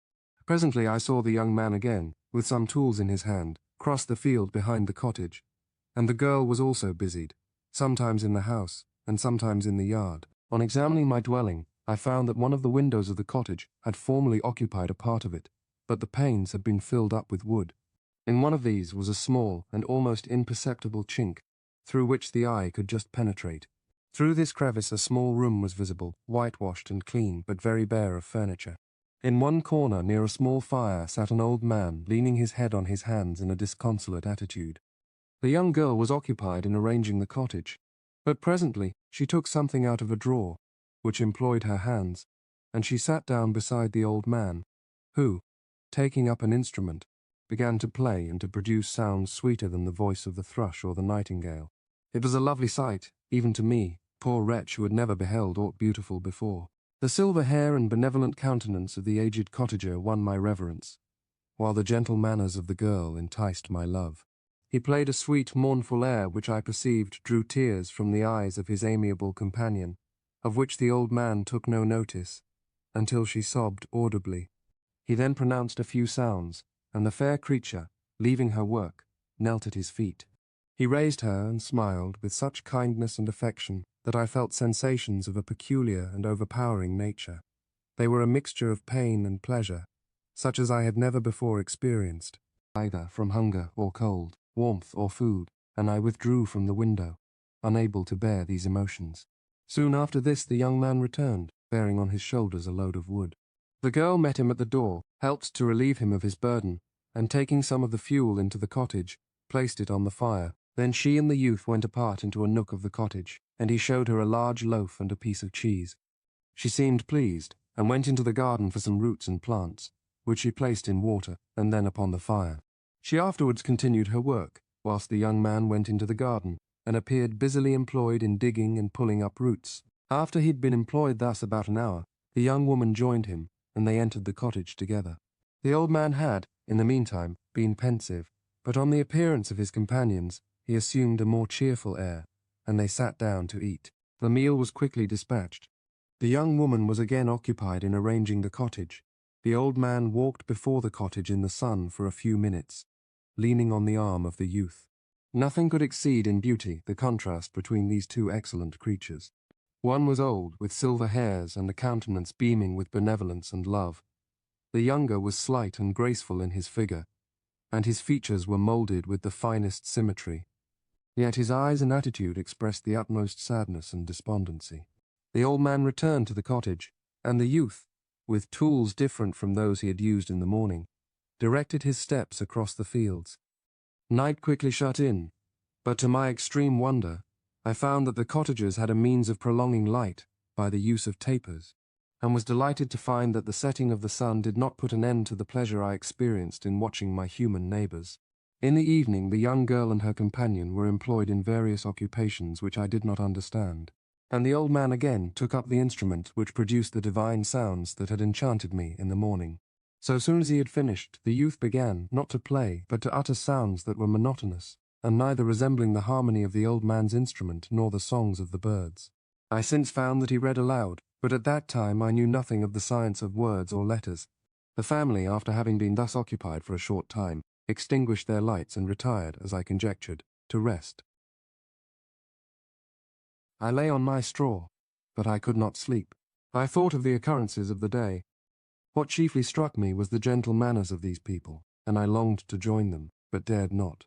Presently I saw the young man again, with some tools in his hand, cross the field behind the cottage, and the girl was also busied, sometimes in the house, and sometimes in the yard. On examining my dwelling, I found that one of the windows of the cottage had formerly occupied a part of it, but the panes had been filled up with wood. In one of these was a small and almost imperceptible chink, through which the eye could just penetrate. Through this crevice a small room was visible, whitewashed and clean, but very bare of furniture. In one corner, near a small fire, sat an old man, leaning his head on his hands in a disconsolate attitude. The young girl was occupied in arranging the cottage, but presently she took something out of a drawer, which employed her hands, and she sat down beside the old man, who, taking up an instrument, began to play and to produce sounds sweeter than the voice of the thrush or the nightingale. It was a lovely sight, even to me, poor wretch who had never beheld aught beautiful before. The silver hair and benevolent countenance of the aged cottager won my reverence, while the gentle manners of the girl enticed my love. He played a sweet, mournful air which I perceived drew tears from the eyes of his amiable companion, of which the old man took no notice, until she sobbed audibly. He then pronounced a few sounds, and the fair creature, leaving her work, knelt at his feet. He raised her and smiled with such kindness and affection that I felt sensations of a peculiar and overpowering nature. They were a mixture of pain and pleasure, such as I had never before experienced, either from hunger or cold, warmth or food, and I withdrew from the window, unable to bear these emotions. Soon after this the young man returned, bearing on his shoulders a load of wood. The girl met him at the door, helped to relieve him of his burden, and taking some of the fuel into the cottage, placed it on the fire. Then she and the youth went apart into a nook of the cottage, and he showed her a large loaf and a piece of cheese. She seemed pleased, and went into the garden for some roots and plants, which she placed in water, and then upon the fire. She afterwards continued her work, whilst the young man went into the garden, and appeared busily employed in digging and pulling up roots. After he'd been employed thus about an hour, the young woman joined him, and they entered the cottage together. The old man had, in the meantime, been pensive, but on the appearance of his companions, he assumed a more cheerful air, and they sat down to eat. The meal was quickly dispatched. The young woman was again occupied in arranging the cottage. The old man walked before the cottage in the sun for a few minutes, leaning on the arm of the youth. Nothing could exceed in beauty the contrast between these two excellent creatures. One was old, with silver hairs and a countenance beaming with benevolence and love. The younger was slight and graceful in his figure, and his features were moulded with the finest symmetry. Yet his eyes and attitude expressed the utmost sadness and despondency. The old man returned to the cottage, and the youth, with tools different from those he had used in the morning, directed his steps across the fields. Night quickly shut in, but to my extreme wonder, I found that the cottagers had a means of prolonging light by the use of tapers, and was delighted to find that the setting of the sun did not put an end to the pleasure I experienced in watching my human neighbours. In the evening, the young girl and her companion were employed in various occupations which I did not understand, and the old man again took up the instrument which produced the divine sounds that had enchanted me in the morning. So soon as he had finished, the youth began, not to play, but to utter sounds that were monotonous, and neither resembling the harmony of the old man's instrument nor the songs of the birds. I since found that he read aloud, but at that time I knew nothing of the science of words or letters. The family, after having been thus occupied for a short time, extinguished their lights and retired, as I conjectured, to rest. I lay on my straw, but I could not sleep. I thought of the occurrences of the day. What chiefly struck me was the gentle manners of these people, and I longed to join them, but dared not.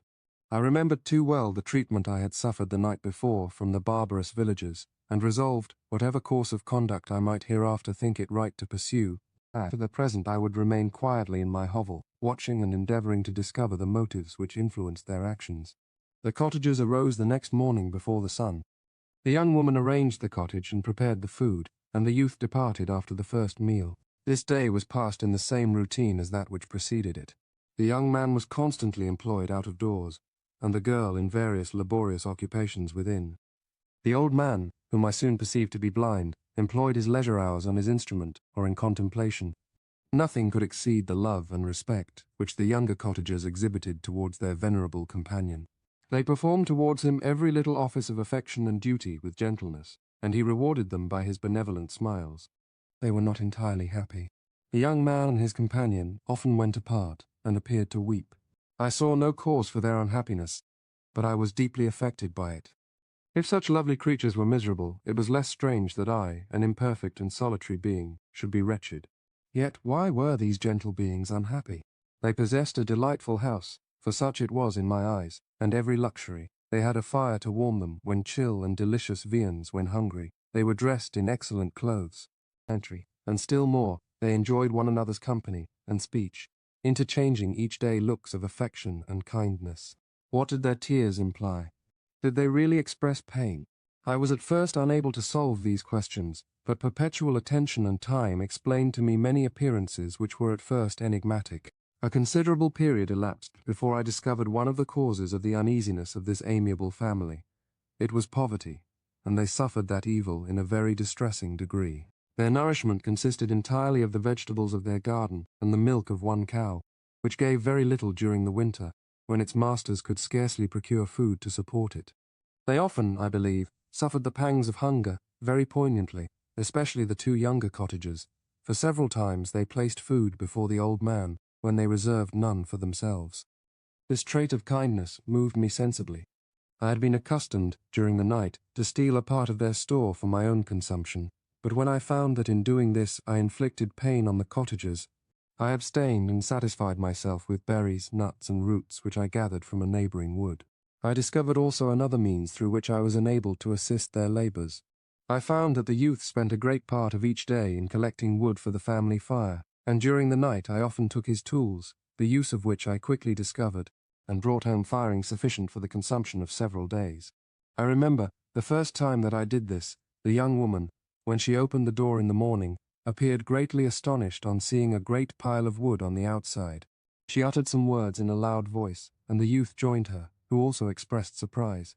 I remembered too well the treatment I had suffered the night before from the barbarous villagers, and resolved, whatever course of conduct I might hereafter think it right to pursue, that for the present I would remain quietly in my hovel, watching and endeavouring to discover the motives which influenced their actions. The cottagers arose the next morning before the sun. The young woman arranged the cottage and prepared the food, and the youth departed after the first meal. This day was passed in the same routine as that which preceded it. The young man was constantly employed out of doors, and the girl in various laborious occupations within. The old man, whom I soon perceived to be blind, employed his leisure hours on his instrument or in contemplation. Nothing could exceed the love and respect which the younger cottagers exhibited towards their venerable companion. They performed towards him every little office of affection and duty with gentleness, and he rewarded them by his benevolent smiles. They were not entirely happy. The young man and his companion often went apart and appeared to weep. I saw no cause for their unhappiness, but I was deeply affected by it. If such lovely creatures were miserable, it was less strange that I, an imperfect and solitary being, should be wretched. Yet why were these gentle beings unhappy? They possessed a delightful house, for such it was in my eyes, and every luxury. They had a fire to warm them when chill and delicious viands when hungry. They were dressed in excellent clothes. And still more, they enjoyed one another's company and speech, interchanging each day looks of affection and kindness. What did their tears imply? Did they really express pain? I was at first unable to solve these questions, but perpetual attention and time explained to me many appearances which were at first enigmatic. A considerable period elapsed before I discovered one of the causes of the uneasiness of this amiable family. It was poverty, and they suffered that evil in a very distressing degree. Their nourishment consisted entirely of the vegetables of their garden and the milk of one cow, which gave very little during the winter, when its masters could scarcely procure food to support it. They often, I believe, suffered the pangs of hunger very poignantly, especially the two younger cottagers, for several times they placed food before the old man when they reserved none for themselves. This trait of kindness moved me sensibly. I had been accustomed, during the night, to steal a part of their store for my own consumption, but when I found that in doing this I inflicted pain on the cottagers, I abstained and satisfied myself with berries, nuts, and roots which I gathered from a neighbouring wood. I discovered also another means through which I was enabled to assist their labours. I found that the youth spent a great part of each day in collecting wood for the family fire, and during the night I often took his tools, the use of which I quickly discovered, and brought home firing sufficient for the consumption of several days. I remember, the first time that I did this, the young woman, when she opened the door in the morning, appeared greatly astonished on seeing a great pile of wood on the outside. She uttered some words in a loud voice, and the youth joined her, who also expressed surprise.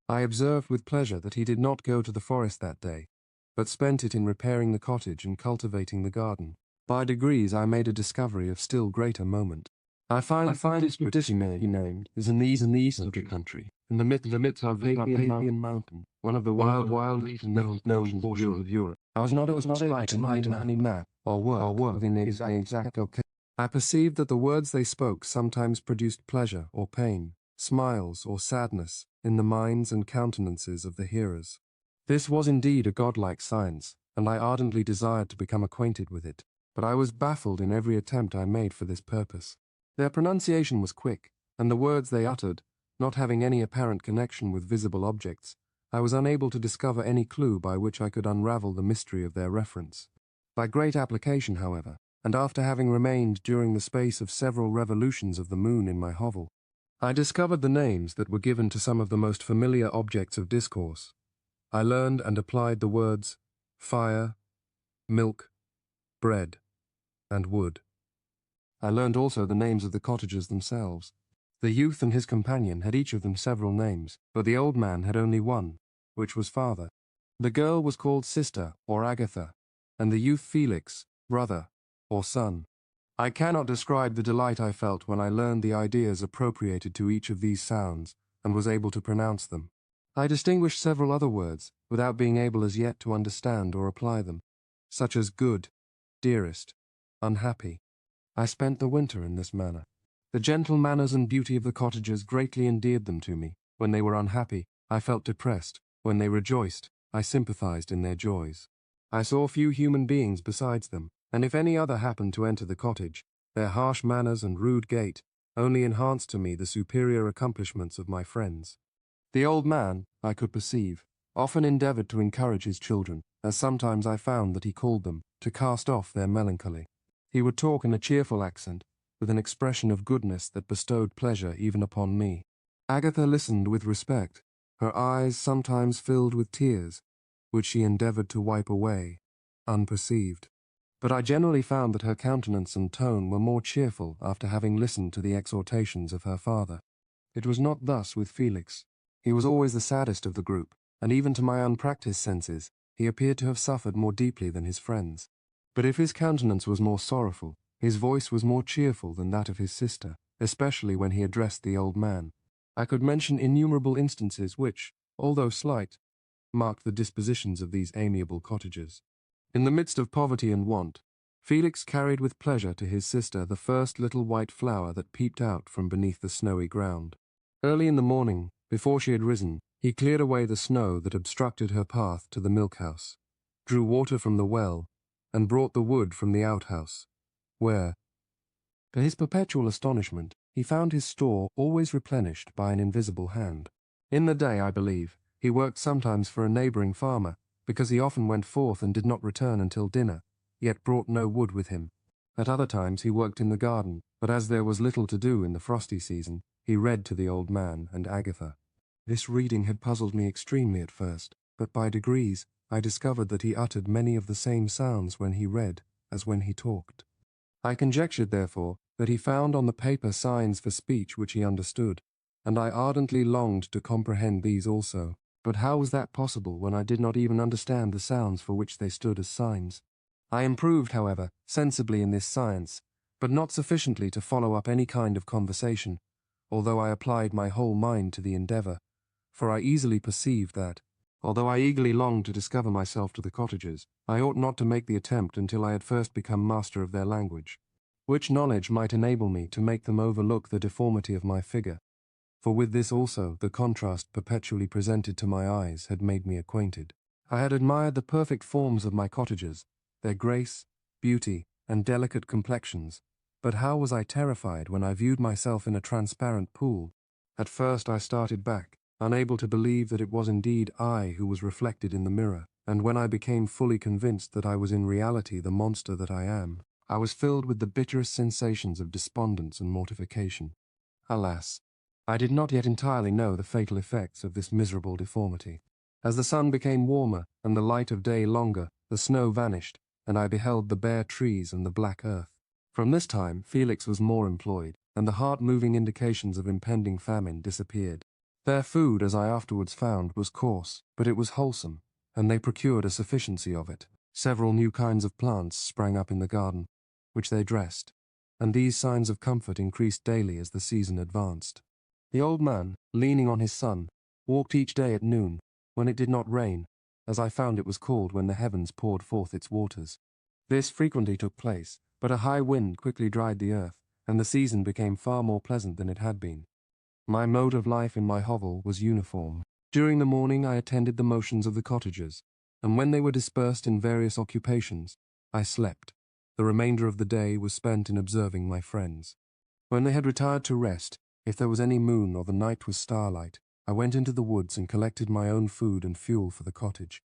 I observed with pleasure that he did not go to the forest that day, but spent it in repairing the cottage and cultivating the garden. By degrees I made a discovery of still greater moment. I find this tradition he named is in the east of the country, in the midst of Arabian mountain, one of the wildest known portions of Europe. I was not able to find any map or work within the exact location. I perceived that the words they spoke sometimes produced pleasure or pain, smiles or sadness in the minds and countenances of the hearers. This was indeed a godlike science, and I ardently desired to become acquainted with it, but I was baffled in every attempt I made for this purpose. Their pronunciation was quick, and the words they uttered, not having any apparent connection with visible objects, I was unable to discover any clue by which I could unravel the mystery of their reference. By great application, however, and after having remained during the space of several revolutions of the moon in my hovel, I discovered the names that were given to some of the most familiar objects of discourse. I learned and applied the words fire, milk, bread, and wood. I learned also the names of the cottagers themselves. The youth and his companion had each of them several names, but the old man had only one, which was father. The girl was called sister or Agatha, and the youth Felix, brother or son. I cannot describe the delight I felt when I learned the ideas appropriated to each of these sounds and was able to pronounce them. I distinguished several other words without being able as yet to understand or apply them, such as good, dearest, unhappy. I spent the winter in this manner. The gentle manners and beauty of the cottagers greatly endeared them to me. When they were unhappy, I felt depressed. When they rejoiced, I sympathized in their joys. I saw few human beings besides them, and if any other happened to enter the cottage, their harsh manners and rude gait only enhanced to me the superior accomplishments of my friends. The old man, I could perceive, often endeavored to encourage his children, as sometimes I found that he called them, to cast off their melancholy. He would talk in a cheerful accent, with an expression of goodness that bestowed pleasure even upon me. Agatha listened with respect, her eyes sometimes filled with tears, which she endeavored to wipe away, unperceived. But I generally found that her countenance and tone were more cheerful after having listened to the exhortations of her father. It was not thus with Felix. He was always the saddest of the group, and even to my unpractised senses, he appeared to have suffered more deeply than his friends. But if his countenance was more sorrowful, his voice was more cheerful than that of his sister, especially when he addressed the old man. I could mention innumerable instances which, although slight, marked the dispositions of these amiable cottagers. In the midst of poverty and want, Felix carried with pleasure to his sister the first little white flower that peeped out from beneath the snowy ground. Early in the morning, before she had risen, he cleared away the snow that obstructed her path to the milk-house, drew water from the well, and brought the wood from the outhouse, where, to his perpetual astonishment, he found his store always replenished by an invisible hand. In the day, I believe, he worked sometimes for a neighbouring farmer, because he often went forth and did not return until dinner, yet brought no wood with him. At other times he worked in the garden, but as there was little to do in the frosty season, he read to the old man and Agatha. This reading had puzzled me extremely at first, but by degrees I discovered that he uttered many of the same sounds when he read as when he talked. I conjectured, therefore, that he found on the paper signs for speech which he understood, and I ardently longed to comprehend these also. But how was that possible when I did not even understand the sounds for which they stood as signs? I improved, however, sensibly in this science, but not sufficiently to follow up any kind of conversation, although I applied my whole mind to the endeavour, for I easily perceived that, although I eagerly longed to discover myself to the cottagers, I ought not to make the attempt until I had first become master of their language, which knowledge might enable me to make them overlook the deformity of my figure, for with this also the contrast perpetually presented to my eyes had made me acquainted. I had admired the perfect forms of my cottagers, their grace, beauty, and delicate complexions, but how was I terrified when I viewed myself in a transparent pool. At first I started back, unable to believe that it was indeed I who was reflected in the mirror, and when I became fully convinced that I was in reality the monster that I am, I was filled with the bitterest sensations of despondence and mortification. Alas, I did not yet entirely know the fatal effects of this miserable deformity. As the sun became warmer and the light of day longer, the snow vanished, and I beheld the bare trees and the black earth. From this time Felix was more employed, and the heart-moving indications of impending famine disappeared. Their food, as I afterwards found, was coarse, but it was wholesome, and they procured a sufficiency of it. Several new kinds of plants sprang up in the garden, which they dressed, and these signs of comfort increased daily as the season advanced. The old man, leaning on his son, walked each day at noon, when it did not rain, as I found it was called when the heavens poured forth its waters. This frequently took place, but a high wind quickly dried the earth, and the season became far more pleasant than it had been. My mode of life in my hovel was uniform. During the morning I attended the motions of the cottagers, and when they were dispersed in various occupations, I slept. The remainder of the day was spent in observing my friends. When they had retired to rest, if there was any moon or the night was starlight, I went into the woods and collected my own food and fuel for the cottage.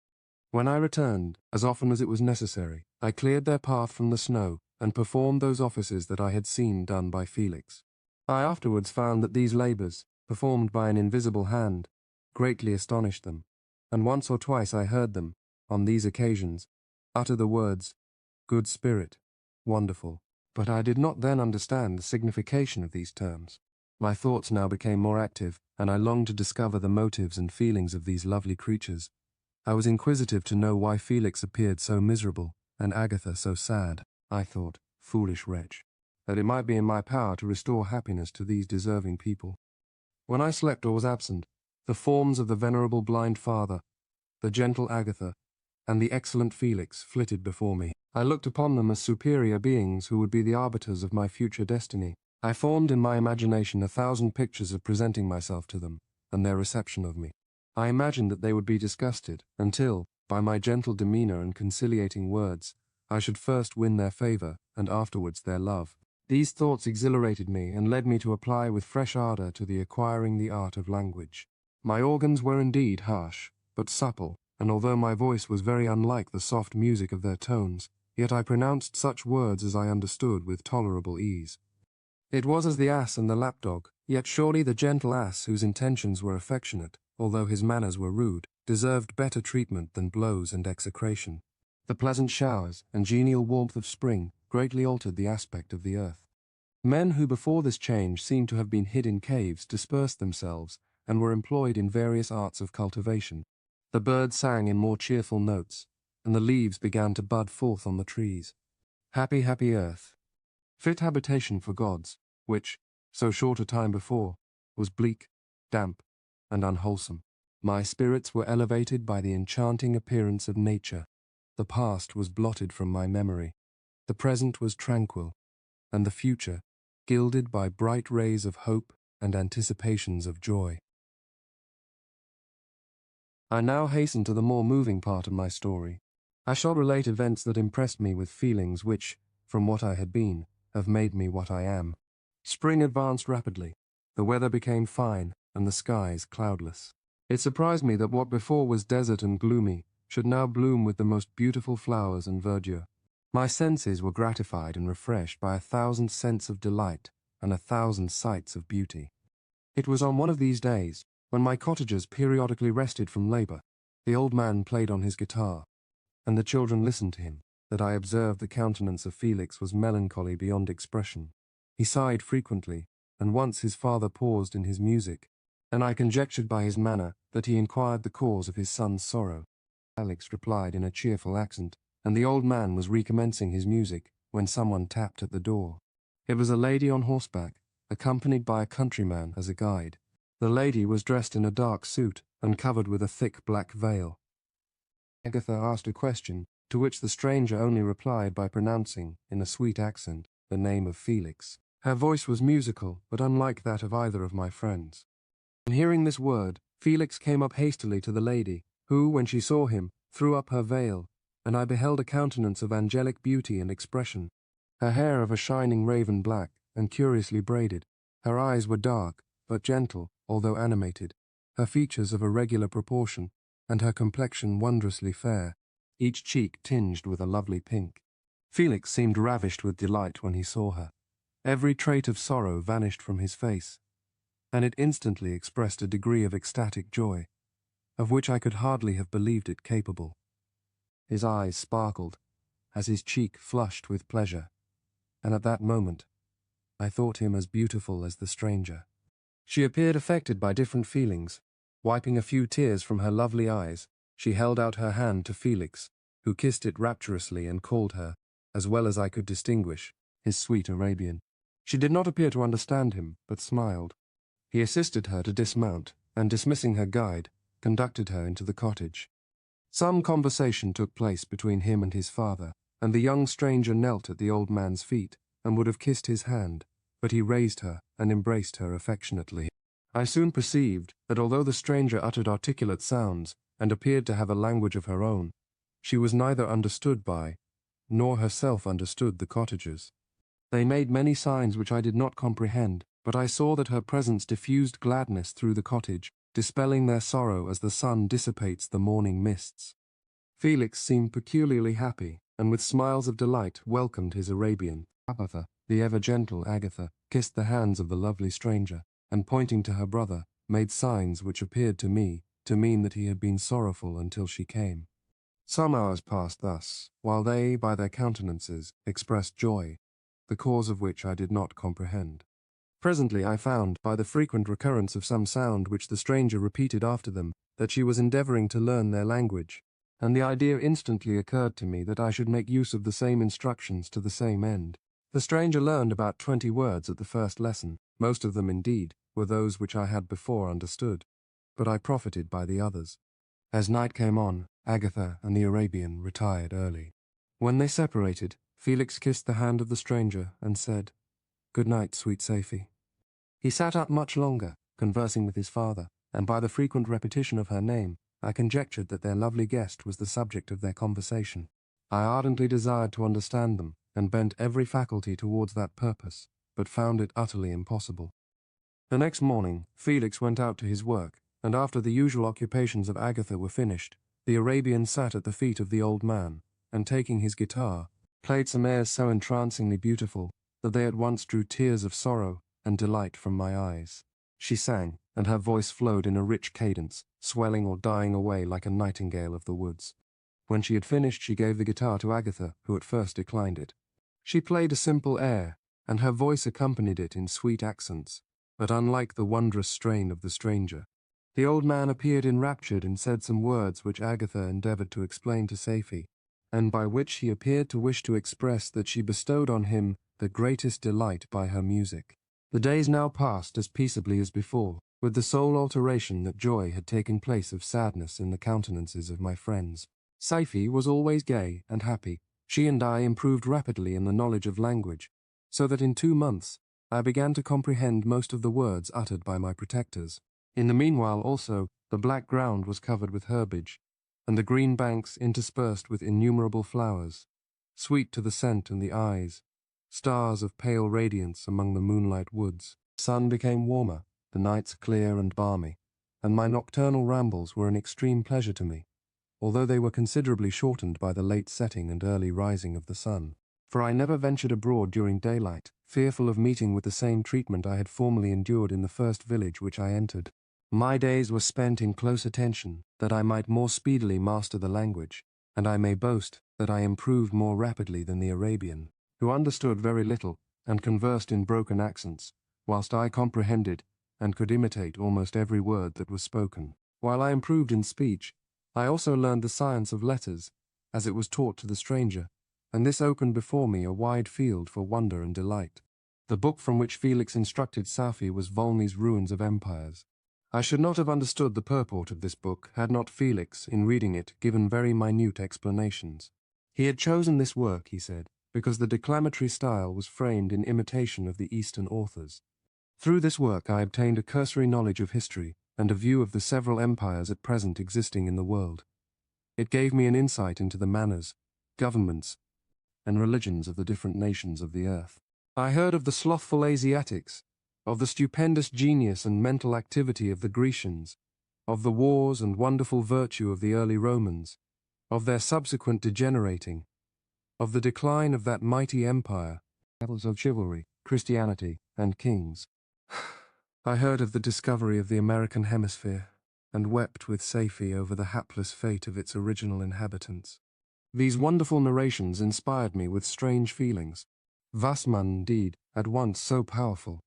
When I returned, as often as it was necessary, I cleared their path from the snow and performed those offices that I had seen done by Felix. I afterwards found that these labours, performed by an invisible hand, greatly astonished them, and once or twice I heard them, on these occasions, utter the words, "Good spirit," "wonderful," but I did not then understand the signification of these terms. My thoughts now became more active, and I longed to discover the motives and feelings of these lovely creatures. I was inquisitive to know why Felix appeared so miserable, and Agatha so sad. I thought, foolish wretch, that it might be in my power to restore happiness to these deserving people. When I slept or was absent, the forms of the venerable blind father, the gentle Agatha, and the excellent Felix flitted before me. I looked upon them as superior beings who would be the arbiters of my future destiny. I formed in my imagination 1,000 pictures of presenting myself to them, and their reception of me. I imagined that they would be disgusted, until, by my gentle demeanour and conciliating words, I should first win their favour, and afterwards their love. These thoughts exhilarated me, and led me to apply with fresh ardour to the acquiring the art of language. My organs were indeed harsh, but supple, and although my voice was very unlike the soft music of their tones, yet I pronounced such words as I understood with tolerable ease. It was as the ass and the lapdog, yet surely the gentle ass, whose intentions were affectionate, although his manners were rude, deserved better treatment than blows and execration. The pleasant showers and genial warmth of spring greatly altered the aspect of the earth. Men who before this change seemed to have been hid in caves dispersed themselves, and were employed in various arts of cultivation. The birds sang in more cheerful notes, and the leaves began to bud forth on the trees. Happy, happy earth, fit habitation for gods, which, so short a time before, was bleak, damp, and unwholesome. My spirits were elevated by the enchanting appearance of nature. The past was blotted from my memory. The present was tranquil, and the future gilded by bright rays of hope and anticipations of joy. I now hasten to the more moving part of my story. I shall relate events that impressed me with feelings which, from what I had been, have made me what I am. Spring advanced rapidly. The weather became fine, and the skies cloudless. It surprised me that what before was desert and gloomy should now bloom with the most beautiful flowers and verdure. My senses were gratified and refreshed by 1,000 scents of delight and 1,000 sights of beauty. It was on one of these days, when my cottagers periodically rested from labor, the old man played on his guitar, and the children listened to him, that I observed the countenance of Felix was melancholy beyond expression. He sighed frequently, and once his father paused in his music, and I conjectured by his manner that he inquired the cause of his son's sorrow. Felix replied in a cheerful accent, and the old man was recommencing his music when someone tapped at the door. It was a lady on horseback, accompanied by a countryman as a guide. The lady was dressed in a dark suit and covered with a thick black veil. Agatha asked a question, to which the stranger only replied by pronouncing, in a sweet accent, the name of Felix. Her voice was musical, but unlike that of either of my friends. On hearing this word, Felix came up hastily to the lady, who, when she saw him, threw up her veil, and I beheld a countenance of angelic beauty and expression. Her hair of a shining raven black, and curiously braided. Her eyes were dark, but gentle, although animated. Her features of a regular proportion, and her complexion wondrously fair, each cheek tinged with a lovely pink. Felix seemed ravished with delight when he saw her. Every trait of sorrow vanished from his face, and it instantly expressed a degree of ecstatic joy, of which I could hardly have believed it capable. His eyes sparkled, as his cheek flushed with pleasure, and at that moment I thought him as beautiful as the stranger. She appeared affected by different feelings. Wiping a few tears from her lovely eyes, she held out her hand to Felix, who kissed it rapturously and called her, as well as I could distinguish, his sweet Arabian. She did not appear to understand him, but smiled. He assisted her to dismount, and dismissing her guide, conducted her into the cottage. Some conversation took place between him and his father, and the young stranger knelt at the old man's feet, and would have kissed his hand, but he raised her and embraced her affectionately. I soon perceived that although the stranger uttered articulate sounds, and appeared to have a language of her own, she was neither understood by, nor herself understood the cottagers. They made many signs which I did not comprehend, but I saw that her presence diffused gladness through the cottage, dispelling their sorrow as the sun dissipates the morning mists. Felix seemed peculiarly happy, and with smiles of delight welcomed his Arabian. Agatha, the ever-gentle Agatha, kissed the hands of the lovely stranger, and pointing to her brother, made signs which appeared to me to mean that he had been sorrowful until she came. Some hours passed thus, while they, by their countenances, expressed joy, the cause of which I did not comprehend. Presently I found, by the frequent recurrence of some sound which the stranger repeated after them, that she was endeavouring to learn their language, and the idea instantly occurred to me that I should make use of the same instructions to the same end. The stranger learned about 20 words at the first lesson. Most of them, indeed, were those which I had before understood, but I profited by the others. As night came on, Agatha and the Arabian retired early. When they separated, Felix kissed the hand of the stranger and said, "Good night, sweet Safie." He sat up much longer, conversing with his father, and by the frequent repetition of her name, I conjectured that their lovely guest was the subject of their conversation. I ardently desired to understand them, and bent every faculty towards that purpose, but found it utterly impossible. The next morning, Felix went out to his work, and after the usual occupations of Agatha were finished, the Arabian sat at the feet of the old man, and taking his guitar, played some airs so entrancingly beautiful that they at once drew tears of sorrow and delight from my eyes. She sang, and her voice flowed in a rich cadence, swelling or dying away like a nightingale of the woods. When she had finished, she gave the guitar to Agatha, who at first declined it. She played a simple air, and her voice accompanied it in sweet accents, but unlike the wondrous strain of the stranger. The old man appeared enraptured and said some words which Agatha endeavoured to explain to Safie, and by which he appeared to wish to express that she bestowed on him the greatest delight by her music. The days now passed as peaceably as before, with the sole alteration that joy had taken place of sadness in the countenances of my friends. Saifi was always gay and happy. She and I improved rapidly in the knowledge of language, so that in 2 months I began to comprehend most of the words uttered by my protectors. In the meanwhile also the black ground was covered with herbage, and the green banks interspersed with innumerable flowers, sweet to the scent and the eyes, stars of pale radiance among the moonlight woods. The sun became warmer, the nights clear and balmy, and my nocturnal rambles were an extreme pleasure to me, although they were considerably shortened by the late setting and early rising of the sun. For I never ventured abroad during daylight, fearful of meeting with the same treatment I had formerly endured in the first village which I entered. My days were spent in close attention, that I might more speedily master the language, and I may boast that I improved more rapidly than the Arabian, who understood very little and conversed in broken accents, whilst I comprehended and could imitate almost every word that was spoken. While I improved in speech, I also learned the science of letters, as it was taught to the stranger, and this opened before me a wide field for wonder and delight. The book from which Felix instructed Saifi was Volney's Ruins of Empires. I should not have understood the purport of this book had not Felix, in reading it, given very minute explanations. He had chosen this work, he said, because the declamatory style was framed in imitation of the Eastern authors. Through this work I obtained a cursory knowledge of history and a view of the several empires at present existing in the world. It gave me an insight into the manners, governments, and religions of the different nations of the earth. I heard of the slothful Asiatics, of the stupendous genius and mental activity of the Grecians, of the wars and wonderful virtue of the early Romans, of their subsequent degenerating, of the decline of that mighty empire, levels of chivalry, Christianity, and kings. I heard of the discovery of the American hemisphere, and wept with Saifi over the hapless fate of its original inhabitants. These wonderful narrations inspired me with strange feelings. Vasman, indeed, at once so powerful,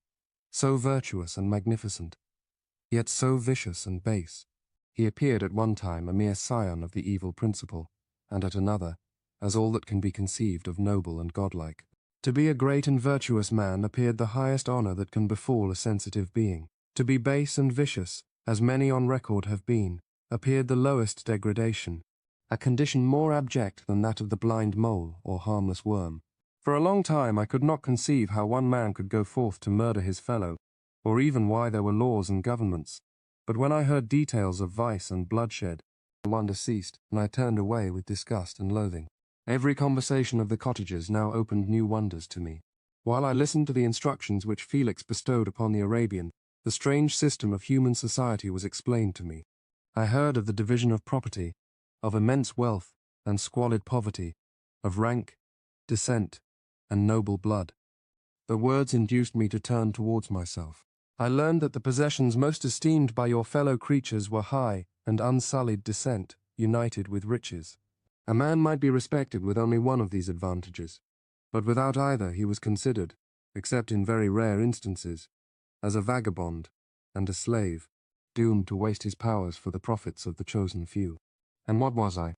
so virtuous and magnificent, yet so vicious and base. He appeared at one time a mere scion of the evil principle, and at another, as all that can be conceived of noble and godlike. To be a great and virtuous man appeared the highest honor that can befall a sensitive being. To be base and vicious, as many on record have been, appeared the lowest degradation, a condition more abject than that of the blind mole or harmless worm. For a long time I could not conceive how one man could go forth to murder his fellow, or even why there were laws and governments. But when I heard details of vice and bloodshed, the wonder ceased, and I turned away with disgust and loathing. Every conversation of the cottagers now opened new wonders to me. While I listened to the instructions which Felix bestowed upon the Arabian, the strange system of human society was explained to me. I heard of the division of property, of immense wealth and squalid poverty, of rank, descent, and noble blood. The words induced me to turn towards myself. I learned that the possessions most esteemed by your fellow creatures were high and unsullied descent, united with riches. A man might be respected with only one of these advantages, but without either he was considered, except in very rare instances, as a vagabond and a slave, doomed to waste his powers for the profits of the chosen few. And what was I?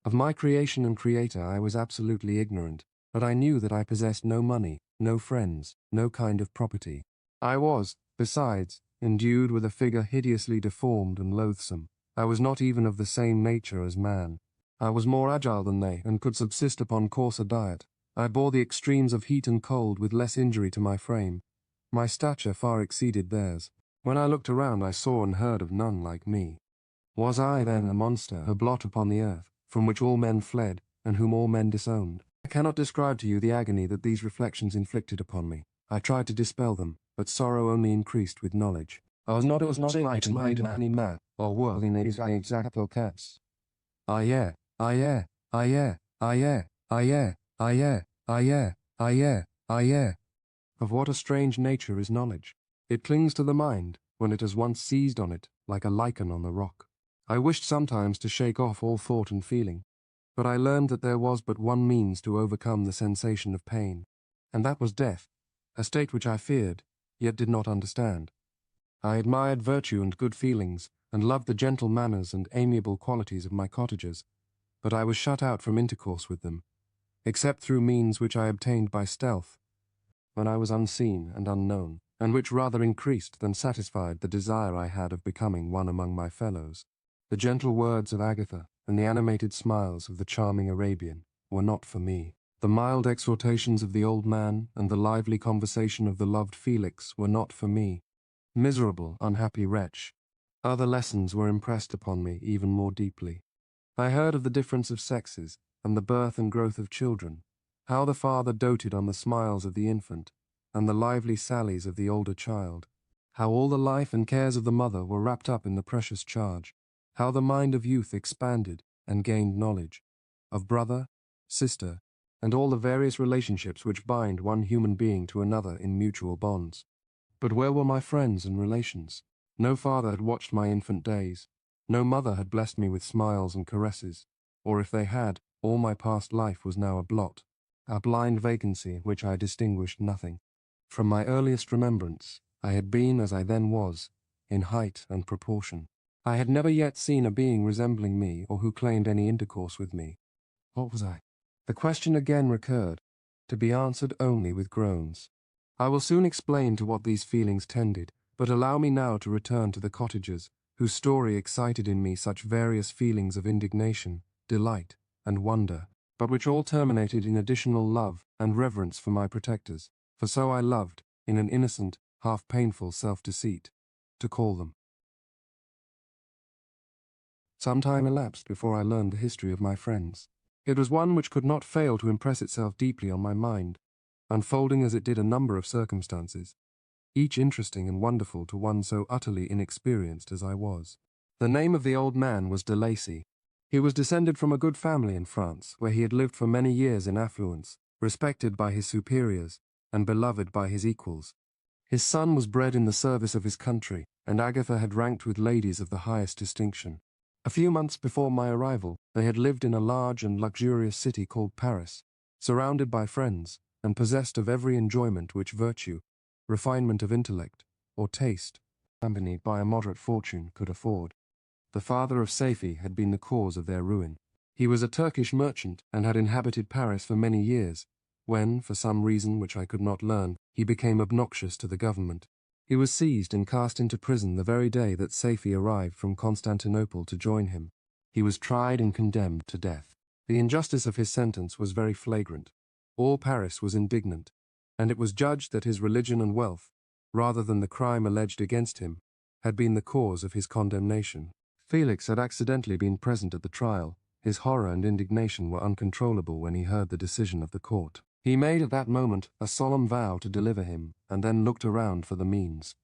Of my creation and creator I was absolutely ignorant, but I knew that I possessed no money, no friends, no kind of property. I was, besides, endued with a figure hideously deformed and loathsome. I was not even of the same nature as man. I was more agile than they, and could subsist upon coarser diet. I bore the extremes of heat and cold with less injury to my frame. My stature far exceeded theirs. When I looked around I saw and heard of none like me. Was I, then, a monster, a blot upon the earth, from which all men fled, and whom all men disowned? I cannot describe to you the agony that these reflections inflicted upon me. I tried to dispel them, but sorrow only increased with knowledge. I was not enlightened by any man, or worldliness I exactly cats. Aye, aye, aye, aye, aye, aye, aye, aye, aye. Of what a strange nature is knowledge. It clings to the mind, when it has once seized on it, like a lichen on the rock. I wished sometimes to shake off all thought and feeling, but I learned that there was but one means to overcome the sensation of pain, and that was death, a state which I feared, yet did not understand. I admired virtue and good feelings, and loved the gentle manners and amiable qualities of my cottagers, but I was shut out from intercourse with them, except through means which I obtained by stealth, when I was unseen and unknown, and which rather increased than satisfied the desire I had of becoming one among my fellows. The gentle words of Agatha and the animated smiles of the charming Arabian were not for me. The mild exhortations of the old man and the lively conversation of the loved Felix were not for me. Miserable, unhappy wretch! Other lessons were impressed upon me even more deeply. I heard of the difference of sexes, and the birth and growth of children, how the father doted on the smiles of the infant, and the lively sallies of the older child, how all the life and cares of the mother were wrapped up in the precious charge, how the mind of youth expanded and gained knowledge, of brother, sister, and all the various relationships which bind one human being to another in mutual bonds. But where were my friends and relations? No father had watched my infant days. No mother had blessed me with smiles and caresses, or if they had, all my past life was now a blot, a blind vacancy in which I distinguished nothing. From my earliest remembrance, I had been as I then was, in height and proportion. I had never yet seen a being resembling me or who claimed any intercourse with me. What was I? The question again recurred, to be answered only with groans. I will soon explain to what these feelings tended, but allow me now to return to the cottagers, whose story excited in me such various feelings of indignation, delight, and wonder, but which all terminated in additional love and reverence for my protectors, for so I loved, in an innocent, half-painful self-deceit, to call them. Some time elapsed before I learned the history of my friends. It was one which could not fail to impress itself deeply on my mind, unfolding as it did a number of circumstances, each interesting and wonderful to one so utterly inexperienced as I was. The name of the old man was de Lacy. He was descended from a good family in France, where he had lived for many years in affluence, respected by his superiors, and beloved by his equals. His son was bred in the service of his country, and Agatha had ranked with ladies of the highest distinction. A few months before my arrival, they had lived in a large and luxurious city called Paris, surrounded by friends, and possessed of every enjoyment which virtue, refinement of intellect, or taste, accompanied by a moderate fortune, could afford. The father of Safie had been the cause of their ruin. He was a Turkish merchant, and had inhabited Paris for many years, when, for some reason which I could not learn, he became obnoxious to the government. He was seized and cast into prison the very day that Safie arrived from Constantinople to join him. He was tried and condemned to death. The injustice of his sentence was very flagrant. All Paris was indignant, and it was judged that his religion and wealth, rather than the crime alleged against him, had been the cause of his condemnation. Felix had accidentally been present at the trial. His horror and indignation were uncontrollable when he heard the decision of the court. He made at that moment a solemn vow to deliver him, and then looked around for the means.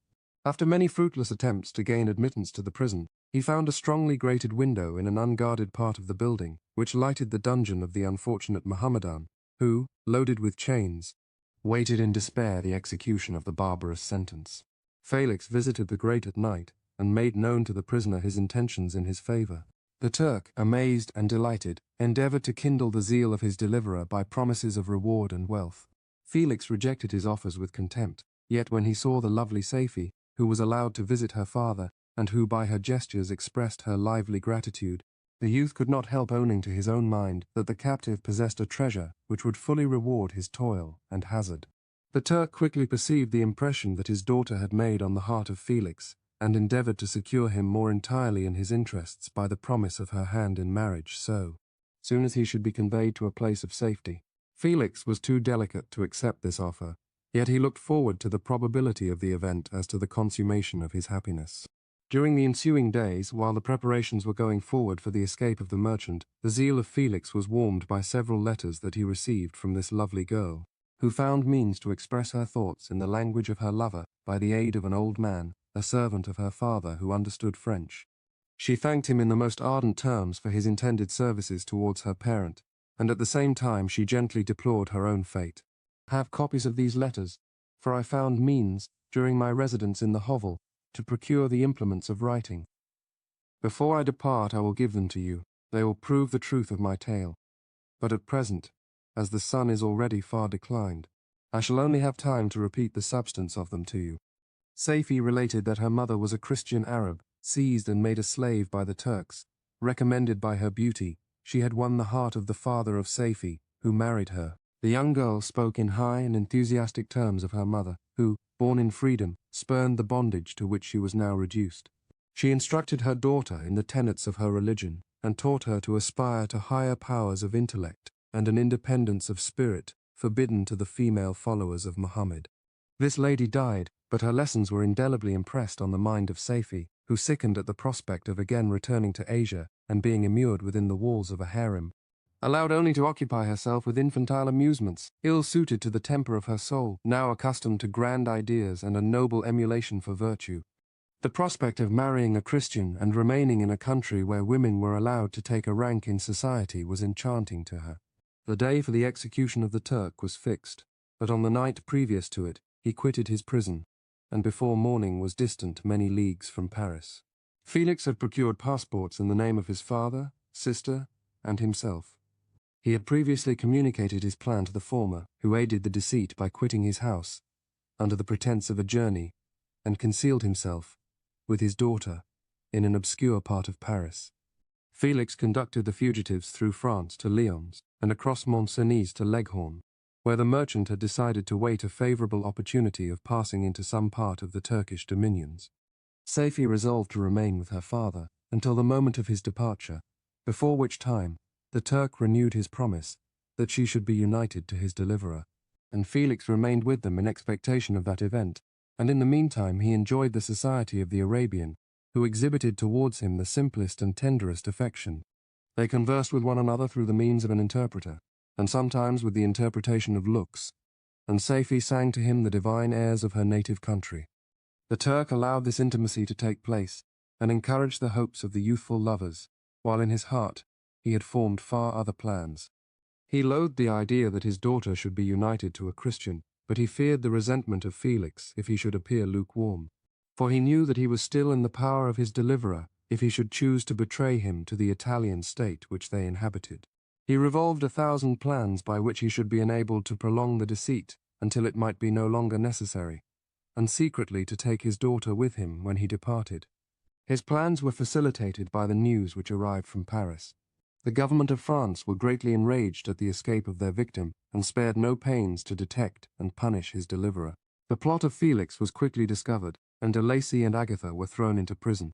After many fruitless attempts to gain admittance to the prison, he found a strongly grated window in an unguarded part of the building, which lighted the dungeon of the unfortunate Mohammedan, who, loaded with chains, waited in despair the execution of the barbarous sentence. Felix visited the grate at night, and made known to the prisoner his intentions in his favor. The Turk, amazed and delighted, endeavored to kindle the zeal of his deliverer by promises of reward and wealth. Felix rejected his offers with contempt, yet when he saw the lovely Safie, who was allowed to visit her father, and who by her gestures expressed her lively gratitude, the youth could not help owning to his own mind that the captive possessed a treasure which would fully reward his toil and hazard. The Turk quickly perceived the impression that his daughter had made on the heart of Felix, and endeavored to secure him more entirely in his interests by the promise of her hand in marriage soon as he should be conveyed to a place of safety. Felix was too delicate to accept this offer, yet he looked forward to the probability of the event as to the consummation of his happiness. During the ensuing days, while the preparations were going forward for the escape of the merchant, the zeal of Felix was warmed by several letters that he received from this lovely girl, who found means to express her thoughts in the language of her lover by the aid of an old man, a servant of her father who understood French. She thanked him in the most ardent terms for his intended services towards her parent, and at the same time she gently deplored her own fate. I have copies of these letters, for I found means, during my residence in the hovel, to procure the implements of writing. Before I depart I will give them to you. They will prove the truth of my tale. But at present, as the sun is already far declined, I shall only have time to repeat the substance of them to you. Safie related that her mother was a Christian Arab, seized and made a slave by the Turks. Recommended by her beauty, she had won the heart of the father of Saifi, who married her. The young girl spoke in high and enthusiastic terms of her mother, who, born in freedom, spurned the bondage to which she was now reduced. She instructed her daughter in the tenets of her religion, and taught her to aspire to higher powers of intellect and an independence of spirit forbidden to the female followers of Muhammad. This lady died, but her lessons were indelibly impressed on the mind of Saifi, who sickened at the prospect of again returning to Asia and being immured within the walls of a harem, allowed only to occupy herself with infantile amusements, ill-suited to the temper of her soul, now accustomed to grand ideas and a noble emulation for virtue. The prospect of marrying a Christian and remaining in a country where women were allowed to take a rank in society was enchanting to her. The day for the execution of the Turk was fixed, but on the night previous to it, he quitted his prison, and before morning was distant many leagues from Paris. Felix had procured passports in the name of his father, sister, and himself. He had previously communicated his plan to the former, who aided the deceit by quitting his house, under the pretence of a journey, and concealed himself, with his daughter, in an obscure part of Paris. Felix conducted the fugitives through France to Lyons, and across Mont-Cenis to Leghorn, where the merchant had decided to wait a favourable opportunity of passing into some part of the Turkish dominions. Saifi resolved to remain with her father until the moment of his departure, before which time the Turk renewed his promise that she should be united to his deliverer, and Felix remained with them in expectation of that event, and in the meantime he enjoyed the society of the Arabian, who exhibited towards him the simplest and tenderest affection. They conversed with one another through the means of an interpreter, and sometimes with the interpretation of looks, and Saifi sang to him the divine airs of her native country. The Turk allowed this intimacy to take place, and encouraged the hopes of the youthful lovers, while in his heart he had formed far other plans. He loathed the idea that his daughter should be united to a Christian, but he feared the resentment of Felix if he should appear lukewarm, for he knew that he was still in the power of his deliverer if he should choose to betray him to the Italian state which they inhabited. He revolved 1,000 plans by which he should be enabled to prolong the deceit until it might be no longer necessary, and secretly to take his daughter with him when he departed. His plans were facilitated by the news which arrived from Paris. The government of France were greatly enraged at the escape of their victim, and spared no pains to detect and punish his deliverer. The plot of Felix was quickly discovered, and de Lacy and Agatha were thrown into prison.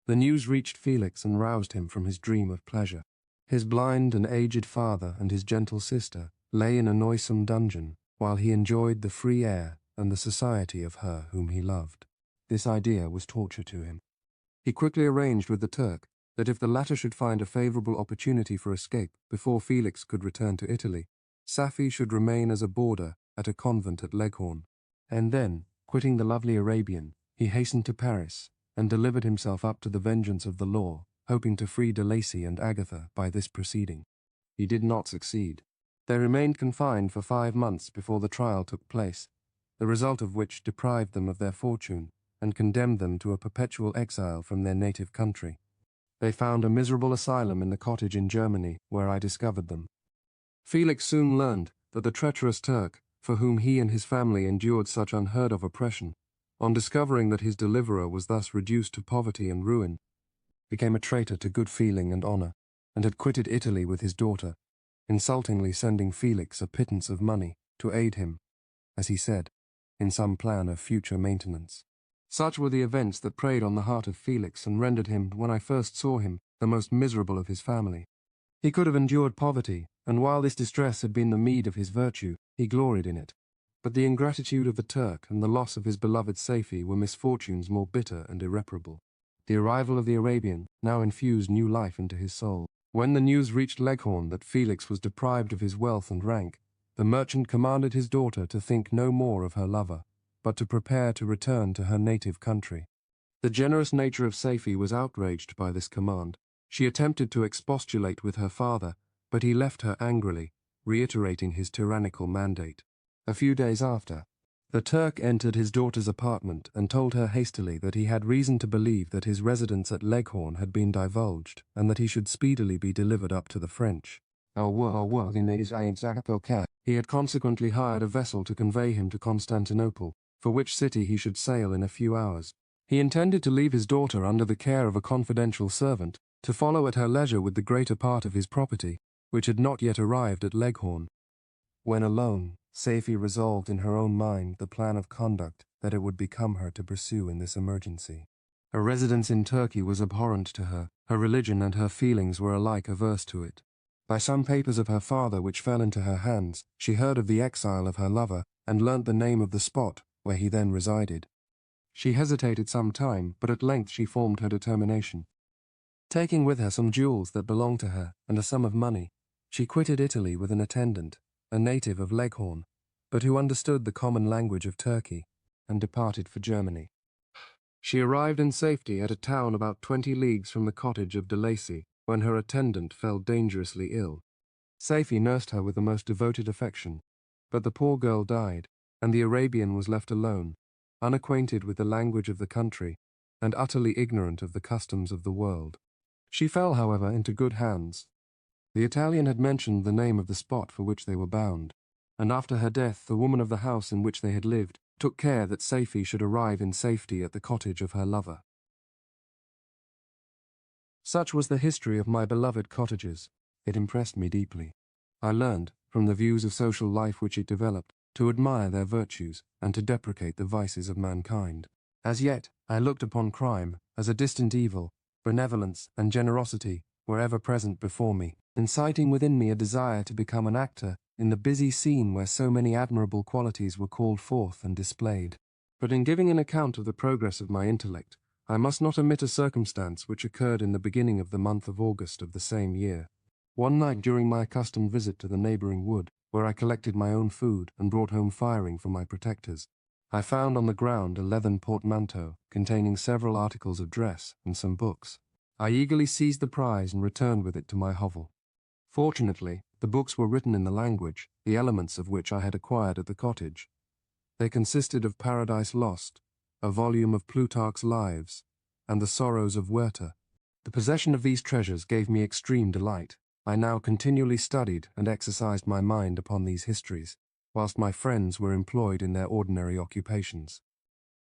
The news reached Felix and roused him from his dream of pleasure. His blind and aged father and his gentle sister lay in a noisome dungeon, while he enjoyed the free air and the society of her whom he loved. This idea was torture to him. He quickly arranged with the Turk that if the latter should find a favourable opportunity for escape before Felix could return to Italy, Saifi should remain as a boarder at a convent at Leghorn, and then, quitting the lovely Arabian, he hastened to Paris and delivered himself up to the vengeance of the law, hoping to free de Lacy and Agatha by this proceeding. He did not succeed. They remained confined for 5 months before the trial took place, the result of which deprived them of their fortune and condemned them to a perpetual exile from their native country. They found a miserable asylum in the cottage in Germany, where I discovered them. Felix soon learned that the treacherous Turk, for whom he and his family endured such unheard-of oppression, on discovering that his deliverer was thus reduced to poverty and ruin, became a traitor to good feeling and honour, and had quitted Italy with his daughter, insultingly sending Felix a pittance of money to aid him, as he said, in some plan of future maintenance. Such were the events that preyed on the heart of Felix and rendered him, when I first saw him, the most miserable of his family. He could have endured poverty, and while this distress had been the meed of his virtue, he gloried in it. But the ingratitude of the Turk and the loss of his beloved Saifi were misfortunes more bitter and irreparable. The arrival of the Arabian now infused new life into his soul. When the news reached Leghorn that Felix was deprived of his wealth and rank, the merchant commanded his daughter to think no more of her lover, but to prepare to return to her native country. The generous nature of Saifi was outraged by this command. She attempted to expostulate with her father, but he left her angrily, reiterating his tyrannical mandate. A few days after, the Turk entered his daughter's apartment and told her hastily that he had reason to believe that his residence at Leghorn had been divulged, and that he should speedily be delivered up to the French. He had consequently hired a vessel to convey him to Constantinople, for which city he should sail in a few hours. He intended to leave his daughter under the care of a confidential servant, to follow at her leisure with the greater part of his property, which had not yet arrived at Leghorn. When alone, Safie resolved in her own mind the plan of conduct that it would become her to pursue in this emergency. Her residence in Turkey was abhorrent to her. Her religion and her feelings were alike averse to it. By some papers of her father which fell into her hands, she heard of the exile of her lover and learnt the name of the spot where he then resided. She hesitated some time, but at length she formed her determination. Taking with her some jewels that belonged to her and a sum of money, she quitted Italy with an attendant, a native of Leghorn, but who understood the common language of Turkey, and departed for Germany. She arrived in safety at a town about 20 leagues from the cottage of de Lacy, when her attendant fell dangerously ill. Safie nursed her with the most devoted affection, but the poor girl died, and the Arabian was left alone, unacquainted with the language of the country, and utterly ignorant of the customs of the world. She fell, however, into good hands. The Italian had mentioned the name of the spot for which they were bound, and after her death the woman of the house in which they had lived took care that Safie should arrive in safety at the cottage of her lover. Such was the history of my beloved cottages. It impressed me deeply. I learned, from the views of social life which it developed, to admire their virtues and to deprecate the vices of mankind. As yet, I looked upon crime as a distant evil. Benevolence and generosity were ever present before me, inciting within me a desire to become an actor in the busy scene where so many admirable qualities were called forth and displayed. But in giving an account of the progress of my intellect, I must not omit a circumstance which occurred in the beginning of the month of August of the same year. One night during my accustomed visit to the neighbouring wood, where I collected my own food and brought home firing for my protectors, I found on the ground a leathern portmanteau containing several articles of dress and some books. I eagerly seized the prize and returned with it to my hovel. Fortunately, the books were written in the language, the elements of which I had acquired at the cottage. They consisted of Paradise Lost, a volume of Plutarch's Lives, and the Sorrows of Werther. The possession of these treasures gave me extreme delight. I now continually studied and exercised my mind upon these histories, whilst my friends were employed in their ordinary occupations.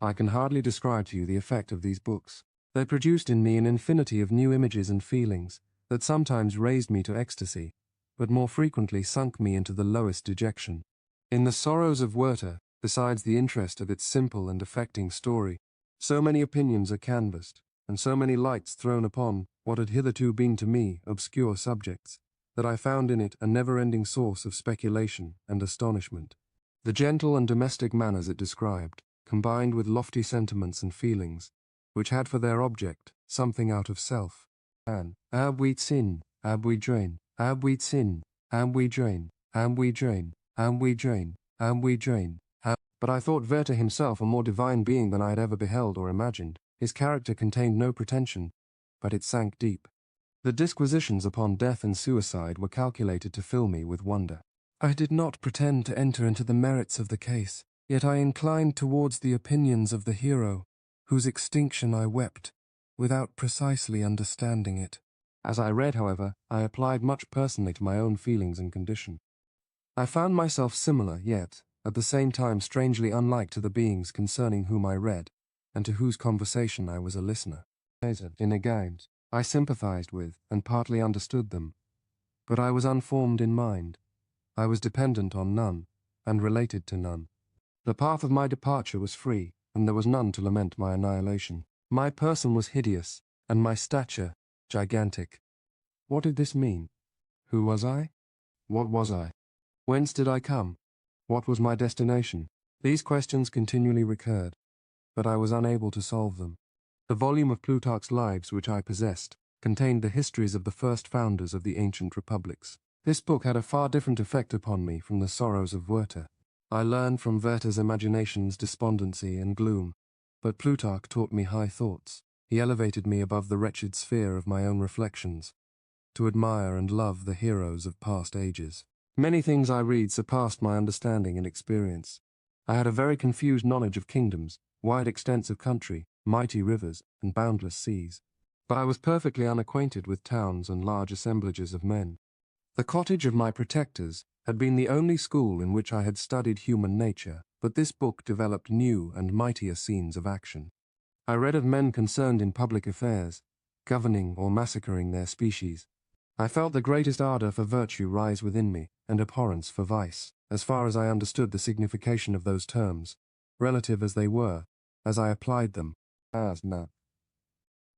I can hardly describe to you the effect of these books. They produced in me an infinity of new images and feelings that sometimes raised me to ecstasy, but more frequently sunk me into the lowest dejection. In the Sorrows of Werther, besides the interest of its simple and affecting story, so many opinions are canvassed, and so many lights thrown upon what had hitherto been to me obscure subjects, that I found in it a never-ending source of speculation and astonishment. The gentle and domestic manners it described, combined with lofty sentiments and feelings, which had for their object something out of self, and abweit sin, abweit drain, abweit sin, abweit drain, abweit drain, abweit drain, abweit drain. But I thought Werther himself a more divine being than I had ever beheld or imagined. His character contained no pretension, but it sank deep. The disquisitions upon death and suicide were calculated to fill me with wonder. I did not pretend to enter into the merits of the case, yet I inclined towards the opinions of the hero, whose extinction I wept, without precisely understanding it. As I read, however, I applied much personally to my own feelings and condition. I found myself similar, yet, at the same time strangely unlike to the beings concerning whom I read, and to whose conversation I was a listener. In a guide, I sympathized with and partly understood them, but I was unformed in mind. I was dependent on none, and related to none. The path of my departure was free, and there was none to lament my annihilation. My person was hideous, and my stature gigantic. What did this mean? Who was I? What was I? Whence did I come? What was my destination? These questions continually recurred, but I was unable to solve them. The volume of Plutarch's Lives which I possessed contained the histories of the first founders of the ancient republics. This book had a far different effect upon me from the Sorrows of Werther. I learned from Werther's imaginations despondency and gloom, but Plutarch taught me high thoughts. He elevated me above the wretched sphere of my own reflections, to admire and love the heroes of past ages. Many things I read surpassed my understanding and experience. I had a very confused knowledge of kingdoms, wide extents of country, mighty rivers, and boundless seas. But I was perfectly unacquainted with towns and large assemblages of men. The cottage of my protectors had been the only school in which I had studied human nature, but this book developed new and mightier scenes of action. I read of men concerned in public affairs, governing or massacring their species. I felt the greatest ardor for virtue rise within me, and abhorrence for vice, as far as I understood the signification of those terms, relative as they were, as I applied them, as now.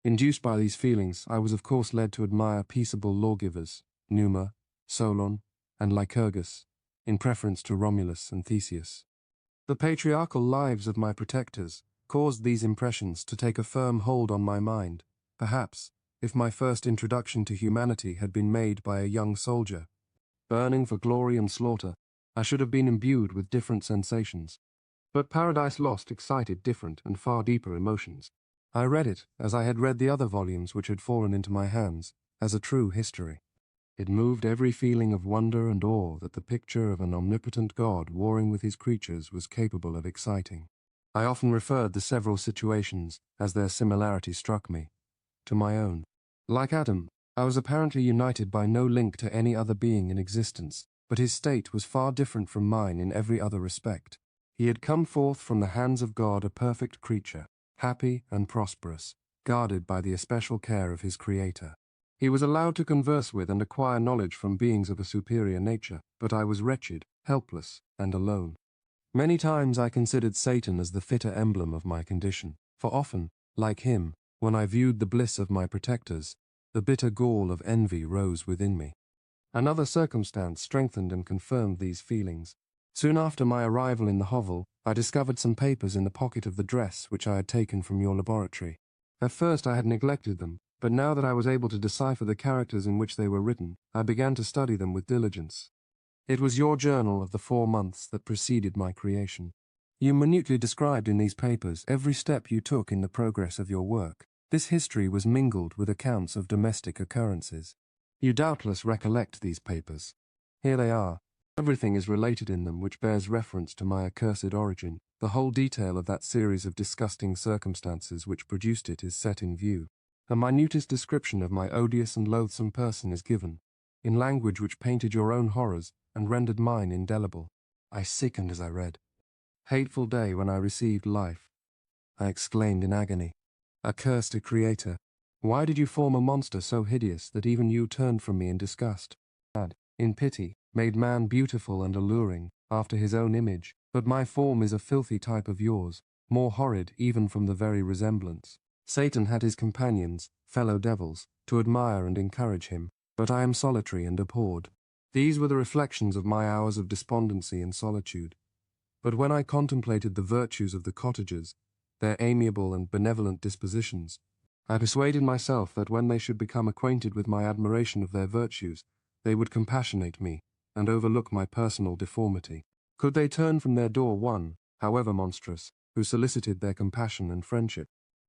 Induced by these feelings, I was of course led to admire peaceable lawgivers, Numa, Solon, and Lycurgus, in preference to Romulus and Theseus. The patriarchal lives of my protectors caused these impressions to take a firm hold on my mind. Perhaps, if my first introduction to humanity had been made by a young soldier, burning for glory and slaughter, I should have been imbued with different sensations. But Paradise Lost excited different and far deeper emotions. I read it, as I had read the other volumes which had fallen into my hands, as a true history. It moved every feeling of wonder and awe that the picture of an omnipotent God warring with his creatures was capable of exciting. I often referred the several situations, as their similarity struck me, to my own. Like Adam, I was apparently united by no link to any other being in existence, but his state was far different from mine in every other respect. He had come forth from the hands of God a perfect creature, happy and prosperous, guarded by the especial care of his Creator. He was allowed to converse with and acquire knowledge from beings of a superior nature, but I was wretched, helpless, and alone. Many times I considered Satan as the fitter emblem of my condition, for often, like him, when I viewed the bliss of my protectors, the bitter gall of envy rose within me. Another circumstance strengthened and confirmed these feelings. Soon after my arrival in the hovel, I discovered some papers in the pocket of the dress which I had taken from your laboratory. At first I had neglected them, but now that I was able to decipher the characters in which they were written, I began to study them with diligence. It was your journal of the 4 months that preceded my creation. You minutely described in these papers every step you took in the progress of your work. This history was mingled with accounts of domestic occurrences. You doubtless recollect these papers. Here they are. Everything is related in them which bears reference to my accursed origin. The whole detail of that series of disgusting circumstances which produced it is set in view. The minutest description of my odious and loathsome person is given, in language which painted your own horrors and rendered mine indelible. I sickened as I read. Hateful day when I received life, I exclaimed in agony. Accursed Creator, why did you form a monster so hideous that even you turned from me in disgust? Had, in pity, made man beautiful and alluring, after his own image, but my form is a filthy type of yours, more horrid even from the very resemblance. Satan had his companions, fellow devils, to admire and encourage him, but I am solitary and abhorred. These were the reflections of my hours of despondency and solitude. But when I contemplated the virtues of the cottagers, their amiable and benevolent dispositions, I persuaded myself that when they should become acquainted with my admiration of their virtues, they would compassionate me and overlook my personal deformity. Could they turn from their door one, however monstrous, who solicited their compassion and friendship?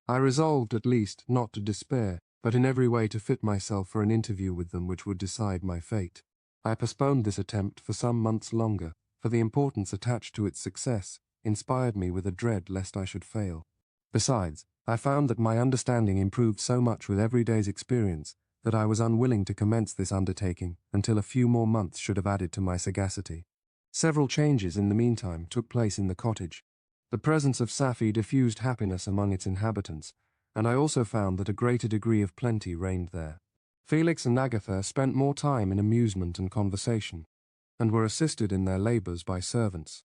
I resolved, at least, not to despair, but in every way to fit myself for an interview with them which would decide my fate. I postponed this attempt for some months longer, for the importance attached to its success inspired me with a dread lest I should fail. Besides, I found that my understanding improved so much with every day's experience that I was unwilling to commence this undertaking until a few more months should have added to my sagacity. Several changes in the meantime took place in the cottage. The presence of Safie diffused happiness among its inhabitants, and I also found that a greater degree of plenty reigned there. Felix and Agatha spent more time in amusement and conversation, and were assisted in their labours by servants.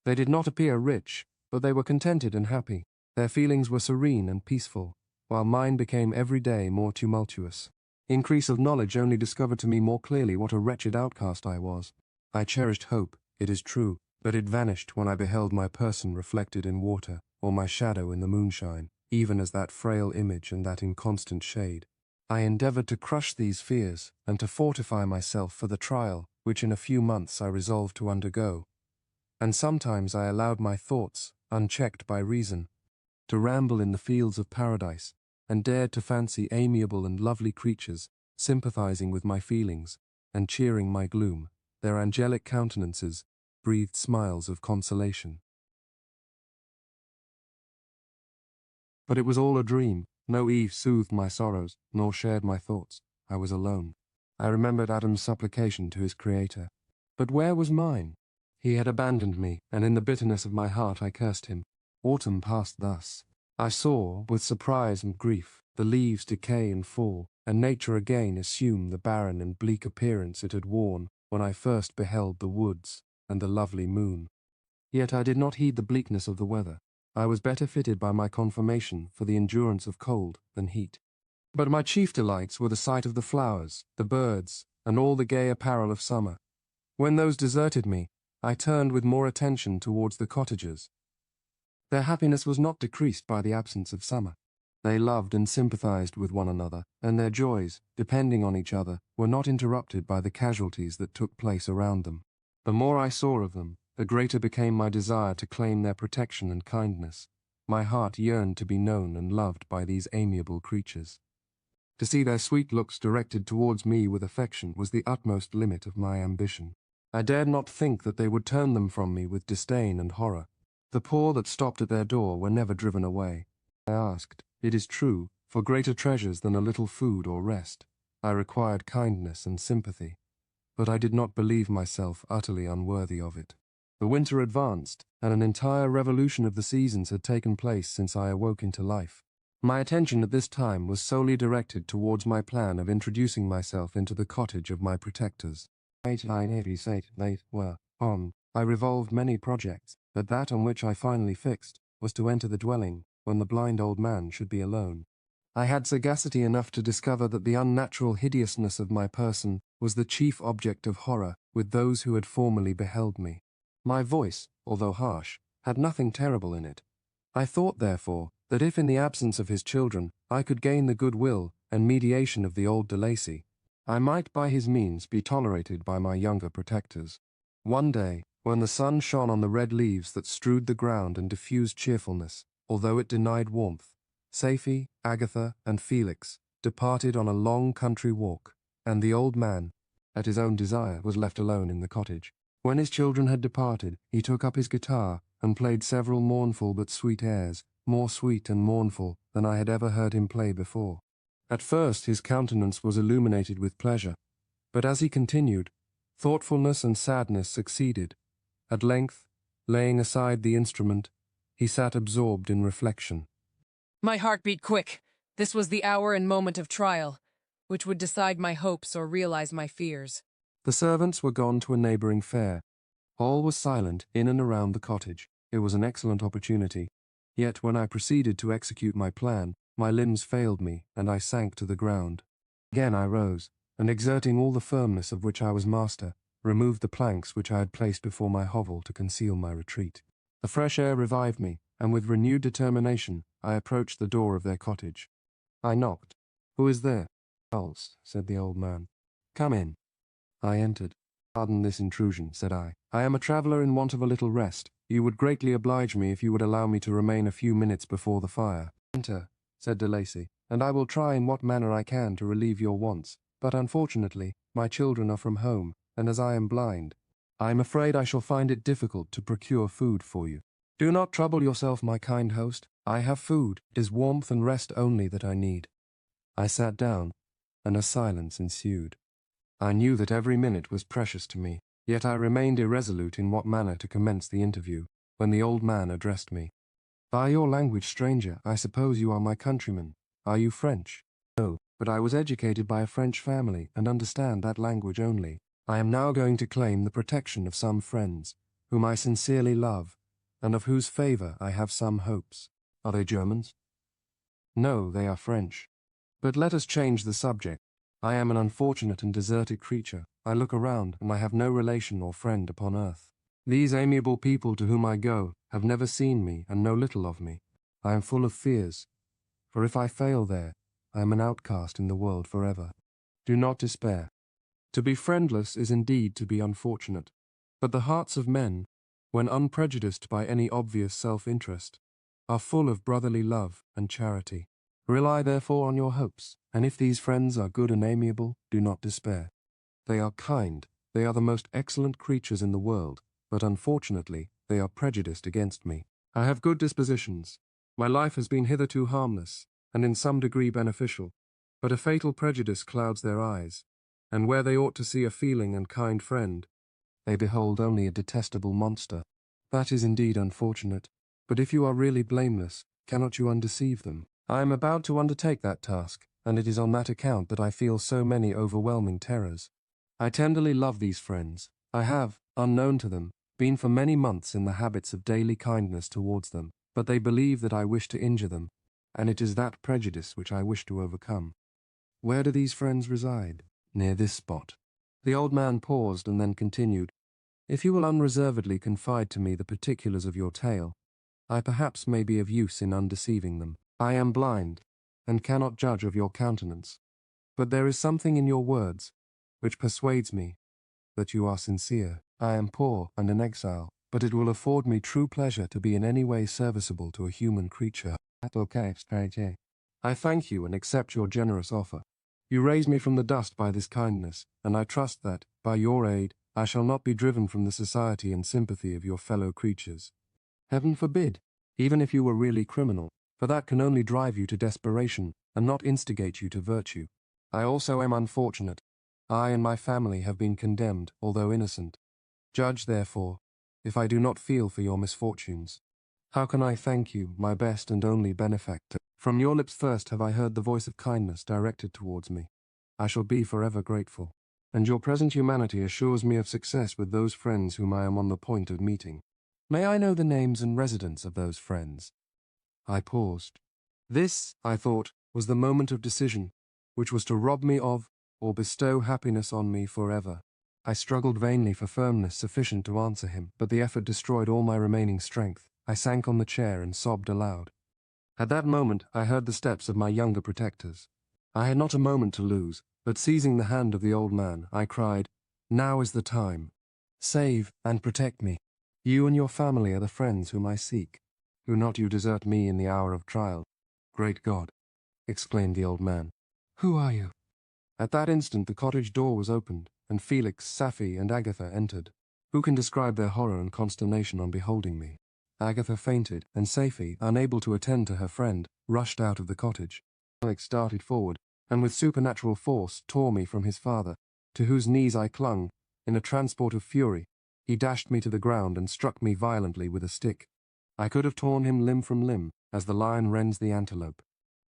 They did not appear rich, but they were contented and happy. Their feelings were serene and peaceful, while mine became every day more tumultuous. Increase of knowledge only discovered to me more clearly what a wretched outcast I was. I cherished hope, it is true, but it vanished when I beheld my person reflected in water, or my shadow in the moonshine, even as that frail image and that inconstant shade. I endeavoured to crush these fears, and to fortify myself for the trial, which in a few months I resolved to undergo. And sometimes I allowed my thoughts, unchecked by reason, to ramble in the fields of paradise, and dared to fancy amiable and lovely creatures, sympathizing with my feelings, and cheering my gloom. Their angelic countenances breathed smiles of consolation. But it was all a dream. No Eve soothed my sorrows, nor shared my thoughts. I was alone. I remembered Adam's supplication to his Creator. But where was mine? He had abandoned me, and in the bitterness of my heart I cursed him. Autumn passed thus. I saw, with surprise and grief, The leaves decay and fall, and nature again assume the barren and bleak appearance it had worn when I first beheld the woods and the lovely moon. Yet I did not heed the bleakness of the weather. I was better fitted by my conformation for the endurance of cold than heat. But my chief delights were the sight of the flowers, the birds, and all the gay apparel of summer. When those deserted me, I turned with more attention towards the cottagers. Their happiness was not decreased by the absence of summer. They loved and sympathized with one another, and their joys, depending on each other, were not interrupted by the casualties that took place around them. The more I saw of them, the greater became my desire to claim their protection and kindness. My heart yearned to be known and loved by these amiable creatures. To see their sweet looks directed towards me with affection was the utmost limit of my ambition. I dared not think that they would turn them from me with disdain and horror. The poor that stopped at their door were never driven away. I asked, it is true, for greater treasures than a little food or rest. I required kindness and sympathy, but I did not believe myself utterly unworthy of it. The winter advanced, and an entire revolution of the seasons had taken place since I awoke into life. My attention at this time was solely directed towards my plan of introducing myself into the cottage of my protectors. I revolved many projects, but that on which I finally fixed was to enter the dwelling when the blind old man should be alone. I had sagacity enough to discover that the unnatural hideousness of my person was the chief object of horror with those who had formerly beheld me. My voice, although harsh, had nothing terrible in it. I thought, therefore, that if in the absence of his children I could gain the goodwill and mediation of the old de Lacy, I might by his means be tolerated by my younger protectors. One day, when the sun shone on the red leaves that strewed the ground and diffused cheerfulness, although it denied warmth, Safie, Agatha, and Felix departed on a long country walk, and the old man, at his own desire, was left alone in the cottage. When his children had departed, he took up his guitar and played several mournful but sweet airs, more sweet and mournful than I had ever heard him play before. At first his countenance was illuminated with pleasure, but as he continued, thoughtfulness and sadness succeeded. At length, laying aside the instrument, he sat absorbed in reflection. My heart beat quick. This was the hour and moment of trial, which would decide my hopes or realize my fears. The servants were gone to a neighboring fair. All was silent in and around the cottage. It was an excellent opportunity. Yet when I proceeded to execute my plan, my limbs failed me, and I sank to the ground. Again I rose, and exerting all the firmness of which I was master, removed the planks which I had placed before my hovel to conceal my retreat. The fresh air revived me, and with renewed determination I approached the door of their cottage. I knocked. "Who is there?" "Charles," said the old man. "Come in." I entered. "Pardon this intrusion," said I. "I am a traveller in want of a little rest. You would greatly oblige me if you would allow me to remain a few minutes before the fire." "Enter," said de Lacy, "and I will try in what manner I can to relieve your wants. But unfortunately, my children are from home, and as I am blind, I am afraid I shall find it difficult to procure food for you." "Do not trouble yourself, my kind host. I have food. It is warmth and rest only that I need." I sat down, and a silence ensued. I knew that every minute was precious to me, yet I remained irresolute in what manner to commence the interview, when the old man addressed me. "By your language, stranger, I suppose you are my countryman. Are you French?" "No, but I was educated by a French family, and understand that language only. I am now going to claim the protection of some friends, whom I sincerely love, and of whose favour I have some hopes." "Are they Germans?" "No, they are French. But let us change the subject. I am an unfortunate and deserted creature. I look around, and I have no relation or friend upon earth. These amiable people to whom I go have never seen me and know little of me. I am full of fears, for if I fail there, I am an outcast in the world forever. Do not despair. To be friendless is indeed to be unfortunate, but the hearts of men, when unprejudiced by any obvious self-interest, are full of brotherly love and charity. Rely therefore on your hopes, and if these friends are good and amiable, do not despair. They are kind, they are the most excellent creatures in the world, but unfortunately they are prejudiced against me. I have good dispositions. My life has been hitherto harmless, and in some degree beneficial, but a fatal prejudice clouds their eyes, and where they ought to see a feeling and kind friend, they behold only a detestable monster. That is indeed unfortunate, but if you are really blameless, cannot you undeceive them? I am about to undertake that task, and it is on that account that I feel so many overwhelming terrors. I tenderly love these friends. I have, unknown to them, been for many months in the habits of daily kindness towards them, but they believe that I wish to injure them, and it is that prejudice which I wish to overcome. Where do these friends reside? Near this spot. The old man paused and then continued, If you will unreservedly confide to me the particulars of your tale, I perhaps may be of use in undeceiving them. I am blind, and cannot judge of your countenance, but there is something in your words which persuades me that you are sincere. I am poor and an exile, but it will afford me true pleasure to be in any way serviceable to a human creature. I thank you and accept your generous offer. You raise me from the dust by this kindness, and I trust that, by your aid, I shall not be driven from the society and sympathy of your fellow creatures. Heaven forbid, even if you were really criminal, for that can only drive you to desperation and not instigate you to virtue. I also am unfortunate. I and my family have been condemned, although innocent. Judge, therefore, if I do not feel for your misfortunes. How can I thank you, my best and only benefactor? From your lips first have I heard the voice of kindness directed towards me. I shall be forever grateful, and your present humanity assures me of success with those friends whom I am on the point of meeting. May I know the names and residence of those friends? I paused. This, I thought, was the moment of decision, which was to rob me of, or bestow happiness on me forever. I struggled vainly for firmness sufficient to answer him, but the effort destroyed all my remaining strength. I sank on the chair and sobbed aloud. At that moment I heard the steps of my younger protectors. I had not a moment to lose, but seizing the hand of the old man, I cried, Now is the time. Save and protect me. You and your family are the friends whom I seek. Do not you desert me in the hour of trial. Great God, exclaimed the old man. Who are you? At that instant the cottage door was opened, and Felix, Safie, and Agatha entered. Who can describe their horror and consternation on beholding me? Agatha fainted, and Safie, unable to attend to her friend, rushed out of the cottage. Felix started forward, and with supernatural force tore me from his father, to whose knees I clung. In a transport of fury, he dashed me to the ground and struck me violently with a stick. I could have torn him limb from limb, as the lion rends the antelope.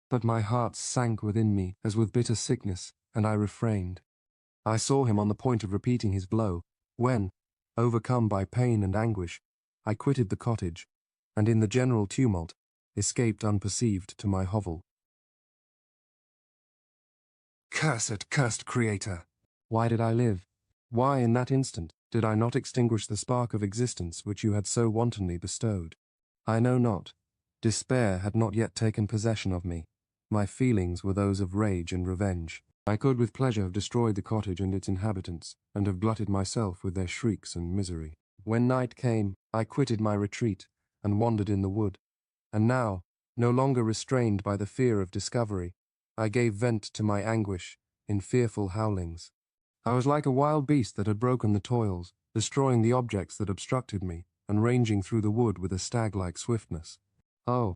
But my heart sank within me as with bitter sickness, and I refrained. I saw him on the point of repeating his blow, when, overcome by pain and anguish, I quitted the cottage, and in the general tumult, escaped unperceived to my hovel. Cursed Creator! Why did I live? Why, in that instant, did I not extinguish the spark of existence which you had so wantonly bestowed? I know not. Despair had not yet taken possession of me. My feelings were those of rage and revenge. I could with pleasure have destroyed the cottage and its inhabitants, and have glutted myself with their shrieks and misery. When night came, I quitted my retreat, and wandered in the wood. And now, no longer restrained by the fear of discovery, I gave vent to my anguish in fearful howlings. I was like a wild beast that had broken the toils, destroying the objects that obstructed me, and ranging through the wood with a stag-like swiftness. Oh,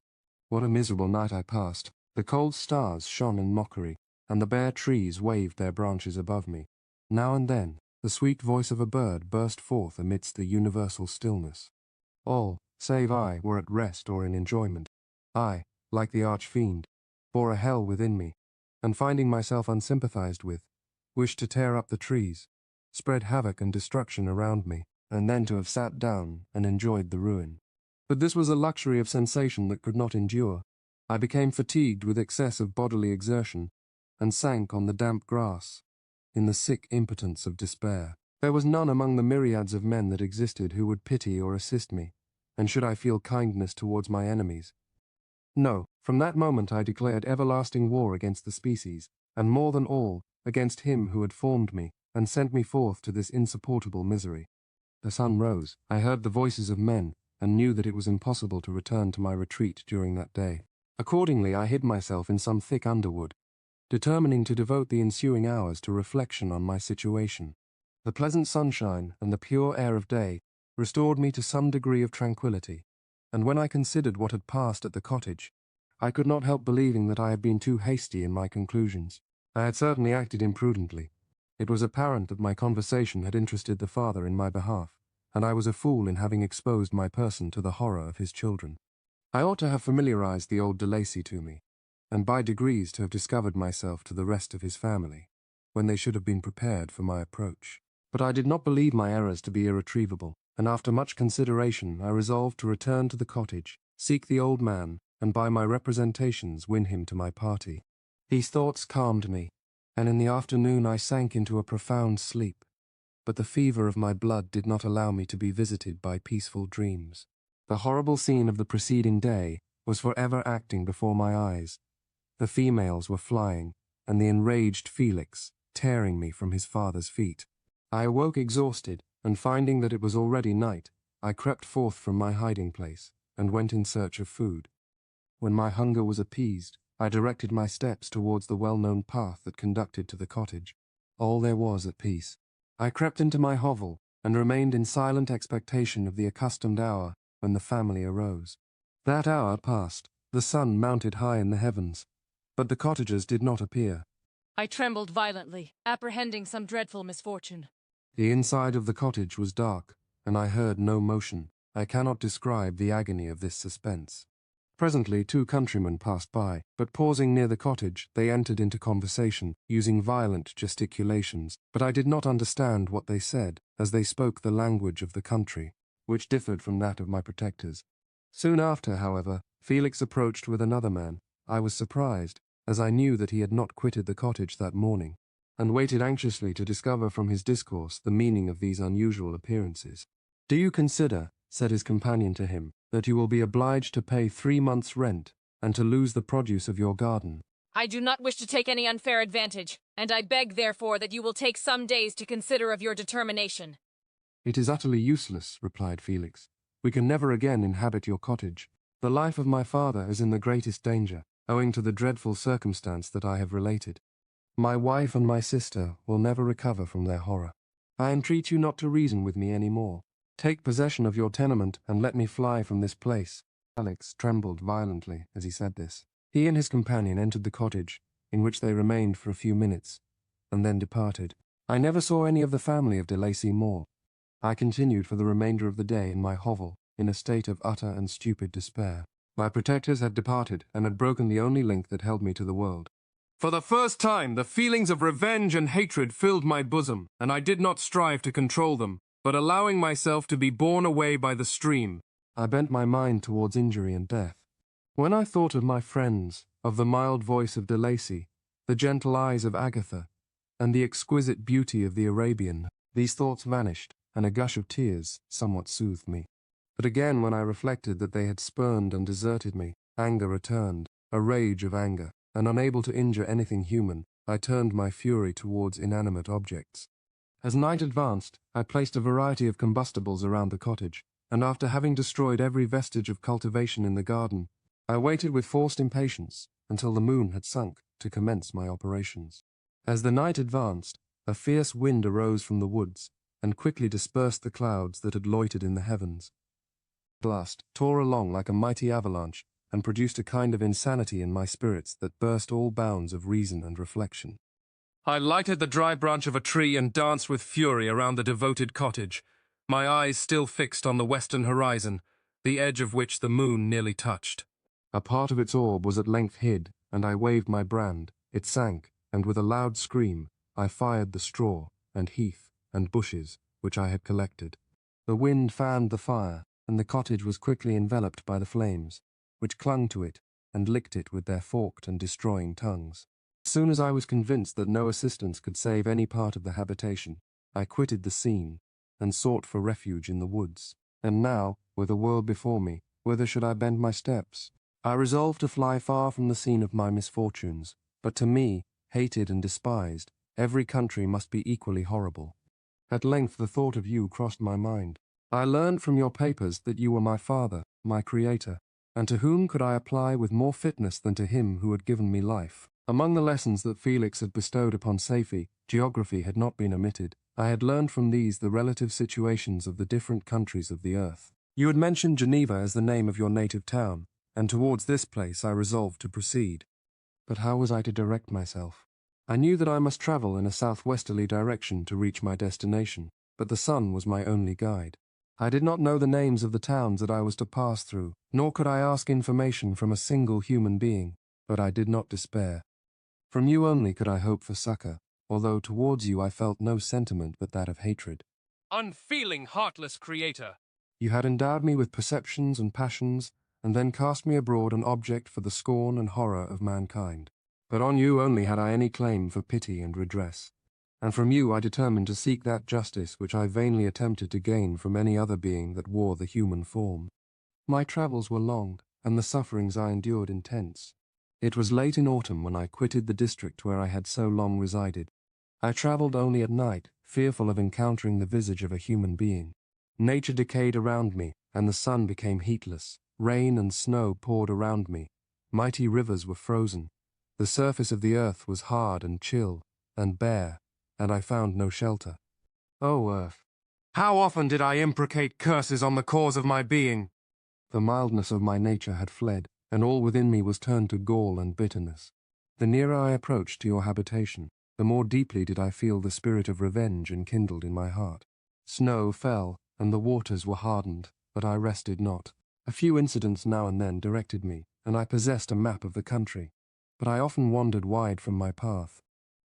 what a miserable night I passed! The cold stars shone in mockery, and the bare trees waved their branches above me. Now and then, the sweet voice of a bird burst forth amidst the universal stillness. All, save I, were at rest or in enjoyment. I, like the arch-fiend, bore a hell within me, and finding myself unsympathized with, wished to tear up the trees, spread havoc and destruction around me, and then to have sat down and enjoyed the ruin. But this was a luxury of sensation that could not endure. I became fatigued with excess of bodily exertion, and sank on the damp grass, in the sick impotence of despair. There was none among the myriads of men that existed who would pity or assist me, and should I feel kindness towards my enemies. No, from that moment I declared everlasting war against the species, and more than all, against him who had formed me, and sent me forth to this insupportable misery. The sun rose. I heard the voices of men, and knew that it was impossible to return to my retreat during that day. Accordingly, I hid myself in some thick underwood, determining to devote the ensuing hours to reflection on my situation. The pleasant sunshine and the pure air of day restored me to some degree of tranquillity, and when I considered what had passed at the cottage, I could not help believing that I had been too hasty in my conclusions. I had certainly acted imprudently. It was apparent that my conversation had interested the father in my behalf, and I was a fool in having exposed my person to the horror of his children. I ought to have familiarized the old de Lacy to me, and by degrees to have discovered myself to the rest of his family, when they should have been prepared for my approach. But I did not believe my errors to be irretrievable, and after much consideration I resolved to return to the cottage, seek the old man, and by my representations win him to my party. These thoughts calmed me, and in the afternoon I sank into a profound sleep. But the fever of my blood did not allow me to be visited by peaceful dreams. The horrible scene of the preceding day was forever acting before my eyes. The females were flying, and the enraged Felix tearing me from his father's feet. I awoke exhausted, and finding that it was already night, I crept forth from my hiding place, and went in search of food. When my hunger was appeased, I directed my steps towards the well-known path that conducted to the cottage. All there was at peace. I crept into my hovel, and remained in silent expectation of the accustomed hour when the family arose. That hour passed, the sun mounted high in the heavens, but the cottagers did not appear. I trembled violently, apprehending some dreadful misfortune. The inside of the cottage was dark, and I heard no motion. I cannot describe the agony of this suspense. Presently 2 countrymen passed by, but pausing near the cottage, they entered into conversation, using violent gesticulations, but I did not understand what they said, as they spoke the language of the country, which differed from that of my protectors. Soon after, however, Felix approached with another man. I was surprised, as I knew that he had not quitted the cottage that morning, and waited anxiously to discover from his discourse the meaning of these unusual appearances. "Do you consider," said his companion to him, "that you will be obliged to pay 3 months' rent, and to lose the produce of your garden?" I do not wish to take any unfair advantage, and I beg therefore that you will take some days to consider of your determination. "It is utterly useless," replied Felix. "We can never again inhabit your cottage. The life of my father is in the greatest danger, owing to the dreadful circumstance that I have related. My wife and my sister will never recover from their horror. I entreat you not to reason with me any more. Take possession of your tenement and let me fly from this place." Alex trembled violently as he said this. He and his companion entered the cottage, in which they remained for a few minutes, and then departed. I never saw any of the family of de Lacy more. I continued for the remainder of the day in my hovel, in a state of utter and stupid despair. My protectors had departed and had broken the only link that held me to the world. For the first time, the feelings of revenge and hatred filled my bosom, and I did not strive to control them, but allowing myself to be borne away by the stream, I bent my mind towards injury and death. When I thought of my friends, of the mild voice of de Lacy, the gentle eyes of Agatha, and the exquisite beauty of the Arabian, these thoughts vanished, and a gush of tears somewhat soothed me. But again, when I reflected that they had spurned and deserted me, anger returned, a rage of anger, and unable to injure anything human, I turned my fury towards inanimate objects. As night advanced, I placed a variety of combustibles around the cottage, and after having destroyed every vestige of cultivation in the garden, I waited with forced impatience until the moon had sunk to commence my operations. As the night advanced, a fierce wind arose from the woods, and quickly dispersed the clouds that had loitered in the heavens. The blast tore along like a mighty avalanche, and produced a kind of insanity in my spirits that burst all bounds of reason and reflection. I lighted the dry branch of a tree and danced with fury around the devoted cottage, my eyes still fixed on the western horizon, the edge of which the moon nearly touched. A part of its orb was at length hid, and I waved my brand. It sank, and with a loud scream, I fired the straw, and heath, and bushes which I had collected. The wind fanned the fire, and the cottage was quickly enveloped by the flames, which clung to it and licked it with their forked and destroying tongues. As soon as I was convinced that no assistance could save any part of the habitation, I quitted the scene, and sought for refuge in the woods. And now, with the world before me, whither should I bend my steps? I resolved to fly far from the scene of my misfortunes, but to me, hated and despised, every country must be equally horrible. At length the thought of you crossed my mind. I learned from your papers that you were my father, my creator, and to whom could I apply with more fitness than to him who had given me life? Among the lessons that Felix had bestowed upon Safie, geography had not been omitted. I had learned from these the relative situations of the different countries of the earth. You had mentioned Geneva as the name of your native town, and towards this place I resolved to proceed. But how was I to direct myself? I knew that I must travel in a southwesterly direction to reach my destination, but the sun was my only guide. I did not know the names of the towns that I was to pass through, nor could I ask information from a single human being. But I did not despair. From you only could I hope for succor, although towards you I felt no sentiment but that of hatred. Unfeeling, heartless creator! You had endowed me with perceptions and passions, and then cast me abroad an object for the scorn and horror of mankind. But on you only had I any claim for pity and redress, and from you I determined to seek that justice which I vainly attempted to gain from any other being that wore the human form. My travels were long, and the sufferings I endured intense. It was late in autumn when I quitted the district where I had so long resided. I travelled only at night, fearful of encountering the visage of a human being. Nature decayed around me, and the sun became heatless. Rain and snow poured around me. Mighty rivers were frozen. The surface of the earth was hard and chill, and bare, and I found no shelter. O earth, how often did I imprecate curses on the cause of my being! The mildness of my nature had fled, and all within me was turned to gall and bitterness. The nearer I approached to your habitation, the more deeply did I feel the spirit of revenge enkindled in my heart. Snow fell, and the waters were hardened, but I rested not. A few incidents now and then directed me, and I possessed a map of the country, but I often wandered wide from my path.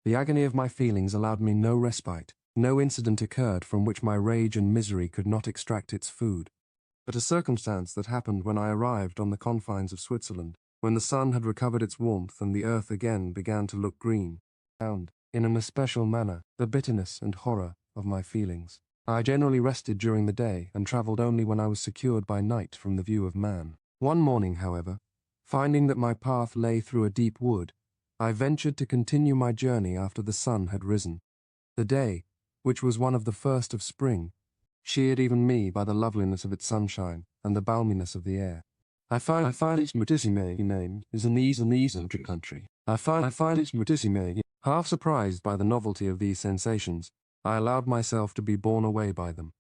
The agony of my feelings allowed me no respite. No incident occurred from which my rage and misery could not extract its food. But a circumstance that happened when I arrived on the confines of Switzerland, when the sun had recovered its warmth and the earth again began to look green, found, in an especial manner, the bitterness and horror of my feelings. I generally rested during the day and travelled only when I was secured by night from the view of man. One morning, however, finding that my path lay through a deep wood, I ventured to continue my journey after the sun had risen. The day, which was one of the first of spring, cheered even me by the loveliness of its sunshine and the balminess of the air. I find its Mutissime name is an easy country. I find its Mutissime. Half surprised by the novelty of these sensations, I allowed myself to be borne away by them,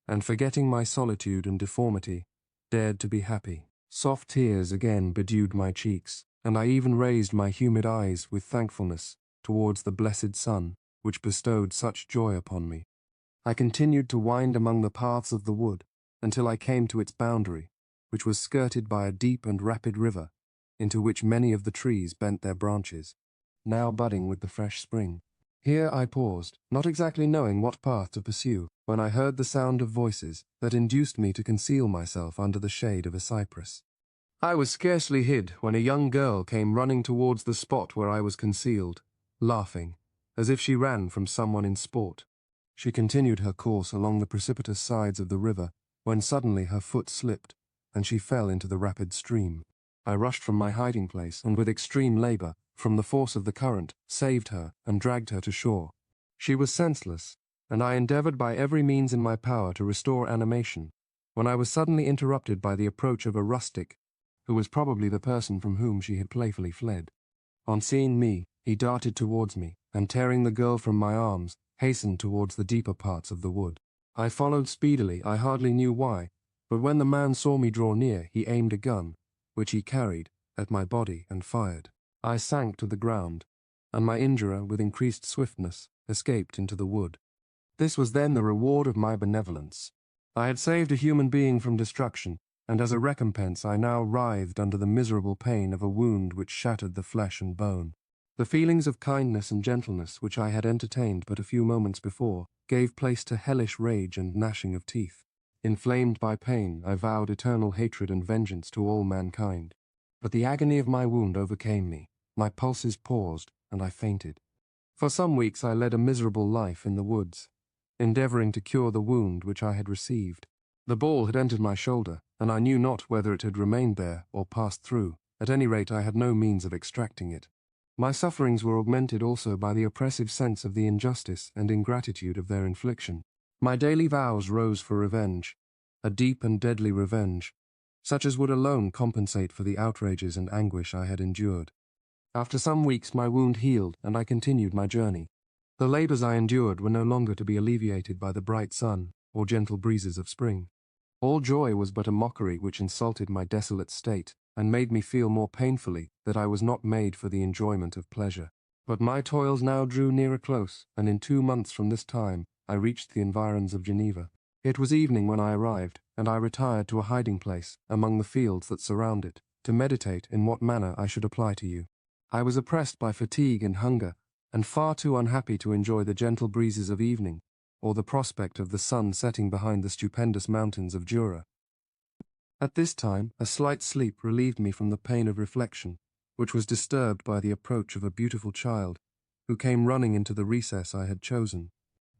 and forgetting my solitude and deformity, dared to be happy. Soft tears again bedewed my cheeks, and I even raised my humid eyes with thankfulness towards the blessed sun, which bestowed such joy upon me. I continued to wind among the paths of the wood, until I came to its boundary, which was skirted by a deep and rapid river, into which many of the trees bent their branches, now budding with the fresh spring. Here I paused, not exactly knowing what path to pursue, when I heard the sound of voices that induced me to conceal myself under the shade of a cypress. I was scarcely hid when a young girl came running towards the spot where I was concealed, laughing, as if she ran from someone in sport. She continued her course along the precipitous sides of the river, when suddenly her foot slipped, and she fell into the rapid stream. I rushed from my hiding place, and with extreme labour, from the force of the current, saved her and dragged her to shore. She was senseless, and I endeavoured by every means in my power to restore animation, when I was suddenly interrupted by the approach of a rustic, who was probably the person from whom she had playfully fled. On seeing me, he darted towards me, and tearing the girl from my arms, hastened towards the deeper parts of the wood. I followed speedily, I hardly knew why, but when the man saw me draw near, he aimed a gun, which he carried, at my body and fired. I sank to the ground, and my injurer, with increased swiftness, escaped into the wood. This was then the reward of my benevolence. I had saved a human being from destruction, and as a recompense I now writhed under the miserable pain of a wound which shattered the flesh and bone. The feelings of kindness and gentleness which I had entertained but a few moments before gave place to hellish rage and gnashing of teeth. Inflamed by pain, I vowed eternal hatred and vengeance to all mankind. But the agony of my wound overcame me. My pulses paused, and I fainted. For some weeks I led a miserable life in the woods, endeavouring to cure the wound which I had received. The ball had entered my shoulder, and I knew not whether it had remained there or passed through. At any rate, I had no means of extracting it. My sufferings were augmented also by the oppressive sense of the injustice and ingratitude of their infliction. My daily vows rose for revenge, a deep and deadly revenge, such as would alone compensate for the outrages and anguish I had endured. After some weeks my wound healed, and I continued my journey. The labours I endured were no longer to be alleviated by the bright sun or gentle breezes of spring. All joy was but a mockery which insulted my desolate state, and made me feel more painfully that I was not made for the enjoyment of pleasure. But my toils now drew nearer close, and in 2 months from this time I reached the environs of Geneva. It was evening when I arrived, and I retired to a hiding place among the fields that surround it. to meditate in what manner I should apply to you. I was oppressed by fatigue and hunger, and far too unhappy to enjoy the gentle breezes of evening, or the prospect of the sun setting behind the stupendous mountains of Jura. At this time, a slight sleep relieved me from the pain of reflection, which was disturbed by the approach of a beautiful child, who came running into the recess I had chosen,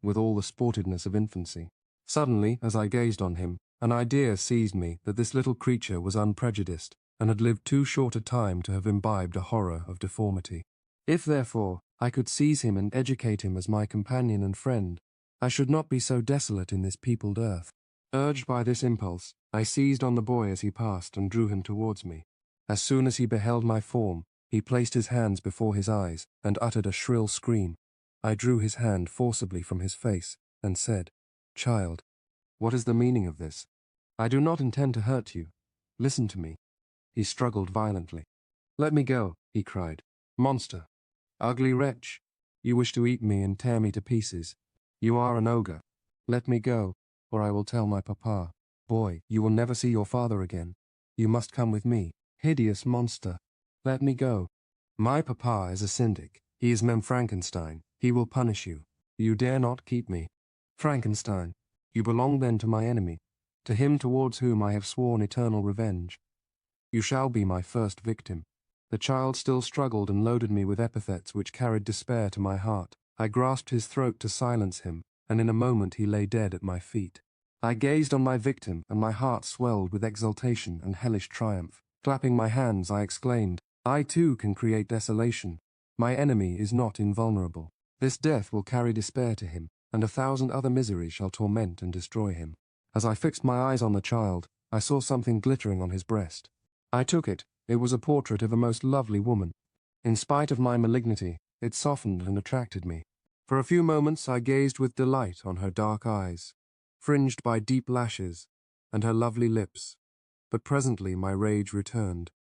with all the sportiveness of infancy. Suddenly, as I gazed on him, an idea seized me that this little creature was unprejudiced, and had lived too short a time to have imbibed a horror of deformity. If, therefore, I could seize him and educate him as my companion and friend, I should not be so desolate in this peopled earth. Urged by this impulse, I seized on the boy as he passed and drew him towards me. As soon as he beheld my form, he placed his hands before his eyes and uttered a shrill scream. I drew his hand forcibly from his face and said, "Child, what is the meaning of this? I do not intend to hurt you. Listen to me." He struggled violently. "Let me go," he cried. "Monster! Ugly wretch! You wish to eat me and tear me to pieces. You are an ogre. Let me go, or I will tell my papa. Boy, you will never see your father again. You must come with me. Hideous monster! Let me go. My papa is a syndic. He is Mem Frankenstein. He will punish you. You dare not keep me. Frankenstein, you belong then to my enemy, to him towards whom I have sworn eternal revenge. You shall be my first victim." The child still struggled and loaded me with epithets which carried despair to my heart. I grasped his throat to silence him, and in a moment he lay dead at my feet. I gazed on my victim, and my heart swelled with exultation and hellish triumph. Clapping my hands, I exclaimed, "I too can create desolation. My enemy is not invulnerable. This death will carry despair to him, and 1,000 other miseries shall torment and destroy him." As I fixed my eyes on the child, I saw something glittering on his breast. I took it. It was a portrait of a most lovely woman. In spite of my malignity, it softened and attracted me. For a few moments I gazed with delight on her dark eyes, fringed by deep lashes, and her lovely lips. But presently my rage returned.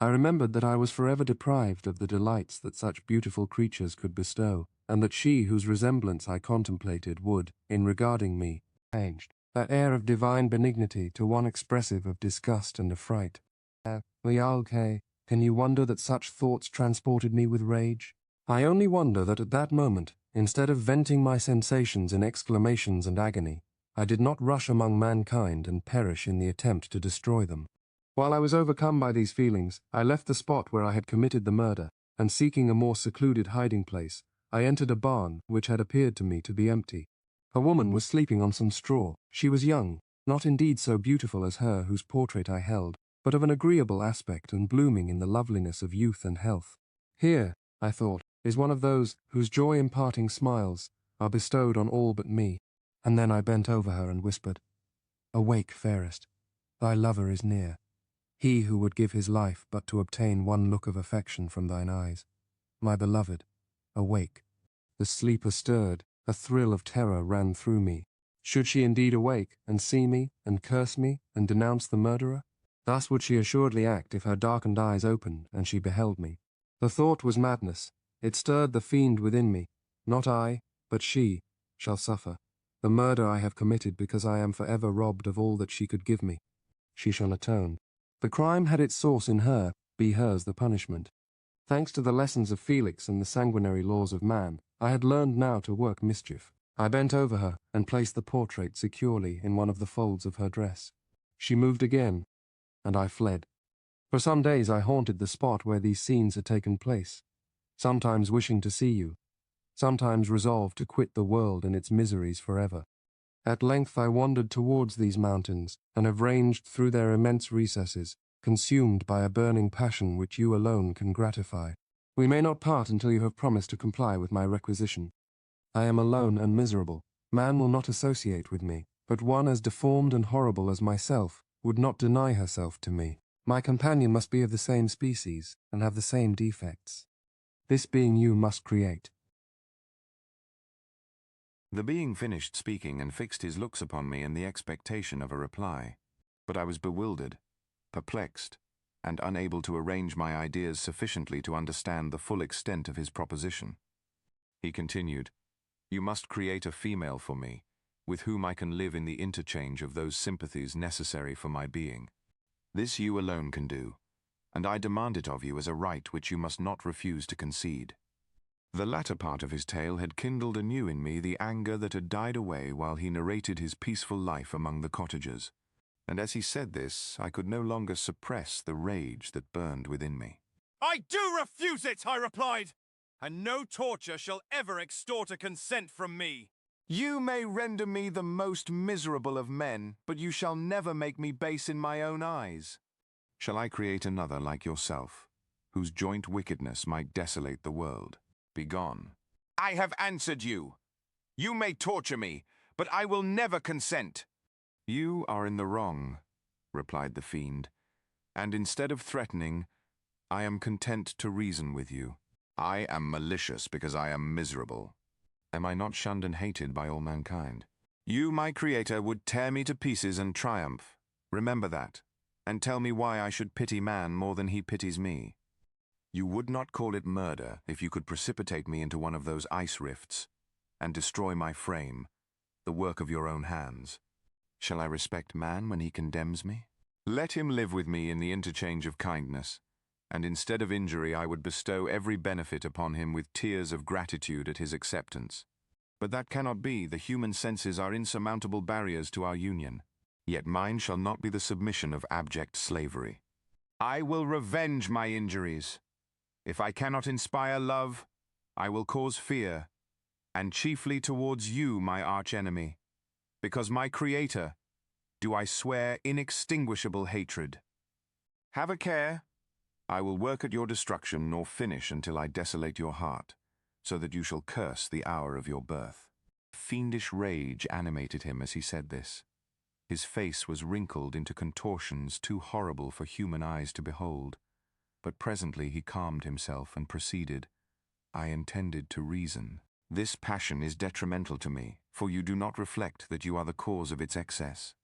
I remembered that I was forever deprived of the delights that such beautiful creatures could bestow, and that she whose resemblance I contemplated would, in regarding me, changed that air of divine benignity to one expressive of disgust and affright. Can you wonder that such thoughts transported me with rage? I only wonder that at that moment, instead of venting my sensations in exclamations and agony, I did not rush among mankind and perish in the attempt to destroy them. While I was overcome by these feelings, I left the spot where I had committed the murder, and seeking a more secluded hiding place, I entered a barn which had appeared to me to be empty. A woman was sleeping on some straw. She was young, not indeed so beautiful as her whose portrait I held, but of an agreeable aspect and blooming in the loveliness of youth and health. Here, I thought, is one of those whose joy-imparting smiles are bestowed on all but me. And then I bent over her and whispered, "Awake, fairest, thy lover is near. He who would give his life but to obtain one look of affection from thine eyes. My beloved, awake." The sleeper stirred, a thrill of terror ran through me. Should she indeed awake, and see me, and curse me, and denounce the murderer? Thus would she assuredly act if her darkened eyes opened and she beheld me. The thought was madness. It stirred the fiend within me. Not I, but she, shall suffer. The murder I have committed because I am forever robbed of all that she could give me. She shall atone. The crime had its source in her, be hers the punishment. Thanks to the lessons of Felix and the sanguinary laws of man, I had learned now to work mischief. I bent over her and placed the portrait securely in one of the folds of her dress. She moved again, and I fled. For some days I haunted the spot where these scenes had taken place, sometimes wishing to see you, sometimes resolved to quit the world and its miseries forever. At length I wandered towards these mountains, and have ranged through their immense recesses, consumed by a burning passion which you alone can gratify. We may not part until you have promised to comply with my requisition. I am alone and miserable. Man will not associate with me, but one as deformed and horrible as myself would not deny herself to me. My companion must be of the same species, and have the same defects. This being you must create. The being finished speaking and fixed his looks upon me in the expectation of a reply. But I was bewildered, perplexed, and unable to arrange my ideas sufficiently to understand the full extent of his proposition. He continued, "You must create a female for me, with whom I can live in the interchange of those sympathies necessary for my being. This you alone can do. and I demand it of you as a right which you must not refuse to concede." The latter part of his tale had kindled anew in me the anger that had died away while he narrated his peaceful life among the cottagers, and as he said this, I could no longer suppress the rage that burned within me. "I do refuse it," I replied, "and no torture shall ever extort a consent from me." "You may render me the most miserable of men, but you shall never make me base in my own eyes. Shall I create another like yourself, whose joint wickedness might desolate the world? Begone." "I have answered you. You may torture me, but I will never consent." "You are in the wrong," replied the fiend, "and instead of threatening, I am content to reason with you. I am malicious because I am miserable. Am I not shunned and hated by all mankind? You, my creator, would tear me to pieces and triumph. Remember that, and tell me why I should pity man more than he pities me. You would not call it murder if you could precipitate me into one of those ice rifts and destroy my frame, the work of your own hands. Shall I respect man when he condemns me? Let him live with me in the interchange of kindness, and instead of injury I would bestow every benefit upon him with tears of gratitude at his acceptance. But that cannot be. The human senses are insurmountable barriers to our union. Yet mine shall not be the submission of abject slavery. I will revenge my injuries. If I cannot inspire love, I will cause fear, and chiefly towards you, my archenemy, because my creator, do I swear inextinguishable hatred. Have a care. I will work at your destruction nor finish until I desolate your heart, so that you shall curse the hour of your birth." Fiendish rage animated him as he said this. His face was wrinkled into contortions too horrible for human eyes to behold. But presently he calmed himself and proceeded, "I intended to reason. This passion is detrimental to me, for you do not reflect that you are the cause of its excess.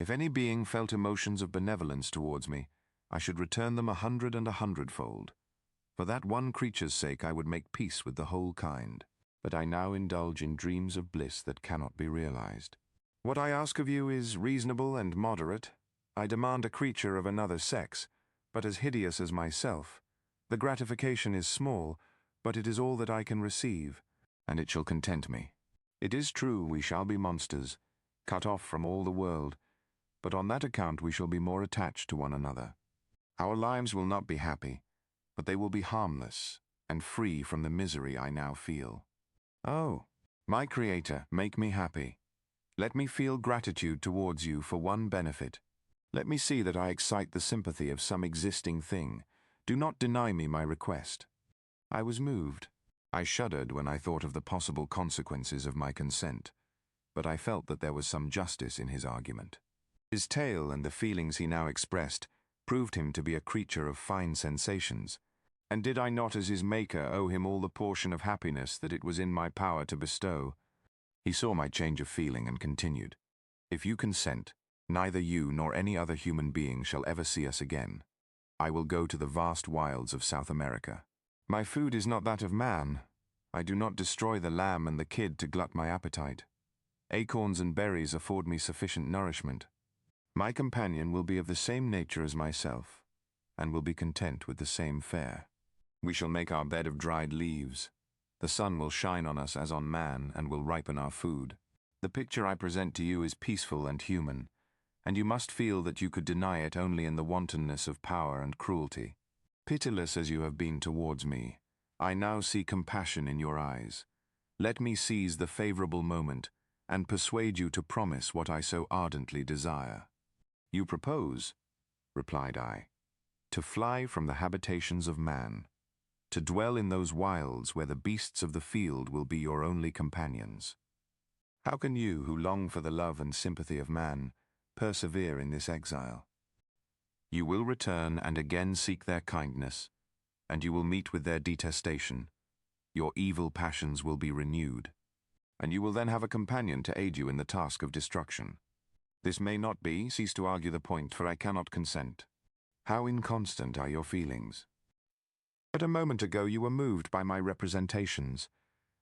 If any being felt emotions of benevolence towards me, I should return them 100 and 100-fold. For that one creature's sake I would make peace with the whole kind. But I now indulge in dreams of bliss that cannot be realized. What I ask of you is reasonable and moderate. I demand a creature of another sex, but as hideous as myself. The gratification is small, but it is all that I can receive, and it shall content me. It is true we shall be monsters, cut off from all the world, but on that account we shall be more attached to one another. Our lives will not be happy, but they will be harmless and free from the misery I now feel. Oh, my Creator, make me happy. Let me feel gratitude towards you for one benefit. Let me see that I excite the sympathy of some existing thing. Do not deny me my request." I was moved. I shuddered when I thought of the possible consequences of my consent, but I felt that there was some justice in his argument. His tale and the feelings he now expressed proved him to be a creature of fine sensations, and did I not as his maker owe him all the portion of happiness that it was in my power to bestow? He saw my change of feeling and continued, "If you consent, neither you nor any other human being shall ever see us again. I will go to the vast wilds of South America. My food is not that of man. I do not destroy the lamb and the kid to glut my appetite. Acorns and berries afford me sufficient nourishment. My companion will be of the same nature as myself, and will be content with the same fare. We shall make our bed of dried leaves. The sun will shine on us as on man, and will ripen our food. The picture I present to you is peaceful and human, and you must feel that you could deny it only in the wantonness of power and cruelty. Pitiless as you have been towards me, I now see compassion in your eyes. Let me seize the favorable moment, and persuade you to promise what I so ardently desire." "You propose," replied I, "to fly from the habitations of man, to dwell in those wilds where the beasts of the field will be your only companions. How can you, who long for the love and sympathy of man, persevere in this exile? You will return and again seek their kindness, and you will meet with their detestation. Your evil passions will be renewed, and you will then have a companion to aid you in the task of destruction. This may not be, cease to argue the point, for I cannot consent. How inconstant are your feelings? But a moment ago you were moved by my representations,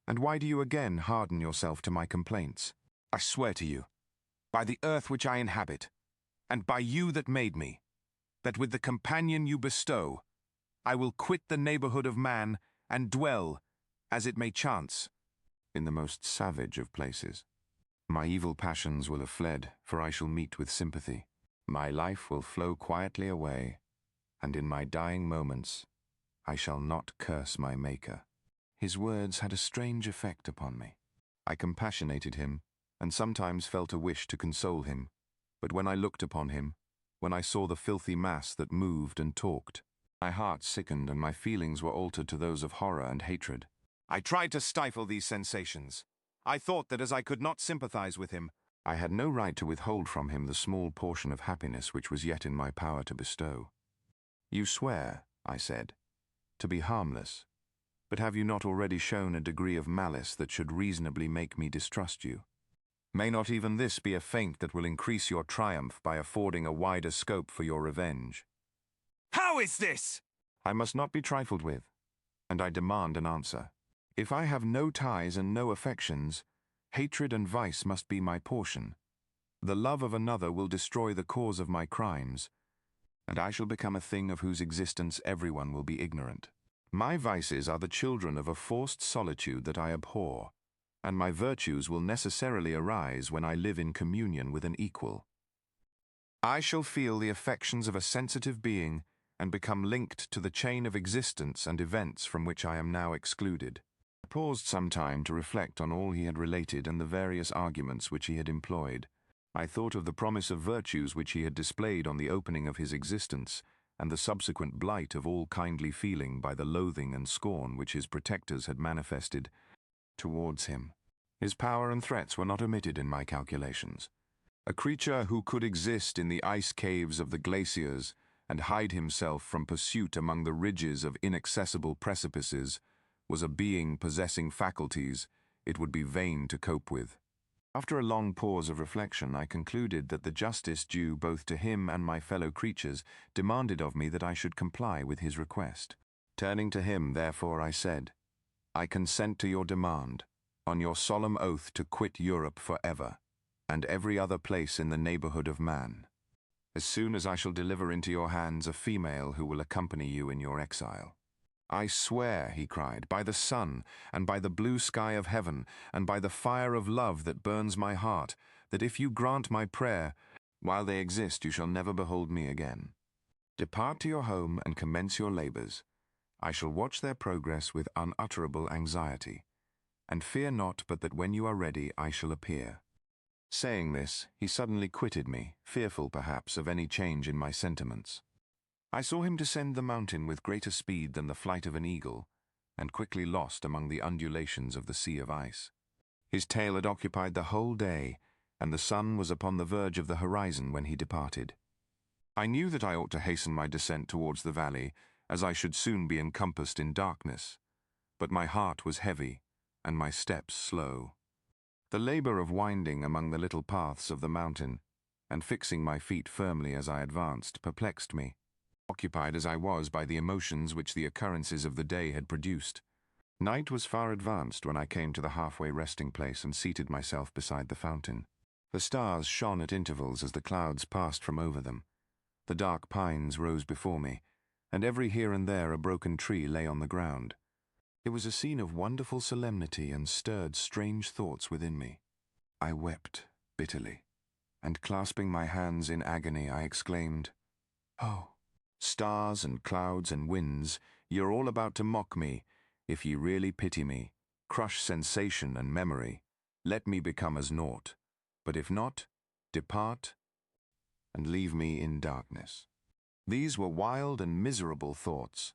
and why do you again harden yourself to my complaints? I swear to you, by the earth which I inhabit, and by you that made me, that with the companion you bestow, I will quit the neighborhood of man and dwell, as it may chance, in the most savage of places. My evil passions will have fled, for I shall meet with sympathy. My life will flow quietly away, and in my dying moments I shall not curse my Maker. His words had a strange effect upon me. I compassionated him, and sometimes felt a wish to console him, but when I looked upon him, when I saw the filthy mass that moved and talked, my heart sickened and my feelings were altered to those of horror and hatred. I tried to stifle these sensations. I thought that as I could not sympathize with him, I had no right to withhold from him the small portion of happiness which was yet in my power to bestow. You swear, I said, to be harmless, but have you not already shown a degree of malice that should reasonably make me distrust you? May not even this be a feint that will increase your triumph by affording a wider scope for your revenge? How is this? I must not be trifled with, and I demand an answer. If I have no ties and no affections, hatred and vice must be my portion. The love of another will destroy the cause of my crimes, and I shall become a thing of whose existence everyone will be ignorant. My vices are the children of a forced solitude that I abhor, and my virtues will necessarily arise when I live in communion with an equal. I shall feel the affections of a sensitive being and become linked to the chain of existence and events from which I am now excluded. I paused some time to reflect on all he had related and the various arguments which he had employed. I thought of the promise of virtues which he had displayed on the opening of his existence, and the subsequent blight of all kindly feeling by the loathing and scorn which his protectors had manifested towards him. His power and threats were not omitted in my calculations. A creature who could exist in the ice caves of the glaciers and hide himself from pursuit among the ridges of inaccessible precipices was a being possessing faculties it would be vain to cope with. After a long pause of reflection, I concluded that the justice due both to him and my fellow creatures demanded of me that I should comply with his request. Turning to him, therefore, I said, I consent to your demand, on your solemn oath to quit Europe forever, and every other place in the neighborhood of man, as soon as I shall deliver into your hands a female who will accompany you in your exile. I swear, he cried, by the sun, and by the blue sky of heaven, and by the fire of love that burns my heart, that if you grant my prayer, while they exist you shall never behold me again. Depart to your home and commence your labors. I shall watch their progress with unutterable anxiety, and fear not but that when you are ready I shall appear. Saying this, he suddenly quitted me, fearful perhaps of any change in my sentiments. I saw him descend the mountain with greater speed than the flight of an eagle, and quickly lost among the undulations of the sea of ice. His tale had occupied the whole day, and the sun was upon the verge of the horizon when he departed. I knew that I ought to hasten my descent towards the valley, as I should soon be encompassed in darkness, but my heart was heavy, and my steps slow. The labor of winding among the little paths of the mountain, and fixing my feet firmly as I advanced, perplexed me, occupied as I was by the emotions which the occurrences of the day had produced. Night was far advanced when I came to the halfway resting place and seated myself beside the fountain. The stars shone at intervals as the clouds passed from over them. The dark pines rose before me, and every here and there a broken tree lay on the ground. It was a scene of wonderful solemnity and stirred strange thoughts within me. I wept bitterly, and clasping my hands in agony, I exclaimed, "Oh, stars and clouds and winds, you're all about to mock me. If ye really pity me, crush sensation and memory. Let me become as naught. But if not, depart and leave me in darkness." These were wild and miserable thoughts,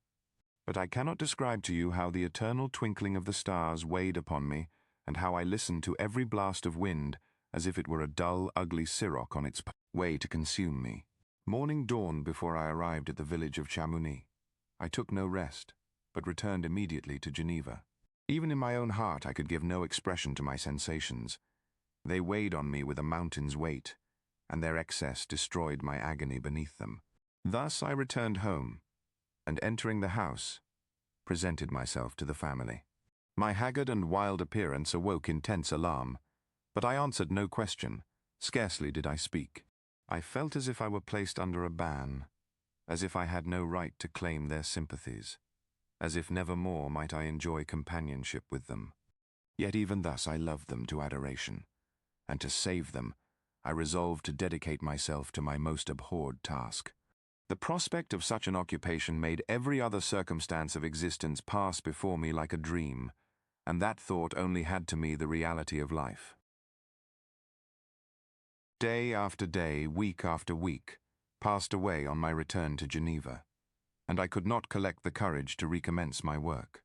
but I cannot describe to you how the eternal twinkling of the stars weighed upon me, and how I listened to every blast of wind as if it were a dull, ugly siroc on its way to consume me. Morning dawned before I arrived at the village of Chamonix. I took no rest, but returned immediately to Geneva. Even in my own heart I could give no expression to my sensations. They weighed on me with a mountain's weight, and their excess destroyed my agony beneath them. Thus I returned home, and entering the house, presented myself to the family. My haggard and wild appearance awoke intense alarm, but I answered no question. Scarcely did I speak. I felt as if I were placed under a ban, as if I had no right to claim their sympathies, as if never more might I enjoy companionship with them. Yet even thus I loved them to adoration, and to save them, I resolved to dedicate myself to my most abhorred task. The prospect of such an occupation made every other circumstance of existence pass before me like a dream, and that thought only had to me the reality of life. Day after day, week after week, passed away on my return to Geneva, and I could not collect the courage to recommence my work.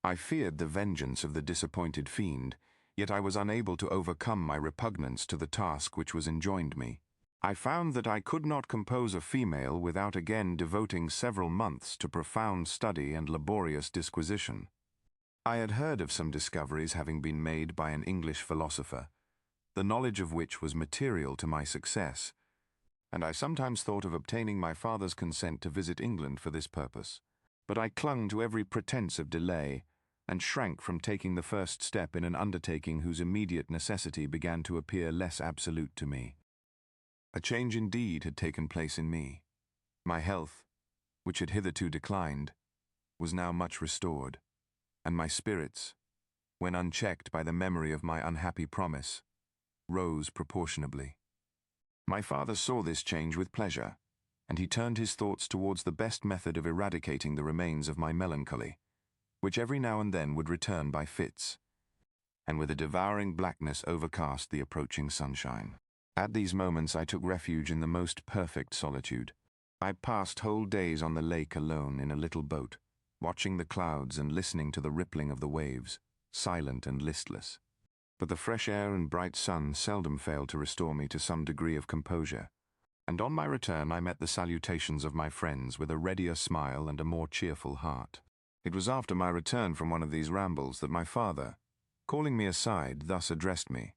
I feared the vengeance of the disappointed fiend, yet I was unable to overcome my repugnance to the task which was enjoined me. I found that I could not compose a female without again devoting several months to profound study and laborious disquisition. I had heard of some discoveries having been made by an English philosopher, the knowledge of which was material to my success, and I sometimes thought of obtaining my father's consent to visit England for this purpose. But I clung to every pretense of delay, and shrank from taking the first step in an undertaking whose immediate necessity began to appear less absolute to me. A change indeed had taken place in me. My health, which had hitherto declined, was now much restored, and my spirits, when unchecked by the memory of my unhappy promise, rose proportionably. My father saw this change with pleasure, and he turned his thoughts towards the best method of eradicating the remains of my melancholy, which every now and then would return by fits, and with a devouring blackness overcast the approaching sunshine. At these moments I took refuge in the most perfect solitude. I passed whole days on the lake alone in a little boat, watching the clouds and listening to the rippling of the waves, silent and listless. But the fresh air and bright sun seldom failed to restore me to some degree of composure, and on my return I met the salutations of my friends with a readier smile and a more cheerful heart. It was after my return from one of these rambles that my father, calling me aside, thus addressed me.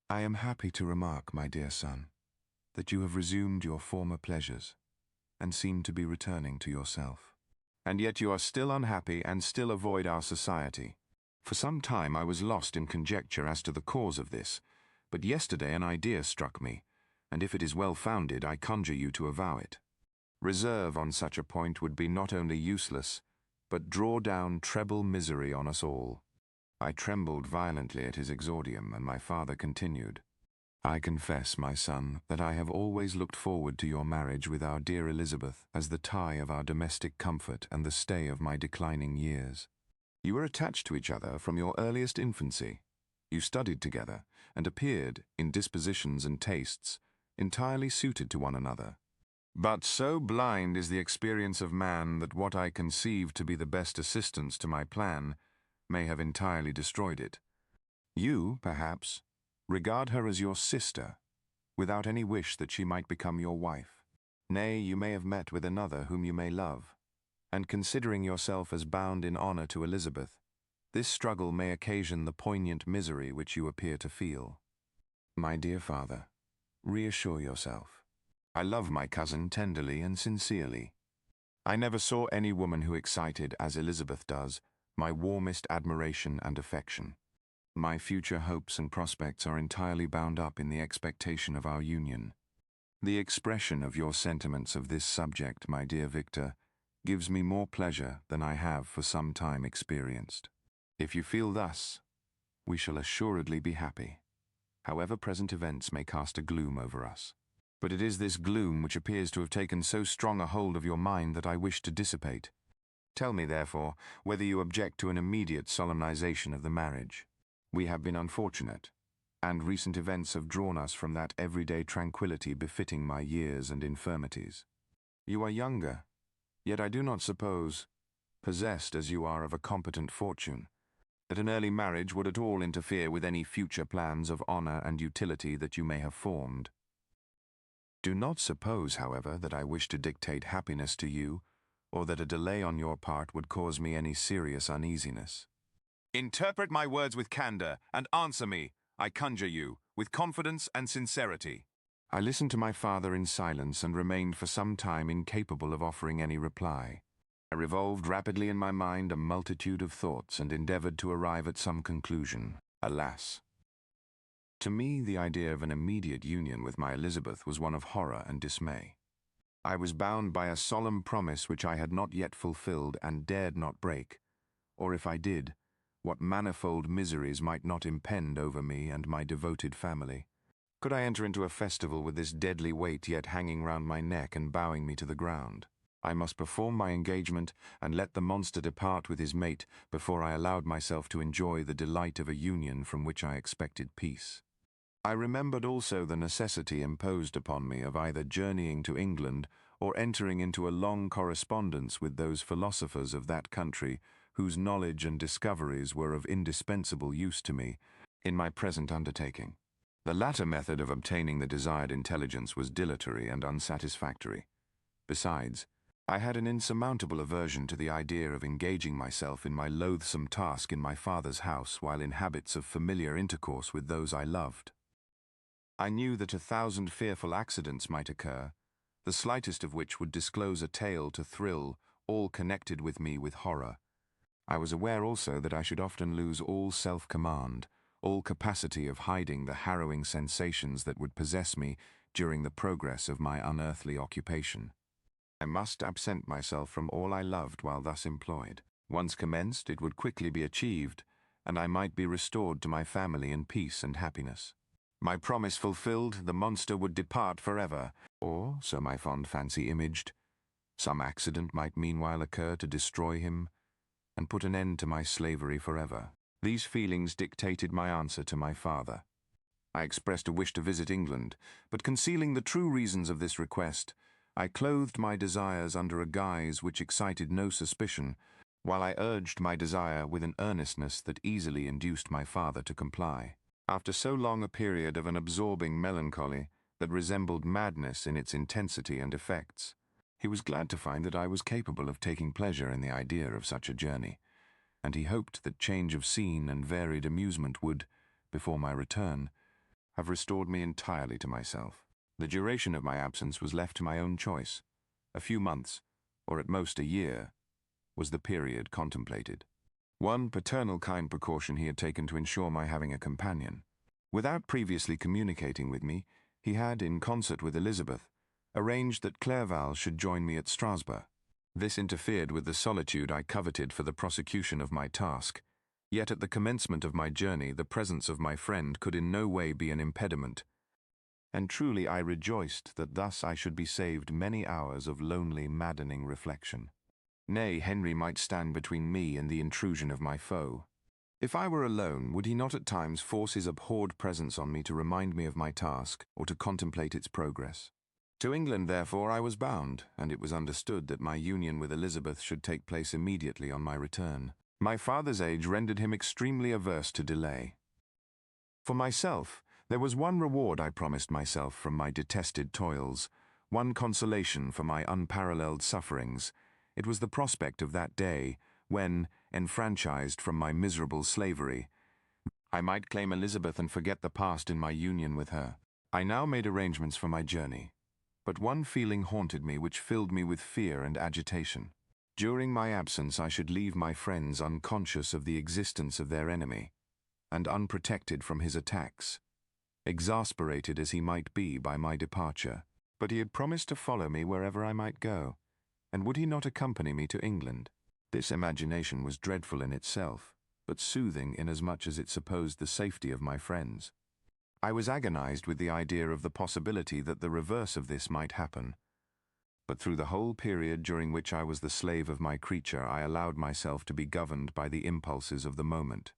"I am happy to remark, my dear son, that you have resumed your former pleasures, and seem to be returning to yourself. And yet you are still unhappy and still avoid our society. For some time I was lost in conjecture as to the cause of this, but yesterday an idea struck me, and if it is well founded, I conjure you to avow it. Reserve on such a point would be not only useless, but draw down treble misery on us all." I trembled violently at his exordium, and my father continued, "I confess, my son, that I have always looked forward to your marriage with our dear Elizabeth as the tie of our domestic comfort and the stay of my declining years. You were attached to each other from your earliest infancy. You studied together, and appeared, in dispositions and tastes, entirely suited to one another. But so blind is the experience of man that what I conceived to be the best assistance to my plan may have entirely destroyed it. You, perhaps, regard her as your sister, without any wish that she might become your wife. Nay, you may have met with another whom you may love, and considering yourself as bound in honor to Elizabeth, this struggle may occasion the poignant misery which you appear to feel. My dear father, reassure yourself. I love my cousin tenderly and sincerely. I never saw any woman who excited, as Elizabeth does, my warmest admiration and affection. My future hopes and prospects are entirely bound up in the expectation of our union. The expression of your sentiments of this subject, my dear Victor, gives me more pleasure than I have for some time experienced. If you feel thus, we shall assuredly be happy, however present events may cast a gloom over us. But it is this gloom which appears to have taken so strong a hold of your mind that I wish to dissipate. Tell me, therefore, whether you object to an immediate solemnization of the marriage. We have been unfortunate, and recent events have drawn us from that everyday tranquility befitting my years and infirmities. You are younger, yet I do not suppose, possessed as you are of a competent fortune, that an early marriage would at all interfere with any future plans of honor and utility that you may have formed. Do not suppose, however, that I wish to dictate happiness to you, or that a delay on your part would cause me any serious uneasiness. Interpret my words with candor, and answer me, I conjure you, with confidence and sincerity." I listened to my father in silence and remained for some time incapable of offering any reply. I revolved rapidly in my mind a multitude of thoughts and endeavored to arrive at some conclusion. Alas! To me, the idea of an immediate union with my Elizabeth was one of horror and dismay. I was bound by a solemn promise which I had not yet fulfilled and dared not break, or if I did, what manifold miseries might not impend over me and my devoted family. Could I enter into a festival with this deadly weight yet hanging round my neck and bowing me to the ground? I must perform my engagement and let the monster depart with his mate before I allowed myself to enjoy the delight of a union from which I expected peace. I remembered also the necessity imposed upon me of either journeying to England or entering into a long correspondence with those philosophers of that country whose knowledge and discoveries were of indispensable use to me in my present undertaking. The latter method of obtaining the desired intelligence was dilatory and unsatisfactory. Besides, I had an insurmountable aversion to the idea of engaging myself in my loathsome task in my father's house while in habits of familiar intercourse with those I loved. I knew that 1,000 fearful accidents might occur, the slightest of which would disclose a tale to thrill all connected with me with horror. I was aware also that I should often lose all self-command, all capacity of hiding the harrowing sensations that would possess me during the progress of my unearthly occupation. I must absent myself from all I loved while thus employed. Once commenced, it would quickly be achieved, and I might be restored to my family in peace and happiness. My promise fulfilled, the monster would depart forever, or, so my fond fancy imaged, some accident might meanwhile occur to destroy him and put an end to my slavery forever. These feelings dictated my answer to my father. I expressed a wish to visit England, but concealing the true reasons of this request, I clothed my desires under a guise which excited no suspicion, while I urged my desire with an earnestness that easily induced my father to comply. After so long a period of an absorbing melancholy that resembled madness in its intensity and effects, he was glad to find that I was capable of taking pleasure in the idea of such a journey, and he hoped that change of scene and varied amusement would, before my return, have restored me entirely to myself. The duration of my absence was left to my own choice. A few months, or at most a year, was the period contemplated. One paternal kind precaution he had taken to ensure my having a companion. Without previously communicating with me, he had, in concert with Elizabeth, arranged that Clerval should join me at Strasbourg. This interfered with the solitude I coveted for the prosecution of my task, yet at the commencement of my journey the presence of my friend could in no way be an impediment, and truly I rejoiced that thus I should be saved many hours of lonely, maddening reflection. Nay, Henry might stand between me and the intrusion of my foe. If I were alone, would he not at times force his abhorred presence on me to remind me of my task, or to contemplate its progress? To England, therefore, I was bound, and it was understood that my union with Elizabeth should take place immediately on my return. My father's age rendered him extremely averse to delay. For myself, there was one reward I promised myself from my detested toils, one consolation for my unparalleled sufferings. It was the prospect of that day when, enfranchised from my miserable slavery, I might claim Elizabeth and forget the past in my union with her. I now made arrangements for my journey, but one feeling haunted me which filled me with fear and agitation. During my absence I should leave my friends unconscious of the existence of their enemy, and unprotected from his attacks, exasperated as he might be by my departure. But he had promised to follow me wherever I might go, and would he not accompany me to England? This imagination was dreadful in itself, but soothing inasmuch as it supposed the safety of my friends. I was agonized with the idea of the possibility that the reverse of this might happen. But through the whole period during which I was the slave of my creature, I allowed myself to be governed by the impulses of the moment.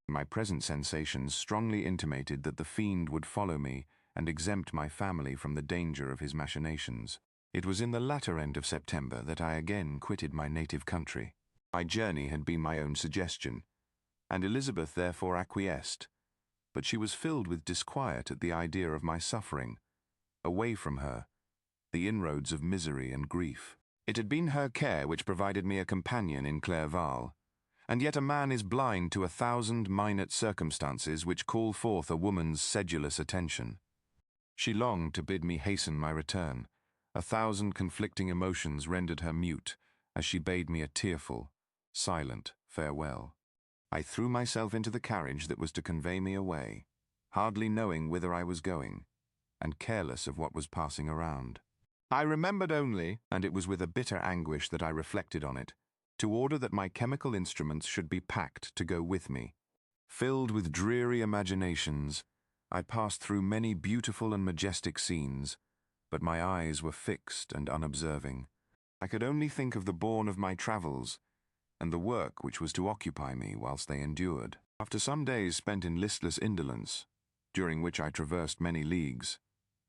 My present sensations strongly intimated that the fiend would follow me and exempt my family from the danger of his machinations. It was in the latter end of September that I again quitted my native country. My journey had been my own suggestion, and Elizabeth therefore acquiesced, but she was filled with disquiet at the idea of my suffering, away from her, the inroads of misery and grief. It had been her care which provided me a companion in Clerval, and yet a man is blind to 1,000 minute circumstances which call forth a woman's sedulous attention. She longed to bid me hasten my return. 1,000 conflicting emotions rendered her mute, as she bade me a tearful, silent farewell. I threw myself into the carriage that was to convey me away, hardly knowing whither I was going, and careless of what was passing around. I remembered only, and it was with a bitter anguish that I reflected on it, to order that my chemical instruments should be packed to go with me. Filled with dreary imaginations, I passed through many beautiful and majestic scenes, but my eyes were fixed and unobserving. I could only think of the bourne of my travels, and the work which was to occupy me whilst they endured. After some days spent in listless indolence, during which I traversed many leagues,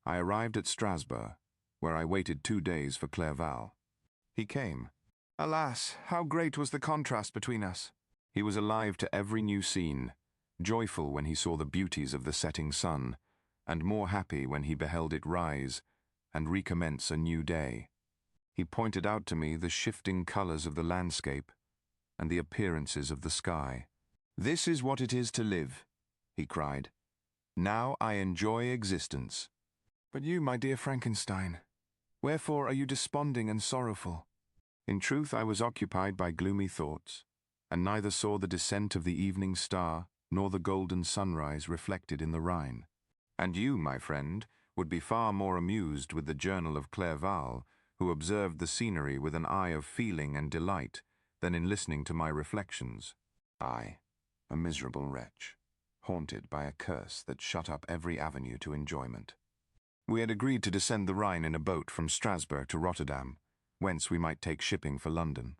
I arrived at Strasbourg, where I waited 2 days for Clerval. He came. Alas, how great was the contrast between us! He was alive to every new scene, joyful when he saw the beauties of the setting sun, and more happy when he beheld it rise and recommence a new day. He pointed out to me the shifting colours of the landscape and the appearances of the sky. "This is what it is to live," he cried. "Now I enjoy existence." "But you, my dear Frankenstein, wherefore are you desponding and sorrowful?" In truth, I was occupied by gloomy thoughts, and neither saw the descent of the evening star nor the golden sunrise reflected in the Rhine. And you, my friend, would be far more amused with the journal of Clerval, who observed the scenery with an eye of feeling and delight, than in listening to my reflections. I, a miserable wretch, haunted by a curse that shut up every avenue to enjoyment. We had agreed to descend the Rhine in a boat from Strasbourg to Rotterdam, whence we might take shipping for London.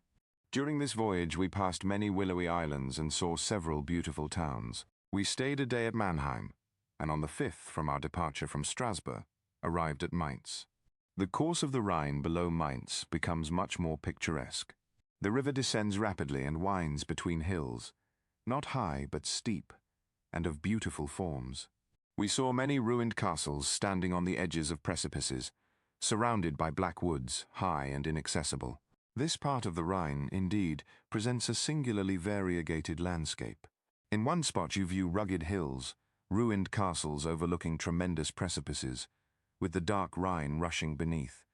During this voyage we passed many willowy islands and saw several beautiful towns. We stayed a day at Mannheim, and on the 5th from our departure from Strasbourg, arrived at Mainz. The course of the Rhine below Mainz becomes much more picturesque. The river descends rapidly and winds between hills, not high but steep, and of beautiful forms. We saw many ruined castles standing on the edges of precipices, surrounded by black woods, high and inaccessible. This part of the Rhine, indeed, presents a singularly variegated landscape. In one spot you view rugged hills, ruined castles overlooking tremendous precipices, with the dark Rhine rushing beneath,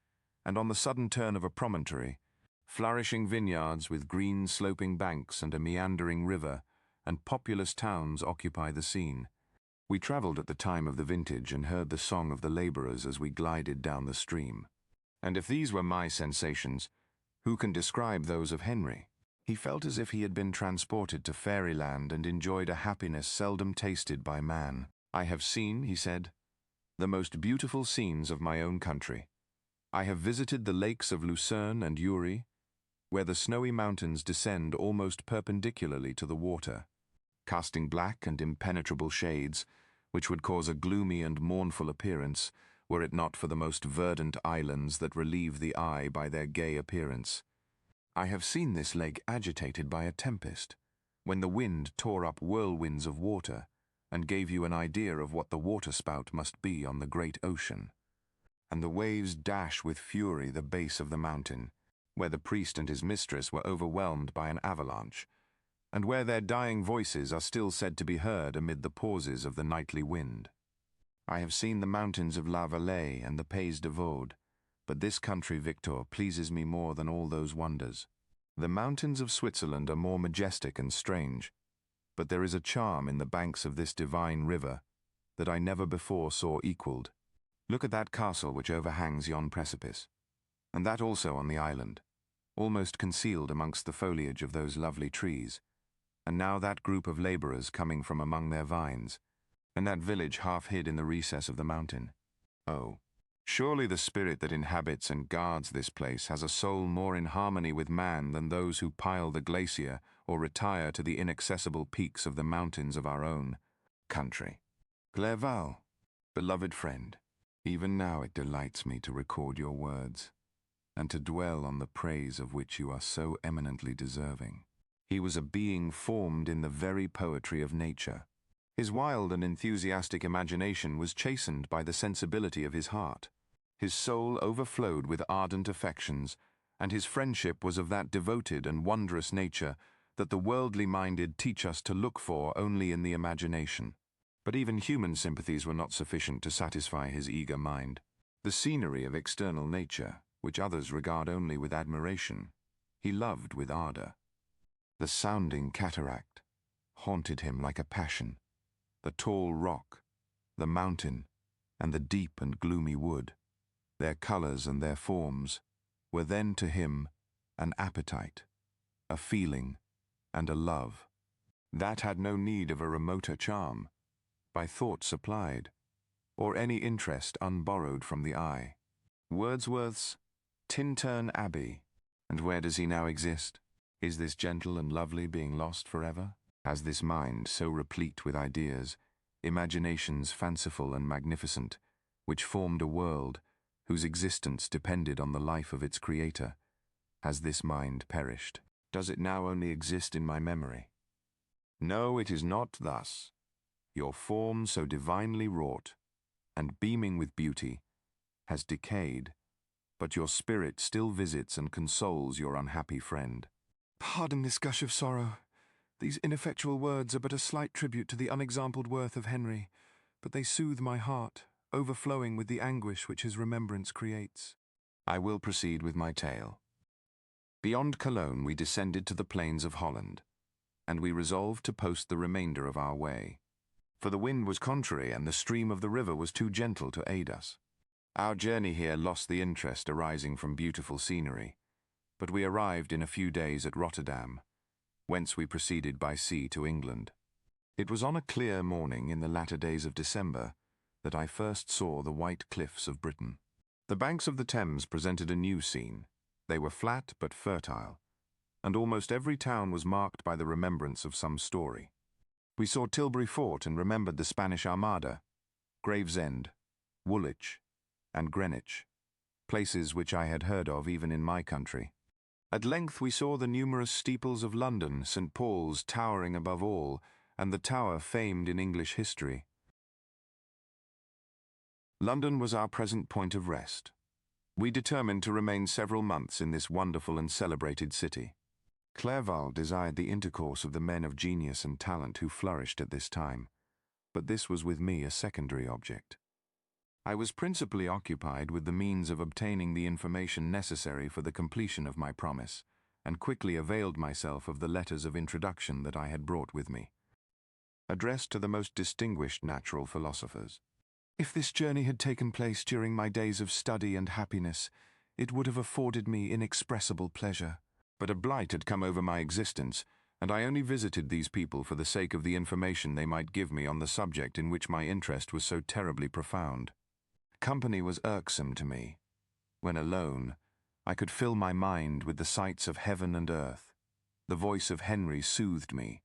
and on the sudden turn of a promontory, flourishing vineyards with green sloping banks and a meandering river, and populous towns occupy the scene. We travelled at the time of the vintage and heard the song of the labourers as we glided down the stream. And if these were my sensations, who can describe those of Henry? He felt as if he had been transported to fairyland and enjoyed a happiness seldom tasted by man. "I have seen," he said, "the most beautiful scenes of my own country. I have visited the lakes of Lucerne and Uri, where the snowy mountains descend almost perpendicularly to the water, casting black and impenetrable shades, which would cause a gloomy and mournful appearance, were it not for the most verdant islands that relieve the eye by their gay appearance. I have seen this lake agitated by a tempest, when the wind tore up whirlwinds of water, and gave you an idea of what the waterspout must be on the great ocean. And the waves dash with fury the base of the mountain, where the priest and his mistress were overwhelmed by an avalanche, and where their dying voices are still said to be heard amid the pauses of the nightly wind. I have seen the mountains of La Valais and the Pays de Vaud, but this country, Victor, pleases me more than all those wonders. The mountains of Switzerland are more majestic and strange, but there is a charm in the banks of this divine river that I never before saw equalled. Look at that castle which overhangs yon precipice, and that also on the island, almost concealed amongst the foliage of those lovely trees, and now that group of labourers coming from among their vines, and that village half hid in the recess of the mountain. Oh, surely the spirit that inhabits and guards this place has a soul more in harmony with man than those who pile the glacier or retire to the inaccessible peaks of the mountains of our own country. Clerval, beloved friend, even now it delights me to record your words, and to dwell on the praise of which you are so eminently deserving. He was a being formed in the very poetry of nature. His wild and enthusiastic imagination was chastened by the sensibility of his heart. His soul overflowed with ardent affections, and his friendship was of that devoted and wondrous nature that the worldly-minded teach us to look for only in the imagination. But even human sympathies were not sufficient to satisfy his eager mind. The scenery of external nature, which others regard only with admiration, he loved with ardour. The sounding cataract haunted him like a passion. The tall rock, the mountain, and the deep and gloomy wood, Their colors and their forms were then to him an appetite, a feeling, and a love that had no need of a remoter charm, by thought supplied, or any interest unborrowed from the eye. Wordsworth's Tintern Abbey. And where does he now exist? Is this gentle and lovely being lost forever? Has this mind, so replete with ideas, imaginations fanciful and magnificent, which formed a world whose existence depended on the life of its creator, has this mind perished? Does it now only exist in my memory? No, it is not thus. Your form so divinely wrought, and beaming with beauty, has decayed, but your spirit still visits and consoles your unhappy friend. Pardon this gush of sorrow. These ineffectual words are but a slight tribute to the unexampled worth of Henry, but they soothe my heart, overflowing with the anguish which his remembrance creates. I will proceed with my tale. Beyond Cologne we descended to the plains of Holland, and we resolved to post the remainder of our way, for the wind was contrary and the stream of the river was too gentle to aid us. Our journey here lost the interest arising from beautiful scenery, but we arrived in a few days at Rotterdam, whence we proceeded by sea to England. It was on a clear morning in the latter days of December that I first saw the white cliffs of Britain. The banks of the Thames presented a new scene. They were flat but fertile, and almost every town was marked by the remembrance of some story. We saw Tilbury Fort and remembered the Spanish Armada, Gravesend, Woolwich, and Greenwich, places which I had heard of even in my country. At length we saw the numerous steeples of London, St. Paul's towering above all, and the Tower famed in English history. London was our present point of rest. We determined to remain several months in this wonderful and celebrated city. Clerval desired the intercourse of the men of genius and talent who flourished at this time, but this was with me a secondary object. I was principally occupied with the means of obtaining the information necessary for the completion of my promise, and quickly availed myself of the letters of introduction that I had brought with me, addressed to the most distinguished natural philosophers. If this journey had taken place during my days of study and happiness, it would have afforded me inexpressible pleasure. But a blight had come over my existence, and I only visited these people for the sake of the information they might give me on the subject in which my interest was so terribly profound. Company was irksome to me. When alone, I could fill my mind with the sights of heaven and earth. The voice of Henry soothed me,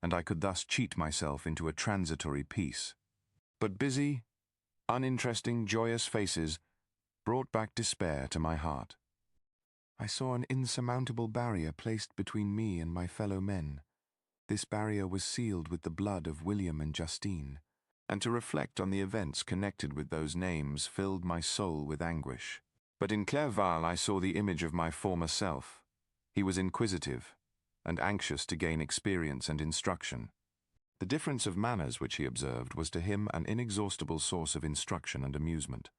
and I could thus cheat myself into a transitory peace. But busy, uninteresting, joyous faces brought back despair to my heart. I saw an insurmountable barrier placed between me and my fellow men. This barrier was sealed with the blood of William and Justine, and to reflect on the events connected with those names filled my soul with anguish. But in Clerval I saw the image of my former self. He was inquisitive, and anxious to gain experience and instruction. The difference of manners which he observed was to him an inexhaustible source of instruction and amusement.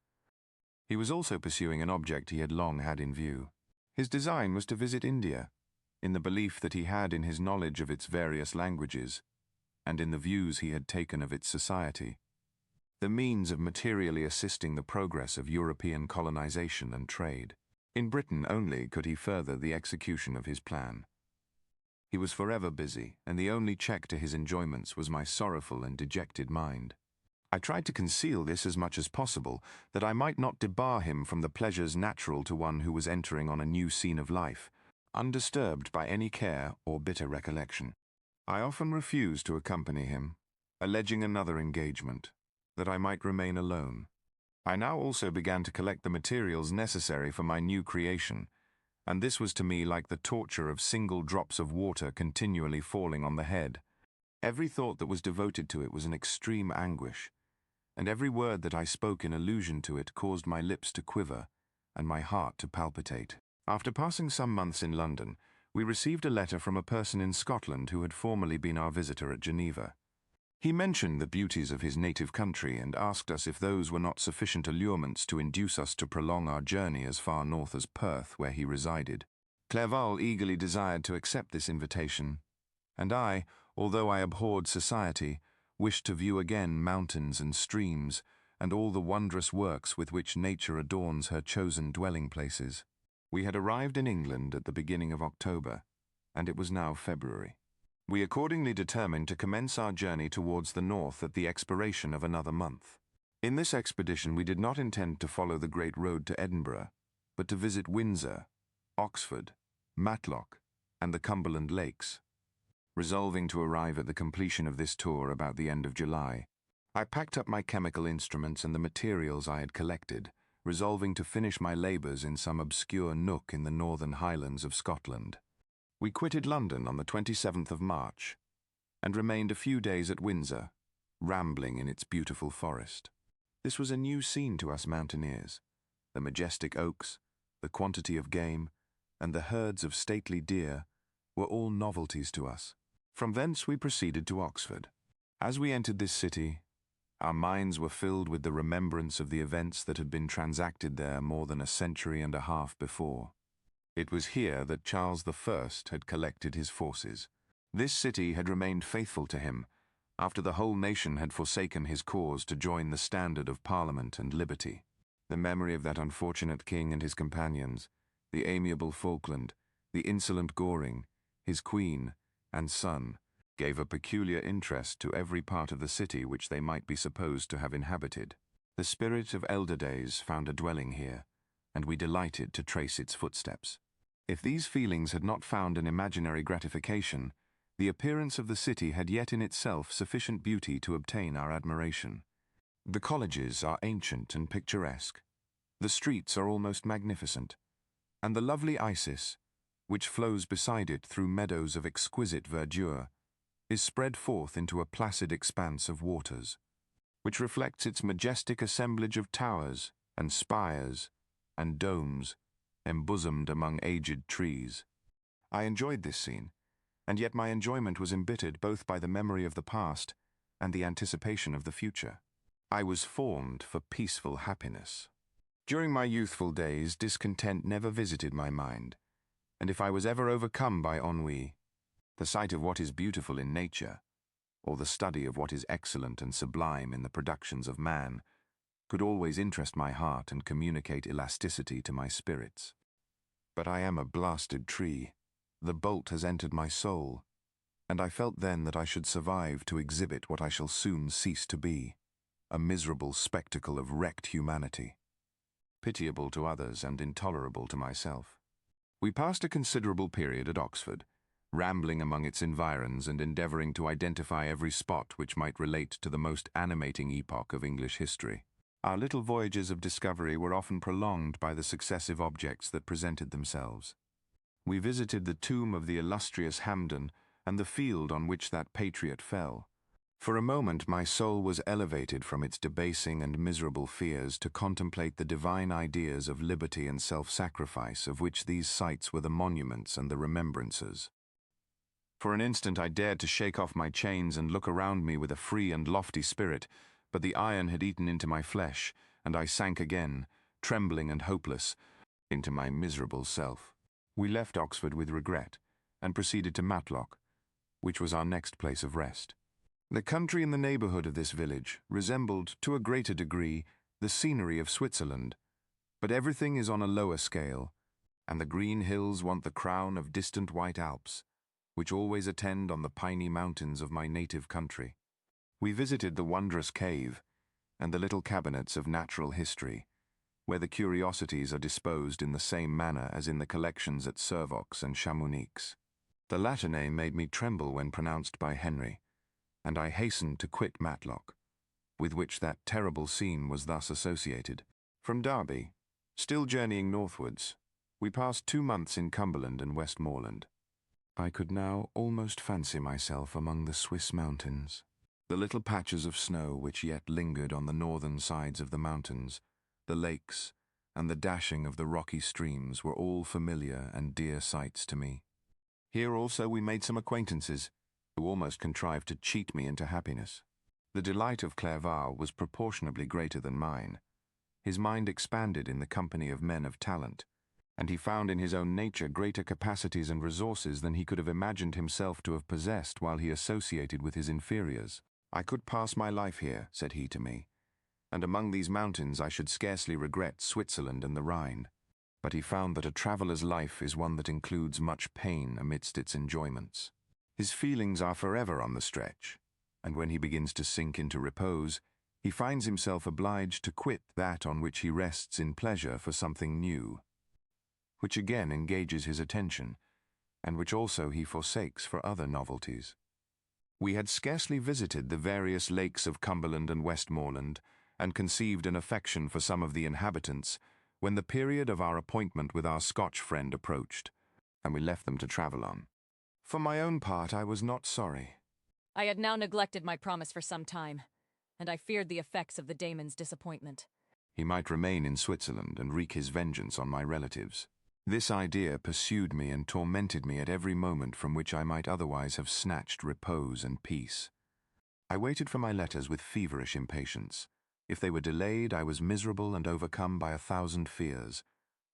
He was also pursuing an object he had long had in view. His design was to visit India, in the belief that he had in his knowledge of its various languages, and in the views he had taken of its society, the means of materially assisting the progress of European colonization and trade. In Britain only could he further the execution of his plan. He was forever busy, and the only check to his enjoyments was my sorrowful and dejected mind. I tried to conceal this as much as possible, that I might not debar him from the pleasures natural to one who was entering on a new scene of life, undisturbed by any care or bitter recollection. I often refused to accompany him, alleging another engagement, that I might remain alone. I now also began to collect the materials necessary for my new creation, and this was to me like the torture of single drops of water continually falling on the head. Every thought that was devoted to it was an extreme anguish, and every word that I spoke in allusion to it caused my lips to quiver and my heart to palpitate. After passing some months in London, we received a letter from a person in Scotland who had formerly been our visitor at Geneva. He mentioned the beauties of his native country and asked us if those were not sufficient allurements to induce us to prolong our journey as far north as Perth, where he resided. Clerval eagerly desired to accept this invitation, and I, although I abhorred society, wished to view again mountains and streams, and all the wondrous works with which nature adorns her chosen dwelling places. We had arrived in England at the beginning of October, and it was now February. We accordingly determined to commence our journey towards the north at the expiration of another month. In this expedition we did not intend to follow the great road to Edinburgh, but to visit Windsor, Oxford, Matlock, and the Cumberland Lakes. Resolving to arrive at the completion of this tour about the end of July, I packed up my chemical instruments and the materials I had collected, resolving to finish my labours in some obscure nook in the northern highlands of Scotland. We quitted London on the 27th of March, and remained a few days at Windsor, rambling in its beautiful forest. This was a new scene to us mountaineers. The majestic oaks, the quantity of game, and the herds of stately deer were all novelties to us. From thence we proceeded to Oxford. As we entered this city, our minds were filled with the remembrance of the events that had been transacted there more than a century and a half before. It was here that Charles I had collected his forces. This city had remained faithful to him, after the whole nation had forsaken his cause to join the standard of Parliament and liberty. The memory of that unfortunate king and his companions, the amiable Falkland, the insolent Goring, his queen and son, gave a peculiar interest to every part of the city which they might be supposed to have inhabited. The spirit of elder days found a dwelling here, and we delighted to trace its footsteps. If these feelings had not found an imaginary gratification, the appearance of the city had yet in itself sufficient beauty to obtain our admiration. The colleges are ancient and picturesque, the streets are almost magnificent, and the lovely Isis, which flows beside it through meadows of exquisite verdure, is spread forth into a placid expanse of waters, which reflects its majestic assemblage of towers and spires and domes, embosomed among aged trees. I enjoyed this scene, and yet my enjoyment was embittered both by the memory of the past and the anticipation of the future. I was formed for peaceful happiness. During my youthful days, discontent never visited my mind, and if I was ever overcome by ennui, the sight of what is beautiful in nature, or the study of what is excellent and sublime in the productions of man, could always interest my heart and communicate elasticity to my spirits. But I am a blasted tree. The bolt has entered my soul, and I felt then that I should survive to exhibit what I shall soon cease to be, a miserable spectacle of wrecked humanity, pitiable to others and intolerable to myself. We passed a considerable period at Oxford, rambling among its environs and endeavouring to identify every spot which might relate to the most animating epoch of English history. Our little voyages of discovery were often prolonged by the successive objects that presented themselves. We visited the tomb of the illustrious Hampden and the field on which that patriot fell. For a moment my soul was elevated from its debasing and miserable fears to contemplate the divine ideas of liberty and self-sacrifice of which these sites were the monuments and the remembrances. For an instant I dared to shake off my chains and look around me with a free and lofty spirit, but the iron had eaten into my flesh, and I sank again, trembling and hopeless, into my miserable self. We left Oxford with regret, and proceeded to Matlock, which was our next place of rest. The country in the neighbourhood of this village resembled, to a greater degree, the scenery of Switzerland, but everything is on a lower scale, and the green hills want the crown of distant white Alps, which always attend on the piny mountains of my native country. We visited the wondrous cave and the little cabinets of natural history, where the curiosities are disposed in the same manner as in the collections at Servox and Chamonix. The latter name made me tremble when pronounced by Henry, and I hastened to quit Matlock, with which that terrible scene was thus associated. From Derby, still journeying northwards, we passed 2 months in Cumberland and Westmoreland. I could now almost fancy myself among the Swiss mountains. The little patches of snow which yet lingered on the northern sides of the mountains, the lakes, and the dashing of the rocky streams were all familiar and dear sights to me. Here also we made some acquaintances, who almost contrived to cheat me into happiness. The delight of Clerval was proportionably greater than mine. His mind expanded in the company of men of talent, and he found in his own nature greater capacities and resources than he could have imagined himself to have possessed while he associated with his inferiors. I could pass my life here, said he to me, and among these mountains I should scarcely regret Switzerland and the Rhine. But he found that a traveller's life is one that includes much pain amidst its enjoyments. His feelings are forever on the stretch, and when he begins to sink into repose, he finds himself obliged to quit that on which he rests in pleasure for something new, which again engages his attention, and which also he forsakes for other novelties. We had scarcely visited the various lakes of Cumberland and Westmoreland, and conceived an affection for some of the inhabitants, when the period of our appointment with our Scotch friend approached, and we left them to travel on. For my own part, I was not sorry. I had now neglected my promise for some time, and I feared the effects of the daemon's disappointment. He might remain in Switzerland and wreak his vengeance on my relatives. This idea pursued me and tormented me at every moment from which I might otherwise have snatched repose and peace. I waited for my letters with feverish impatience. If they were delayed, I was miserable and overcome by 1,000 fears,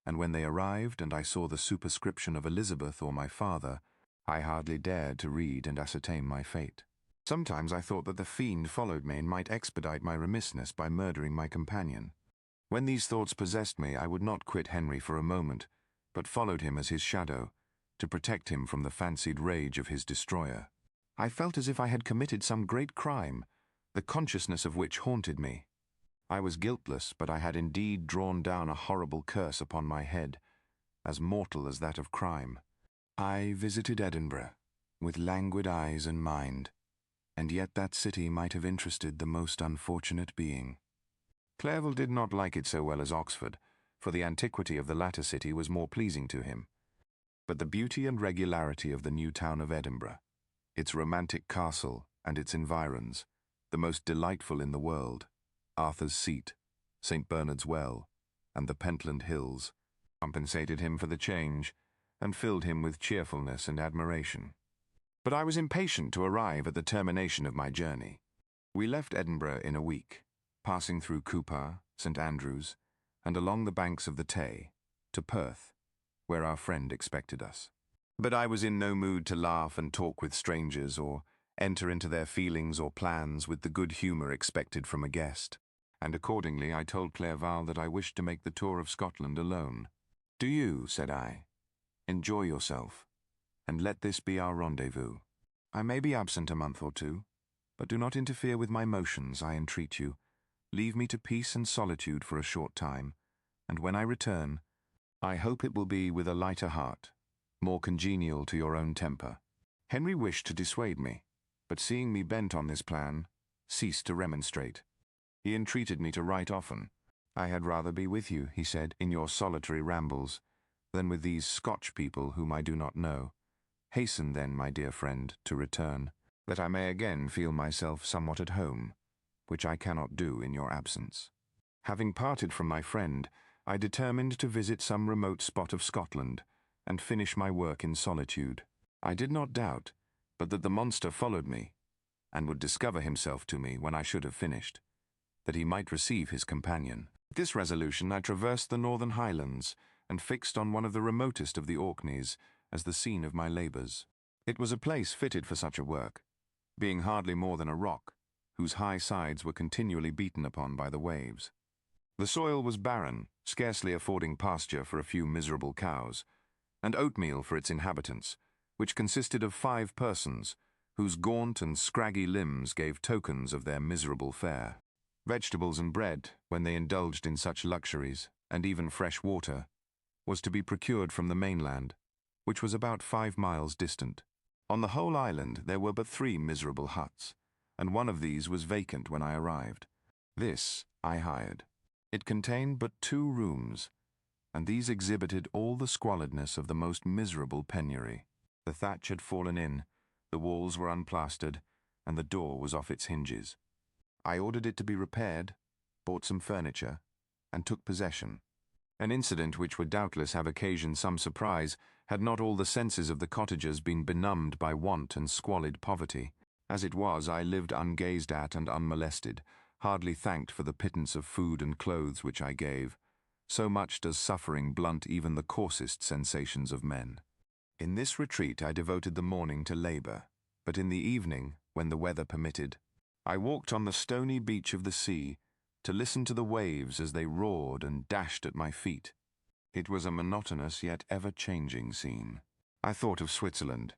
and when they arrived and I saw the superscription of Elizabeth or my father, I hardly dared to read and ascertain my fate. Sometimes I thought that the fiend followed me and might expedite my remissness by murdering my companion. When these thoughts possessed me, I would not quit Henry for a moment, but followed him as his shadow, to protect him from the fancied rage of his destroyer. I felt as if I had committed some great crime, the consciousness of which haunted me. I was guiltless, but I had indeed drawn down a horrible curse upon my head, as mortal as that of crime. I visited Edinburgh, with languid eyes and mind, and yet that city might have interested the most unfortunate being. Clerval did not like it so well as Oxford, for the antiquity of the latter city was more pleasing to him. But the beauty and regularity of the new town of Edinburgh, its romantic castle and its environs, the most delightful in the world, Arthur's Seat, St. Bernard's Well, and the Pentland Hills, compensated him for the change, and filled him with cheerfulness and admiration. But I was impatient to arrive at the termination of my journey. We left Edinburgh in a week, passing through Cupar, St. Andrews, and along the banks of the Tay, to Perth, where our friend expected us. But I was in no mood to laugh and talk with strangers, or enter into their feelings or plans with the good humour expected from a guest, and accordingly I told Clerval that I wished to make the tour of Scotland alone. "Do you," said I, "enjoy yourself, and let this be our rendezvous. I may be absent a month or two, but do not interfere with my motions, I entreat you. Leave me to peace and solitude for a short time, and when I return, I hope it will be with a lighter heart, more congenial to your own temper." Henry wished to dissuade me, but seeing me bent on this plan, ceased to remonstrate. He entreated me to write often. "I had rather be with you," he said, "in your solitary rambles, than with these Scotch people whom I do not know. Hasten then, my dear friend, to return, that I may again feel myself somewhat at home, which I cannot do in your absence." Having parted from my friend, I determined to visit some remote spot of Scotland, and finish my work in solitude. I did not doubt, but that the monster followed me, and would discover himself to me when I should have finished, that he might receive his companion. With this resolution I traversed the northern highlands, and fixed on one of the remotest of the Orkneys as the scene of my labours. It was a place fitted for such a work, being hardly more than a rock, whose high sides were continually beaten upon by the waves. The soil was barren, scarcely affording pasture for a few miserable cows, and oatmeal for its inhabitants, which consisted of 5 persons, whose gaunt and scraggy limbs gave tokens of their miserable fare. Vegetables and bread, when they indulged in such luxuries, and even fresh water, was to be procured from the mainland, which was about 5 miles distant. On the whole island there were but 3 miserable huts, and one of these was vacant when I arrived. This I hired. It contained but 2 rooms, and these exhibited all the squalidness of the most miserable penury. The thatch had fallen in, the walls were unplastered, and the door was off its hinges. I ordered it to be repaired, bought some furniture, and took possession. An incident which would doubtless have occasioned some surprise had not all the senses of the cottagers been benumbed by want and squalid poverty. As it was, I lived ungazed at and unmolested, hardly thanked for the pittance of food and clothes which I gave. So much does suffering blunt even the coarsest sensations of men. In this retreat I devoted the morning to labour, but in the evening, when the weather permitted, I walked on the stony beach of the sea, to listen to the waves as they roared and dashed at my feet. It was a monotonous yet ever-changing scene. I thought of Switzerland.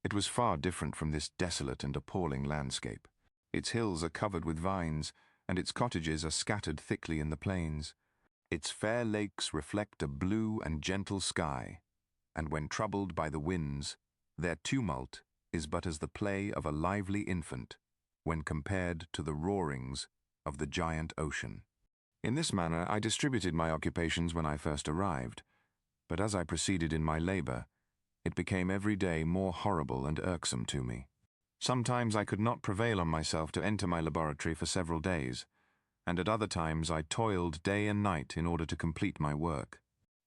It was far different from this desolate and appalling landscape. Its hills are covered with vines, and its cottages are scattered thickly in the plains. Its fair lakes reflect a blue and gentle sky, and when troubled by the winds, their tumult is but as the play of a lively infant when compared to the roarings of the giant ocean. In this manner, I distributed my occupations when I first arrived, but as I proceeded in my labor, it became every day more horrible and irksome to me. Sometimes I could not prevail on myself to enter my laboratory for several days, and at other times I toiled day and night in order to complete my work.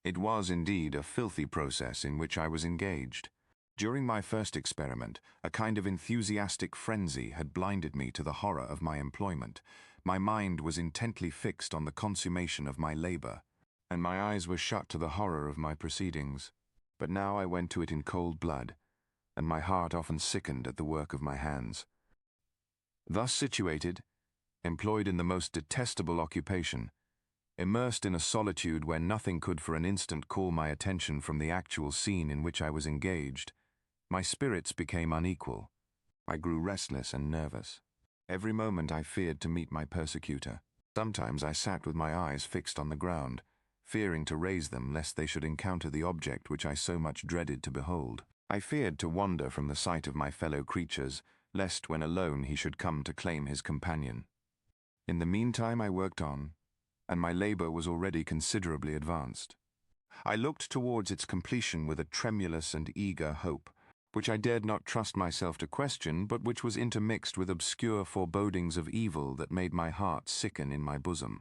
It was indeed a filthy process in which I was engaged. During my first experiment, a kind of enthusiastic frenzy had blinded me to the horror of my employment. My mind was intently fixed on the consummation of my labor, and my eyes were shut to the horror of my proceedings. But now I went to it in cold blood, and my heart often sickened at the work of my hands. Thus situated, employed in the most detestable occupation, immersed in a solitude where nothing could for an instant call my attention from the actual scene in which I was engaged, my spirits became unequal. I grew restless and nervous. Every moment I feared to meet my persecutor. Sometimes I sat with my eyes fixed on the ground, fearing to raise them lest they should encounter the object which I so much dreaded to behold. I feared to wander from the sight of my fellow creatures, lest when alone he should come to claim his companion. In the meantime I worked on, and my labor was already considerably advanced. I looked towards its completion with a tremulous and eager hope, which I dared not trust myself to question, but which was intermixed with obscure forebodings of evil that made my heart sicken in my bosom.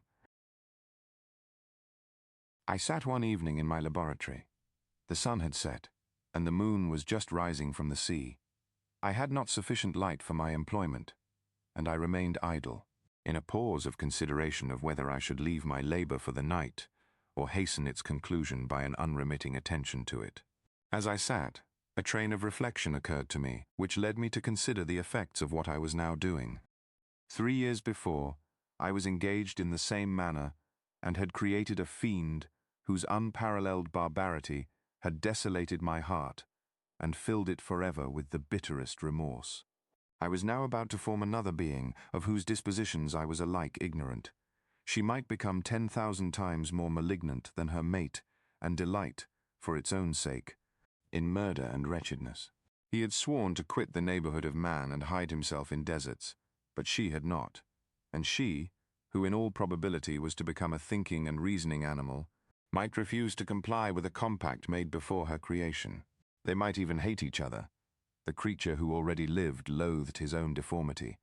I sat one evening in my laboratory. The sun had set, and the moon was just rising from the sea. I had not sufficient light for my employment, and I remained idle, in a pause of consideration of whether I should leave my labor for the night, or hasten its conclusion by an unremitting attention to it. As I sat, a train of reflection occurred to me, which led me to consider the effects of what I was now doing. 3 years before, I was engaged in the same manner, and had created a fiend whose unparalleled barbarity had desolated my heart and filled it forever with the bitterest remorse. I was now about to form another being, of whose dispositions I was alike ignorant. She might become 10,000 times more malignant than her mate, and delight, for its own sake, in murder and wretchedness. He had sworn to quit the neighborhood of man and hide himself in deserts, but she had not, and she, who in all probability was to become a thinking and reasoning animal, might refuse to comply with a compact made before her creation. They might even hate each other. The creature who already lived loathed his own deformity,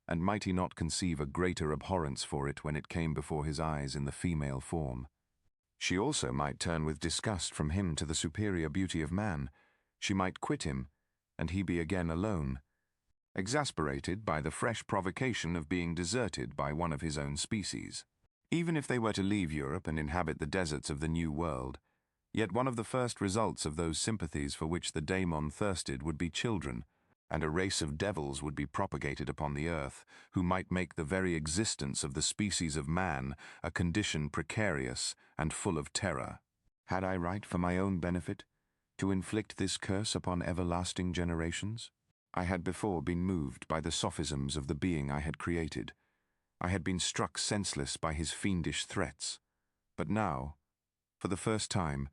and might he not conceive a greater abhorrence for it when it came before his eyes in the female form? She also might turn with disgust from him to the superior beauty of man. She might quit him, and he be again alone, exasperated by the fresh provocation of being deserted by one of his own species. Even if they were to leave Europe and inhabit the deserts of the New World, yet one of the first results of those sympathies for which the daemon thirsted would be children, and a race of devils would be propagated upon the earth, who might make the very existence of the species of man a condition precarious and full of terror. Had I right for my own benefit to inflict this curse upon everlasting generations? I had before been moved by the sophisms of the being I had created. I had been struck senseless by his fiendish threats. But now, for the first time,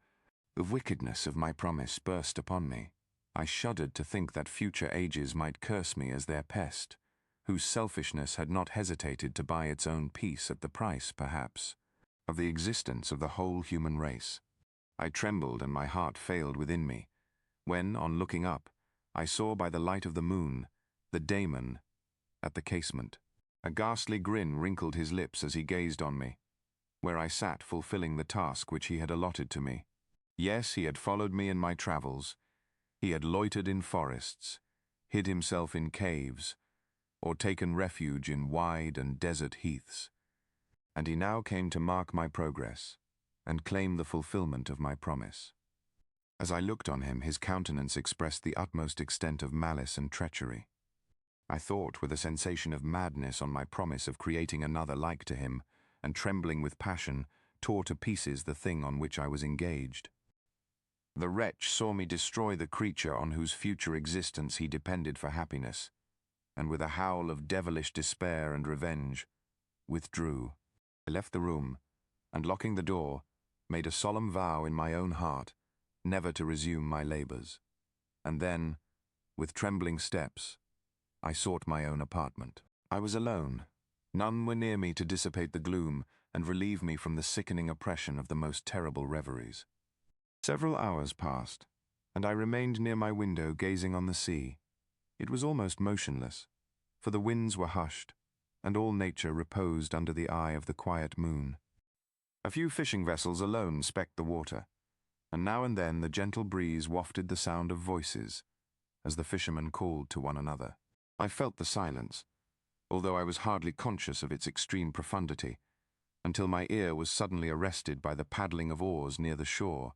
the wickedness of my promise burst upon me. I shuddered to think that future ages might curse me as their pest, whose selfishness had not hesitated to buy its own peace at the price, perhaps, of the existence of the whole human race. I trembled and my heart failed within me, when, on looking up, I saw by the light of the moon the daemon at the casement. A ghastly grin wrinkled his lips as he gazed on me, where I sat fulfilling the task which he had allotted to me. Yes, he had followed me in my travels. He had loitered in forests, hid himself in caves, or taken refuge in wide and desert heaths. And he now came to mark my progress and claim the fulfillment of my promise. As I looked on him, his countenance expressed the utmost extent of malice and treachery. I thought with a sensation of madness on my promise of creating another like to him, and trembling with passion, tore to pieces the thing on which I was engaged. The wretch saw me destroy the creature on whose future existence he depended for happiness, and with a howl of devilish despair and revenge, withdrew. I left the room, and locking the door, made a solemn vow in my own heart never to resume my labors. And then, with trembling steps, I sought my own apartment. I was alone. None were near me to dissipate the gloom and relieve me from the sickening oppression of the most terrible reveries. Several hours passed, and I remained near my window gazing on the sea. It was almost motionless, for the winds were hushed, and all nature reposed under the eye of the quiet moon. A few fishing vessels alone specked the water, and now and then the gentle breeze wafted the sound of voices, as the fishermen called to one another. I felt the silence, although I was hardly conscious of its extreme profundity, until my ear was suddenly arrested by the paddling of oars near the shore,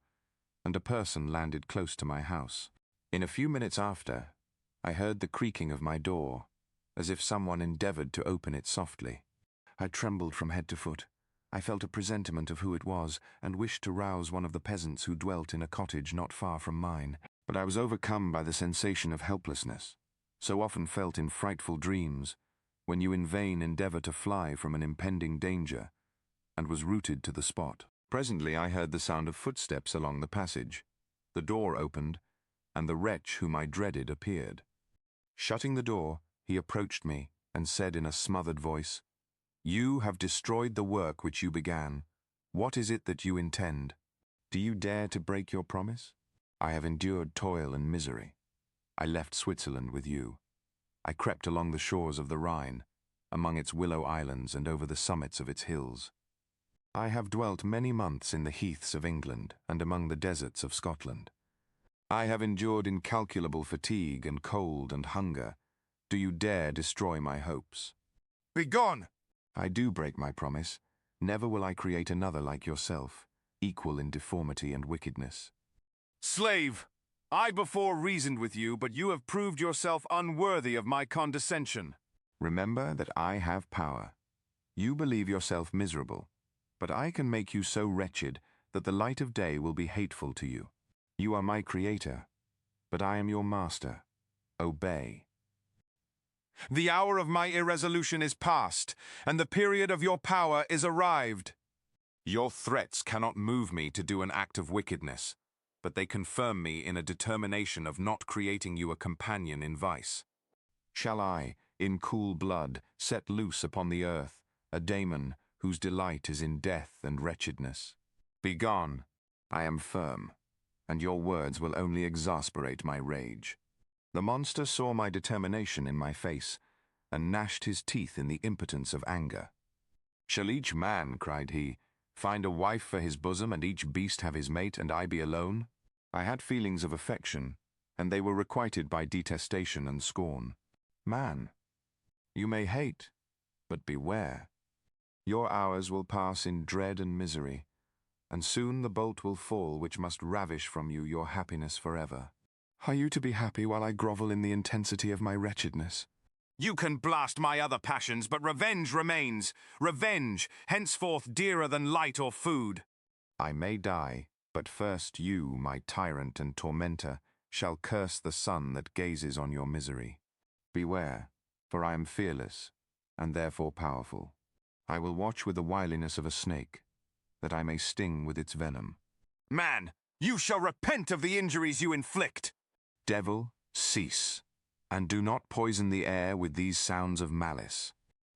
and a person landed close to my house. In a few minutes after, I heard the creaking of my door, as if someone endeavored to open it softly. I trembled from head to foot. I felt a presentiment of who it was, and wished to rouse one of the peasants who dwelt in a cottage not far from mine. But I was overcome by the sensation of helplessness, so often felt in frightful dreams, when you in vain endeavor to fly from an impending danger, and was rooted to the spot. Presently I heard the sound of footsteps along the passage. The door opened, and the wretch whom I dreaded appeared. Shutting the door, he approached me and said in a smothered voice, "You have destroyed the work which you began. What is it that you intend? Do you dare to break your promise? I have endured toil and misery. I left Switzerland with you. I crept along the shores of the Rhine, among its willow islands and over the summits of its hills. I have dwelt many months in the heaths of England and among the deserts of Scotland. I have endured incalculable fatigue and cold and hunger. Do you dare destroy my hopes? Begone! I do break my promise. Never will I create another like yourself, equal in deformity and wickedness. Slave! I before reasoned with you, but you have proved yourself unworthy of my condescension. Remember that I have power. You believe yourself miserable, but I can make you so wretched that the light of day will be hateful to you. You are my creator, but I am your master. Obey. The hour of my irresolution is past, and the period of your power is arrived. Your threats cannot move me to do an act of wickedness, but they confirm me in a determination of not creating you a companion in vice. Shall I, in cool blood, set loose upon the earth a daemon whose delight is in death and wretchedness? Begone! I am firm, and your words will only exasperate my rage. The monster saw my determination in my face, and gnashed his teeth in the impotence of anger. Shall each man, cried he, find a wife for his bosom, and each beast have his mate, and I be alone? I had feelings of affection, and they were requited by detestation and scorn. Man, you may hate, but beware. Your hours will pass in dread and misery, and soon the bolt will fall which must ravish from you your happiness forever. Are you to be happy while I grovel in the intensity of my wretchedness? You can blast my other passions, but revenge remains. Revenge, henceforth dearer than light or food. I may die, but first you, my tyrant and tormentor, shall curse the sun that gazes on your misery. Beware, for I am fearless, and therefore powerful. I will watch with the wiliness of a snake, that I may sting with its venom. Man, you shall repent of the injuries you inflict. Devil, cease, and do not poison the air with these sounds of malice.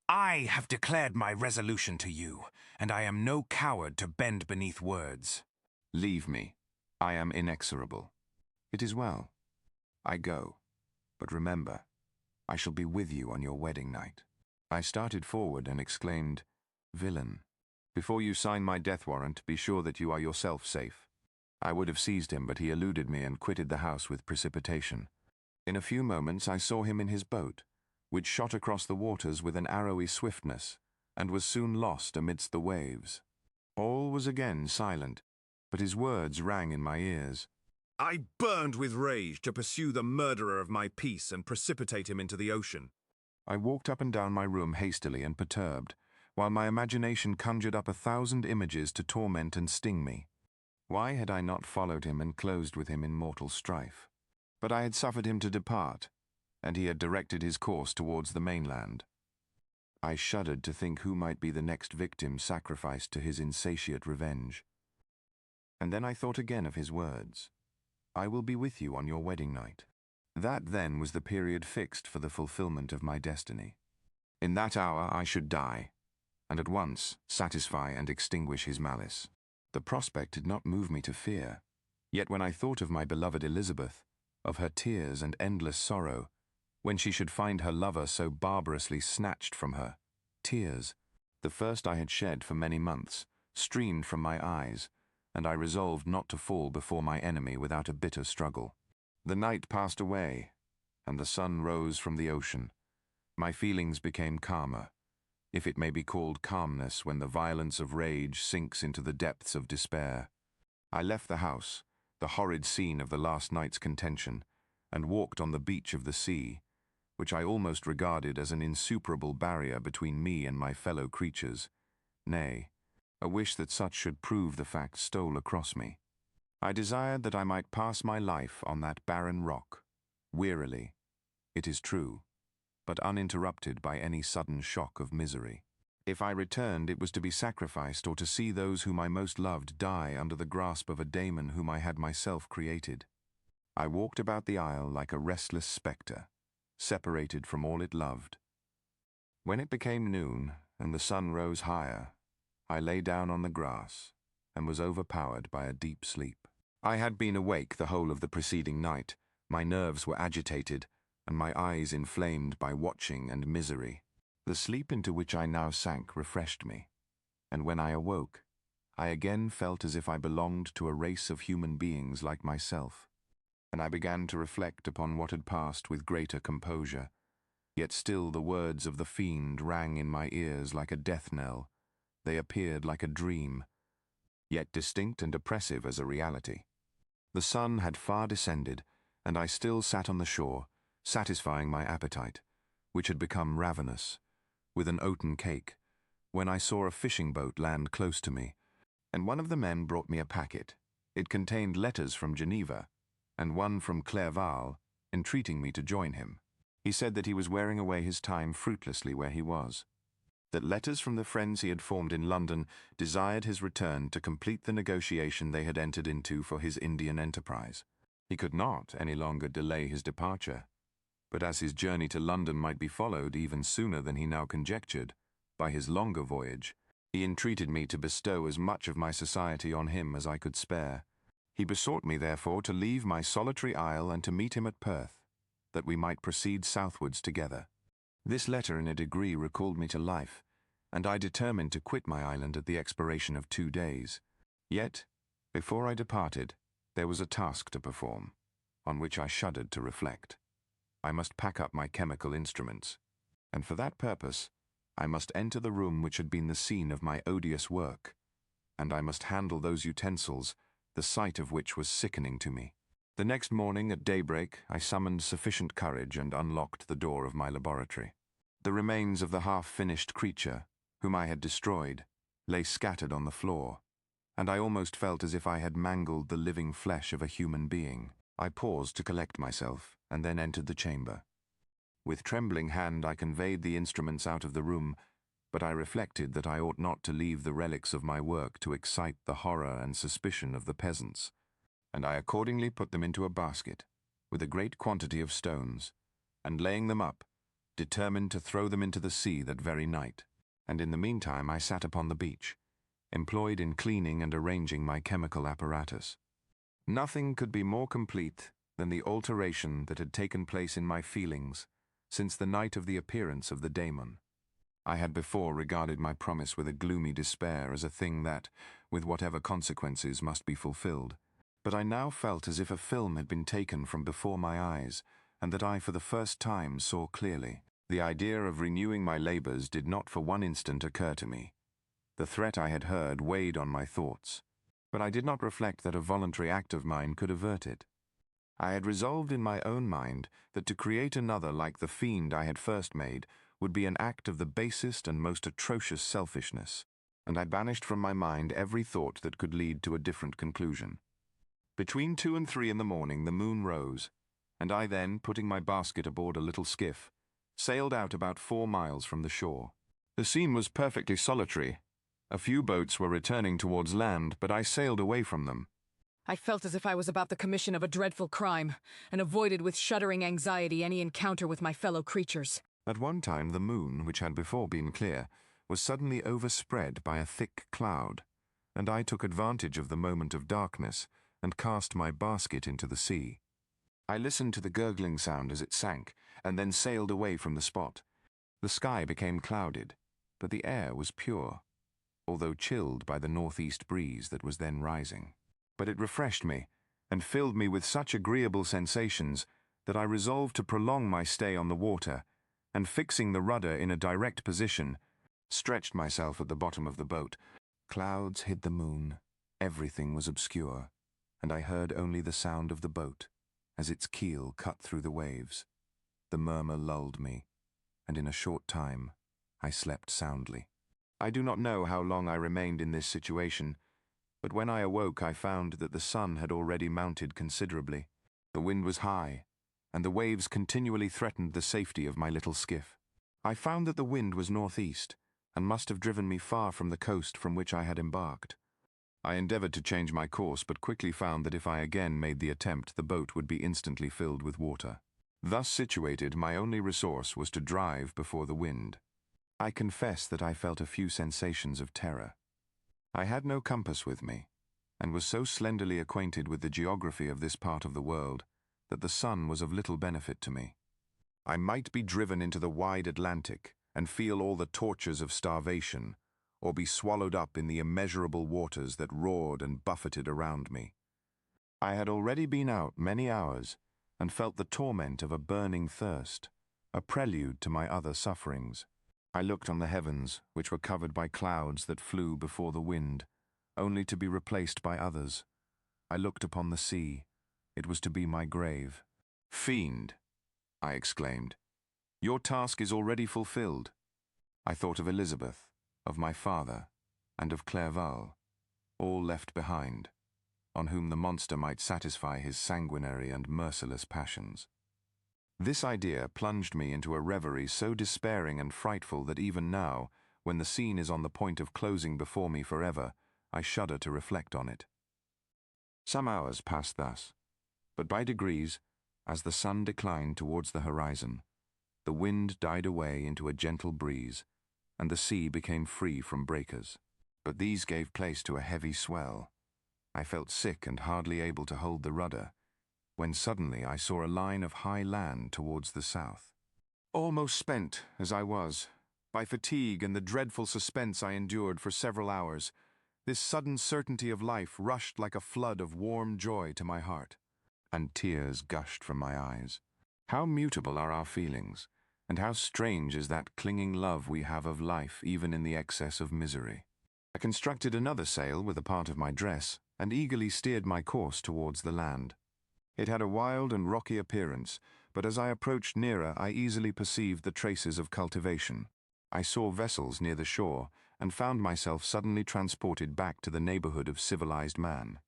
I have declared my resolution to you, and I am no coward to bend beneath words. Leave me. I am inexorable. It is well. I go. But remember, I shall be with you on your wedding night. I started forward and exclaimed, Villain, before you sign my death warrant, be sure that you are yourself safe. I would have seized him, but he eluded me and quitted the house with precipitation. In a few moments I saw him in his boat, which shot across the waters with an arrowy swiftness, and was soon lost amidst the waves. All was again silent, but his words rang in my ears. I burned with rage to pursue the murderer of my peace and precipitate him into the ocean. I walked up and down my room hastily and perturbed, while my imagination conjured up 1,000 images to torment and sting me. Why had I not followed him and closed with him in mortal strife? But I had suffered him to depart, and he had directed his course towards the mainland. I shuddered to think who might be the next victim sacrificed to his insatiate revenge. And then I thought again of his words, "I will be with you on your wedding night." That then was the period fixed for the fulfillment of my destiny. In that hour I should die, and at once satisfy and extinguish his malice. The prospect did not move me to fear, yet when I thought of my beloved Elizabeth, of her tears and endless sorrow, when she should find her lover so barbarously snatched from her, tears, the first I had shed for many months, streamed from my eyes, and I resolved not to fall before my enemy without a bitter struggle. The night passed away, and the sun rose from the ocean. My feelings became calmer, if it may be called calmness when the violence of rage sinks into the depths of despair. I left the house, the horrid scene of the last night's contention, and walked on the beach of the sea, which I almost regarded as an insuperable barrier between me and my fellow creatures. Nay, a wish that such should prove the fact stole across me. I desired that I might pass my life on that barren rock, wearily, it is true, but uninterrupted by any sudden shock of misery. If I returned, it was to be sacrificed or to see those whom I most loved die under the grasp of a daemon whom I had myself created. I walked about the isle like a restless spectre, separated from all it loved. When it became noon and the sun rose higher, I lay down on the grass and was overpowered by a deep sleep. I had been awake the whole of the preceding night. My nerves were agitated, and my eyes inflamed by watching and misery. The sleep into which I now sank refreshed me, and when I awoke, I again felt as if I belonged to a race of human beings like myself, and I began to reflect upon what had passed with greater composure. Yet still the words of the fiend rang in my ears like a death knell. They appeared like a dream, yet distinct and oppressive as a reality. The sun had far descended, and I still sat on the shore, satisfying my appetite, which had become ravenous, with an oaten cake, when I saw a fishing boat land close to me, and one of the men brought me a packet. It contained letters from Geneva, and one from Clerval, entreating me to join him. He said that he was wearing away his time fruitlessly where he was, that letters from the friends he had formed in London desired his return to complete the negotiation they had entered into for his Indian enterprise. He could not any longer delay his departure, but as his journey to London might be followed even sooner than he now conjectured, by his longer voyage, he entreated me to bestow as much of my society on him as I could spare. He besought me, therefore, to leave my solitary isle and to meet him at Perth, that we might proceed southwards together. This letter in a degree recalled me to life, and I determined to quit my island at the expiration of 2 days. Yet, before I departed, there was a task to perform, on which I shuddered to reflect. I must pack up my chemical instruments, and for that purpose, I must enter the room which had been the scene of my odious work, and I must handle those utensils, the sight of which was sickening to me. The next morning at daybreak, I summoned sufficient courage and unlocked the door of my laboratory. The remains of the half-finished creature, whom I had destroyed, lay scattered on the floor, and I almost felt as if I had mangled the living flesh of a human being. I paused to collect myself, and then entered the chamber. With trembling hand I conveyed the instruments out of the room, but I reflected that I ought not to leave the relics of my work to excite the horror and suspicion of the peasants, and I accordingly put them into a basket, with a great quantity of stones, and laying them up, determined to throw them into the sea that very night. And in the meantime I sat upon the beach, employed in cleaning and arranging my chemical apparatus. Nothing could be more complete than the alteration that had taken place in my feelings since the night of the appearance of the daemon. I had before regarded my promise with a gloomy despair as a thing that, with whatever consequences, must be fulfilled. But I now felt as if a film had been taken from before my eyes, and that I for the first time saw clearly. The idea of renewing my labors did not for one instant occur to me. The threat I had heard weighed on my thoughts, but I did not reflect that a voluntary act of mine could avert it. I had resolved in my own mind that to create another like the fiend I had first made would be an act of the basest and most atrocious selfishness, and I banished from my mind every thought that could lead to a different conclusion. Between 2 and 3 in the morning the moon rose, and I then, putting my basket aboard a little skiff, sailed out about 4 miles from the shore. The scene was perfectly solitary. A few boats were returning towards land, but I sailed away from them. I felt as if I was about the commission of a dreadful crime, and avoided with shuddering anxiety any encounter with my fellow creatures. At one time the moon, which had before been clear, was suddenly overspread by a thick cloud, and I took advantage of the moment of darkness and cast my basket into the sea. I listened to the gurgling sound as it sank, and then sailed away from the spot. The sky became clouded, but the air was pure, although chilled by the northeast breeze that was then rising. But it refreshed me, and filled me with such agreeable sensations that I resolved to prolong my stay on the water, and fixing the rudder in a direct position, stretched myself at the bottom of the boat. Clouds hid the moon, everything was obscure, and I heard only the sound of the boat as its keel cut through the waves. The murmur lulled me, and in a short time I slept soundly. I do not know how long I remained in this situation, but when I awoke I found that the sun had already mounted considerably. The wind was high, and the waves continually threatened the safety of my little skiff. I found that the wind was northeast, and must have driven me far from the coast from which I had embarked. I endeavored to change my course, but quickly found that if I again made the attempt, the boat would be instantly filled with water. Thus situated, my only resource was to drive before the wind. I confess that I felt a few sensations of terror. I had no compass with me, and was so slenderly acquainted with the geography of this part of the world that the sun was of little benefit to me. I might be driven into the wide Atlantic and feel all the tortures of starvation, or be swallowed up in the immeasurable waters that roared and buffeted around me. I had already been out many hours, and felt the torment of a burning thirst, a prelude to my other sufferings. I looked on the heavens, which were covered by clouds that flew before the wind, only to be replaced by others. I looked upon the sea. It was to be my grave. "Fiend," I exclaimed, "your task is already fulfilled." I thought of Elizabeth, of my father, and of Clerval, all left behind, on whom the monster might satisfy his sanguinary and merciless passions. This idea plunged me into a reverie so despairing and frightful that even now, when the scene is on the point of closing before me forever, I shudder to reflect on it. Some hours passed thus, but by degrees, as the sun declined towards the horizon, the wind died away into a gentle breeze, and the sea became free from breakers. But these gave place to a heavy swell. I felt sick and hardly able to hold the rudder, when suddenly I saw a line of high land towards the south. Almost spent, as I was, by fatigue and the dreadful suspense I endured for several hours, this sudden certainty of life rushed like a flood of warm joy to my heart, and tears gushed from my eyes. How mutable are our feelings, and how strange is that clinging love we have of life even in the excess of misery. I constructed another sail with a part of my dress, and eagerly steered my course towards the land. It had a wild and rocky appearance, but as I approached nearer I easily perceived the traces of cultivation. I saw vessels near the shore, and found myself suddenly transported back to the neighborhood of civilized man.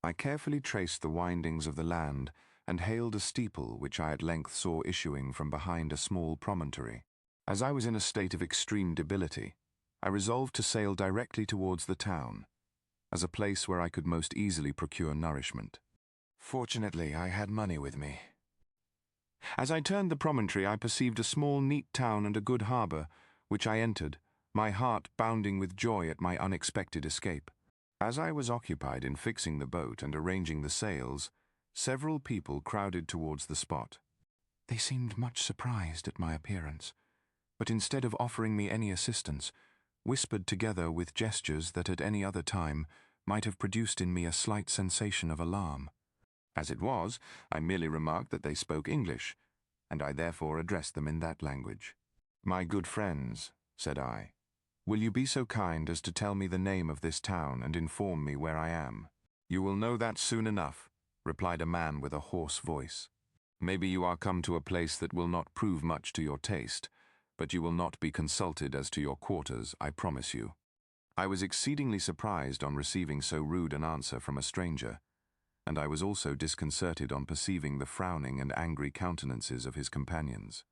I carefully traced the windings of the land, and hailed a steeple which I at length saw issuing from behind a small promontory. As I was in a state of extreme debility, I resolved to sail directly towards the town, as a place where I could most easily procure nourishment. Fortunately, I had money with me. As I turned the promontory, I perceived a small, neat town and a good harbor, which I entered, my heart bounding with joy at my unexpected escape. As I was occupied in fixing the boat and arranging the sails, several people crowded towards the spot. They seemed much surprised at my appearance, but instead of offering me any assistance, whispered together with gestures that at any other time might have produced in me a slight sensation of alarm. As it was, I merely remarked that they spoke English, and I therefore addressed them in that language. "My good friends," said I, "will you be so kind as to tell me the name of this town and inform me where I am?" "You will know that soon enough," replied a man with a hoarse voice. "Maybe you are come to a place that will not prove much to your taste, but you will not be consulted as to your quarters, I promise you." I was exceedingly surprised on receiving so rude an answer from a stranger, and I was also disconcerted on perceiving the frowning and angry countenances of his companions.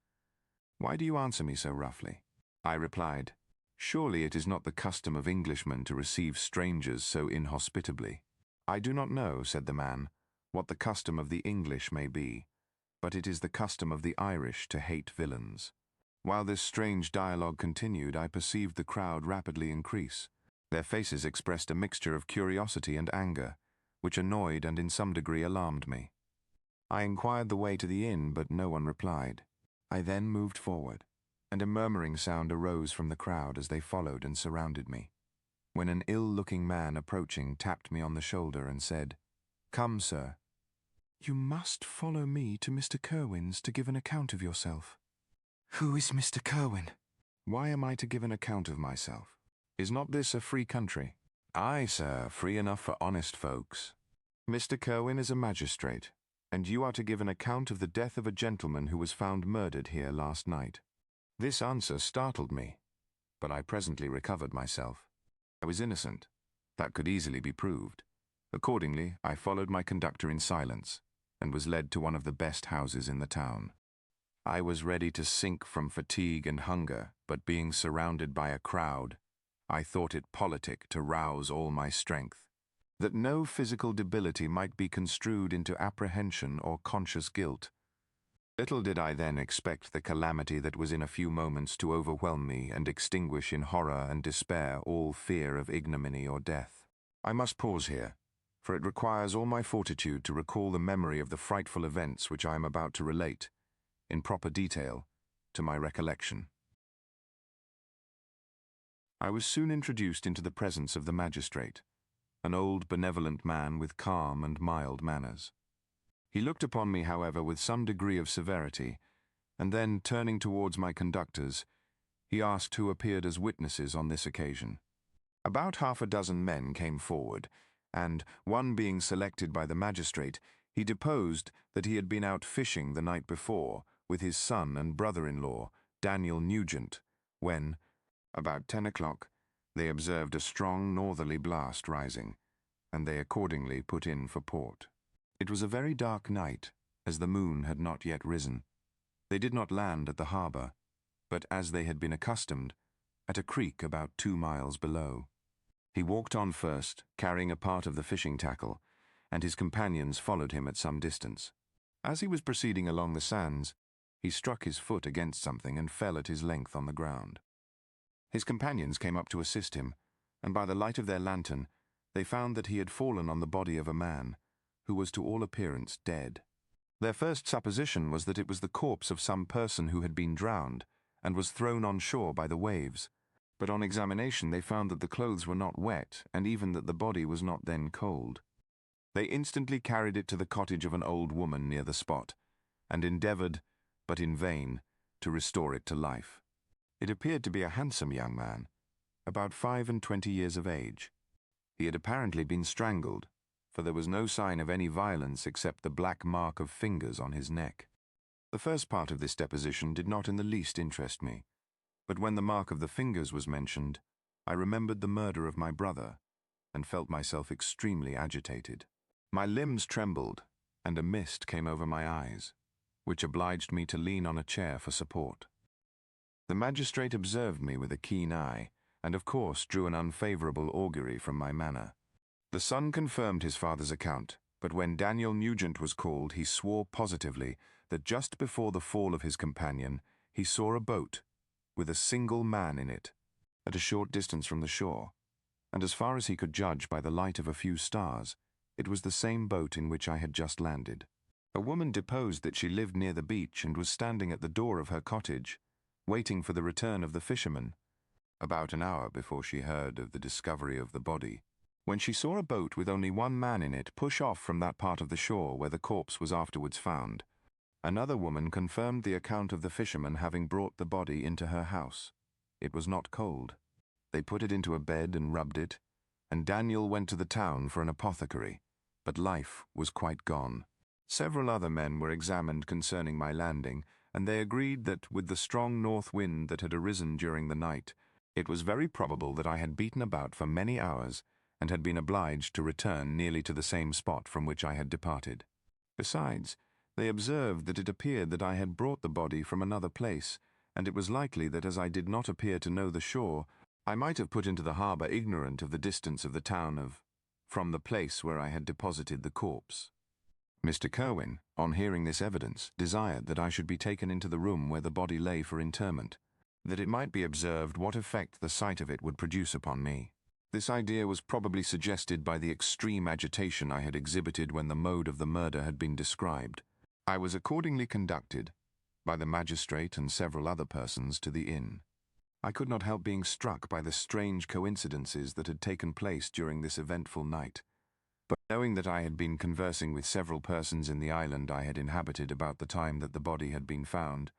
"Why do you answer me so roughly?" I replied. "Surely it is not the custom of Englishmen to receive strangers so inhospitably." "I do not know," said the man, "what the custom of the English may be, but it is the custom of the Irish to hate villains." While this strange dialogue continued, I perceived the crowd rapidly increase. Their faces expressed a mixture of curiosity and anger, which annoyed and in some degree alarmed me. I inquired the way to the inn, but no one replied. I then moved forward, and a murmuring sound arose from the crowd as they followed and surrounded me, when an ill-looking man approaching tapped me on the shoulder and said, "Come, sir. You must follow me to Mr. Kerwin's to give an account of yourself." "Who is Mr. Kerwin?" "Why am I to give an account of myself? Is not this a free country?" "Aye, sir, free enough for honest folks. Mr. Kerwin is a magistrate, and you are to give an account of the death of a gentleman who was found murdered here last night." This answer startled me, but I presently recovered myself. I was innocent. That could easily be proved. Accordingly, I followed my conductor in silence, and was led to one of the best houses in the town. I was ready to sink from fatigue and hunger, but being surrounded by a crowd, I thought it politic to rouse all my strength, that no physical debility might be construed into apprehension or conscious guilt. Little did I then expect the calamity that was in a few moments to overwhelm me and extinguish in horror and despair all fear of ignominy or death. I must pause here, for it requires all my fortitude to recall the memory of the frightful events which I am about to relate, in proper detail, to my recollection. I was soon introduced into the presence of the magistrate, an old benevolent man with calm and mild manners. He looked upon me, however, with some degree of severity, and then, turning towards my conductors, he asked who appeared as witnesses on this occasion. About half a dozen men came forward, and, one being selected by the magistrate, he deposed that he had been out fishing the night before with his son and brother-in-law, Daniel Nugent, when, about 10 o'clock, they observed a strong northerly blast rising, and they accordingly put in for port. It was a very dark night, as the moon had not yet risen. They did not land at the harbour, but, as they had been accustomed, at a creek about 2 miles below. He walked on first, carrying a part of the fishing tackle, and his companions followed him at some distance. As he was proceeding along the sands, he struck his foot against something and fell at his length on the ground. His companions came up to assist him, and by the light of their lantern, they found that he had fallen on the body of a man, who was to all appearance dead. Their first supposition was that it was the corpse of some person who had been drowned, and was thrown on shore by the waves, but on examination they found that the clothes were not wet, and even that the body was not then cold. They instantly carried it to the cottage of an old woman near the spot, and endeavoured, but in vain, to restore it to life. It appeared to be a handsome young man, about 25 years of age. He had apparently been strangled, for there was no sign of any violence except the black mark of fingers on his neck. The first part of this deposition did not in the least interest me, but when the mark of the fingers was mentioned, I remembered the murder of my brother, and felt myself extremely agitated. My limbs trembled, and a mist came over my eyes, which obliged me to lean on a chair for support. The magistrate observed me with a keen eye, and of course drew an unfavourable augury from my manner. The son confirmed his father's account, but when Daniel Nugent was called, he swore positively that just before the fall of his companion, he saw a boat, with a single man in it, at a short distance from the shore, and as far as he could judge by the light of a few stars, it was the same boat in which I had just landed. A woman deposed that she lived near the beach and was standing at the door of her cottage, waiting for the return of the fisherman, about an hour before she heard of the discovery of the body, when she saw a boat with only one man in it push off from that part of the shore where the corpse was afterwards found. Another woman confirmed the account of the fisherman having brought the body into her house. It was not cold. They put it into a bed and rubbed it, and Daniel went to the town for an apothecary, but life was quite gone. Several other men were examined concerning my landing, and they agreed that, with the strong north wind that had arisen during the night, it was very probable that I had beaten about for many hours and had been obliged to return nearly to the same spot from which I had departed. Besides, they observed that it appeared that I had brought the body from another place, and it was likely that as I did not appear to know the shore, I might have put into the harbour ignorant of the distance of the town from the place where I had deposited the corpse. Mr. Kerwin, on hearing this evidence, desired that I should be taken into the room where the body lay for interment, that it might be observed what effect the sight of it would produce upon me. This idea was probably suggested by the extreme agitation I had exhibited when the mode of the murder had been described. I was accordingly conducted, by the magistrate and several other persons, to the inn. I could not help being struck by the strange coincidences that had taken place during this eventful night. But knowing that I had been conversing with several persons in the island I had inhabited about the time that the body had been found,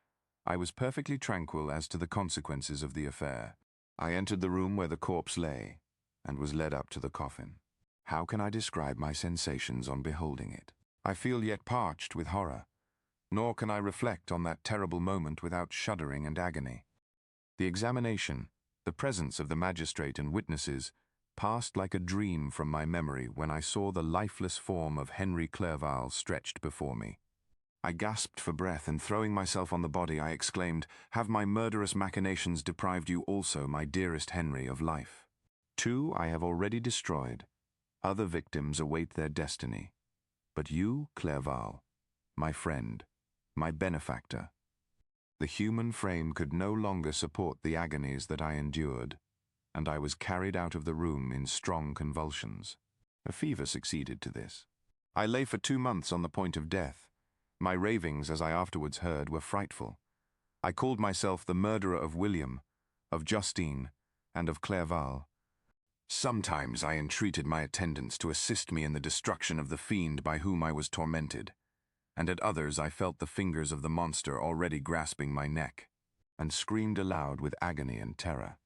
I was perfectly tranquil as to the consequences of the affair. I entered the room where the corpse lay, and was led up to the coffin. How can I describe my sensations on beholding it? I feel yet parched with horror, nor can I reflect on that terrible moment without shuddering and agony. The examination, the presence of the magistrate and witnesses, passed like a dream from my memory when I saw the lifeless form of Henry Clerval stretched before me. I gasped for breath, and throwing myself on the body, I exclaimed, "Have my murderous machinations deprived you also, my dearest Henry, of life? 2 I have already destroyed. Other victims await their destiny. But you, Clerval, my friend, my benefactor." The human frame could no longer support the agonies that I endured, and I was carried out of the room in strong convulsions. A fever succeeded to this. I lay for 2 months on the point of death. My ravings, as I afterwards heard, were frightful. I called myself the murderer of William, of Justine, and of Clerval. Sometimes I entreated my attendants to assist me in the destruction of the fiend by whom I was tormented, and at others I felt the fingers of the monster already grasping my neck, and screamed aloud with agony and terror.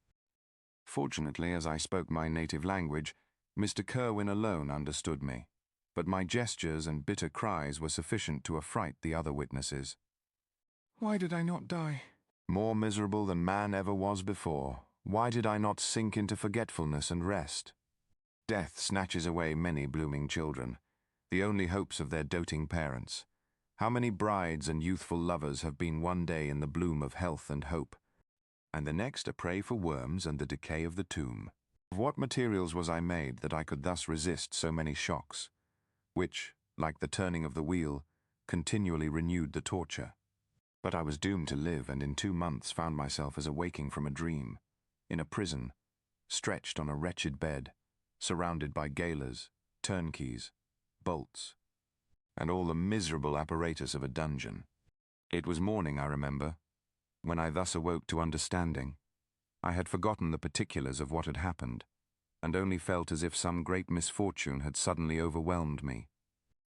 Fortunately, as I spoke my native language, Mr. Kerwin alone understood me, but my gestures and bitter cries were sufficient to affright the other witnesses. Why did I not die? More miserable than man ever was before, why did I not sink into forgetfulness and rest? Death snatches away many blooming children, the only hopes of their doting parents. How many brides and youthful lovers have been one day in the bloom of health and hope, and the next a prey for worms and the decay of the tomb? Of what materials was I made that I could thus resist so many shocks, which, like the turning of the wheel, continually renewed the torture? But I was doomed to live, and in 2 months found myself as awaking from a dream, in a prison, stretched on a wretched bed, surrounded by gaolers, turnkeys, bolts, and all the miserable apparatus of a dungeon. It was morning, I remember, when I thus awoke to understanding. I had forgotten the particulars of what had happened, and only felt as if some great misfortune had suddenly overwhelmed me.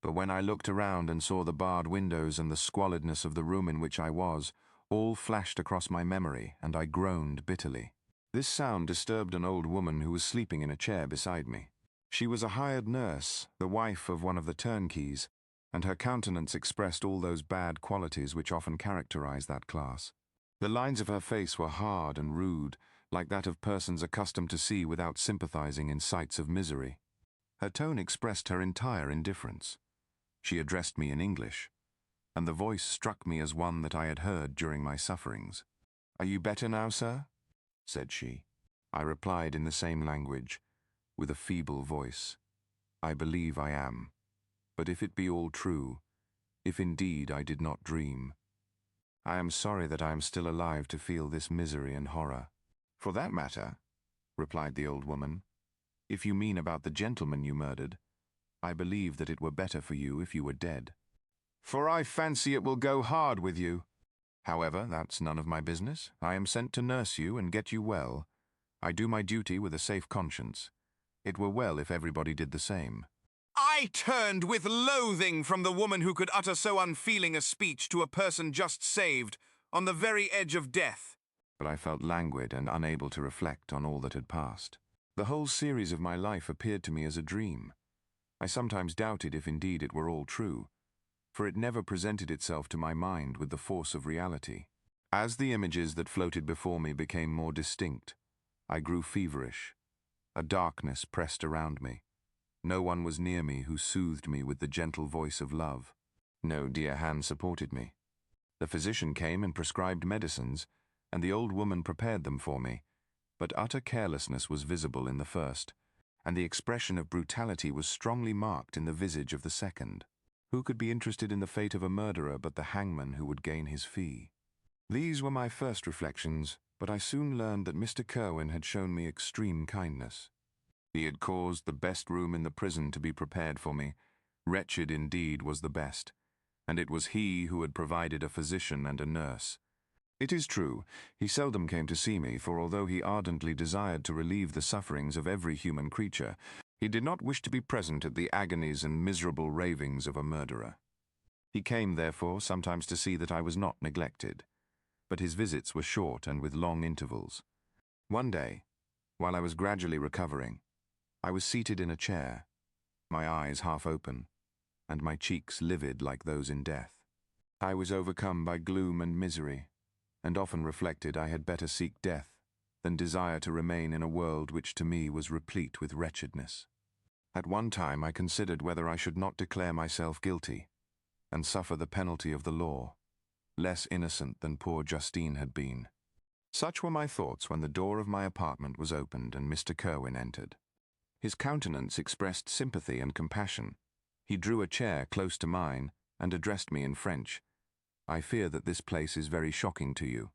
But when I looked around and saw the barred windows and the squalidness of the room in which I was, all flashed across my memory, and I groaned bitterly. This sound disturbed an old woman who was sleeping in a chair beside me. She was a hired nurse, the wife of one of the turnkeys, and her countenance expressed all those bad qualities which often characterize that class. The lines of her face were hard and rude, like that of persons accustomed to see without sympathizing in sights of misery. Her tone expressed her entire indifference. She addressed me in English, and the voice struck me as one that I had heard during my sufferings. "Are you better now, sir?" said she. I replied in the same language, with a feeble voice, "I believe I am. But if it be all true, if indeed I did not dream, I am sorry that I am still alive to feel this misery and horror." "For that matter," replied the old woman, "if you mean about the gentleman you murdered, I believe that it were better for you if you were dead. For I fancy it will go hard with you. However, that's none of my business. I am sent to nurse you and get you well. I do my duty with a safe conscience. It were well if everybody did the same." I turned with loathing from the woman who could utter so unfeeling a speech to a person just saved, on the very edge of death. But I felt languid and unable to reflect on all that had passed. The whole series of my life appeared to me as a dream. I sometimes doubted if indeed it were all true, for it never presented itself to my mind with the force of reality. As the images that floated before me became more distinct, I grew feverish. A darkness pressed around me. No one was near me who soothed me with the gentle voice of love. No dear hand supported me. The physician came and prescribed medicines, and the old woman prepared them for me, but utter carelessness was visible in the first, and the expression of brutality was strongly marked in the visage of the second. Who could be interested in the fate of a murderer but the hangman who would gain his fee? These were my first reflections, but I soon learned that Mr. Kerwin had shown me extreme kindness. He had caused the best room in the prison to be prepared for me. Wretched indeed was the best, and it was he who had provided a physician and a nurse. It is true, he seldom came to see me, for although he ardently desired to relieve the sufferings of every human creature, he did not wish to be present at the agonies and miserable ravings of a murderer. He came, therefore, sometimes to see that I was not neglected, but his visits were short and with long intervals. One day, while I was gradually recovering, I was seated in a chair, my eyes half open, and my cheeks livid like those in death. I was overcome by gloom and misery, and often reflected I had better seek death than desire to remain in a world which to me was replete with wretchedness. At one time I considered whether I should not declare myself guilty, and suffer the penalty of the law, less innocent than poor Justine had been. Such were my thoughts when the door of my apartment was opened and Mr. Kerwin entered. His countenance expressed sympathy and compassion. He drew a chair close to mine and addressed me in French. "I fear that this place is very shocking to you.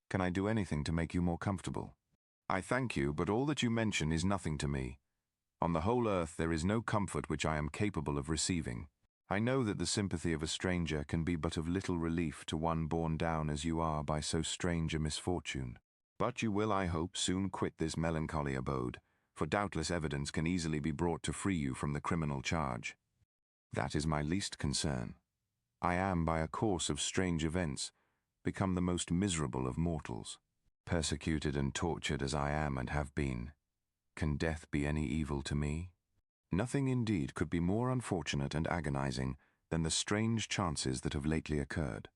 Can I do anything to make you more comfortable?" "I thank you, but all that you mention is nothing to me. On the whole earth there is no comfort which I am capable of receiving. I know that the sympathy of a stranger can be but of little relief to one borne down as you are by so strange a misfortune. But you will, I hope, soon quit this melancholy abode, for doubtless evidence can easily be brought to free you from the criminal charge." "That is my least concern. I am, by a course of strange events, become the most miserable of mortals. Persecuted and tortured as I am and have been, can death be any evil to me? Nothing indeed could be more unfortunate and agonizing than the strange chances that have lately occurred.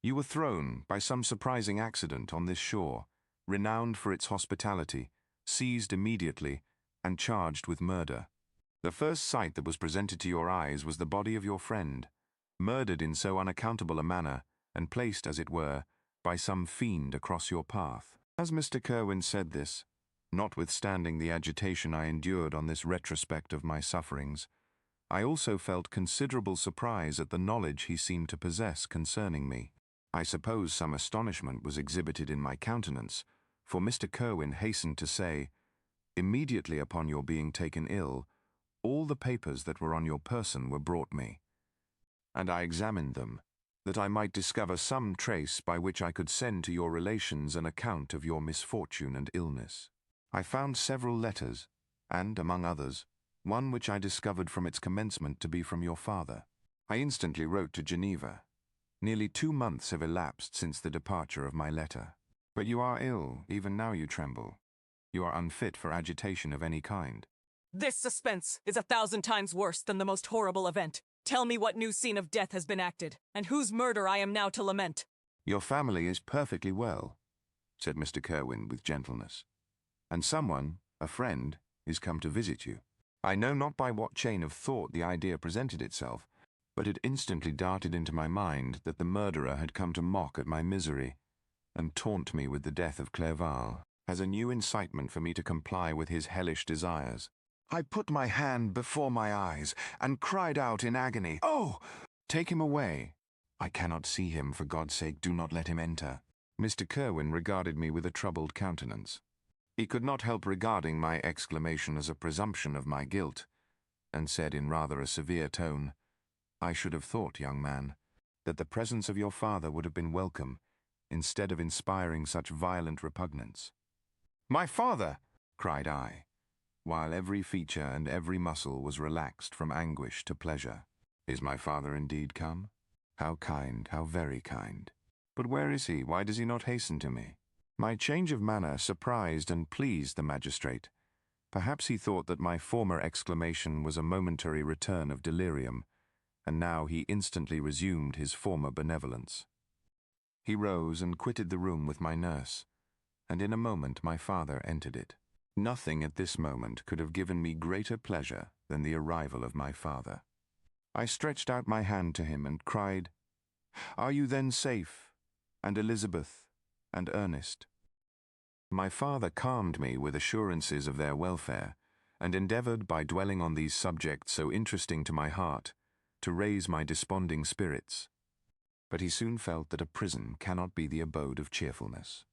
You were thrown, by some surprising accident, on this shore, renowned for its hospitality, seized immediately, and charged with murder. The first sight that was presented to your eyes was the body of your friend, murdered in so unaccountable a manner, and placed, as it were, by some fiend across your path." As Mr. Kerwin said this, notwithstanding the agitation I endured on this retrospect of my sufferings, I also felt considerable surprise at the knowledge he seemed to possess concerning me. I suppose some astonishment was exhibited in my countenance, for Mr. Kerwin hastened to say, "Immediately upon your being taken ill, all the papers that were on your person were brought me, and I examined them, that I might discover some trace by which I could send to your relations an account of your misfortune and illness. I found several letters, and, among others, one which I discovered from its commencement to be from your father. I instantly wrote to Geneva. Nearly 2 months have elapsed since the departure of my letter. But you are ill, even now you tremble. You are unfit for agitation of any kind." This suspense is 1,000 times worse than the most horrible event. Tell me what new scene of death has been acted, and whose murder I am now to lament. "Your family is perfectly well," said Mr. Kerwin with gentleness, "and someone, a friend, is come to visit you. I know not by what chain of thought the idea presented itself, but it instantly darted into my mind that the murderer had come to mock at my misery and taunt me with the death of Clerval, as a new incitement for me to comply with his hellish desires. I put my hand before my eyes and cried out in agony, 'Oh, take him away! I cannot see him, for God's sake, do not let him enter.' Mr. Kerwin regarded me with a troubled countenance. He could not help regarding my exclamation as a presumption of my guilt, and said in rather a severe tone, 'I should have thought, young man, that the presence of your father would have been welcome, instead of inspiring such violent repugnance.' 'My father!' cried I, while every feature and every muscle was relaxed from anguish to pleasure. 'Is my father indeed come? How kind, how very kind. But where is he? Why does he not hasten to me?' My change of manner surprised and pleased the magistrate. Perhaps he thought that my former exclamation was a momentary return of delirium, and now he instantly resumed his former benevolence. He rose and quitted the room with my nurse, and in a moment my father entered it. Nothing at this moment could have given me greater pleasure than the arrival of my father. I stretched out my hand to him and cried, "Are you then safe, and Elizabeth, and Ernest?" My father calmed me with assurances of their welfare, and endeavored, by dwelling on these subjects so interesting to my heart, to raise my desponding spirits. But he soon felt that a prison cannot be the abode of cheerfulness.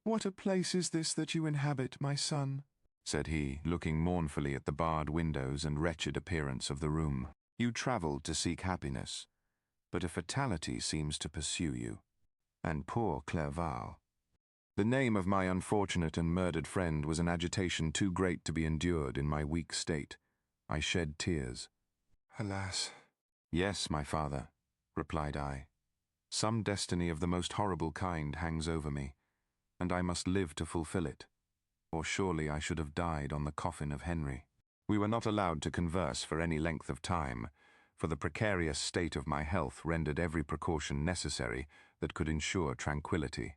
"What a place is this that you inhabit, my son?" said he, looking mournfully at the barred windows and wretched appearance of the room. "You travelled to seek happiness, but a fatality seems to pursue you. And poor Clerval." The name of my unfortunate and murdered friend was an agitation too great to be endured in my weak state. I shed tears. "Alas!" "Yes, my father," replied I. "Some destiny of the most horrible kind hangs over me, and I must live to fulfill it, or surely I should have died on the coffin of Henry." We were not allowed to converse for any length of time, for the precarious state of my health rendered every precaution necessary that could ensure tranquillity.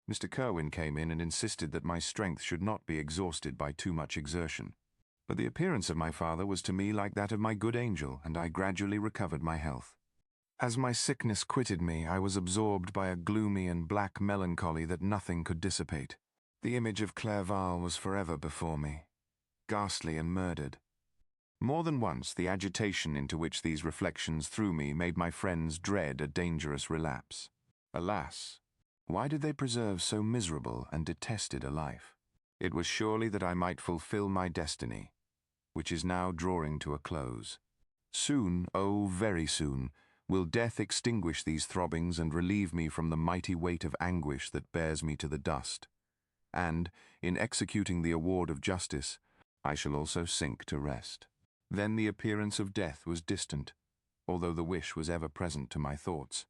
Mr. Kerwin came in and insisted that my strength should not be exhausted by too much exertion. But the appearance of my father was to me like that of my good angel, and I gradually recovered my health. As my sickness quitted me, I was absorbed by a gloomy and black melancholy that nothing could dissipate. The image of Clerval was forever before me, ghastly and murdered. More than once, the agitation into which these reflections threw me made my friends dread a dangerous relapse. Alas! Why did they preserve so miserable and detested a life? It was surely that I might fulfill my destiny, which is now drawing to a close. Soon, oh, very soon, will death extinguish these throbbings and relieve me from the mighty weight of anguish that bears me to the dust. And, in executing the award of justice, I shall also sink to rest. Then the appearance of death was distant, although the wish was ever present to my thoughts,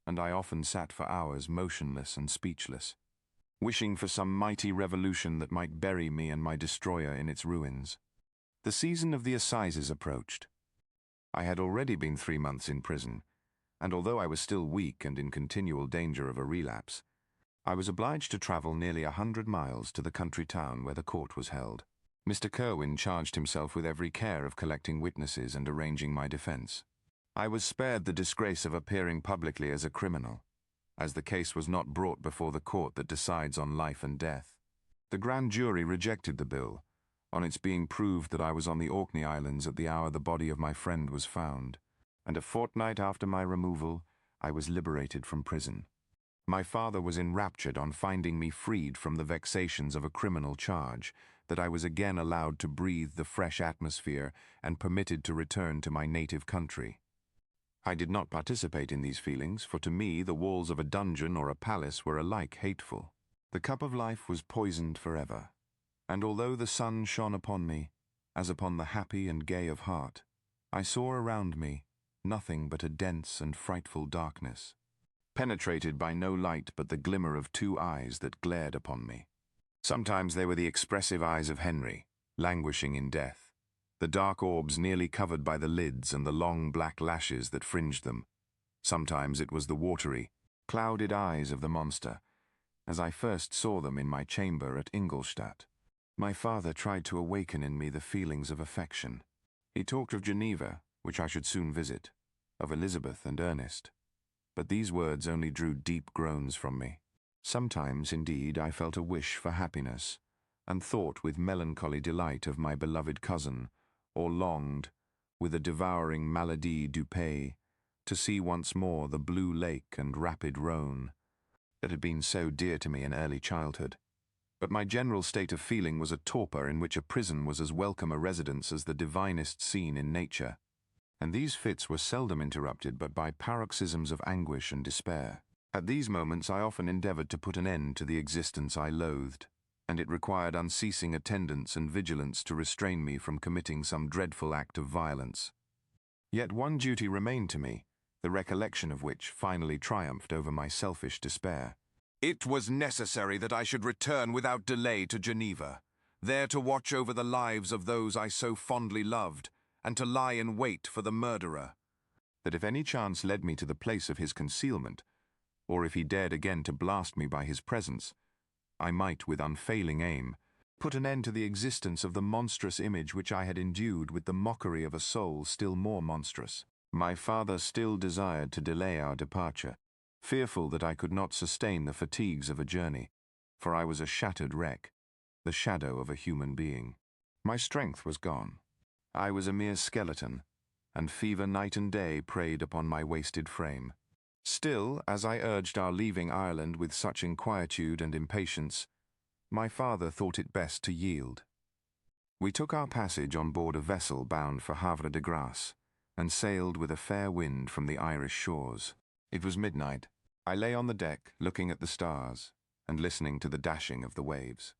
and I often sat for hours motionless and speechless, wishing for some mighty revolution that might bury me and my destroyer in its ruins. The season of the assizes approached. I had already been 3 months in prison, and although I was still weak and in continual danger of a relapse, I was obliged to travel nearly 100 miles to the country town where the court was held. Mr. Kerwin charged himself with every care of collecting witnesses and arranging my defense. I was spared the disgrace of appearing publicly as a criminal, as the case was not brought before the court that decides on life and death. The grand jury rejected the bill, on its being proved that I was on the Orkney Islands at the hour the body of my friend was found, and a fortnight after my removal, I was liberated from prison. My father was enraptured on finding me freed from the vexations of a criminal charge, that I was again allowed to breathe the fresh atmosphere and permitted to return to my native country. I did not participate in these feelings, for to me the walls of a dungeon or a palace were alike hateful. The cup of life was poisoned forever, and although the sun shone upon me, as upon the happy and gay of heart, I saw around me nothing but a dense and frightful darkness, penetrated by no light but the glimmer of 2 eyes that glared upon me. Sometimes they were the expressive eyes of Henry, languishing in death, the dark orbs nearly covered by the lids and the long black lashes that fringed them. Sometimes it was the watery, clouded eyes of the monster, as I first saw them in my chamber at Ingolstadt. My father tried to awaken in me the feelings of affection. He talked of Geneva, which I should soon visit, of Elizabeth and Ernest, but these words only drew deep groans from me. Sometimes, indeed, I felt a wish for happiness, and thought with melancholy delight of my beloved cousin, or longed, with a devouring maladie du pays, to see once more the blue lake and rapid Rhone that had been so dear to me in early childhood. But my general state of feeling was a torpor in which a prison was as welcome a residence as the divinest scene in nature, and these fits were seldom interrupted but by paroxysms of anguish and despair. At these moments I often endeavored to put an end to the existence I loathed, and it required unceasing attendance and vigilance to restrain me from committing some dreadful act of violence. Yet one duty remained to me, the recollection of which finally triumphed over my selfish despair. It was necessary that I should return without delay to Geneva, there to watch over the lives of those I so fondly loved, and to lie in wait for the murderer. that if any chance led me to the place of his concealment, or if he dared again to blast me by his presence, I might, with unfailing aim, put an end to the existence of the monstrous image which I had endued with the mockery of a soul still more monstrous. My father still desired to delay our departure, fearful that I could not sustain the fatigues of a journey, for I was a shattered wreck, the shadow of a human being. My strength was gone. I was a mere skeleton, and fever night and day preyed upon my wasted frame. Still, as I urged our leaving Ireland with such inquietude and impatience, my father thought it best to yield. We took our passage on board a vessel bound for Havre de Grace, and sailed with a fair wind from the Irish shores. It was midnight. I lay on the deck, looking at the stars, and listening to the dashing of the waves.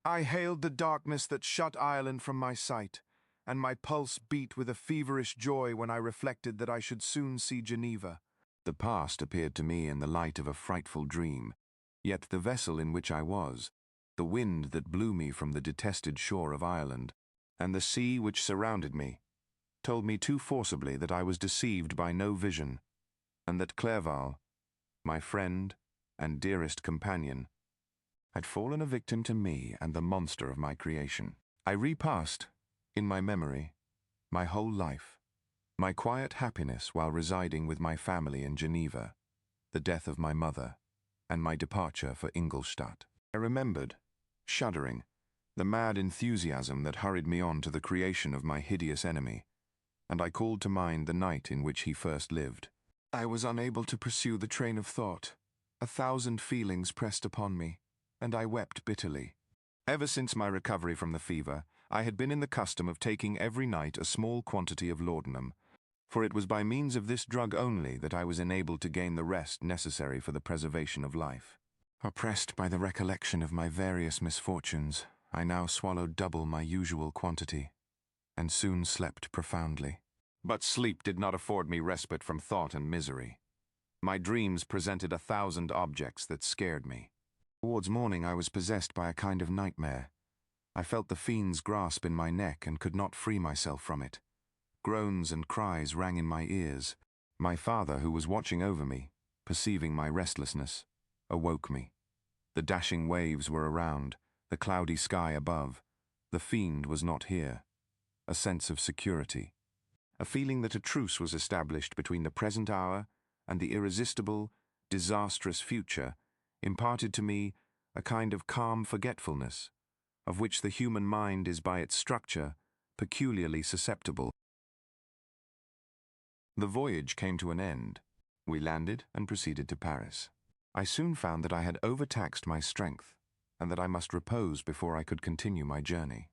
I hailed the darkness that shut Ireland from my sight, and my pulse beat with a feverish joy when I reflected that I should soon see Geneva. The past appeared to me in the light of a frightful dream, yet the vessel in which I was, the wind that blew me from the detested shore of Ireland, and the sea which surrounded me, told me too forcibly that I was deceived by no vision, and that Clerval, my friend and dearest companion, had fallen a victim to me and the monster of my creation. I repassed, in my memory, my whole life, my quiet happiness while residing with my family in Geneva, the death of my mother, and my departure for Ingolstadt. I remembered, shuddering, the mad enthusiasm that hurried me on to the creation of my hideous enemy, and I called to mind the night in which he first lived. I was unable to pursue the train of thought. 1,000 feelings pressed upon me, and I wept bitterly. Ever since my recovery from the fever, I had been in the custom of taking every night a small quantity of laudanum, for it was by means of this drug only that I was enabled to gain the rest necessary for the preservation of life. Oppressed by the recollection of my various misfortunes, I now swallowed double my usual quantity, and soon slept profoundly. But sleep did not afford me respite from thought and misery. My dreams presented 1,000 objects that scared me. Towards morning I was possessed by a kind of nightmare. I felt the fiend's grasp in my neck and could not free myself from it. Groans and cries rang in my ears. My father, who was watching over me, perceiving my restlessness, awoke me. The dashing waves were around, the cloudy sky above. The fiend was not here. A sense of security. A feeling that a truce was established between the present hour and the irresistible, disastrous future imparted to me a kind of calm forgetfulness, of which the human mind is by its structure peculiarly susceptible. The voyage came to an end. We landed and proceeded to Paris. I soon found that I had overtaxed my strength, and that I must repose before I could continue my journey.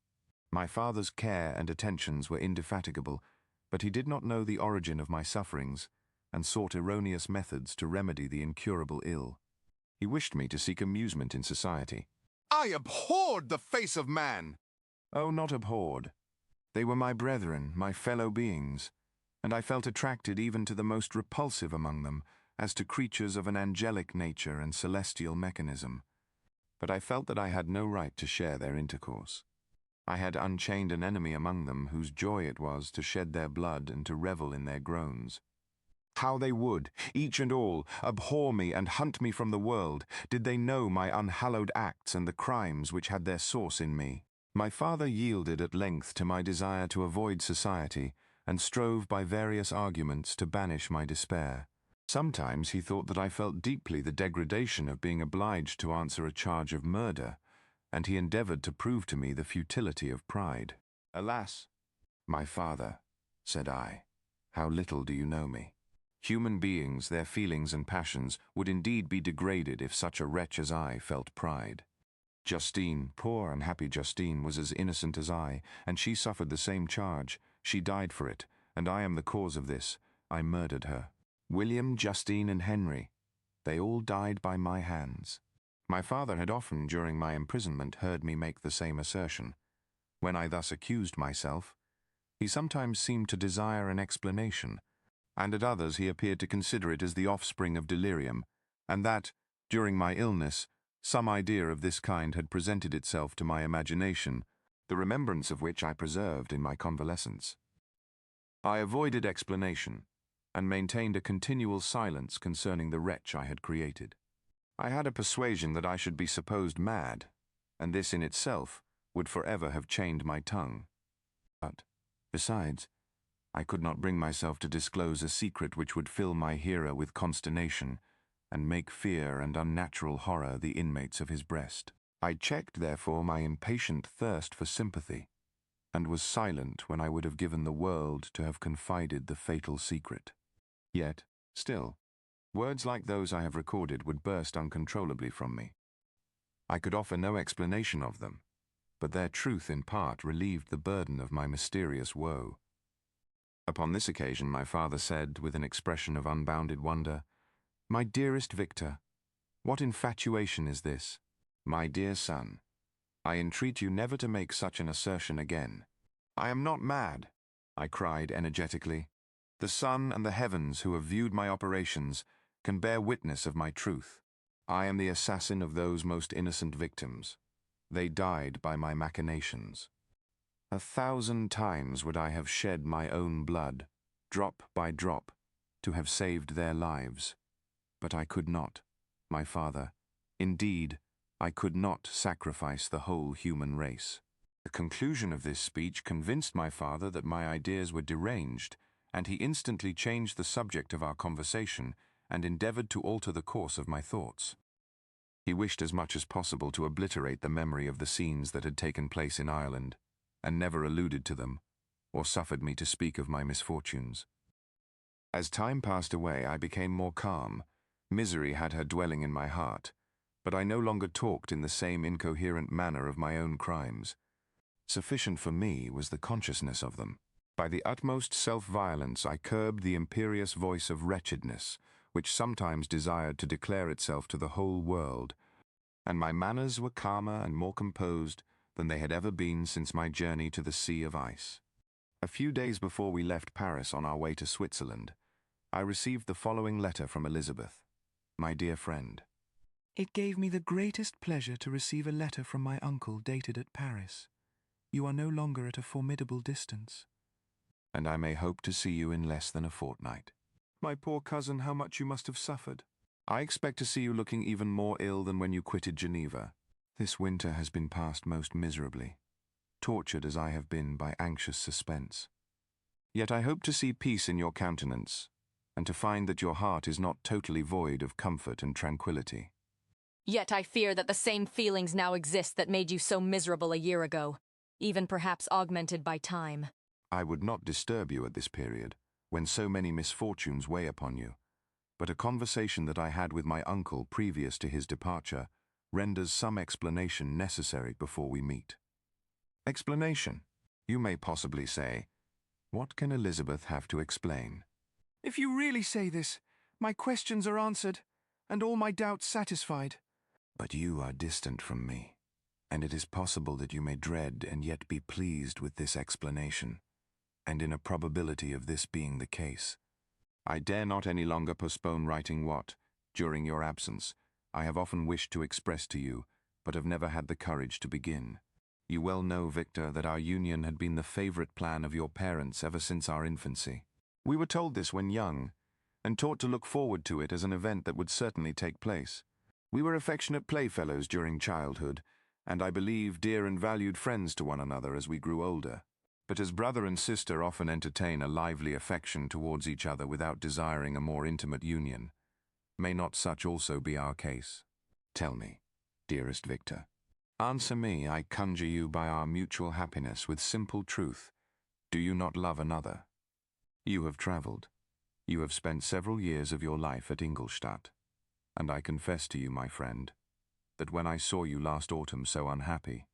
My father's care and attentions were indefatigable, but he did not know the origin of my sufferings, and sought erroneous methods to remedy the incurable ill. He wished me to seek amusement in society. I abhorred the face of man! Oh, not abhorred. They were my brethren, my fellow beings, and I felt attracted even to the most repulsive among them, as to creatures of an angelic nature and celestial mechanism. But I felt that I had no right to share their intercourse. I had unchained an enemy among them whose joy it was to shed their blood and to revel in their groans. How they would, each and all, abhor me and hunt me from the world, did they know my unhallowed acts and the crimes which had their source in me. My father yielded at length to my desire to avoid society, and strove by various arguments to banish my despair. Sometimes he thought that I felt deeply the degradation of being obliged to answer a charge of murder, and he endeavored to prove to me the futility of pride. Alas, my father, said I, how little do you know me? Human beings, their feelings and passions, would indeed be degraded if such a wretch as I felt pride. Justine, poor unhappy Justine, was as innocent as I, and she suffered the same charge. She died for it, and I am the cause of this. I murdered her. William, Justine, and Henry, they all died by my hands. My father had often, during my imprisonment, heard me make the same assertion. When I thus accused myself, he sometimes seemed to desire an explanation, and at others he appeared to consider it as the offspring of delirium, and that, during my illness, some idea of this kind had presented itself to my imagination, the remembrance of which I preserved in my convalescence. I avoided explanation, and maintained a continual silence concerning the wretch I had created. I had a persuasion that I should be supposed mad, and this in itself would forever have chained my tongue. But, besides, I could not bring myself to disclose a secret which would fill my hearer with consternation and make fear and unnatural horror the inmates of his breast. I checked, therefore, my impatient thirst for sympathy, and was silent when I would have given the world to have confided the fatal secret. Yet, still, words like those I have recorded would burst uncontrollably from me. I could offer no explanation of them, but their truth in part relieved the burden of my mysterious woe. Upon this occasion my father said, with an expression of unbounded wonder, "My dearest Victor, what infatuation is this? My dear son, I entreat you never to make such an assertion again." "I am not mad," I cried energetically. "The sun and the heavens who have viewed my operations can bear witness of my truth. I am the assassin of those most innocent victims. They died by my machinations. 1,000 times would I have shed my own blood, drop by drop, to have saved their lives. But I could not, my father. Indeed, I could not sacrifice the whole human race." The conclusion of this speech convinced my father that my ideas were deranged, and he instantly changed the subject of our conversation and endeavored to alter the course of my thoughts. He wished as much as possible to obliterate the memory of the scenes that had taken place in Ireland, and never alluded to them, or suffered me to speak of my misfortunes. As time passed away, I became more calm. Misery had her dwelling in my heart, but I no longer talked in the same incoherent manner of my own crimes. Sufficient for me was the consciousness of them. By the utmost self-violence I curbed the imperious voice of wretchedness, which sometimes desired to declare itself to the whole world, and my manners were calmer and more composed than they had ever been since my journey to the Sea of Ice. A few days before we left Paris on our way to Switzerland, I received the following letter from Elizabeth. "My dear friend, it gave me the greatest pleasure to receive a letter from my uncle dated at Paris. You are no longer at a formidable distance, and I may hope to see you in less than a fortnight. My poor cousin, how much you must have suffered. I expect to see you looking even more ill than when you quitted Geneva. This winter has been passed most miserably, tortured as I have been by anxious suspense. Yet I hope to see peace in your countenance, and to find that your heart is not totally void of comfort and tranquility. Yet I fear that the same feelings now exist that made you so miserable a year ago, even perhaps augmented by time." I would not disturb you at this period, when so many misfortunes weigh upon you, but a conversation that I had with my uncle previous to his departure renders some explanation necessary before we meet. Explanation? You may possibly say, what can Elizabeth have to explain? If you really say this, my questions are answered, and all my doubts satisfied. But you are distant from me, and it is possible that you may dread and yet be pleased with this explanation, and in a probability of this being the case, I dare not any longer postpone writing what, during your absence, I have often wished to express to you, but have never had the courage to begin. You well know, Victor, that our union had been the favorite plan of your parents ever since our infancy. We were told this when young, and taught to look forward to it as an event that would certainly take place. We were affectionate playfellows during childhood, and I believe dear and valued friends to one another as we grew older. But as brother and sister often entertain a lively affection towards each other without desiring a more intimate union, may not such also be our case? Tell me, dearest Victor. Answer me, I conjure you, by our mutual happiness with simple truth. Do you not love another? You have travelled. You have spent several years of your life at Ingolstadt. And I confess to you, my friend, that when I saw you last autumn so unhappy,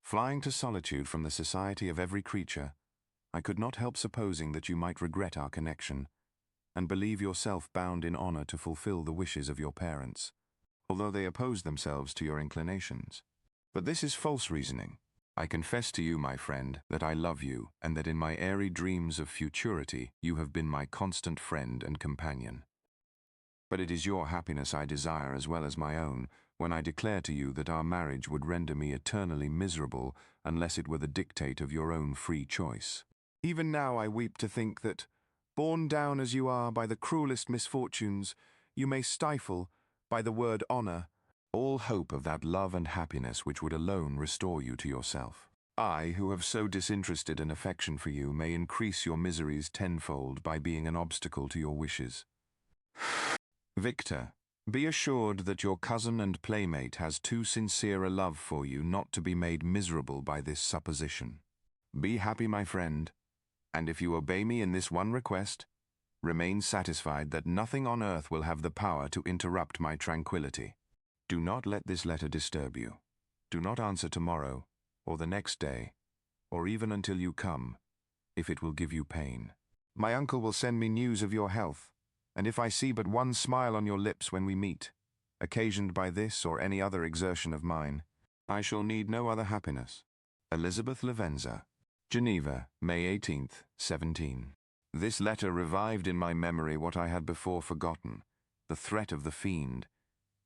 flying to solitude from the society of every creature, I could not help supposing that you might regret our connection, and believe yourself bound in honour to fulfil the wishes of your parents, although they opposed themselves to your inclinations. But this is false reasoning. I confess to you, my friend, that I love you, and that in my airy dreams of futurity you have been my constant friend and companion. But it is your happiness I desire as well as my own, when I declare to you that our marriage would render me eternally miserable unless it were the dictate of your own free choice. Even now I weep to think that, Borne down as you are by the cruelest misfortunes, you may stifle, by the word honor, all hope of that love and happiness which would alone restore you to yourself. I, who have so disinterested an affection for you, may increase your miseries tenfold by being an obstacle to your wishes. Victor, be assured that your cousin and playmate has too sincere a love for you not to be made miserable by this supposition. Be happy, my friend, and if you obey me in this one request, remain satisfied that nothing on earth will have the power to interrupt my tranquility. Do not let this letter disturb you. Do not answer tomorrow, or the next day, or even until you come, if it will give you pain. My uncle will send me news of your health, and if I see but one smile on your lips when we meet, occasioned by this or any other exertion of mine, I shall need no other happiness. Elizabeth Lavenza, Geneva, May 18th, 17. This letter revived in my memory what I had before forgotten, the threat of the fiend.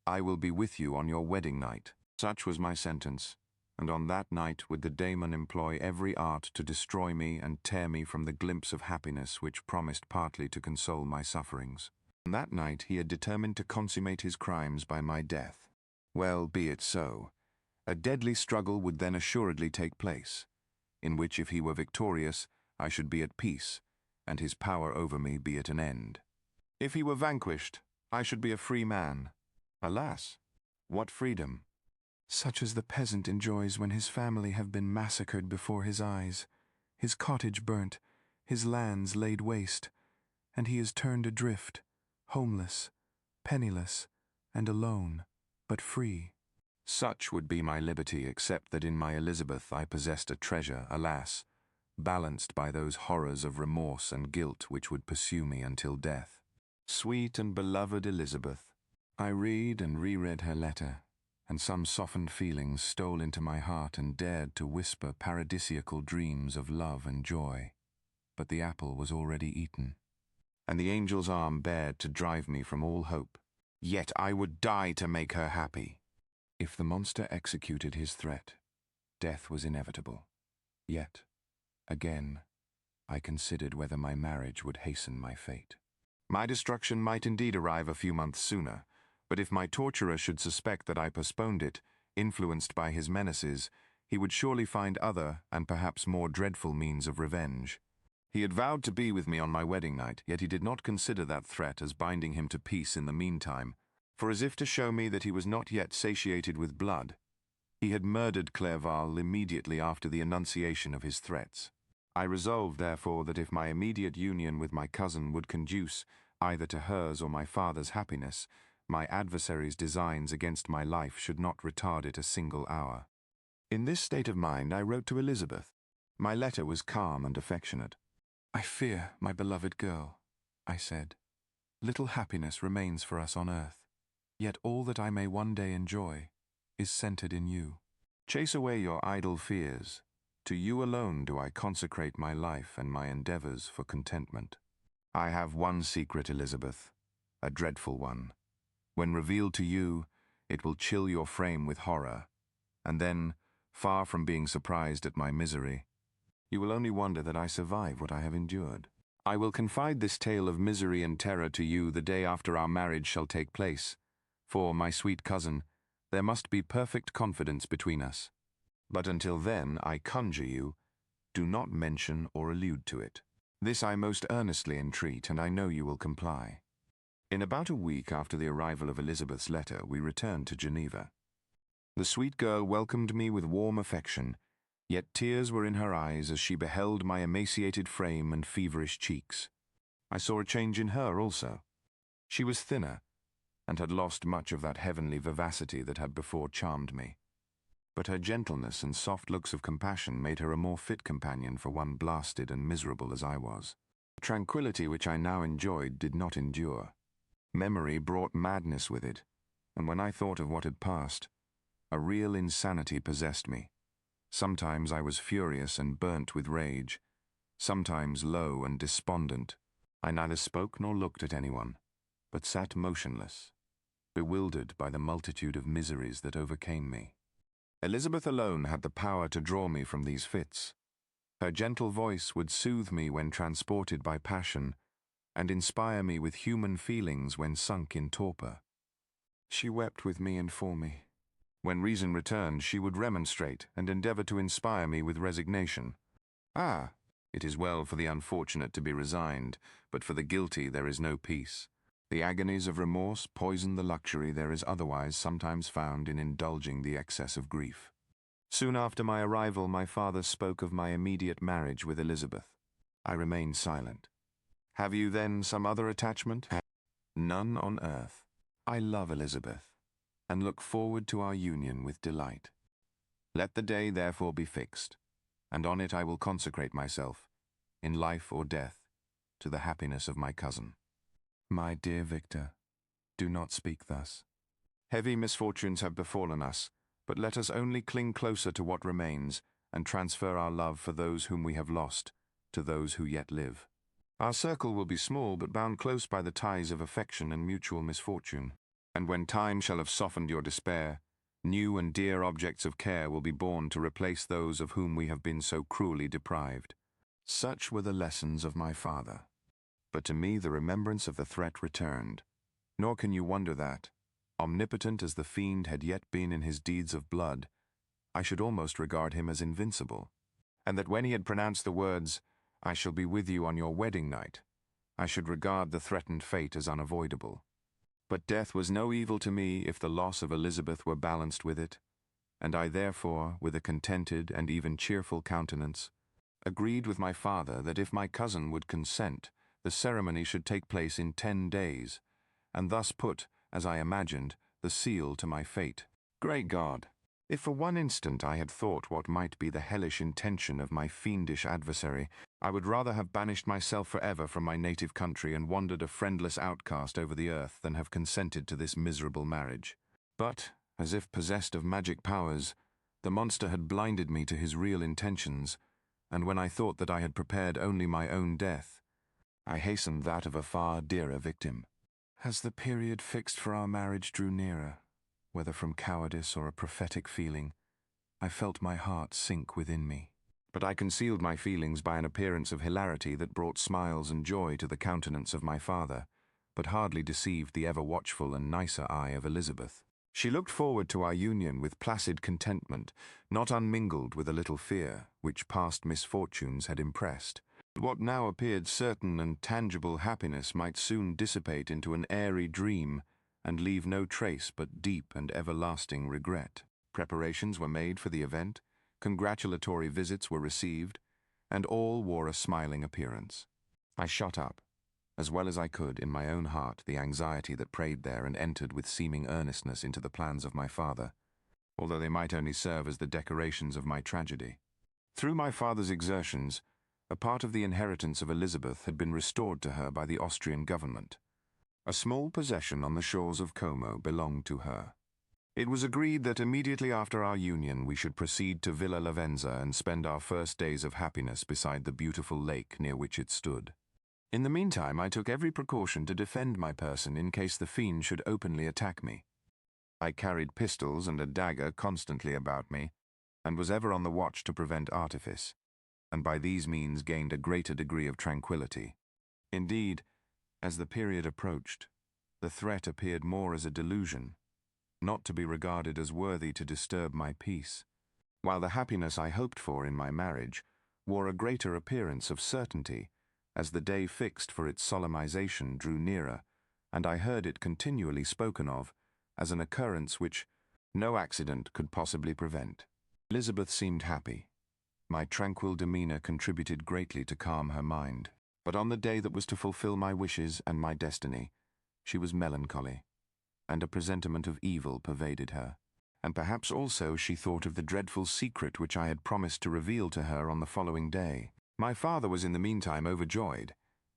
I will be with you on your wedding night. Such was my sentence, and on that night would the daemon employ every art to destroy me and tear me from the glimpse of happiness which promised partly to console my sufferings. On that night he had determined to consummate his crimes by my death. Well, be it so. A deadly struggle would then assuredly take place, in which if he were victorious, I should be at peace, and his power over me be at an end. If he were vanquished, I should be a free man. Alas, what freedom! Such as the peasant enjoys when his family have been massacred before his eyes, his cottage burnt, his lands laid waste, and he is turned adrift, homeless, penniless, and alone, but free. Such would be my liberty, except that in my Elizabeth I possessed a treasure, alas, balanced by those horrors of remorse and guilt which would pursue me until death. Sweet and beloved Elizabeth, I read and reread her letter, and some softened feelings stole into my heart and dared to whisper paradisiacal dreams of love and joy. But the apple was already eaten, and the angel's arm bared to drive me from all hope. Yet I would die to make her happy. If the monster executed his threat, death was inevitable. Yet, again, I considered whether my marriage would hasten my fate. My destruction might indeed arrive a few months sooner, but if my torturer should suspect that I postponed it, influenced by his menaces, he would surely find other and perhaps more dreadful means of revenge. He had vowed to be with me on my wedding night, yet he did not consider that threat as binding him to peace in the meantime, for as if to show me that he was not yet satiated with blood, he had murdered Clerval immediately after the enunciation of his threats. I resolved, therefore, that if my immediate union with my cousin would conduce either to hers or my father's happiness, my adversary's designs against my life should not retard it a single hour. In this state of mind I wrote to Elizabeth. My letter was calm and affectionate. I fear, my beloved girl, I said, little happiness remains for us on earth, yet all that I may one day enjoy is centered in you. Chase away your idle fears. To you alone do I consecrate my life and my endeavors for contentment. I have one secret, Elizabeth, a dreadful one. When revealed to you, it will chill your frame with horror, and then, far from being surprised at my misery, you will only wonder that I survive what I have endured. I will confide this tale of misery and terror to you the day after our marriage shall take place, for, my sweet cousin, there must be perfect confidence between us. But until then, I conjure you, do not mention or allude to it. This I most earnestly entreat, and I know you will comply. In about a week after the arrival of Elizabeth's letter, we returned to Geneva. The sweet girl welcomed me with warm affection, yet tears were in her eyes as she beheld my emaciated frame and feverish cheeks. I saw a change in her also. She was thinner, and had lost much of that heavenly vivacity that had before charmed me. But her gentleness and soft looks of compassion made her a more fit companion for one blasted and miserable as I was. The tranquility which I now enjoyed did not endure. Memory brought madness with it, and when I thought of what had passed, a real insanity possessed me. Sometimes I was furious and burnt with rage, sometimes low and despondent. I neither spoke nor looked at anyone, but sat motionless, bewildered by the multitude of miseries that overcame me. Elizabeth alone had the power to draw me from these fits. Her gentle voice would soothe me when transported by passion, and inspire me with human feelings when sunk in torpor. She wept with me and for me. When reason returned, she would remonstrate and endeavor to inspire me with resignation. Ah, it is well for the unfortunate to be resigned, but for the guilty there is no peace. The agonies of remorse poison the luxury there is otherwise sometimes found in indulging the excess of grief. Soon after my arrival, my father spoke of my immediate marriage with Elizabeth. I remained silent. Have you then some other attachment? None on earth. I love Elizabeth, and look forward to our union with delight. Let the day therefore be fixed, and on it I will consecrate myself, in life or death, to the happiness of my cousin. My dear Victor, do not speak thus. Heavy misfortunes have befallen us, but let us only cling closer to what remains, and transfer our love for those whom we have lost, to those who yet live. Our circle will be small, but bound close by the ties of affection and mutual misfortune. And when time shall have softened your despair, new and dear objects of care will be born to replace those of whom we have been so cruelly deprived. Such were the lessons of my father. But to me the remembrance of the threat returned. Nor can you wonder that, omnipotent as the fiend had yet been in his deeds of blood, I should almost regard him as invincible, and that when he had pronounced the words, "I shall be with you on your wedding night," I should regard the threatened fate as unavoidable. But death was no evil to me if the loss of Elizabeth were balanced with it, and I therefore, with a contented and even cheerful countenance, agreed with my father that if my cousin would consent, the ceremony should take place in 10 days, and thus put, as I imagined, the seal to my fate. Great God! If for one instant I had thought what might be the hellish intention of my fiendish adversary, I would rather have banished myself forever from my native country and wandered a friendless outcast over the earth than have consented to this miserable marriage. But, as if possessed of magic powers, the monster had blinded me to his real intentions, and when I thought that I had prepared only my own death, I hastened that of a far dearer victim. As the period fixed for our marriage drew nearer, whether from cowardice or a prophetic feeling, I felt my heart sink within me. But I concealed my feelings by an appearance of hilarity that brought smiles and joy to the countenance of my father, but hardly deceived the ever-watchful and nicer eye of Elizabeth. She looked forward to our union with placid contentment, not unmingled with a little fear, which past misfortunes had impressed. What now appeared certain and tangible happiness might soon dissipate into an airy dream, and leave no trace but deep and everlasting regret. Preparations were made for the event, congratulatory visits were received, and all wore a smiling appearance. I shut up, as well as I could, in my own heart, the anxiety that preyed there and entered with seeming earnestness into the plans of my father, although they might only serve as the decorations of my tragedy. Through my father's exertions, a part of the inheritance of Elizabeth had been restored to her by the Austrian government. A small possession on the shores of Como belonged to her. It was agreed that immediately after our union we should proceed to Villa Lavenza and spend our first days of happiness beside the beautiful lake near which it stood. In the meantime, I took every precaution to defend my person in case the fiend should openly attack me. I carried pistols and a dagger constantly about me, and was ever on the watch to prevent artifice, and by these means gained a greater degree of tranquillity. Indeed, as the period approached, the threat appeared more as a delusion, not to be regarded as worthy to disturb my peace, while the happiness I hoped for in my marriage wore a greater appearance of certainty as the day fixed for its solemnization drew nearer, and I heard it continually spoken of as an occurrence which no accident could possibly prevent. Elizabeth seemed happy. My tranquil demeanor contributed greatly to calm her mind. But on the day that was to fulfill my wishes and my destiny, she was melancholy, and a presentiment of evil pervaded her. And perhaps also she thought of the dreadful secret which I had promised to reveal to her on the following day. My father was in the meantime overjoyed,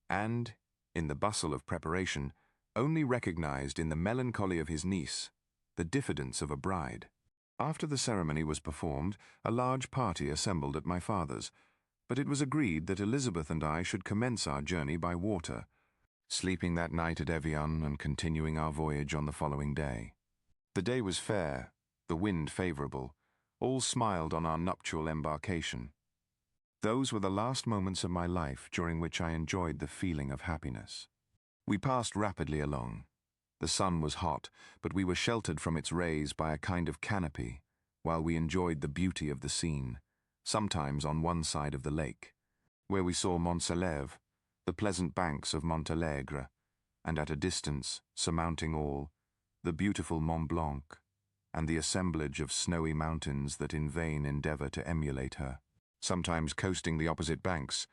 and, in the bustle of preparation, only recognized in the melancholy of his niece the diffidence of a bride. After the ceremony was performed, a large party assembled at my father's, but it was agreed that Elizabeth and I should commence our journey by water, sleeping that night at Evian and continuing our voyage on the following day. The day was fair, the wind favorable, all smiled on our nuptial embarkation. Those were the last moments of my life during which I enjoyed the feeling of happiness. We passed rapidly along. The sun was hot, but we were sheltered from its rays by a kind of canopy, while we enjoyed the beauty of the scene, sometimes on one side of the lake, where we saw Mont-Salève, the pleasant banks of Montalegre, and at a distance, surmounting all, the beautiful Mont Blanc, and the assemblage of snowy mountains that in vain endeavor to emulate her. Sometimes coasting the opposite banks,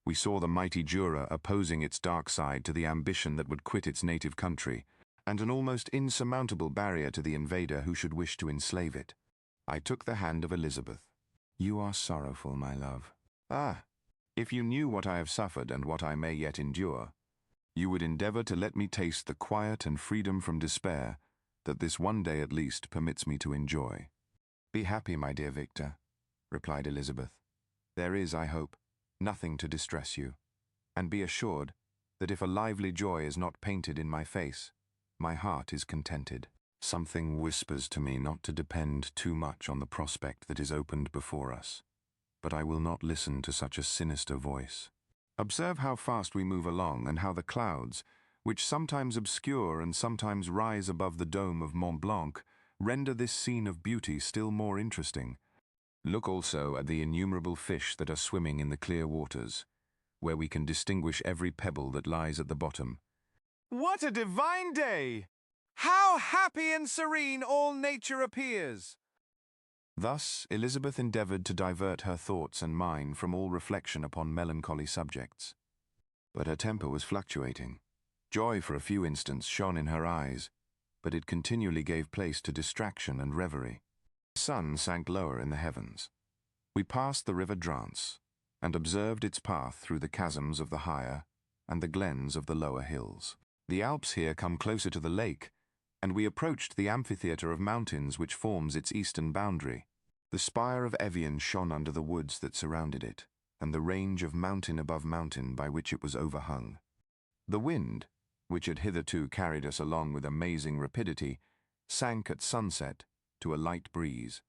we saw the mighty Jura opposing its dark side to the ambition that would quit its native country, and an almost insurmountable barrier to the invader who should wish to enslave it. I took the hand of Elizabeth. "You are sorrowful, my love. Ah, if you knew what I have suffered and what I may yet endure, you would endeavor to let me taste the quiet and freedom from despair that this one day at least permits me to enjoy." "Be happy, my dear Victor," replied Elizabeth. "There is, I hope, nothing to distress you, and be assured that if a lively joy is not painted in my face, my heart is contented. Something whispers to me not to depend too much on the prospect that is opened before us, but I will not listen to such a sinister voice. Observe how fast we move along, and how the clouds, which sometimes obscure and sometimes rise above the dome of Mont Blanc, render this scene of beauty still more interesting. Look also at the innumerable fish that are swimming in the clear waters, where we can distinguish every pebble that lies at the bottom. What a divine day! How happy and serene all nature appears! Thus Elizabeth endeavoured to divert her thoughts and mine from all reflection upon melancholy subjects. But her temper was fluctuating. Joy for a few instants shone in her eyes, but it continually gave place to distraction and reverie. The sun sank lower in the heavens. We passed the river Drance, and observed its path through the chasms of the higher and the glens of the lower hills. The Alps here come closer to the lake, and we approached the amphitheatre of mountains which forms its eastern boundary. The spire of Evian shone under the woods that surrounded it, and the range of mountain above mountain by which it was overhung. The wind, which had hitherto carried us along with amazing rapidity, sank at sunset to a light breeze.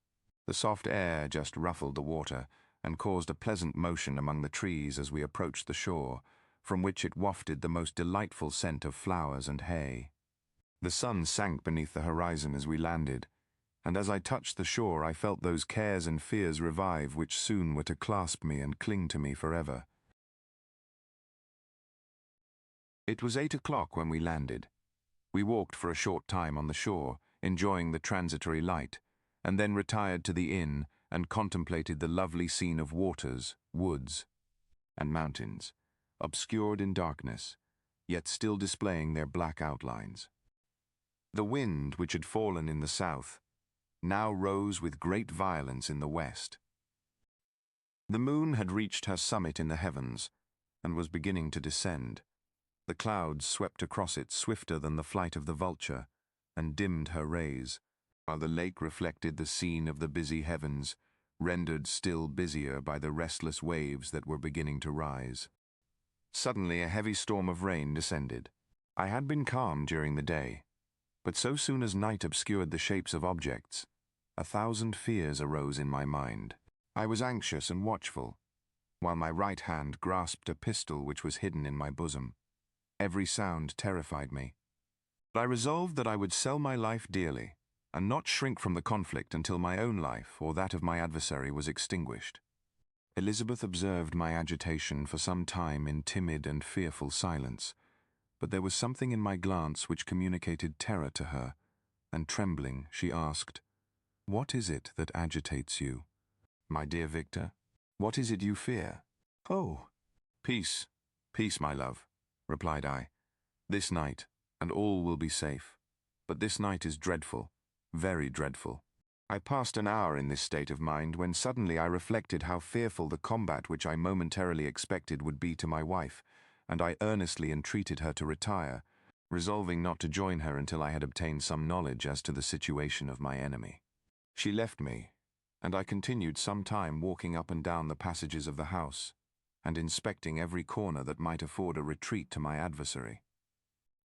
The soft air just ruffled the water and caused a pleasant motion among the trees as we approached the shore, from which it wafted the most delightful scent of flowers and hay. The sun sank beneath the horizon as we landed, and as I touched the shore I felt those cares and fears revive which soon were to clasp me and cling to me forever. It was 8 o'clock when we landed. We walked for a short time on the shore, enjoying the transitory light, and then retired to the inn and contemplated the lovely scene of waters, woods, and mountains, obscured in darkness, yet still displaying their black outlines. The wind, which had fallen in the south, now rose with great violence in the west. The moon had reached her summit in the heavens, and was beginning to descend. The clouds swept across it swifter than the flight of the vulture, and dimmed her rays, while the lake reflected the scene of the busy heavens, rendered still busier by the restless waves that were beginning to rise. Suddenly a heavy storm of rain descended. I had been calm during the day, but so soon as night obscured the shapes of objects, 1,000 fears arose in my mind. I was anxious and watchful, while my right hand grasped a pistol which was hidden in my bosom. Every sound terrified me. But I resolved that I would sell my life dearly, and not shrink from the conflict until my own life or that of my adversary was extinguished. Elizabeth observed my agitation for some time in timid and fearful silence, but there was something in my glance which communicated terror to her, and trembling, she asked, "What is it that agitates you? My dear Victor, what is it you fear?" "Oh, peace, peace, my love," replied I. "This night, and all will be safe. But this night is dreadful, very dreadful." I passed an hour in this state of mind when suddenly I reflected how fearful the combat which I momentarily expected would be to my wife, and I earnestly entreated her to retire, resolving not to join her until I had obtained some knowledge as to the situation of my enemy. She left me, and I continued some time walking up and down the passages of the house, and inspecting every corner that might afford a retreat to my adversary.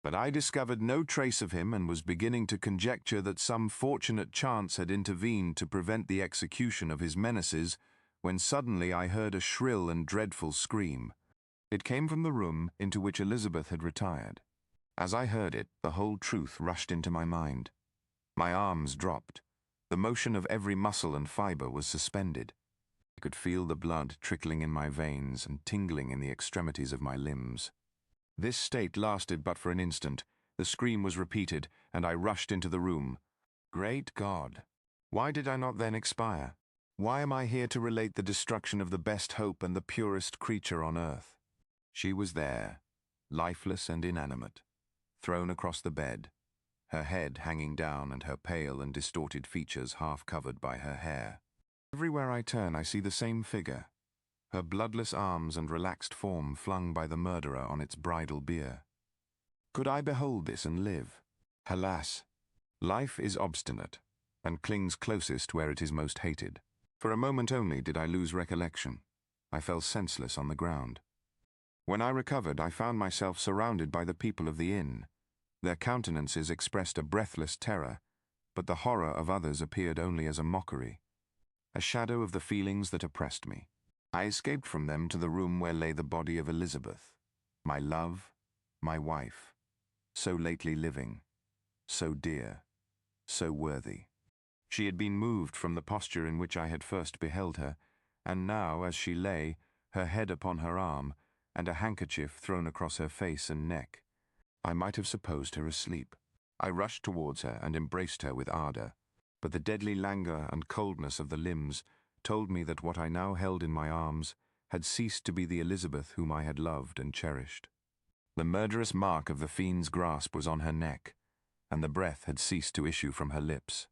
But I discovered no trace of him, and was beginning to conjecture that some fortunate chance had intervened to prevent the execution of his menaces, when suddenly I heard a shrill and dreadful scream. It came from the room into which Elizabeth had retired. As I heard it, the whole truth rushed into my mind. My arms dropped. The motion of every muscle and fiber was suspended. I could feel the blood trickling in my veins and tingling in the extremities of my limbs. This state lasted but for an instant. The scream was repeated, and I rushed into the room. Great God! Why did I not then expire? Why am I here to relate the destruction of the best hope and the purest creature on earth? She was there, lifeless and inanimate, thrown across the bed, her head hanging down and her pale and distorted features half covered by her hair. Everywhere I turn, I see the same figure, her bloodless arms and relaxed form flung by the murderer on its bridal bier. Could I behold this and live? Alas! Life is obstinate, and clings closest where it is most hated. For a moment only did I lose recollection. I fell senseless on the ground. When I recovered, I found myself surrounded by the people of the inn. Their countenances expressed a breathless terror, but the horror of others appeared only as a mockery, a shadow of the feelings that oppressed me. I escaped from them to the room where lay the body of Elizabeth, my love, my wife, so lately living, so dear, so worthy. She had been moved from the posture in which I had first beheld her, and now, as she lay, her head upon her arm, and a handkerchief thrown across her face and neck, I might have supposed her asleep. I rushed towards her and embraced her with ardor, but the deadly languor and coldness of the limbs told me that what I now held in my arms had ceased to be the Elizabeth whom I had loved and cherished. The murderous mark of the fiend's grasp was on her neck, and the breath had ceased to issue from her lips.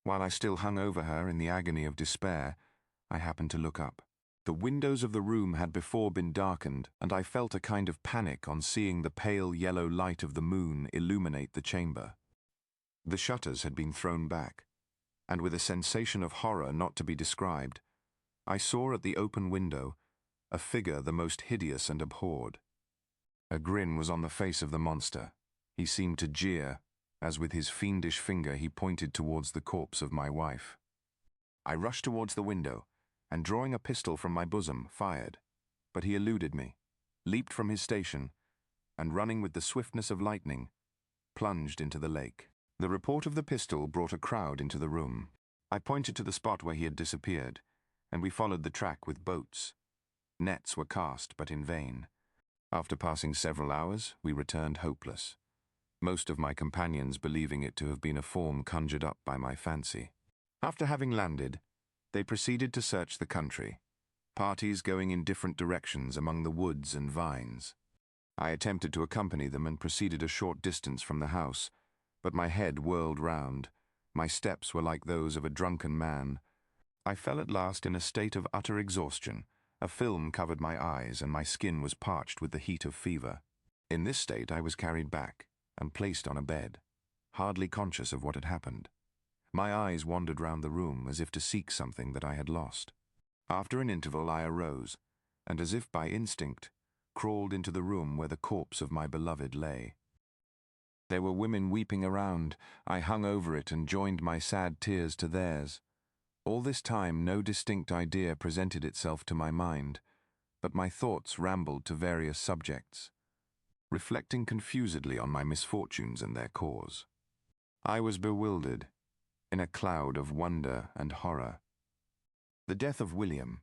While I still hung over her in the agony of despair, I happened to look up. The windows of the room had before been darkened, and I felt a kind of panic on seeing the pale yellow light of the moon illuminate the chamber. The shutters had been thrown back, and with a sensation of horror not to be described, I saw at the open window a figure the most hideous and abhorred. A grin was on the face of the monster. He seemed to jeer, as with his fiendish finger he pointed towards the corpse of my wife. I rushed towards the window, and drawing a pistol from my bosom, fired. But he eluded me, leaped from his station, and running with the swiftness of lightning, plunged into the lake. The report of the pistol brought a crowd into the room. I pointed to the spot where he had disappeared, and we followed the track with boats. Nets were cast, but in vain. After passing several hours, we returned hopeless, most of my companions believing it to have been a form conjured up by my fancy. After having landed, they proceeded to search the country, parties going in different directions among the woods and vines. I attempted to accompany them and proceeded a short distance from the house, but my head whirled round. My steps were like those of a drunken man. I fell at last in a state of utter exhaustion. A film covered my eyes, and my skin was parched with the heat of fever. In this state I was carried back and placed on a bed, hardly conscious of what had happened. My eyes wandered round the room as if to seek something that I had lost. After an interval I arose, and as if by instinct, crawled into the room where the corpse of my beloved lay. There were women weeping around. I hung over it and joined my sad tears to theirs. All this time no distinct idea presented itself to my mind, but my thoughts rambled to various subjects, reflecting confusedly on my misfortunes and their cause. I was bewildered, in a cloud of wonder and horror. The death of William,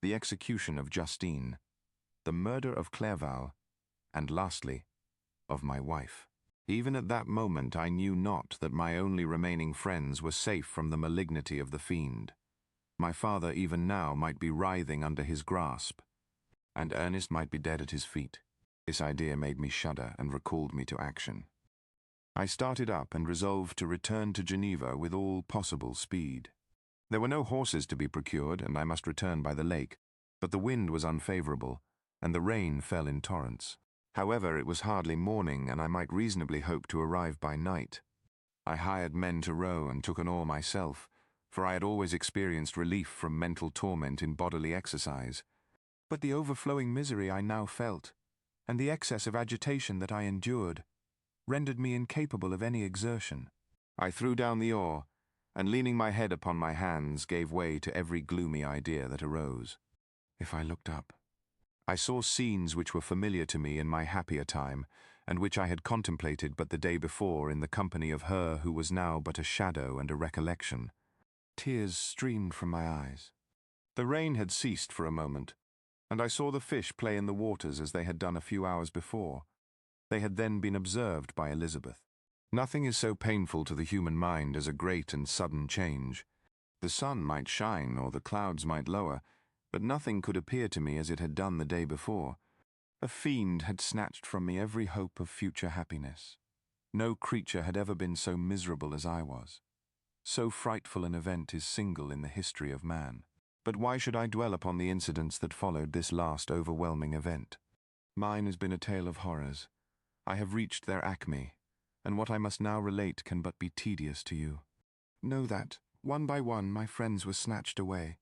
the execution of Justine, the murder of Clerval, and lastly, of my wife. Even at that moment I knew not that my only remaining friends were safe from the malignity of the fiend. My father even now might be writhing under his grasp, and Ernest might be dead at his feet. This idea made me shudder and recalled me to action. I started up and resolved to return to Geneva with all possible speed. There were no horses to be procured, and I must return by the lake, but the wind was unfavourable, and the rain fell in torrents. However, it was hardly morning, and I might reasonably hope to arrive by night. I hired men to row and took an oar myself, for I had always experienced relief from mental torment in bodily exercise. But the overflowing misery I now felt, and the excess of agitation that I endured, rendered me incapable of any exertion. I threw down the oar, and leaning my head upon my hands gave way to every gloomy idea that arose. If I looked up, I saw scenes which were familiar to me in my happier time, and which I had contemplated but the day before in the company of her who was now but a shadow and a recollection. Tears streamed from my eyes. The rain had ceased for a moment, and I saw the fish play in the waters as they had done a few hours before. They had then been observed by Elizabeth. Nothing is so painful to the human mind as a great and sudden change. The sun might shine or the clouds might lower, but nothing could appear to me as it had done the day before. A fiend had snatched from me every hope of future happiness. No creature had ever been so miserable as I was. So frightful an event is single in the history of man. But why should I dwell upon the incidents that followed this last overwhelming event? Mine has been a tale of horrors. I have reached their acme, and what I must now relate can but be tedious to you. Know that, one by one, my friends were snatched away.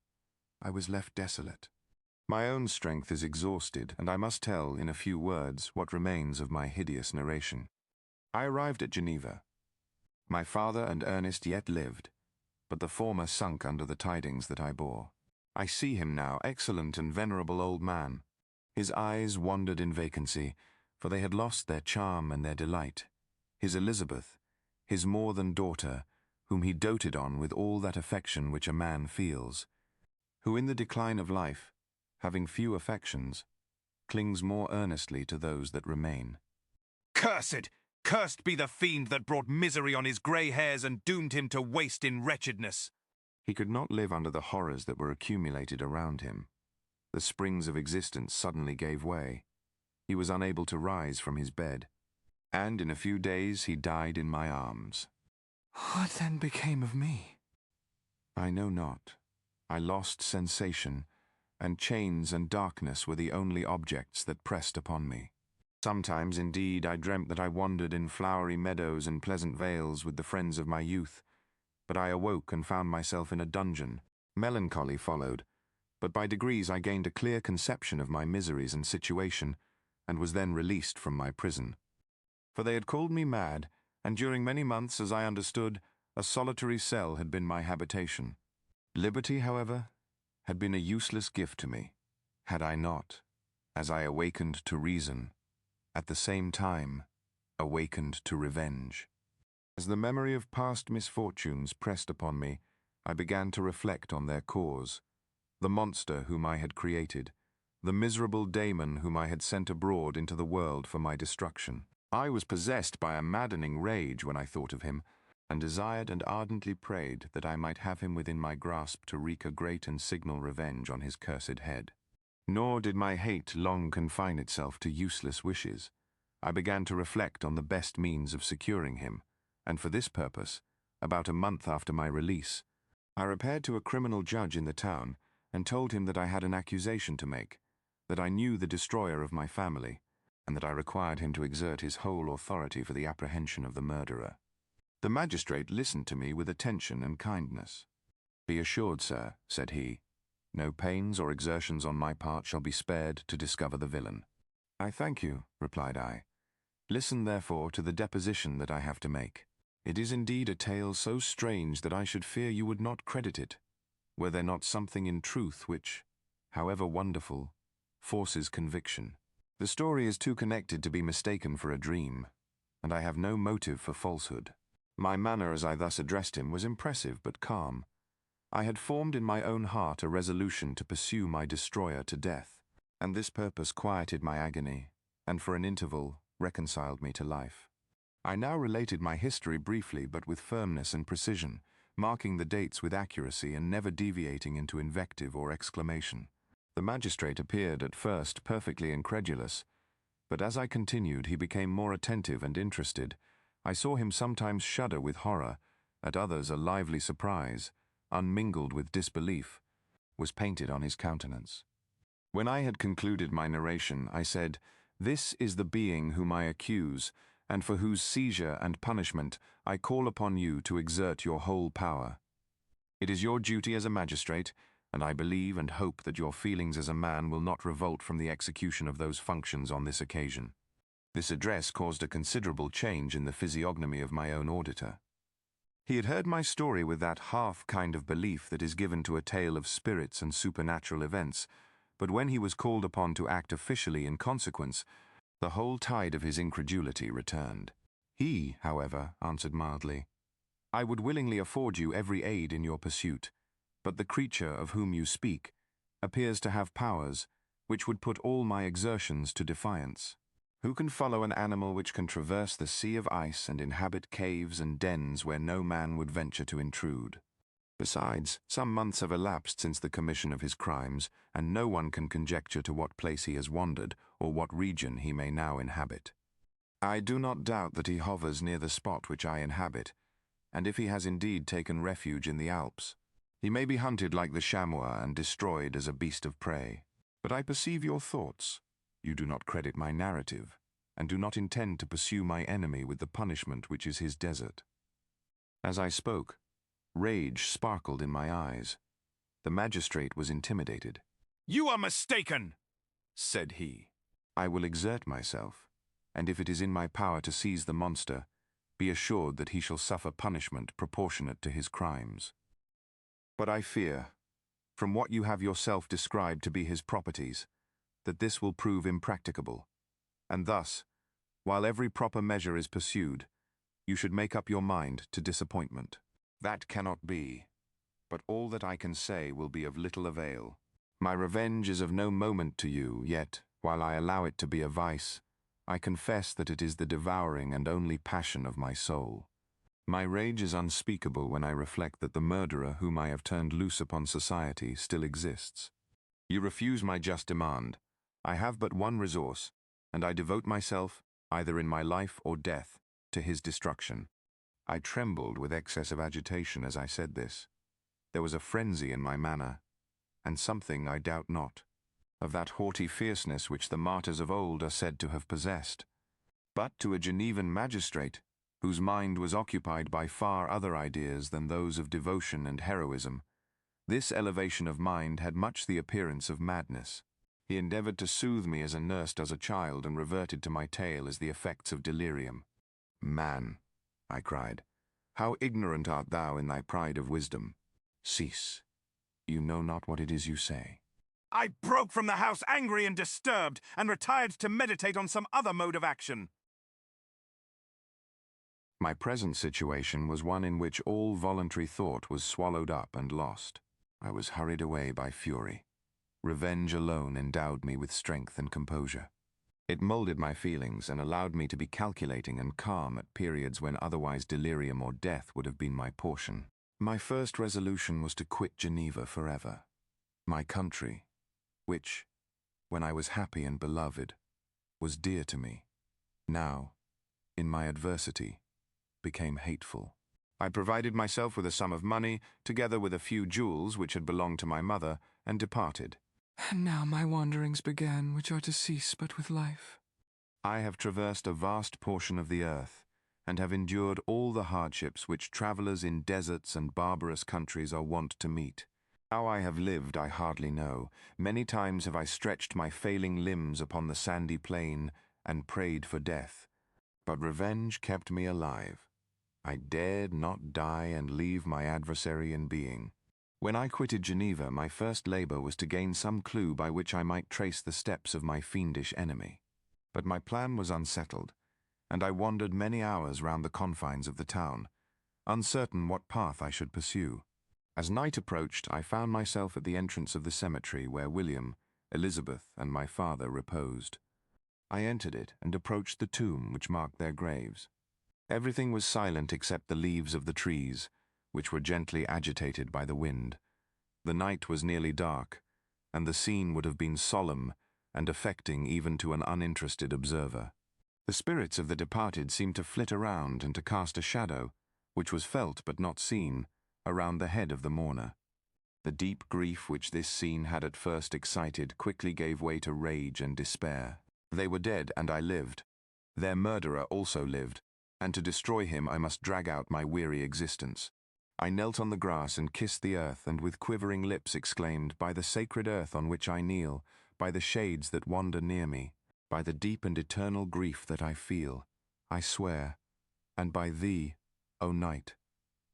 I was left desolate. My own strength is exhausted, and I must tell, in a few words, what remains of my hideous narration. I arrived at Geneva. My father and Ernest yet lived, but the former sunk under the tidings that I bore. I see him now, excellent and venerable old man. His eyes wandered in vacancy, for they had lost their charm and their delight. His Elizabeth, his more than daughter, whom he doted on with all that affection which a man feels, who in the decline of life, having few affections, clings more earnestly to those that remain. Cursed! Cursed be the fiend that brought misery on his grey hairs and doomed him to waste in wretchedness. He could not live under the horrors that were accumulated around him. The springs of existence suddenly gave way. He was unable to rise from his bed, and in a few days he died in my arms. What then became of me? I know not. I lost sensation, and chains and darkness were the only objects that pressed upon me. Sometimes, indeed, I dreamt that I wandered in flowery meadows and pleasant vales with the friends of my youth, but I awoke and found myself in a dungeon. Melancholy followed, but by degrees I gained a clear conception of my miseries and situation, and was then released from my prison. For they had called me mad, and during many months, as I understood, a solitary cell had been my habitation. Liberty, however, had been a useless gift to me, had I not, as I awakened to reason, at the same time awakened to revenge. As the memory of past misfortunes pressed upon me, I began to reflect on their cause, the monster whom I had created, the miserable daemon whom I had sent abroad into the world for my destruction. I was possessed by a maddening rage when I thought of him, and desired and ardently prayed that I might have him within my grasp to wreak a great and signal revenge on his cursed head. Nor did my hate long confine itself to useless wishes. I began to reflect on the best means of securing him, and for this purpose, about a month after my release, I repaired to a criminal judge in the town and told him that I had an accusation to make, that I knew the destroyer of my family, and that I required him to exert his whole authority for the apprehension of the murderer. The magistrate listened to me with attention and kindness. "Be assured, sir," said he, "no pains or exertions on my part shall be spared to discover the villain." "I thank you," replied I. "Listen, therefore, to the deposition that I have to make. It is indeed a tale so strange that I should fear you would not credit it, were there not something in truth which, however wonderful, forces conviction. The story is too connected to be mistaken for a dream, and I have no motive for falsehood." My manner as I thus addressed him was impressive but calm. I had formed in my own heart a resolution to pursue my destroyer to death, and this purpose quieted my agony, and for an interval reconciled me to life. I now related my history briefly but with firmness and precision, marking the dates with accuracy and never deviating into invective or exclamation. The magistrate appeared at first perfectly incredulous, but as I continued he became more attentive and interested. I saw him sometimes shudder with horror, at others a lively surprise, unmingled with disbelief, was painted on his countenance. When I had concluded my narration, I said, "This is the being whom I accuse, and for whose seizure and punishment I call upon you to exert your whole power. It is your duty as a magistrate, and I believe and hope that your feelings as a man will not revolt from the execution of those functions on this occasion." This address caused a considerable change in the physiognomy of my own auditor. He had heard my story with that half kind of belief that is given to a tale of spirits and supernatural events, but when he was called upon to act officially in consequence, the whole tide of his incredulity returned. He, however, answered mildly, "I would willingly afford you every aid in your pursuit, but the creature of whom you speak appears to have powers which would put all my exertions to defiance. Who can follow an animal which can traverse the sea of ice and inhabit caves and dens where no man would venture to intrude? Besides, some months have elapsed since the commission of his crimes, and no one can conjecture to what place he has wandered or what region he may now inhabit. I do not doubt that he hovers near the spot which I inhabit, and if he has indeed taken refuge in the Alps, he may be hunted like the chamois and destroyed as a beast of prey. But I perceive your thoughts. You do not credit my narrative, and do not intend to pursue my enemy with the punishment which is his desert." As I spoke, rage sparkled in my eyes. The magistrate was intimidated. "You are mistaken," said he. "I will exert myself, and if it is in my power to seize the monster, be assured that he shall suffer punishment proportionate to his crimes. But I fear, from what you have yourself described to be his properties, that this will prove impracticable, and thus, while every proper measure is pursued, you should make up your mind to disappointment. That cannot be, but all that I can say will be of little avail. My revenge is of no moment to you, yet, while I allow it to be a vice, I confess that it is the devouring and only passion of my soul. My rage is unspeakable when I reflect that the murderer whom I have turned loose upon society still exists. You refuse my just demand. I have but one resource, and I devote myself, either in my life or death, to his destruction." I trembled with excess of agitation as I said this. There was a frenzy in my manner, and something, I doubt not, of that haughty fierceness which the martyrs of old are said to have possessed. But to a Genevan magistrate, whose mind was occupied by far other ideas than those of devotion and heroism, this elevation of mind had much the appearance of madness. He endeavored to soothe me as a nurse does a child, and reverted to my tale as the effects of delirium. "Man," I cried, "how ignorant art thou in thy pride of wisdom! Cease. You know not what it is you say." "I broke from the house angry and disturbed, and retired to meditate on some other mode of action." My present situation was one in which all voluntary thought was swallowed up and lost. I was hurried away by fury. Revenge alone endowed me with strength and composure. It molded my feelings and allowed me to be calculating and calm at periods when otherwise delirium or death would have been my portion. My first resolution was to quit Geneva forever, my country, which, when I was happy and beloved, was dear to me, now, in my adversity, became hateful. I provided myself with a sum of money, together with a few jewels which had belonged to my mother, and departed. And now my wanderings began, which are to cease but with life. I have traversed a vast portion of the earth, and have endured all the hardships which travellers in deserts and barbarous countries are wont to meet. How I have lived I hardly know. Many times have I stretched my failing limbs upon the sandy plain and prayed for death. But revenge kept me alive. I dared not die and leave my adversary in being. When I quitted Geneva, my first labour was to gain some clue by which I might trace the steps of my fiendish enemy. But my plan was unsettled, and I wandered many hours round the confines of the town, uncertain what path I should pursue. As night approached, I found myself at the entrance of the cemetery where William, Elizabeth, and my father reposed. I entered it and approached the tomb which marked their graves. Everything was silent except the leaves of the trees, which were gently agitated by the wind. The night was nearly dark, and the scene would have been solemn and affecting even to an uninterested observer. The spirits of the departed seemed to flit around and to cast a shadow, which was felt but not seen, around the head of the mourner. The deep grief which this scene had at first excited quickly gave way to rage and despair. They were dead, and I lived. Their murderer also lived, and to destroy him I must drag out my weary existence. I knelt on the grass and kissed the earth, and with quivering lips exclaimed, "By the sacred earth on which I kneel, by the shades that wander near me, by the deep and eternal grief that I feel, I swear, and by thee, O night,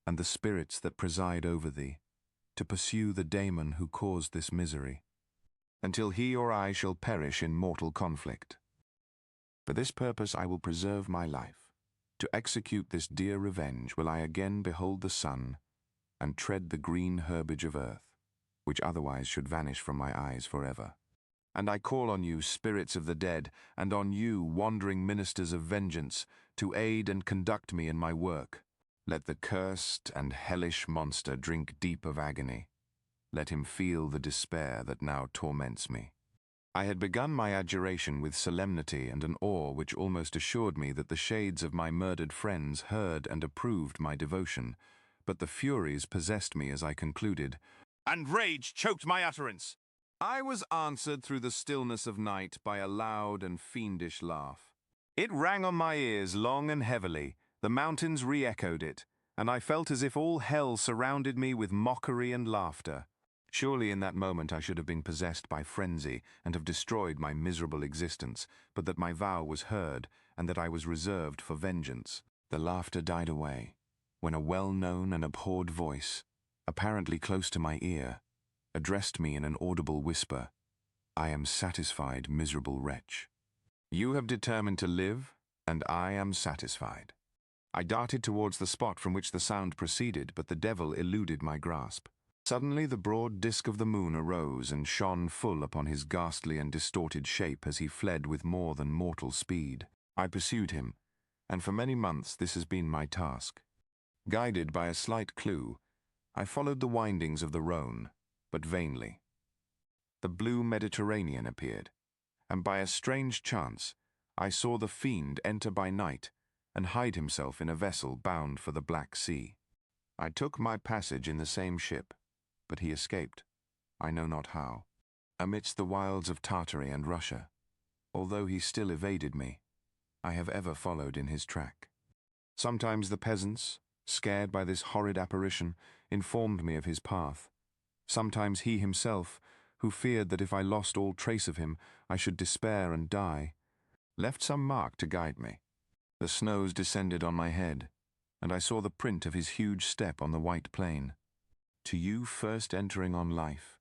and the spirits that preside over thee, to pursue the daemon who caused this misery, until he or I shall perish in mortal conflict. For this purpose I will preserve my life. To execute this dear revenge will I again behold the sun, and tread the green herbage of earth, which otherwise should vanish from my eyes forever. And I call on you, spirits of the dead, and on you, wandering ministers of vengeance, to aid and conduct me in my work. Let the cursed and hellish monster drink deep of agony. Let him feel the despair that now torments me. I had begun my adjuration with solemnity and an awe which almost assured me that the shades of my murdered friends heard and approved my devotion, but the furies possessed me as I concluded, and rage choked my utterance. I was answered through the stillness of night by a loud and fiendish laugh. It rang on my ears long and heavily, the mountains re-echoed it, and I felt as if all hell surrounded me with mockery and laughter. Surely in that moment I should have been possessed by frenzy and have destroyed my miserable existence, but that my vow was heard and that I was reserved for vengeance. The laughter died away, when a well-known and abhorred voice, apparently close to my ear, addressed me in an audible whisper, "I am satisfied, miserable wretch. You have determined to live, and I am satisfied." I darted towards the spot from which the sound proceeded, but the devil eluded my grasp. Suddenly the broad disk of the moon arose and shone full upon his ghastly and distorted shape as he fled with more than mortal speed. I pursued him, and for many months this has been my task. Guided by a slight clue, I followed the windings of the Rhone, but vainly. The blue Mediterranean appeared, and by a strange chance I saw the fiend enter by night and hide himself in a vessel bound for the Black Sea. I took my passage in the same ship, but he escaped, I know not how, amidst the wilds of Tartary and Russia. Although he still evaded me, I have ever followed in his track. Sometimes the peasants, scared by this horrid apparition, informed me of his path. Sometimes he himself, who feared that if I lost all trace of him, I should despair and die, left some mark to guide me. The snows descended on my head, and I saw the print of his huge step on the white plain. To you first entering on life,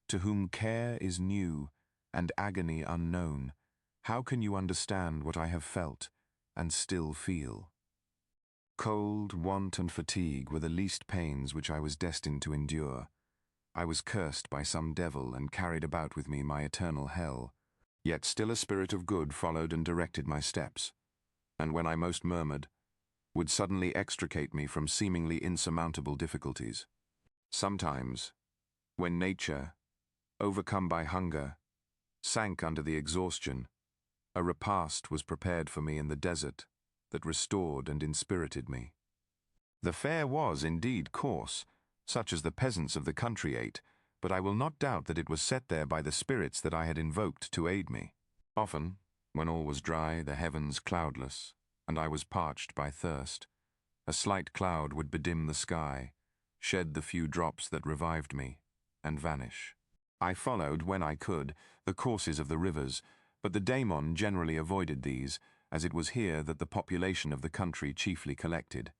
to whom care is new and agony unknown, how can you understand what I have felt and still feel? Cold, want, and fatigue were the least pains which I was destined to endure. I was cursed by some devil and carried about with me my eternal hell. Yet still a spirit of good followed and directed my steps, and when I most murmured, would suddenly extricate me from seemingly insurmountable difficulties. Sometimes, when nature, overcome by hunger, sank under the exhaustion, a repast was prepared for me in the desert that restored and inspirited me. The fare was indeed coarse, such as the peasants of the country ate, but I will not doubt that it was set there by the spirits that I had invoked to aid me. Often, when all was dry, the heavens cloudless, and I was parched by thirst, a slight cloud would bedim the sky, shed the few drops that revived me, and vanish. I followed, when I could, the courses of the rivers, but the daemon generally avoided these, as it was here that the population of the country chiefly collected.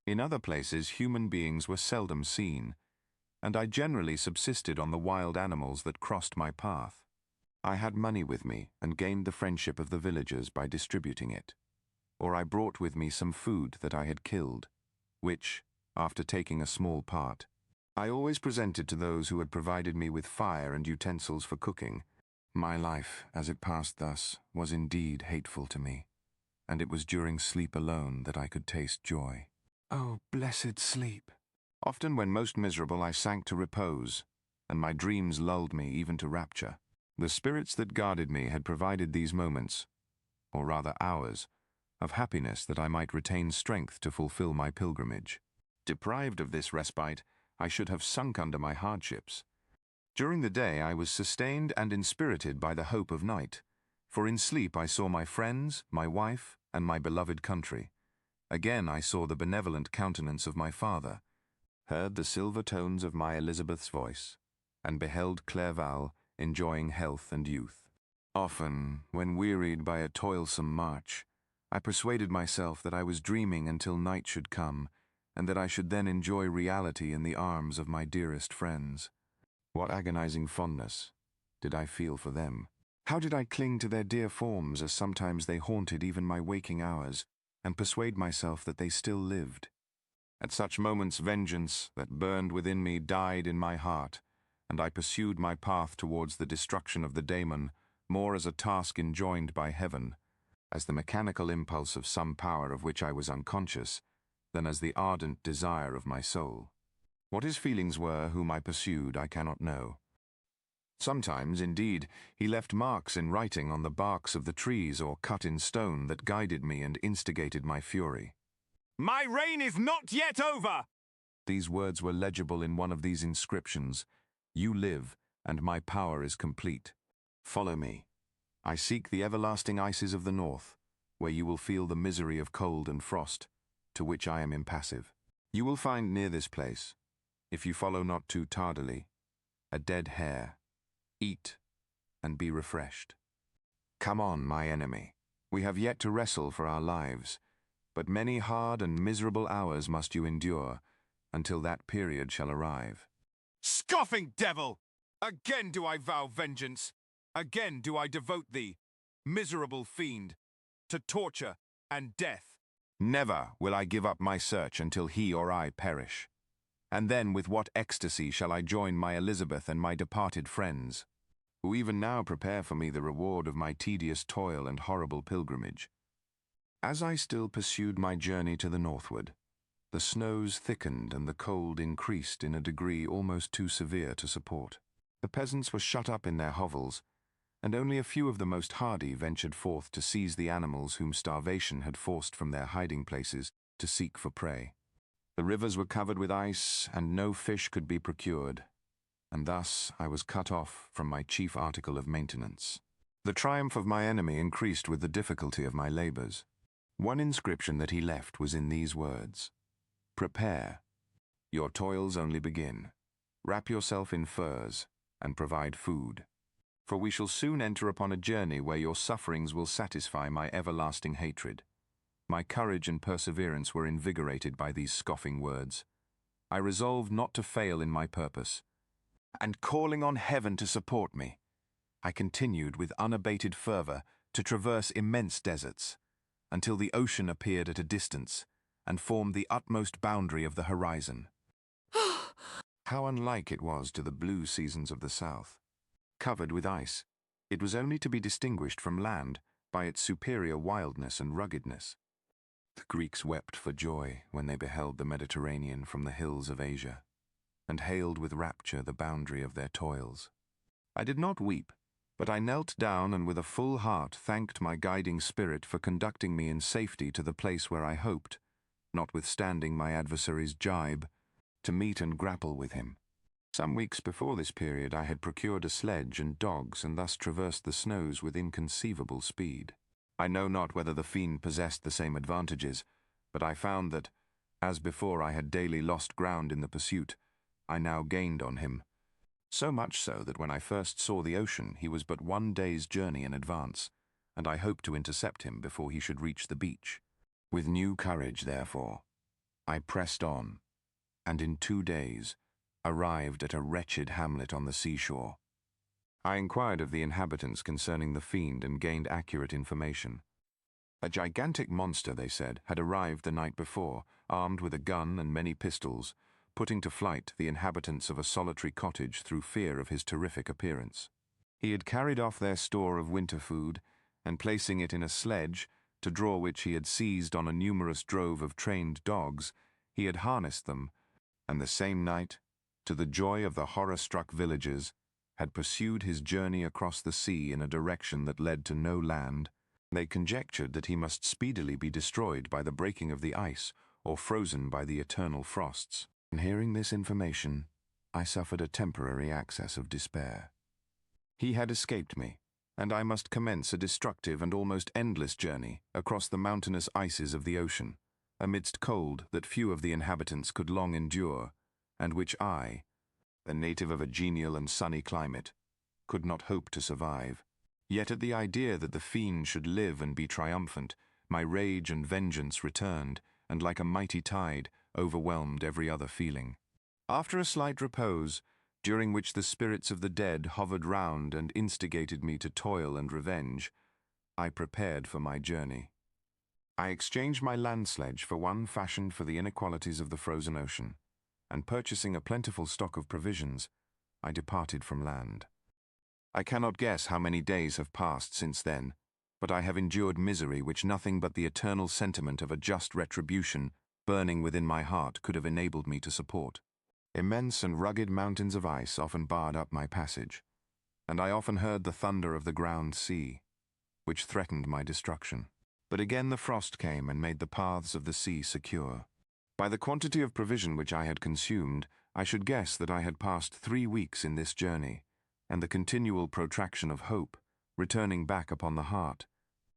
In other places human beings were seldom seen, and I generally subsisted on the wild animals that crossed my path. I had money with me and gained the friendship of the villagers by distributing it, or I brought with me some food that I had killed, which, after taking a small part, I always presented to those who had provided me with fire and utensils for cooking. My life, as it passed thus, was indeed hateful to me, and it was during sleep alone that I could taste joy. Oh, blessed sleep! Often when most miserable I sank to repose, and my dreams lulled me even to rapture. The spirits that guarded me had provided these moments, or rather hours, of happiness that I might retain strength to fulfill my pilgrimage. Deprived of this respite, I should have sunk under my hardships. During the day I was sustained and inspirited by the hope of night, for in sleep I saw my friends, my wife, and my beloved country. Again I saw the benevolent countenance of my father, heard the silver tones of my Elizabeth's voice, and beheld Clerval enjoying health and youth. Often, when wearied by a toilsome march, I persuaded myself that I was dreaming until night should come, and that I should then enjoy reality in the arms of my dearest friends. What agonizing fondness did I feel for them? How did I cling to their dear forms as sometimes they haunted even my waking hours, and persuade myself that they still lived? At such moments vengeance that burned within me died in my heart, and I pursued my path towards the destruction of the daemon more as a task enjoined by heaven, as the mechanical impulse of some power of which I was unconscious, than as the ardent desire of my soul. What his feelings were whom I pursued I cannot know. Sometimes, indeed, he left marks in writing on the barks of the trees or cut in stone that guided me and instigated my fury. My reign is not yet over! These words were legible in one of these inscriptions. You live, and my power is complete. Follow me. I seek the everlasting ices of the north, where you will feel the misery of cold and frost, to which I am impassive. You will find near this place, if you follow not too tardily, a dead hare. Eat, and be refreshed. Come on, my enemy. We have yet to wrestle for our lives, but many hard and miserable hours must you endure, until that period shall arrive. Scoffing devil! Again do I vow vengeance. Again do I devote thee, miserable fiend, to torture and death. Never will I give up my search until he or I perish. And then with what ecstasy shall I join my Elizabeth and my departed friends, who even now prepare for me the reward of my tedious toil and horrible pilgrimage. As I still pursued my journey to the northward, the snows thickened and the cold increased in a degree almost too severe to support. The peasants were shut up in their hovels, and only a few of the most hardy ventured forth to seize the animals whom starvation had forced from their hiding places to seek for prey. The rivers were covered with ice, and no fish could be procured, and thus I was cut off from my chief article of maintenance. The triumph of my enemy increased with the difficulty of my labors. One inscription that he left was in these words: Prepare. Your toils only begin. Wrap yourself in furs, and provide food. For we shall soon enter upon a journey where your sufferings will satisfy my everlasting hatred. My courage and perseverance were invigorated by these scoffing words. I resolved not to fail in my purpose, and calling on heaven to support me, I continued with unabated fervor to traverse immense deserts, until the ocean appeared at a distance and formed the utmost boundary of the horizon. How unlike it was to the blue seasons of the south. Covered with ice, it was only to be distinguished from land by its superior wildness and ruggedness. The Greeks wept for joy when they beheld the Mediterranean from the hills of Asia, and hailed with rapture the boundary of their toils. I did not weep, but I knelt down and with a full heart thanked my guiding spirit for conducting me in safety to the place where I hoped, notwithstanding my adversary's jibe, to meet and grapple with him. Some weeks before this period I had procured a sledge and dogs and thus traversed the snows with inconceivable speed. I know not whether the fiend possessed the same advantages, but I found that, as before I had daily lost ground in the pursuit, I now gained on him. So much so that when I first saw the ocean he was but 1 day's journey in advance, and I hoped to intercept him before he should reach the beach. With new courage, therefore, I pressed on, and in 2 days arrived at a wretched hamlet on the seashore. I inquired of the inhabitants concerning the fiend and gained accurate information. A gigantic monster, they said, had arrived the night before, armed with a gun and many pistols, putting to flight the inhabitants of a solitary cottage through fear of his terrific appearance. He had carried off their store of winter food, and placing it in a sledge, to draw which he had seized on a numerous drove of trained dogs, he had harnessed them, and the same night, to the joy of the horror-struck villagers, had pursued his journey across the sea in a direction that led to no land. They conjectured that he must speedily be destroyed by the breaking of the ice or frozen by the eternal frosts. On hearing this information, I suffered a temporary access of despair. He had escaped me, and I must commence a destructive and almost endless journey across the mountainous ices of the ocean, amidst cold that few of the inhabitants could long endure, and which I, a native of a genial and sunny climate, could not hope to survive. Yet at the idea that the fiend should live and be triumphant, my rage and vengeance returned, and like a mighty tide, overwhelmed every other feeling. After a slight repose, during which the spirits of the dead hovered round and instigated me to toil and revenge, I prepared for my journey. I exchanged my land sledge for one fashioned for the inequalities of the frozen ocean, and purchasing a plentiful stock of provisions, I departed from land. I cannot guess how many days have passed since then, but I have endured misery which nothing but the eternal sentiment of a just retribution burning within my heart could have enabled me to support. Immense and rugged mountains of ice often barred up my passage, and I often heard the thunder of the ground sea, which threatened my destruction. But again the frost came and made the paths of the sea secure. By the quantity of provision which I had consumed, I should guess that I had passed 3 weeks in this journey, and the continual protraction of hope, returning back upon the heart,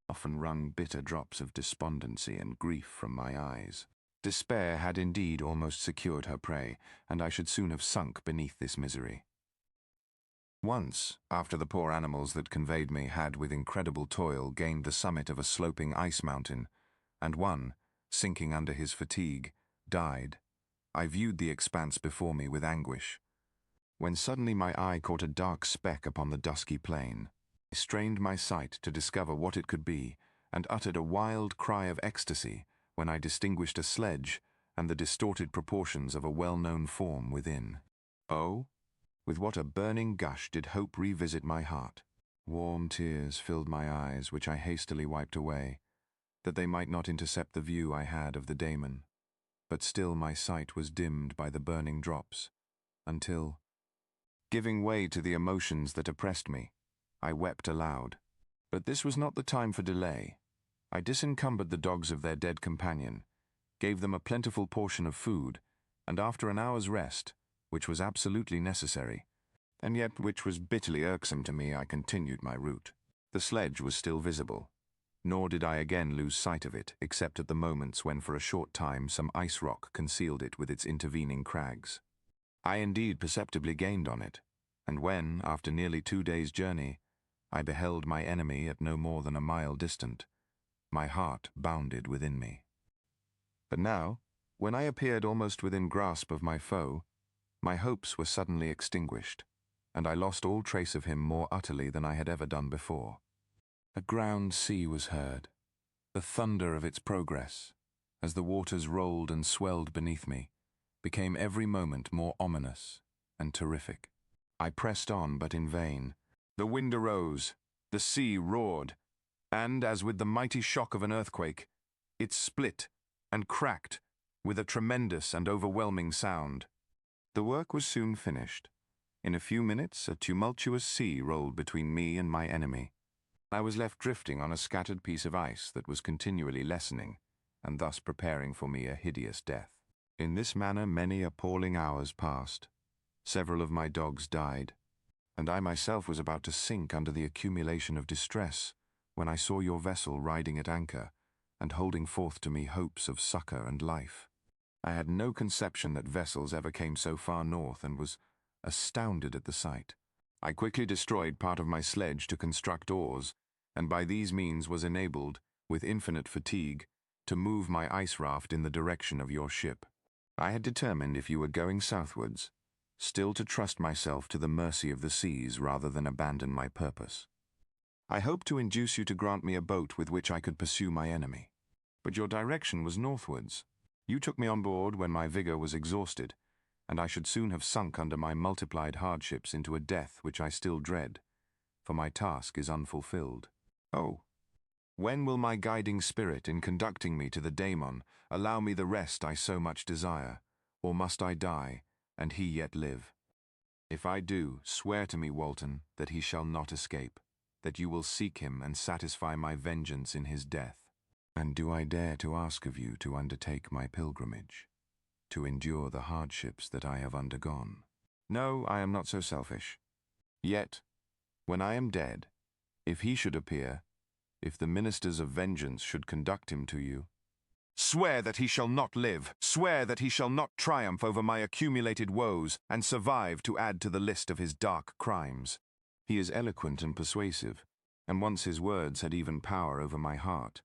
often wrung bitter drops of despondency and grief from my eyes. Despair had indeed almost secured her prey, and I should soon have sunk beneath this misery. Once, after the poor animals that conveyed me had with incredible toil gained the summit of a sloping ice mountain, and one, sinking under his fatigue, died, I viewed the expanse before me with anguish, when suddenly my eye caught a dark speck upon the dusky plain. I strained my sight to discover what it could be, and uttered a wild cry of ecstasy when I distinguished a sledge and the distorted proportions of a well-known form within. Oh, with what a burning gush did hope revisit my heart! Warm tears filled my eyes, which I hastily wiped away, that they might not intercept the view I had of the daemon. But still my sight was dimmed by the burning drops, until, giving way to the emotions that oppressed me, I wept aloud. But this was not the time for delay. I disencumbered the dogs of their dead companion, gave them a plentiful portion of food, and after an hour's rest, which was absolutely necessary, and yet which was bitterly irksome to me, I continued my route. The sledge was still visible, nor did I again lose sight of it, except at the moments when for a short time some ice rock concealed it with its intervening crags. I indeed perceptibly gained on it, and when, after nearly 2 days' journey, I beheld my enemy at no more than a mile distant, my heart bounded within me. But now, when I appeared almost within grasp of my foe, my hopes were suddenly extinguished, and I lost all trace of him more utterly than I had ever done before. A ground sea was heard, the thunder of its progress, as the waters rolled and swelled beneath me, became every moment more ominous and terrific. I pressed on, but in vain. The wind arose, the sea roared, and, as with the mighty shock of an earthquake, it split and cracked with a tremendous and overwhelming sound. The work was soon finished. In a few minutes, a tumultuous sea rolled between me and my enemy. I was left drifting on a scattered piece of ice that was continually lessening, and thus preparing for me a hideous death. In this manner many appalling hours passed. Several of my dogs died, and I myself was about to sink under the accumulation of distress when I saw your vessel riding at anchor and holding forth to me hopes of succor and life. I had no conception that vessels ever came so far north, and was astounded at the sight. I quickly destroyed part of my sledge to construct oars, and by these means was enabled, with infinite fatigue, to move my ice raft in the direction of your ship. I had determined, if you were going southwards, still to trust myself to the mercy of the seas rather than abandon my purpose. I hoped to induce you to grant me a boat with which I could pursue my enemy, but your direction was northwards. You took me on board when my vigor was exhausted, and I should soon have sunk under my multiplied hardships into a death which I still dread, for my task is unfulfilled. Oh, when will my guiding spirit in conducting me to the daemon allow me the rest I so much desire, or must I die, and he yet live? If I do, swear to me, Walton, that he shall not escape, that you will seek him and satisfy my vengeance in his death. And do I dare to ask of you to undertake my pilgrimage, to endure the hardships that I have undergone? No, I am not so selfish. Yet, when I am dead, if he should appear, if the ministers of vengeance should conduct him to you, swear that he shall not live, swear that he shall not triumph over my accumulated woes and survive to add to the list of his dark crimes. He is eloquent and persuasive, and once his words had even power over my heart.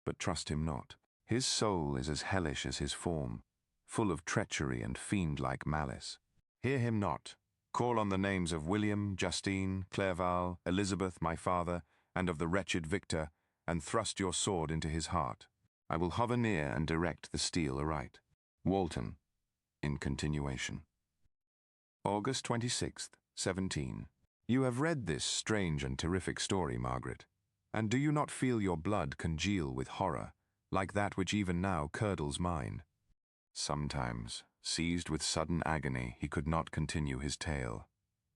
But trust him not. His soul is as hellish as his form, full of treachery and fiend-like malice. Hear him not. Call on the names of William, Justine, Clerval, Elizabeth, my father, and of the wretched Victor, and thrust your sword into his heart. I will hover near and direct the steel aright. Walton, in continuation. August 26th, 17. You have read this strange and terrific story, Margaret, and do you not feel your blood congeal with horror, like that which even now curdles mine? Sometimes, seized with sudden agony, he could not continue his tale.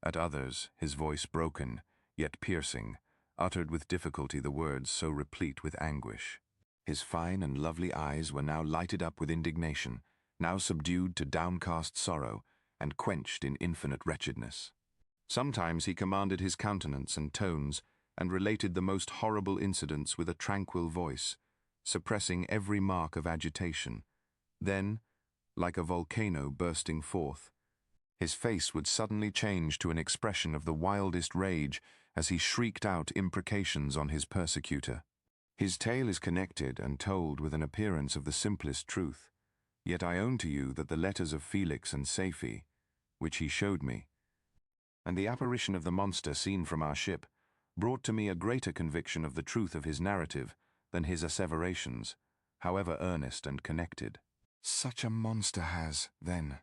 At others, his voice broken, yet piercing, uttered with difficulty the words so replete with anguish. His fine and lovely eyes were now lighted up with indignation, now subdued to downcast sorrow, and quenched in infinite wretchedness. Sometimes he commanded his countenance and tones, and related the most horrible incidents with a tranquil voice, suppressing every mark of agitation. Then, like a volcano bursting forth, his face would suddenly change to an expression of the wildest rage as he shrieked out imprecations on his persecutor. His tale is connected and told with an appearance of the simplest truth, yet I own to you that the letters of Felix and Safie, which he showed me, and the apparition of the monster seen from our ship, brought to me a greater conviction of the truth of his narrative than his asseverations, however earnest and connected. Such a monster has, then,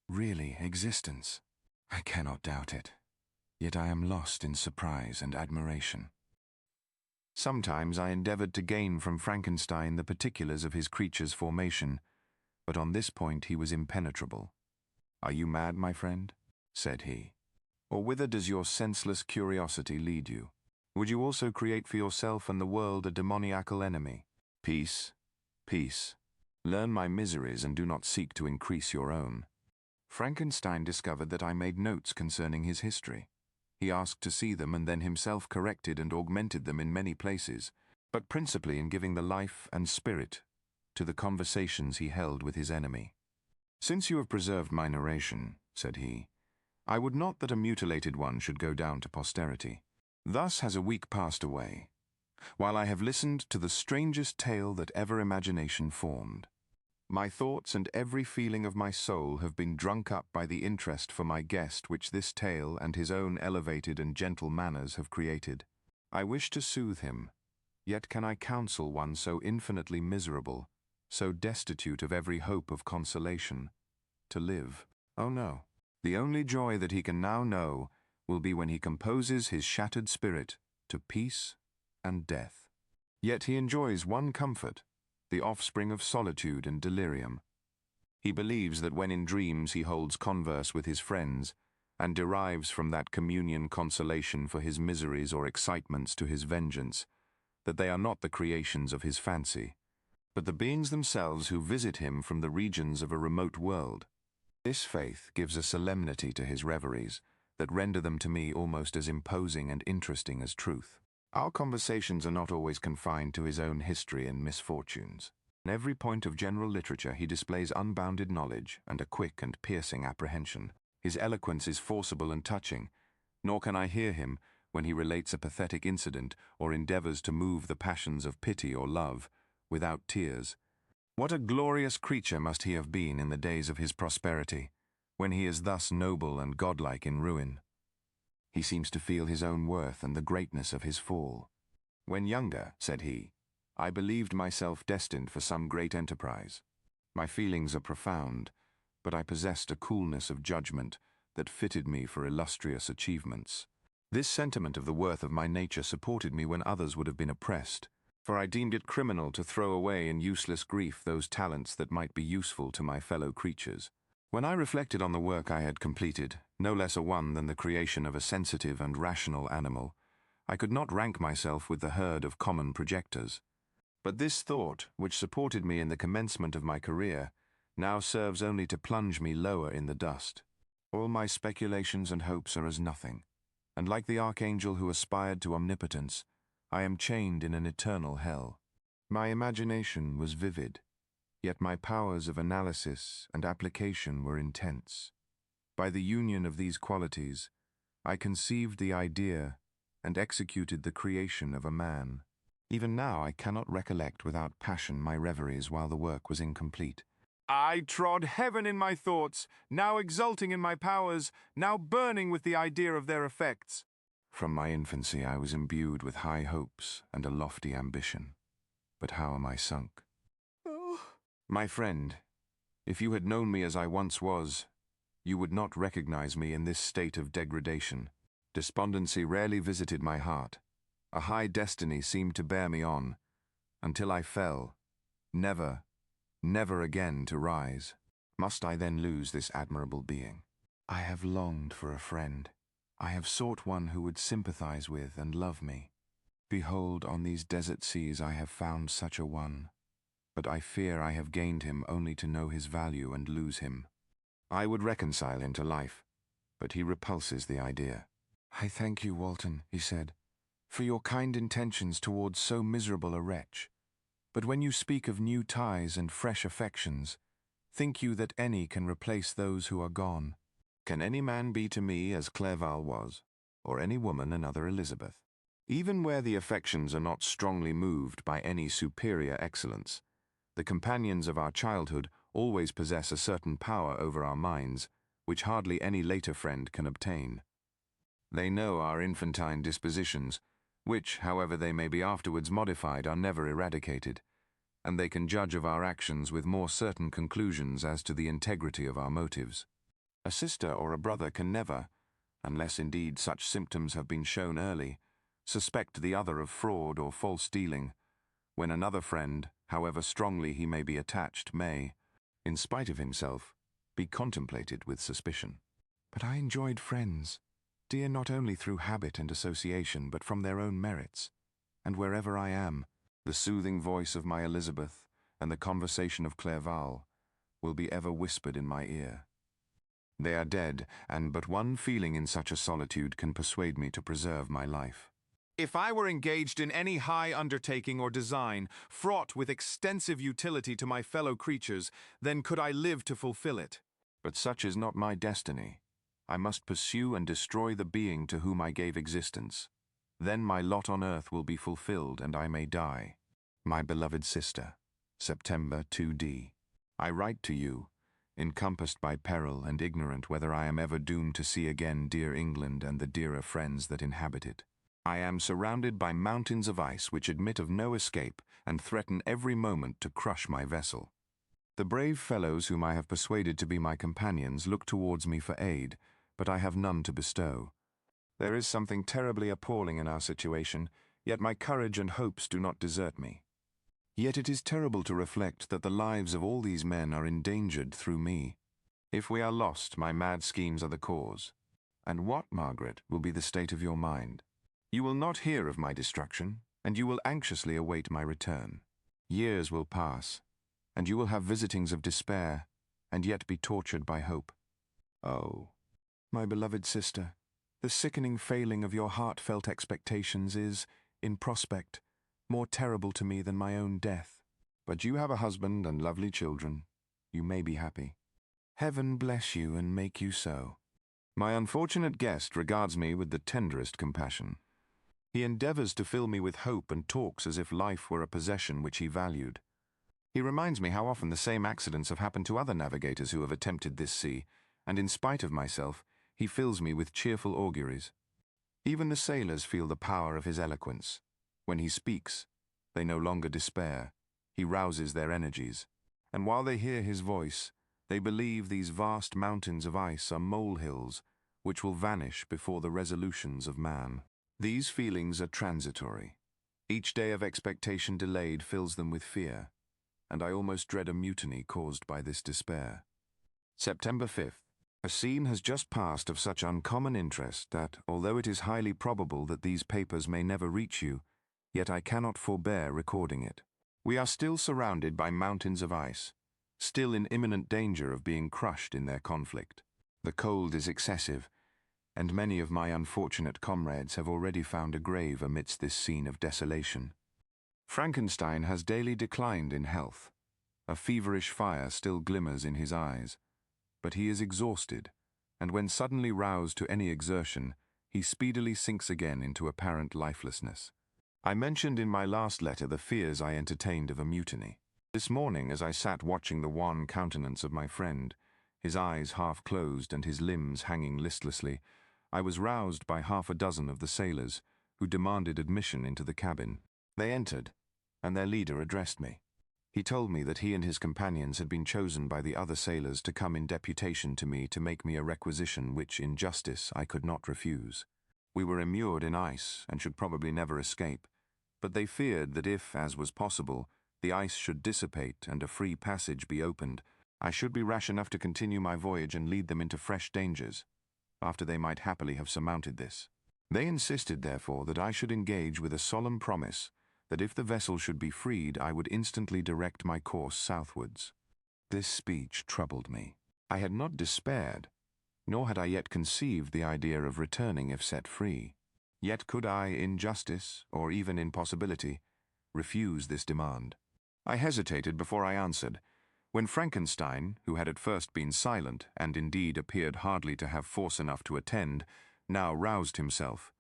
really existence. I cannot doubt it, yet I am lost in surprise and admiration. Sometimes I endeavored to gain from Frankenstein the particulars of his creature's formation, but on this point he was impenetrable. "Are you mad, my friend?" said he. "Or whither does your senseless curiosity lead you? Would you also create for yourself and the world a demoniacal enemy? Peace, peace. Learn my miseries and do not seek to increase your own." Frankenstein discovered that I made notes concerning his history. He asked to see them and then himself corrected and augmented them in many places, but principally in giving the life and spirit to the conversations he held with his enemy. "Since you have preserved my narration," said he, "I would not that a mutilated one should go down to posterity. Thus has a week passed away, while I have listened to the strangest tale that ever imagination formed. My thoughts and every feeling of my soul have been drunk up by the interest for my guest which this tale and his own elevated and gentle manners have created. I wish to soothe him, yet can I counsel one so infinitely miserable, so destitute of every hope of consolation, to live? Oh no, the only joy that he can now know will be when he composes his shattered spirit to peace and death. Yet he enjoys one comfort, the offspring of solitude and delirium. He believes that when in dreams he holds converse with his friends, and derives from that communion consolation for his miseries or excitements to his vengeance, that they are not the creations of his fancy, but the beings themselves who visit him from the regions of a remote world. This faith gives a solemnity to his reveries that render them to me almost as imposing and interesting as truth. Our conversations are not always confined to his own history and misfortunes. In every point of general literature he displays unbounded knowledge and a quick and piercing apprehension. His eloquence is forcible and touching, nor can I hear him, when he relates a pathetic incident or endeavors to move the passions of pity or love, without tears. What a glorious creature must he have been in the days of his prosperity, when he is thus noble and godlike in ruin. He seems to feel his own worth and the greatness of his fall. "When younger," said he, "I believed myself destined for some great enterprise. My feelings are profound, but I possessed a coolness of judgment that fitted me for illustrious achievements. This sentiment of the worth of my nature supported me when others would have been oppressed, for I deemed it criminal to throw away in useless grief those talents that might be useful to my fellow creatures. When I reflected on the work I had completed, no less a one than the creation of a sensitive and rational animal, I could not rank myself with the herd of common projectors. But this thought, which supported me in the commencement of my career, now serves only to plunge me lower in the dust. All my speculations and hopes are as nothing, and like the archangel who aspired to omnipotence, I am chained in an eternal hell. My imagination was vivid, yet my powers of analysis and application were intense. By the union of these qualities, I conceived the idea and executed the creation of a man. Even now I cannot recollect without passion my reveries while the work was incomplete. I trod heaven in my thoughts, now exulting in my powers, now burning with the idea of their effects. From my infancy I was imbued with high hopes and a lofty ambition. But how am I sunk? My friend, if you had known me as I once was, you would not recognize me in this state of degradation. Despondency rarely visited my heart. A high destiny seemed to bear me on, until I fell, never, never again to rise. Must I then lose this admirable being? I have longed for a friend. I have sought one who would sympathize with and love me. Behold, on these desert seas I have found such a one, but I fear I have gained him only to know his value and lose him. I would reconcile him to life, but he repulses the idea. I thank you, Walton, he said, for your kind intentions towards so miserable a wretch. But when you speak of new ties and fresh affections, think you that any can replace those who are gone? Can any man be to me as Clerval was, or any woman another Elizabeth? Even where the affections are not strongly moved by any superior excellence, the companions of our childhood always possess a certain power over our minds, which hardly any later friend can obtain. They know our infantine dispositions, which, however they may be afterwards modified, are never eradicated, and they can judge of our actions with more certain conclusions as to the integrity of our motives. A sister or a brother can never, unless indeed such symptoms have been shown early, suspect the other of fraud or false dealing, when another friend, however strongly he may be attached, may, in spite of himself, be contemplated with suspicion. But I enjoyed friends, dear not only through habit and association, but from their own merits, and wherever I am, the soothing voice of my Elizabeth and the conversation of Clerval will be ever whispered in my ear. They are dead, and but one feeling in such a solitude can persuade me to preserve my life. If I were engaged in any high undertaking or design, fraught with extensive utility to my fellow creatures, then could I live to fulfill it. But such is not my destiny. I must pursue and destroy the being to whom I gave existence. Then my lot on earth will be fulfilled, and I may die. My beloved sister, September 2d. I write to you, encompassed by peril and ignorant whether I am ever doomed to see again dear England and the dearer friends that inhabit it. I am surrounded by mountains of ice which admit of no escape and threaten every moment to crush my vessel. The brave fellows whom I have persuaded to be my companions look towards me for aid, but I have none to bestow. There is something terribly appalling in our situation, yet my courage and hopes do not desert me. Yet it is terrible to reflect that the lives of all these men are endangered through me. If we are lost, my mad schemes are the cause. And what, Margaret, will be the state of your mind? You will not hear of my destruction, and you will anxiously await my return. Years will pass, and you will have visitings of despair, and yet be tortured by hope. Oh, my beloved sister, the sickening failing of your heartfelt expectations is, in prospect, more terrible to me than my own death. But you have a husband and lovely children. You may be happy. Heaven bless you and make you so. My unfortunate guest regards me with the tenderest compassion. He endeavors to fill me with hope and talks as if life were a possession which he valued. He reminds me how often the same accidents have happened to other navigators who have attempted this sea, and in spite of myself, he fills me with cheerful auguries. Even the sailors feel the power of his eloquence. When he speaks, they no longer despair. He rouses their energies. And while they hear his voice, they believe these vast mountains of ice are molehills which will vanish before the resolutions of man. These feelings are transitory. Each day of expectation delayed fills them with fear, and I almost dread a mutiny caused by this despair. September 5th. A scene has just passed of such uncommon interest that, although it is highly probable that these papers may never reach you, yet I cannot forbear recording it. We are still surrounded by mountains of ice, still in imminent danger of being crushed in their conflict. The cold is excessive, and many of my unfortunate comrades have already found a grave amidst this scene of desolation. Frankenstein has daily declined in health. A feverish fire still glimmers in his eyes, but he is exhausted, and when suddenly roused to any exertion, he speedily sinks again into apparent lifelessness. I mentioned in my last letter the fears I entertained of a mutiny. This morning, as I sat watching the wan countenance of my friend, his eyes half closed and his limbs hanging listlessly, I was roused by half a dozen of the sailors, who demanded admission into the cabin. They entered, and their leader addressed me. He told me that he and his companions had been chosen by the other sailors to come in deputation to me to make me a requisition which, in justice, I could not refuse. We were immured in ice and should probably never escape, but they feared that if, as was possible, the ice should dissipate and a free passage be opened, I should be rash enough to continue my voyage and lead them into fresh dangers, after they might happily have surmounted this. They insisted, therefore, that I should engage with a solemn promise that if the vessel should be freed, I would instantly direct my course southwards. This speech troubled me. I had not despaired, nor had I yet conceived the idea of returning if set free. Yet could I, in justice, or even in possibility, refuse this demand? I hesitated before I answered, when Frankenstein, who had at first been silent, and indeed appeared hardly to have force enough to attend, now roused himself.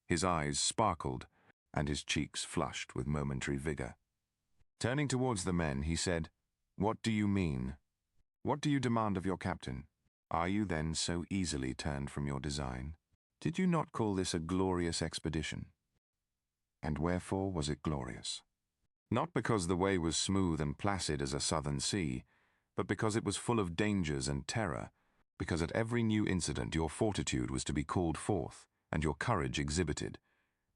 His eyes sparkled, and his cheeks flushed with momentary vigor. Turning towards the men, he said, "What do you mean? What do you demand of your captain? Are you then so easily turned from your design? Did you not call this a glorious expedition? And wherefore was it glorious? Not because the way was smooth and placid as a southern sea, but because it was full of dangers and terror, because at every new incident your fortitude was to be called forth, and your courage exhibited,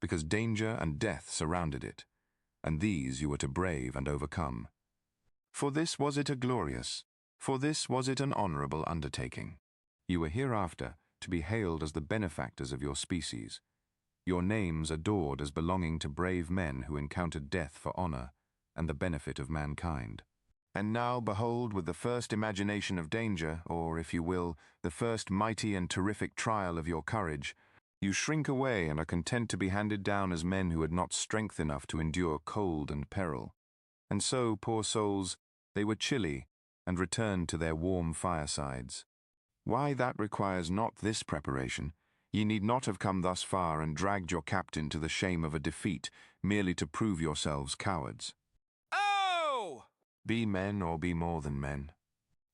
because danger and death surrounded it, and these you were to brave and overcome. For this was it a glorious, for this was it an honorable undertaking. You were hereafter to be hailed as the benefactors of your species, your names adored as belonging to brave men who encountered death for honor and the benefit of mankind. And now, behold, with the first imagination of danger, or, if you will, the first mighty and terrific trial of your courage, you shrink away and are content to be handed down as men who had not strength enough to endure cold and peril. And so, poor souls, they were chilly and returned to their warm firesides. Why, that requires not this preparation. Ye need not have come thus far and dragged your captain to the shame of a defeat, merely to prove yourselves cowards. Oh! Be men or be more than men.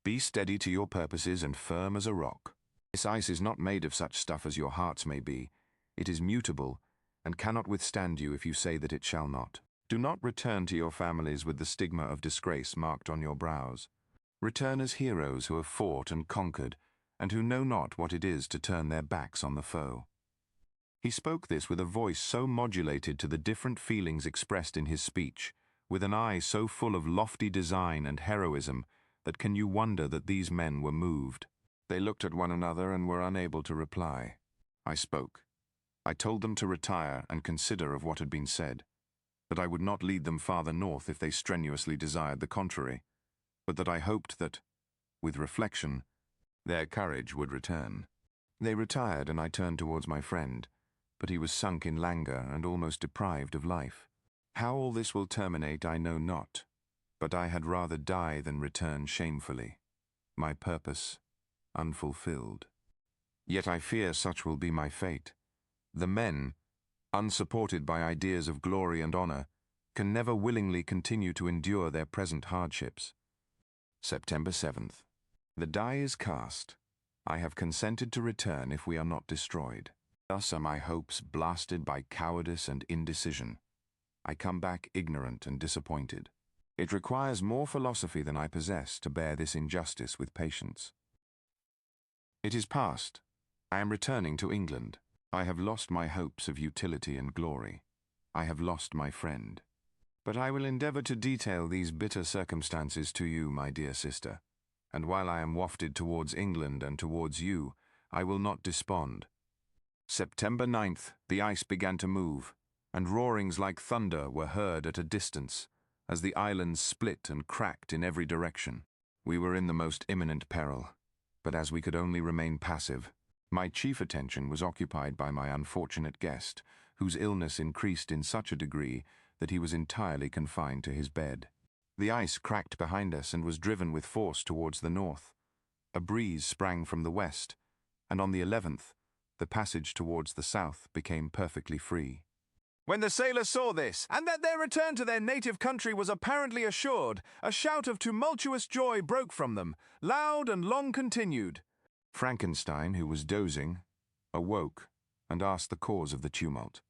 Be steady to your purposes and firm as a rock. This ice is not made of such stuff as your hearts may be. It is mutable, and cannot withstand you if you say that it shall not. Do not return to your families with the stigma of disgrace marked on your brows. Return as heroes who have fought and conquered, and who know not what it is to turn their backs on the foe. He spoke this with a voice so modulated to the different feelings expressed in his speech, with an eye so full of lofty design and heroism, that can you wonder that these men were moved? They looked at one another and were unable to reply. I spoke. I told them to retire and consider of what had been said, that I would not lead them farther north if they strenuously desired the contrary, but that I hoped that, with reflection, their courage would return. They retired, and I turned towards my friend, but he was sunk in languor and almost deprived of life. How all this will terminate I know not, but I had rather die than return shamefully, my purpose unfulfilled. Yet I fear such will be my fate. The men, unsupported by ideas of glory and honor, can never willingly continue to endure their present hardships. September 7th. The die is cast. I have consented to return if we are not destroyed. Thus are my hopes blasted by cowardice and indecision. I come back ignorant and disappointed. It requires more philosophy than I possess to bear this injustice with patience. It is past. I am returning to England. I have lost my hopes of utility and glory. I have lost my friend. But I will endeavor to detail these bitter circumstances to you, my dear sister, and while I am wafted towards England and towards you, I will not despond. September 9th, the ice began to move, and roarings like thunder were heard at a distance, as the islands split and cracked in every direction. We were in the most imminent peril, but as we could only remain passive, my chief attention was occupied by my unfortunate guest, whose illness increased in such a degree that he was entirely confined to his bed. The ice cracked behind us and was driven with force towards the north. A breeze sprang from the west, and on the 11th, the passage towards the south became perfectly free. When the sailors saw this, and that their return to their native country was apparently assured, a shout of tumultuous joy broke from them, loud and long continued. Frankenstein, who was dozing, awoke and asked the cause of the tumult.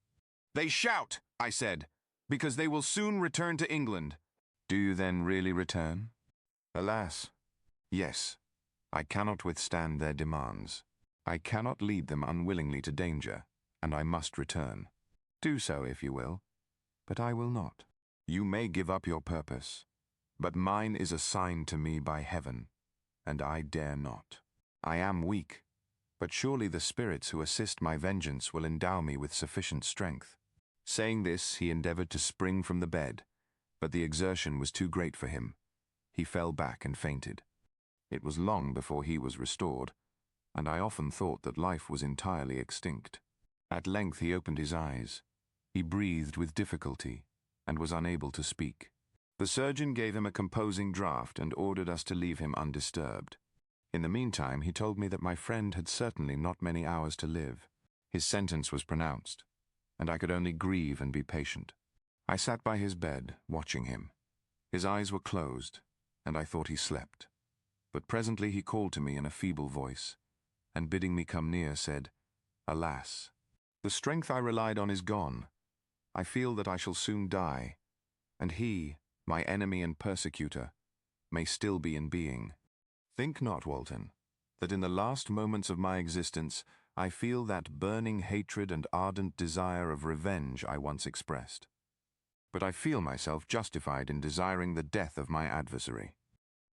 "They shout," I said, "because they will soon return to England." "Do you then really return?" "Alas, yes. I cannot withstand their demands. I cannot lead them unwillingly to danger, and I must return. Do so if you will, but I will not. You may give up your purpose, but mine is assigned to me by heaven, and I dare not. I am weak, but surely the spirits who assist my vengeance will endow me with sufficient strength." Saying this, he endeavored to spring from the bed, but the exertion was too great for him. He fell back and fainted. It was long before he was restored, and I often thought that life was entirely extinct. At length he opened his eyes. He breathed with difficulty and was unable to speak. The surgeon gave him a composing draught and ordered us to leave him undisturbed. In the meantime, he told me that my friend had certainly not many hours to live. His sentence was pronounced, and I could only grieve and be patient. I sat by his bed, watching him. His eyes were closed, and I thought he slept. But presently he called to me in a feeble voice, and bidding me come near, said, "Alas, the strength I relied on is gone. I feel that I shall soon die, and he, my enemy and persecutor, may still be in being. Think not, Walton, that in the last moments of my existence I feel that burning hatred and ardent desire of revenge I once expressed. But I feel myself justified in desiring the death of my adversary.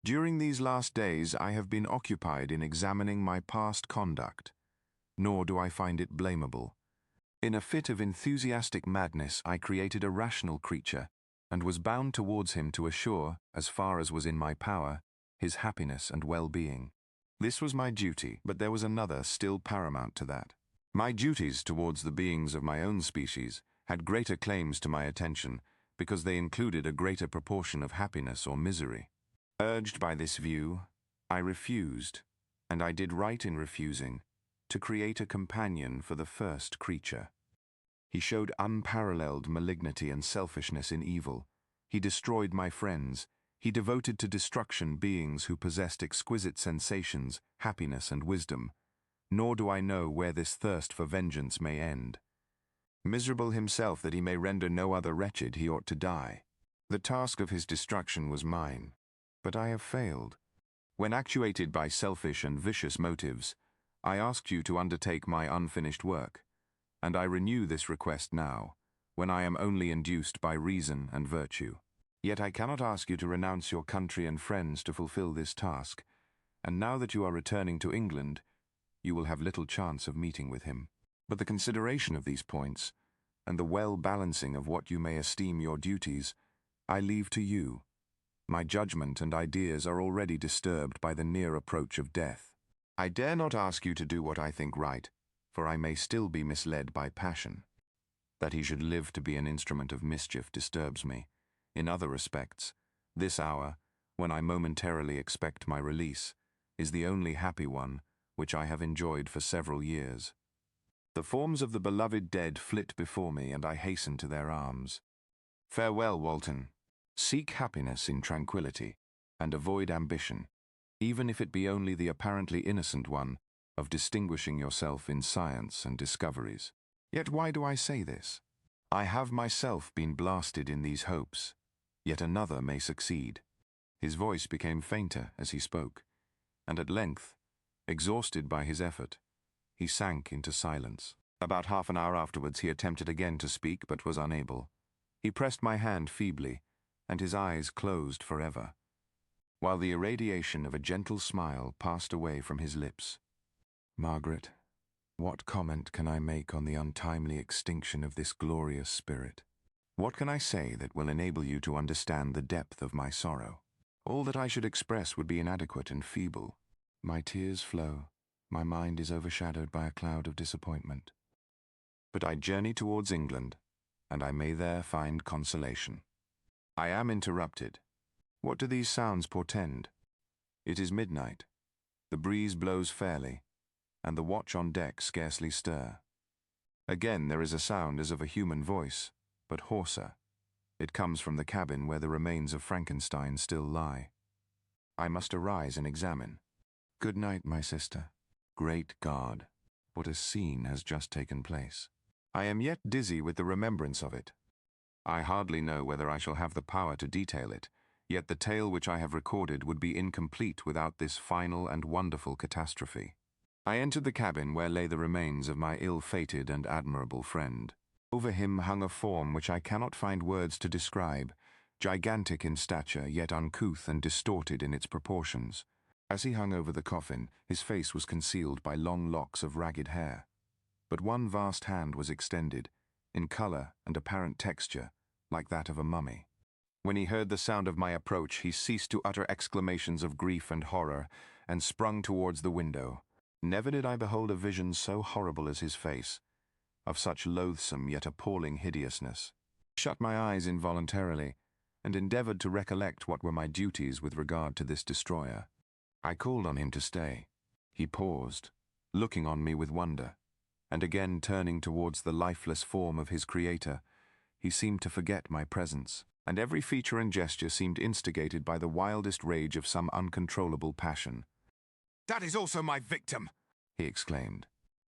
During these last days I have been occupied in examining my past conduct, nor do I find it blamable. In a fit of enthusiastic madness I created a rational creature, and was bound towards him to assure, as far as was in my power, his happiness and well-being. This was my duty, but there was another still paramount to that. My duties towards the beings of my own species had greater claims to my attention, because they included a greater proportion of happiness or misery. Urged by this view, I refused, and I did right in refusing, to create a companion for the first creature. He showed unparalleled malignity and selfishness in evil. He destroyed my friends. He devoted to destruction beings who possessed exquisite sensations, happiness, and wisdom. Nor do I know where this thirst for vengeance may end. Miserable himself that he may render no other wretched, he ought to die. The task of his destruction was mine, but I have failed. When actuated by selfish and vicious motives, I asked you to undertake my unfinished work, and I renew this request now, when I am only induced by reason and virtue. Yet I cannot ask you to renounce your country and friends to fulfill this task, and now that you are returning to England, you will have little chance of meeting with him. But the consideration of these points, and the well-balancing of what you may esteem your duties, I leave to you. My judgment and ideas are already disturbed by the near approach of death. I dare not ask you to do what I think right, for I may still be misled by passion. That he should live to be an instrument of mischief disturbs me. In other respects, this hour, when I momentarily expect my release, is the only happy one which I have enjoyed for several years. The forms of the beloved dead flit before me, and I hasten to their arms. Farewell, Walton. Seek happiness in tranquility, and avoid ambition, even if it be only the apparently innocent one of distinguishing yourself in science and discoveries. Yet why do I say this? I have myself been blasted in these hopes, yet another may succeed. His voice became fainter as he spoke, and at length, exhausted by his effort, he sank into silence. About half an hour afterwards he attempted again to speak, but was unable. He pressed my hand feebly, and his eyes closed forever, while the irradiation of a gentle smile passed away from his lips. Margaret, what comment can I make on the untimely extinction of this glorious spirit? What can I say that will enable you to understand the depth of my sorrow? All that I should express would be inadequate and feeble. My tears flow, my mind is overshadowed by a cloud of disappointment. But I journey towards England, and I may there find consolation. I am interrupted. What do these sounds portend? It is midnight. The breeze blows fairly, and the watch on deck scarcely stir. Again there is a sound as of a human voice, but hoarser. It comes from the cabin where the remains of Frankenstein still lie. I must arise and examine. Good night, my sister. Great God, what a scene has just taken place. I am yet dizzy with the remembrance of it. I hardly know whether I shall have the power to detail it, yet the tale which I have recorded would be incomplete without this final and wonderful catastrophe. I entered the cabin where lay the remains of my ill-fated and admirable friend. Over him hung a form which I cannot find words to describe, gigantic in stature, yet uncouth and distorted in its proportions. As he hung over the coffin, his face was concealed by long locks of ragged hair. But one vast hand was extended, in color and apparent texture, like that of a mummy. When he heard the sound of my approach, he ceased to utter exclamations of grief and horror, and sprung towards the window. Never did I behold a vision so horrible as his face, of such loathsome yet appalling hideousness. I shut my eyes involuntarily, and endeavored to recollect what were my duties with regard to this destroyer. I called on him to stay. He paused, looking on me with wonder, and again turning towards the lifeless form of his creator, he seemed to forget my presence, and every feature and gesture seemed instigated by the wildest rage of some uncontrollable passion. That is also my victim, he exclaimed.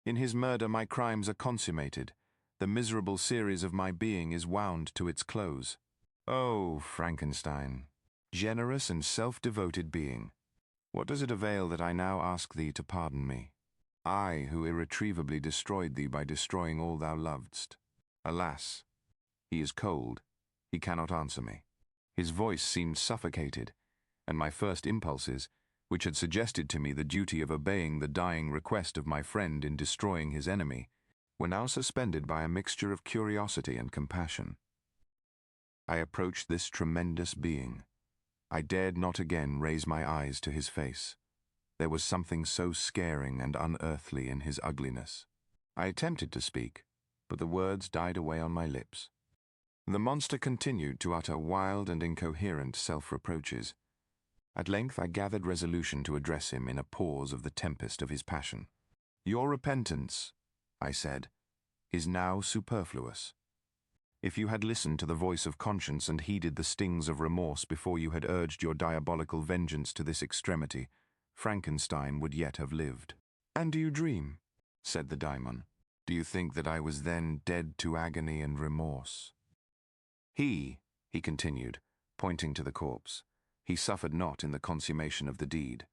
In his murder my crimes are consummated. The miserable series of my being is wound to its close. Oh, Frankenstein, generous and self-devoted being, what does it avail that I now ask thee to pardon me? I, who irretrievably destroyed thee by destroying all thou lovedst. Alas, he is cold. He cannot answer me. His voice seemed suffocated, and my first impulses, which had suggested to me the duty of obeying the dying request of my friend in destroying his enemy, were now suspended by a mixture of curiosity and compassion. I approached this tremendous being. I dared not again raise my eyes to his face. There was something so scaring and unearthly in his ugliness. I attempted to speak, but the words died away on my lips. The monster continued to utter wild and incoherent self-reproaches. At length I gathered resolution to address him in a pause of the tempest of his passion. Your repentance, I said, is now superfluous. If you had listened to the voice of conscience and heeded the stings of remorse before you had urged your diabolical vengeance to this extremity, Frankenstein would yet have lived. And do you dream? Said the daimon. Do you think that I was then dead to agony and remorse? He continued, pointing to the corpse, he suffered not in the consummation of the deed.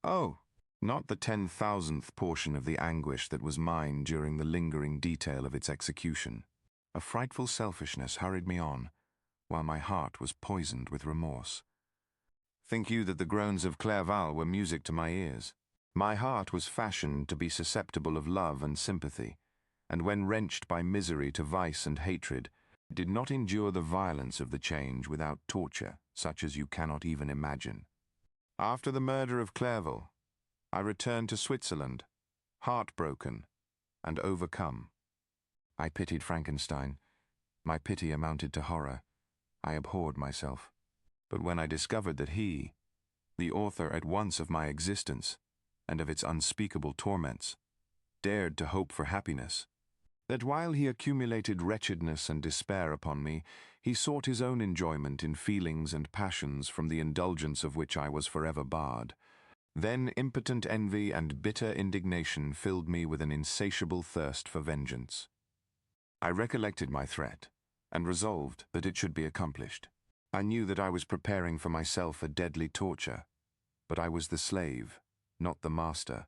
Oh, not the 10,000th portion of the anguish that was mine during the lingering detail of its execution. A frightful selfishness hurried me on, while my heart was poisoned with remorse. Think you that the groans of Clerval were music to my ears? My heart was fashioned to be susceptible of love and sympathy, and when wrenched by misery to vice and hatred, did not endure the violence of the change without torture, such as you cannot even imagine. After the murder of Clerval, I returned to Switzerland, heartbroken and overcome. I pitied Frankenstein. My pity amounted to horror. I abhorred myself. But when I discovered that he, the author at once of my existence and of its unspeakable torments, dared to hope for happiness, that while he accumulated wretchedness and despair upon me, he sought his own enjoyment in feelings and passions from the indulgence of which I was forever barred, then impotent envy and bitter indignation filled me with an insatiable thirst for vengeance. I recollected my threat, and resolved that it should be accomplished. I knew that I was preparing for myself a deadly torture, but I was the slave, not the master,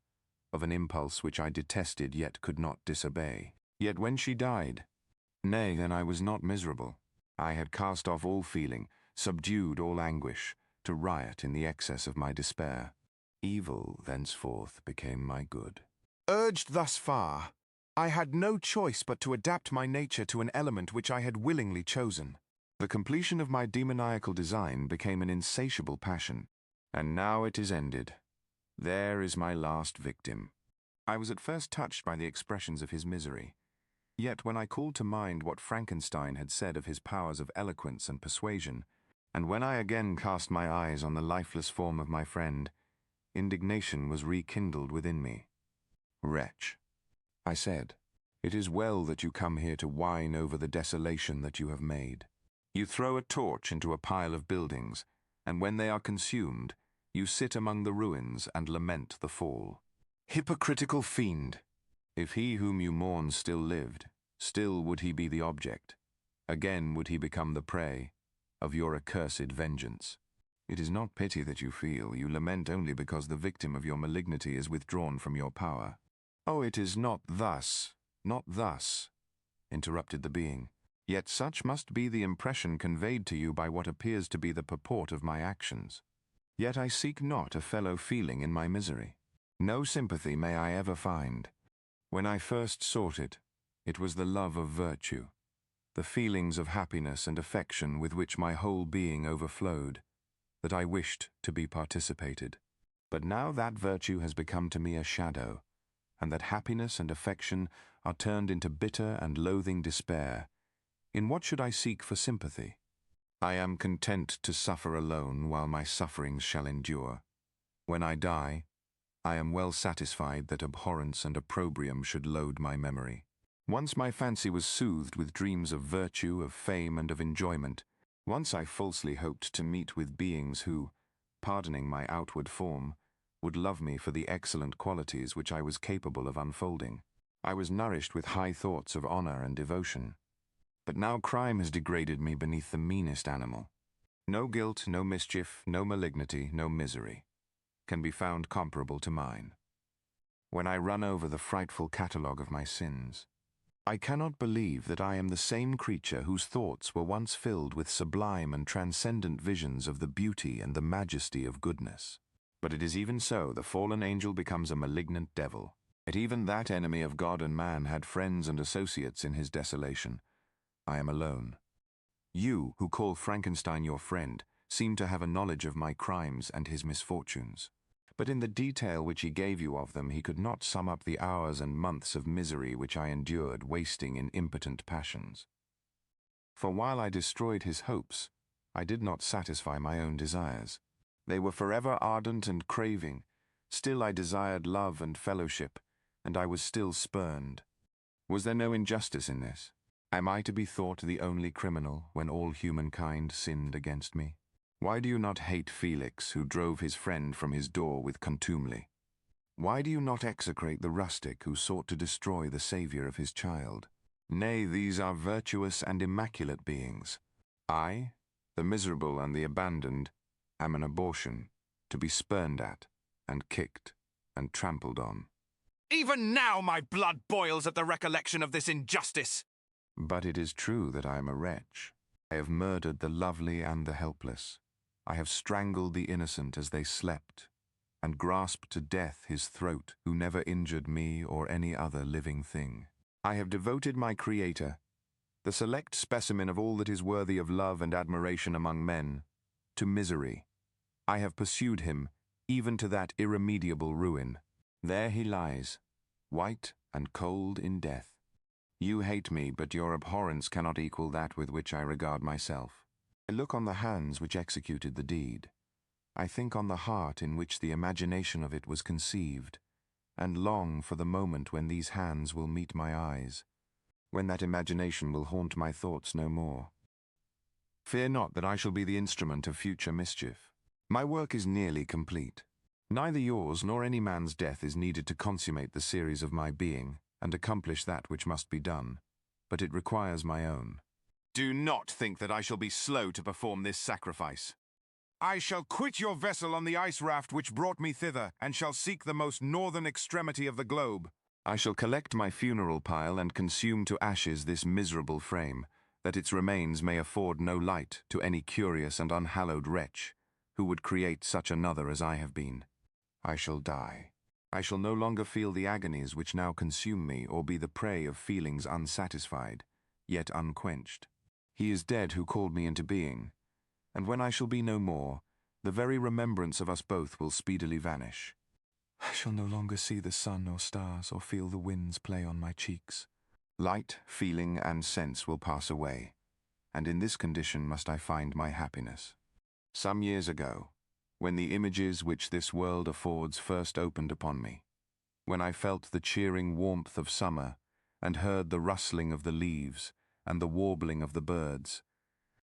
of an impulse which I detested yet could not disobey. Yet when she died, nay, then I was not miserable. I had cast off all feeling, subdued all anguish, to riot in the excess of my despair. Evil thenceforth became my good. Urged thus far, I had no choice but to adapt my nature to an element which I had willingly chosen. The completion of my demoniacal design became an insatiable passion, and now it is ended. There is my last victim. I was at first touched by the expressions of his misery. Yet when I called to mind what Frankenstein had said of his powers of eloquence and persuasion, and when I again cast my eyes on the lifeless form of my friend, indignation was rekindled within me. Wretch, I said, It is well that you come here to whine over the desolation that you have made. You throw a torch into a pile of buildings, and when they are consumed, you sit among the ruins and lament the fall. Hypocritical fiend! If he whom you mourn still lived, still would he be the object. Again would he become the prey of your accursed vengeance. It is not pity that you feel, you lament only because the victim of your malignity is withdrawn from your power. Oh, it is not thus, interrupted the being. Yet such must be the impression conveyed to you by what appears to be the purport of my actions. Yet I seek not a fellow feeling in my misery. No sympathy may I ever find. When I first sought it, it was the love of virtue, the feelings of happiness and affection with which my whole being overflowed, that I wished to be participated. But now that virtue has become to me a shadow, and that happiness and affection are turned into bitter and loathing despair. In what should I seek for sympathy? I am content to suffer alone while my sufferings shall endure. When I die, I am well satisfied that abhorrence and opprobrium should load my memory. Once my fancy was soothed with dreams of virtue, of fame, and of enjoyment. Once I falsely hoped to meet with beings who, pardoning my outward form, would love me for the excellent qualities which I was capable of unfolding. I was nourished with high thoughts of honor and devotion. But now crime has degraded me beneath the meanest animal. No guilt, no mischief, no malignity, no misery can be found comparable to mine. When I run over the frightful catalogue of my sins, I cannot believe that I am the same creature whose thoughts were once filled with sublime and transcendent visions of the beauty and the majesty of goodness. But it is even so, the fallen angel becomes a malignant devil. Yet even that enemy of God and man had friends and associates in his desolation. I am alone. You, who call Frankenstein your friend, seem to have a knowledge of my crimes and his misfortunes. But in the detail which he gave you of them, he could not sum up the hours and months of misery which I endured, wasting in impotent passions. For while I destroyed his hopes, I did not satisfy my own desires. They were forever ardent and craving. Still I desired love and fellowship, and I was still spurned. Was there no injustice in this? Am I to be thought the only criminal when all humankind sinned against me? Why do you not hate Felix, who drove his friend from his door with contumely? Why do you not execrate the rustic who sought to destroy the saviour of his child? Nay, these are virtuous and immaculate beings. I, the miserable and the abandoned, am an abortion, to be spurned at, and kicked, and trampled on. Even now my blood boils at the recollection of this injustice. But it is true that I am a wretch. I have murdered the lovely and the helpless. I have strangled the innocent as they slept, and grasped to death his throat who never injured me or any other living thing. I have devoted my Creator, the select specimen of all that is worthy of love and admiration among men, to misery. I have pursued him, even to that irremediable ruin. There he lies, white and cold in death. You hate me, but your abhorrence cannot equal that with which I regard myself. I look on the hands which executed the deed. I think on the heart in which the imagination of it was conceived, and long for the moment when these hands will meet my eyes, when that imagination will haunt my thoughts no more. Fear not that I shall be the instrument of future mischief. My work is nearly complete. Neither yours nor any man's death is needed to consummate the series of my being and accomplish that which must be done, but it requires my own. Do not think that I shall be slow to perform this sacrifice. I shall quit your vessel on the ice raft which brought me thither, and shall seek the most northern extremity of the globe. I shall collect my funeral pile and consume to ashes this miserable frame, that its remains may afford no light to any curious and unhallowed wretch who would create such another as I have been. I shall die. I shall no longer feel the agonies which now consume me, or be the prey of feelings unsatisfied, yet unquenched. He is dead who called me into being, and when I shall be no more, the very remembrance of us both will speedily vanish. I shall no longer see the sun or stars, or feel the winds play on my cheeks. Light, feeling, and sense will pass away, and in this condition must I find my happiness. Some years ago, when the images which this world affords first opened upon me, when I felt the cheering warmth of summer, and heard the rustling of the leaves and the warbling of the birds.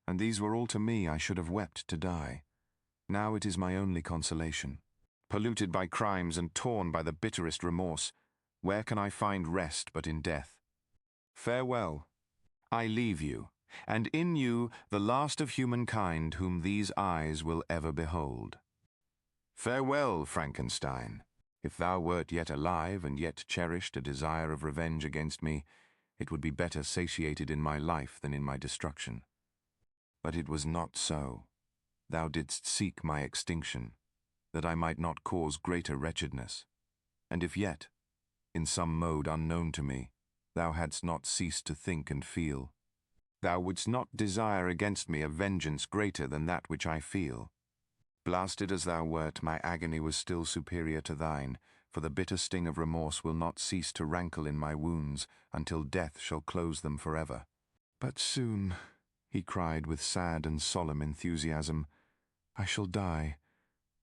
And these were all to me I should have wept to die. Now it is my only consolation. Polluted by crimes and torn by the bitterest remorse, where can I find rest but in death? Farewell. I leave you, and in you the last of humankind whom these eyes will ever behold. Farewell, Frankenstein. If thou wert yet alive and yet cherished a desire of revenge against me, it would be better satiated in my life than in my destruction. But it was not so. Thou didst seek my extinction, that I might not cause greater wretchedness. And if yet, in some mode unknown to me, thou hadst not ceased to think and feel, thou wouldst not desire against me a vengeance greater than that which I feel. Blasted as thou wert, my agony was still superior to thine, for the bitter sting of remorse will not cease to rankle in my wounds until death shall close them forever. But soon, he cried with sad and solemn enthusiasm, I shall die,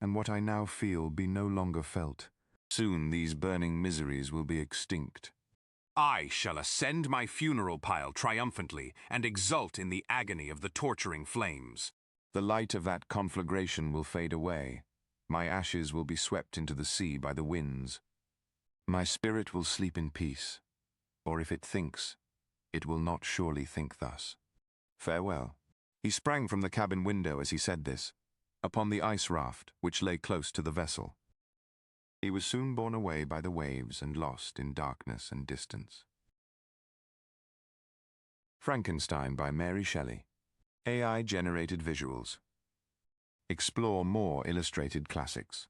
and what I now feel be no longer felt. Soon these burning miseries will be extinct. I shall ascend my funeral pile triumphantly and exult in the agony of the torturing flames. The light of that conflagration will fade away. My ashes will be swept into the sea by the winds. My spirit will sleep in peace, or if it thinks, it will not surely think thus. Farewell. He sprang from the cabin window as he said this, upon the ice raft which lay close to the vessel. He was soon borne away by the waves and lost in darkness and distance. Frankenstein by Mary Shelley. AI-generated visuals. Explore more illustrated classics.